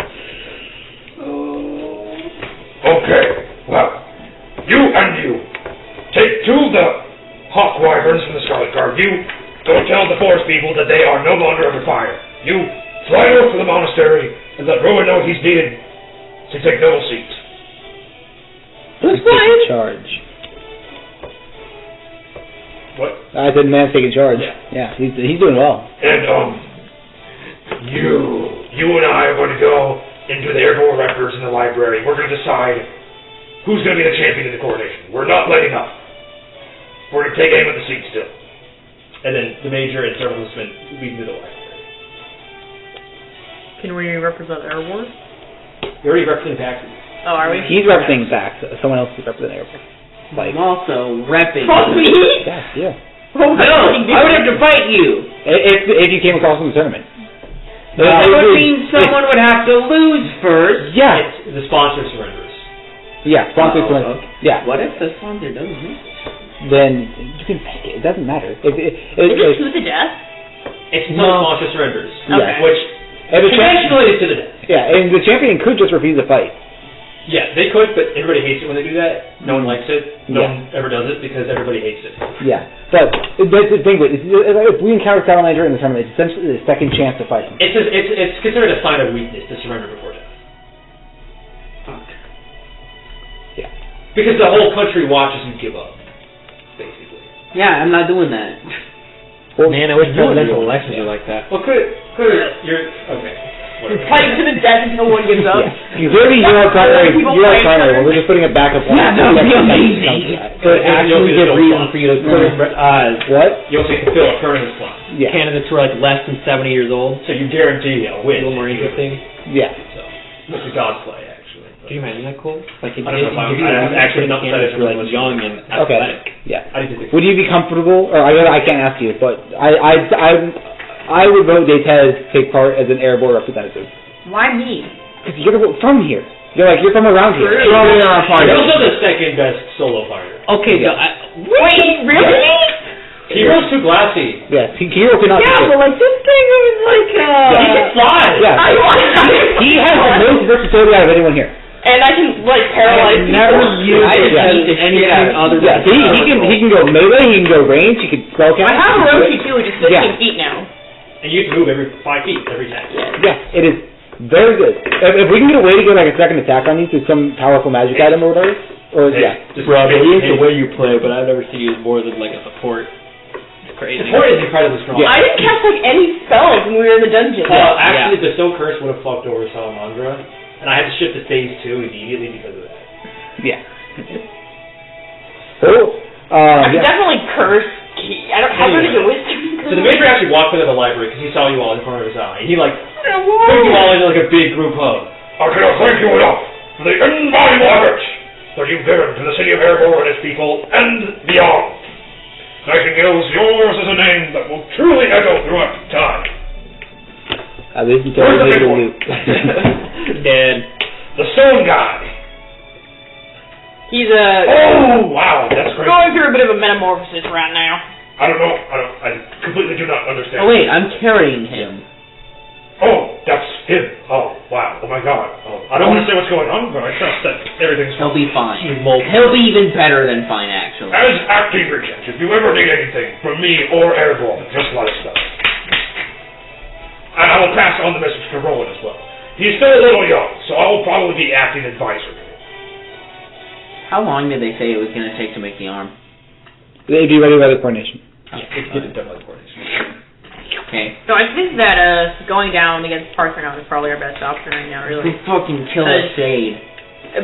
Okay, well, you take two of the hawk wyverns from the Scarlet Guard. You go tell the forest people that they are no longer under fire. You fly north to the monastery and let Rowan know he's needed to take noble seats. Who's taking charge? What? I said man's taking charge. Yeah. He's doing well. And you and I are going to go into the Aerbor records in the library. We're going to decide who's going to be the champion of the coronation. We're not letting up. We're going to take aim at the seat still. And then the major and several men lead to the library. Can we represent Aerbor? You're already representing Paxton. Oh, are we? He's representing Pax. Someone else is representing Aerbor. I'm also repping. Fuck me! Yeah. No, I would have to fight you. If you came across in the tournament. That would mean someone would have to lose first. Yeah. It's the sponsor surrenders. Yeah, sponsor surrenders. Okay. Yeah. What if the sponsor doesn't make it? Then you can make it. It doesn't matter. Is it to the death? It's no sponsor surrenders. Okay. Which conventionally is to the death. Yeah, and the champion could just refuse to fight. Yeah, they could, but everybody hates it when they do that. No one likes it. No one ever does it because everybody hates it. Yeah, but that's the thing. If we encounter Salamandra in the tournament, it's essentially the second chance to fight him. It's considered a sign of weakness to surrender before death. Yeah. Because the whole country watches you give up, basically. Yeah, I'm not doing that. Well, man, I wish presidential elections were like that. Well, you're okay. Fight to the death until one gives up. Yeah. Clearly, you're our primary. We're just putting it back up. Yeah, that would be amazing. So it actually gives reason for you to what? You'll see fill a tournament slot. Yeah. Candidates who are less than 70 years old. So you guarantee a win. A little more interesting. Yeah. So it's a god's play, actually. Can you imagine that cool? Like if I don't know if I'm actually not candidates who are young and athletic. Yeah. I need to think. Would you be comfortable? Or I can't ask you, but I would vote Detez take part as an Aerbor representative. Why me? Because you're from here. You're from around here. You're only on our party. You're also the second best solo fighter. Okay, Yeah. Wait, really? Hero's too glassy. Yes, Hero cannot do Yeah, it. but like this thing is like He can fly. Yeah. He has the most versatility out of anyone here. And I can like paralyze people. anything other than he can go melee, he can go range, he can spellcast. I have a Roshi too, which is 15 feet now. And you have to move every 5 feet every time. Yeah, it is very good. If we can get a way to get like a second attack on you through some powerful magic item or whatever, or Rob, it's the way you play, but I've never seen you as more than like a support. It's crazy. Support is incredibly strong. Yeah. I didn't cast like any spells when we were in the dungeon. Well, actually, Bestow Curse would have fucked over Salamandra, and I had to shift to phase 2 immediately because of that. Yeah. Oh, I could definitely curse. I don't have any wisdom. So the Major actually walked into the library because he saw you all in front of his eye. He like took you all into like a big group hug. I cannot thank you enough for the invaluable effort that you've given to the city of Aerbor and its people and beyond. Nightingales, yours is a name that will truly echo throughout time. At least until Where's the we big the one? loop. Dead. The stone guy. He's Oh, wow, that's great. going through a bit of a metamorphosis right now. I don't know. I completely do not understand. Oh wait, I'm carrying him. Oh, that's him. Oh, wow. Oh my God. Oh, I don't understand what's going on, but I trust that everything's He'll fine. be fine. He'll be even better than fine, actually. As acting regent, if you ever need anything from me or Aerbor, just let us know. And I will pass on the message to Rowan as well. He's still a little young, so I will probably be acting advisor to him. How long did they say it was going to take to make the arm? They'd be ready by the coronation. It's getting done by the coordination. Okay. So I think that going down against Parthenon is probably our best option right now, really. We fucking kill a shade.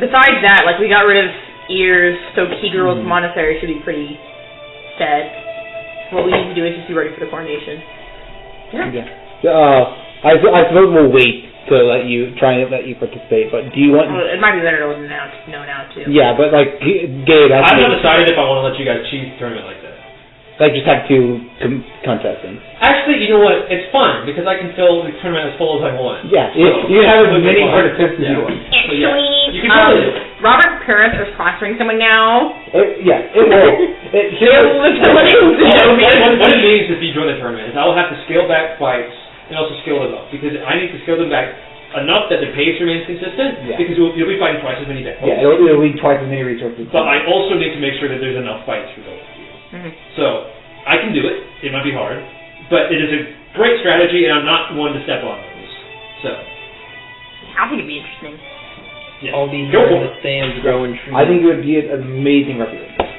Besides that, like we got rid of ears, so Kigur's monastery should be pretty dead. What we need to do is just be ready for the coronation. Yeah. I suppose we'll wait to let you participate. But do you want? Well, it might be better to know now too. Yeah, but like Gabe, I haven't decided if I want to let you guys cheese the tournament like that. Like just have two contestants. Actually, you know what? It's fun because I can fill the tournament as full as I want. Yeah, So, you have as it'll be many fun. participants as you want. Actually, You can totally do it. Robert Parents are sponsoring someone now. It will. What it means if you join the tournament is I will have to scale back fights and also scale them up because I need to scale them back enough that the pace remains consistent because you'll be fighting twice as many battles. Yeah, it'll be twice as many resources. But I also need to make sure that there's enough fights for both of you. So I can do it. It might be hard, but it is a great strategy, and I'm not one to step on those. So I think it'd be interesting. yeah, All these go for it. stands growing trees. I think it would be an amazing representation.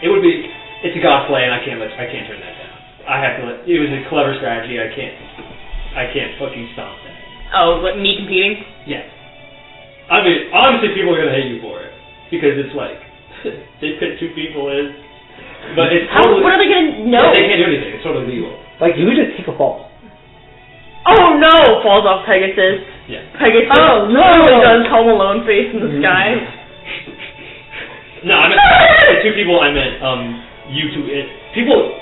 It would be. It's a god play, and I can't turn that down. I have to. It was a clever strategy. I can't fucking stop that. Oh, but me competing? Yeah. I mean, obviously people are gonna hate you for it because it's like they pit two people in. But it's totally, what are they gonna know? Yeah, they can't do anything. It's totally legal. Like you would just take a fall. Oh no! Falls off Pegasus. Yeah. Pegasus. Oh, no! Totally does Home Alone face in the sky. No, I meant by two people. I meant you two. People.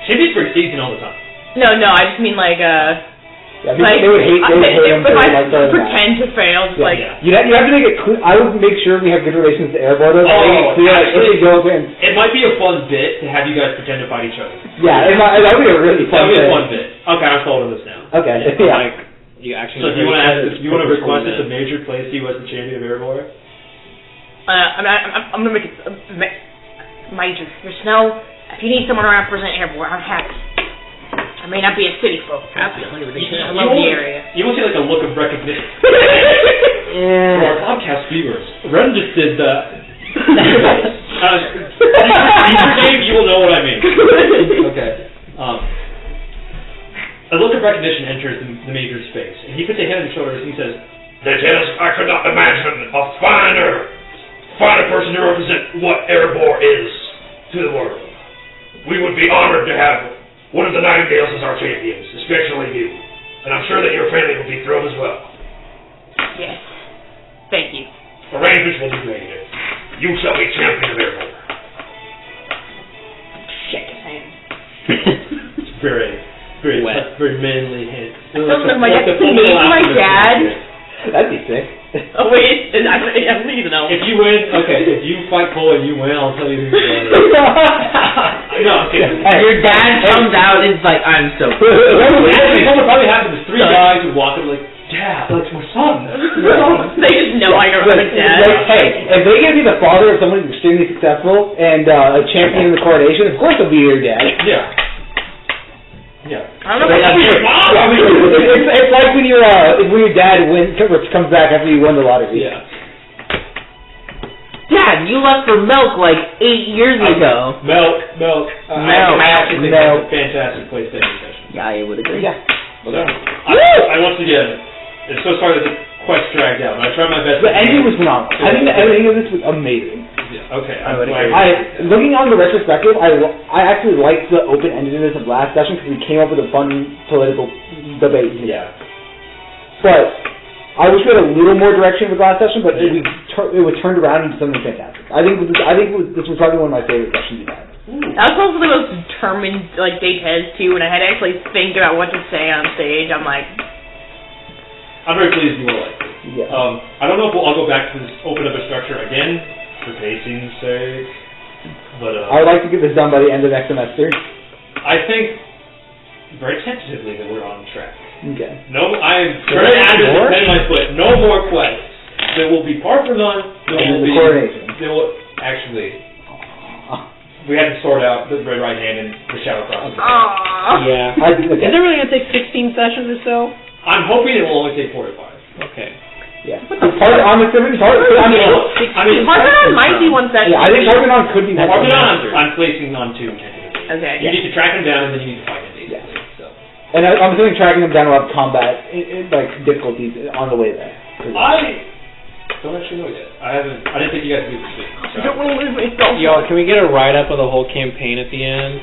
Champions break season all the time. No, I just mean like Yeah, like they would hate him. if I Like pretend to fail, just like you have to make it clear. I would make sure we have good relations with Aerbor. Make it clear like, if we go in. It might be a fun bit to have you guys pretend to fight each other. Yeah, that would be a really That fun would be a thing. fun bit. Okay, I'm sold on this now. Okay, yeah. Like, you actually. So do you want to ask? Do you want to request that the Major place you as the champion of Aerbor? I'm gonna make it major. There's no. If you need someone around to represent Aerbor, I'm happy. I may not be a city folk. Absolutely ridiculous. I love the area. You won't see like a look of recognition. For our podcast viewers, Ren just did that. You will know what I mean. Okay. A look of recognition enters the Major's face, and he puts a hand on his shoulders and he says, Detez, I could not imagine a finer person to represent what Aerbor is to the world. We would be honored to have one of the Nightingales as our champions, especially you. And I'm sure that your family will be thrilled as well. Yes. Thank you. Arrangements will be made. You shall be champion of Aerbor. Shake his hand. it's very very, wet. very manly hint. Something like my dad. Can you make my dad? That'd be sick. Oh wait, I need to know. If you win, if you fight Cole and you win, I'll tell you who's dead. No, okay. Your dad comes out and is like, I'm so What would probably happen is 3 guys would walk up like, Dad, that's my son. They just know I don't have a dad. Like, hey, if they give me the father of someone who's extremely successful and a champion in the coronation, of course it'll be your dad. Yeah. Yeah. I don't know. I mean, it's like when your dad comes back after you won the lottery. Yeah. Dad, you left for milk like 8 years ago. Milk. I actually think Milk. that's a fantastic PlayStation session. Yeah, I would agree. Yeah. I once again, I'm so sorry that the quest dragged out. I tried my best. The ending was phenomenal. I think the ending of this was amazing. Yeah, okay. I looking on the retrospective, I actually liked the open-endedness of last session because we came up with a fun political debate. Yeah. But I wish we had a little more direction with last session, but it was turned around into something fantastic. I think this was probably one of my favorite sessions we've had. That was also the most determined, like, Detez, too, and I had to actually think about what to say on stage. I'm like... I'm very pleased you all liked it. Yeah. I don't know if I'll go back to this open up a structure again, for pacing's sake, but I would like to get this done by the end of next semester. I think very tentatively that we're on track. Okay. No, I am very adamant setting my foot. No more quests. There will be par for none. And the coronation. There will actually. We had to sort out the red right hand and the shadow cross. Yeah. Is it really going to take 16 sessions or so? I'm hoping it will only take 4 to 5. Okay. Yeah. I'm assuming Parthenon might be one session. Yeah, I think Parthenon could be one. Parthenon, I'm placing on 2 tentatively. Okay. You need to track him down and then you need to fight him. Yeah. So. And I'm assuming tracking him down will have combat like difficulties on the way there. I don't actually know yet. I didn't think you guys would be interested. I don't want to lose myself. Yo, can we get a write-up of the whole campaign at the end?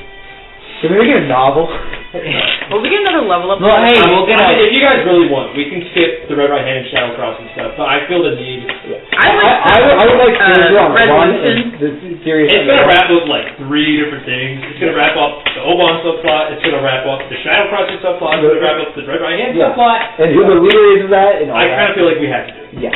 Can we make it a novel? Well, we get another level up. Well, hey, we'll get if you guys really want, we can skip the red right hand and shadow cross and stuff, but I feel the need. I would like to do on one the Sirius. It's going to wrap up like 3 different things. It's going to wrap up the Oban subplot, it's going to wrap up the shadow crossing subplot, it's going to wrap up the red right hand subplot. And who the leader is of that and all I that. kind of feel like we have to do it. Yeah.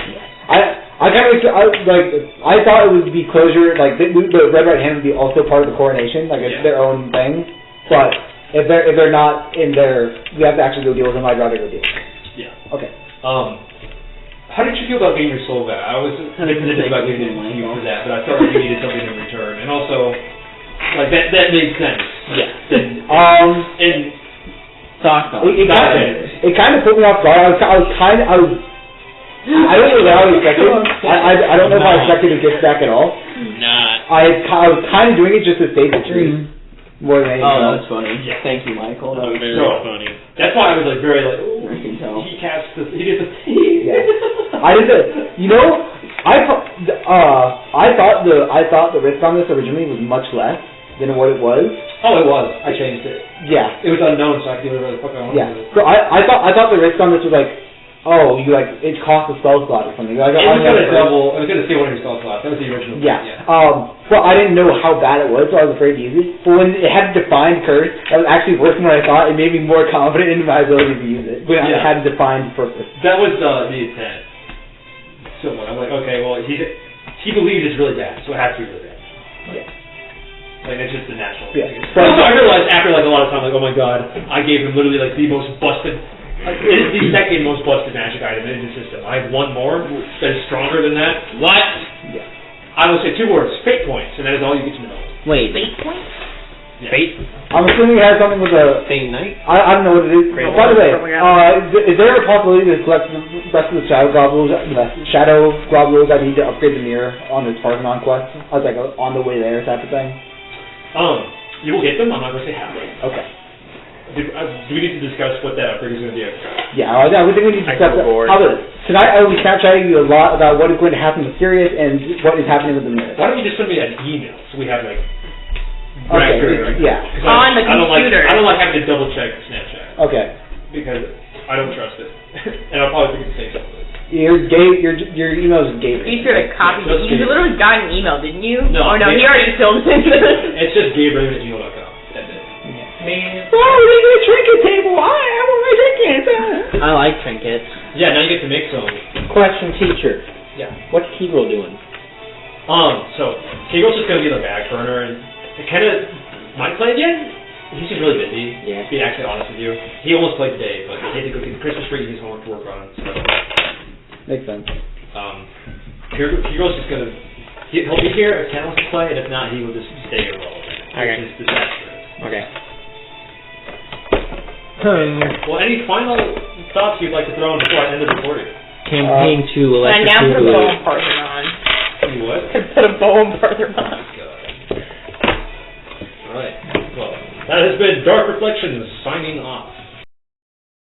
I thought it would be closure, like the red right hand would be also part of the coronation, like it's their own thing. But if they're not in there, we have to actually go deal with them. I'd rather go deal with them. Yeah. Okay. How did you feel about getting your soul back? I was thinking about giving it to you for that, but I felt like you needed something in return, and also, like that made sense. Yeah. And Talk about it kind of put me off guard. I don't know what I was expecting. I don't know if I expected to get back at all. Not. I was kind of doing it just to save the tree. More than anything. Oh, that's funny. Yeah. Thank you, Michael. That was Very funny. that's why I was like very like, ooh, I can tell. he cast this, he did the Yeah. I did the. You know, I thought the risk on this originally was much less than what it was. Oh, it was. I changed it. Yeah. It was unknown, so I could do whatever the fuck I wanted. Yeah. So I thought the risk on this was like, oh, you like it cost a spell slot or something. Like, it was gonna steal one of your spell slots. That was the original. Yeah. Well, I didn't know how bad it was, so I was afraid to use it. But when it had a defined curse, that was actually worse than what I thought. It made me more confident in my ability to use it. When it had a defined purpose. That was the intent. So I'm like, okay, well, he believes it's really bad, so it has to be really bad. Yeah. Like, it's just the natural. Yeah. So I realized after like a lot of time, like, oh my god, I gave him literally like the most busted. It is the second most busted magic item in the system. I have one more that is stronger than that. What? Yeah. I will say 2 words: fate points, and that is all you get to know. Wait. Fate points? Yeah. Fate? I'm assuming it has something with a. Fate Night? I don't know what it is. Great. By the way, is there a possibility to collect the rest of the shadow globules I need to upgrade the mirror on this Parthenon quest? I was like on the way there type of thing. You will get them. I'm not going to say how. Okay. Do we need to discuss what that upgrade is going to be? Yeah, I would think we need to discuss that. How about this? Tonight I will be Snapchatting you a lot about what is going to happen with Sirius and what is happening with the mirror. Why don't you just send me an email so we have like Okay, yeah. On the computer. I don't like having to double check Snapchat. Okay. Because I don't trust it. And I'll probably forget to say something. Your email is Gabriel. Be sure to copy it. You literally got an email, didn't you? No. Oh no, he already filled it in. It's just gabriel@gmail.com. That's it. Yeah. me. Oh, we need a trinket table. I want my trinkets. I like trinkets. Yeah, now you get to make some. Question, teacher. Yeah. What's Kegel doing? So Kegel's just gonna be the back burner, and it kind of might play again. He's just really busy. Yeah. To be actually honest with you, he almost played today, but he had to go get the Christmas tree. He's homework to work on. So. Makes sense. Kegel's just gonna. He'll be here if Ken wants to play, and if not, he will just stay here all day. Okay. Which is disastrous. Okay. Well, any final thoughts you'd like to throw in before I end the recording? Campaign to And electric now put a bow boogaloo. and Parthenon on. You what? Put a bow and Parthenon on. Alright. Well, that has been Dark Reflections signing off.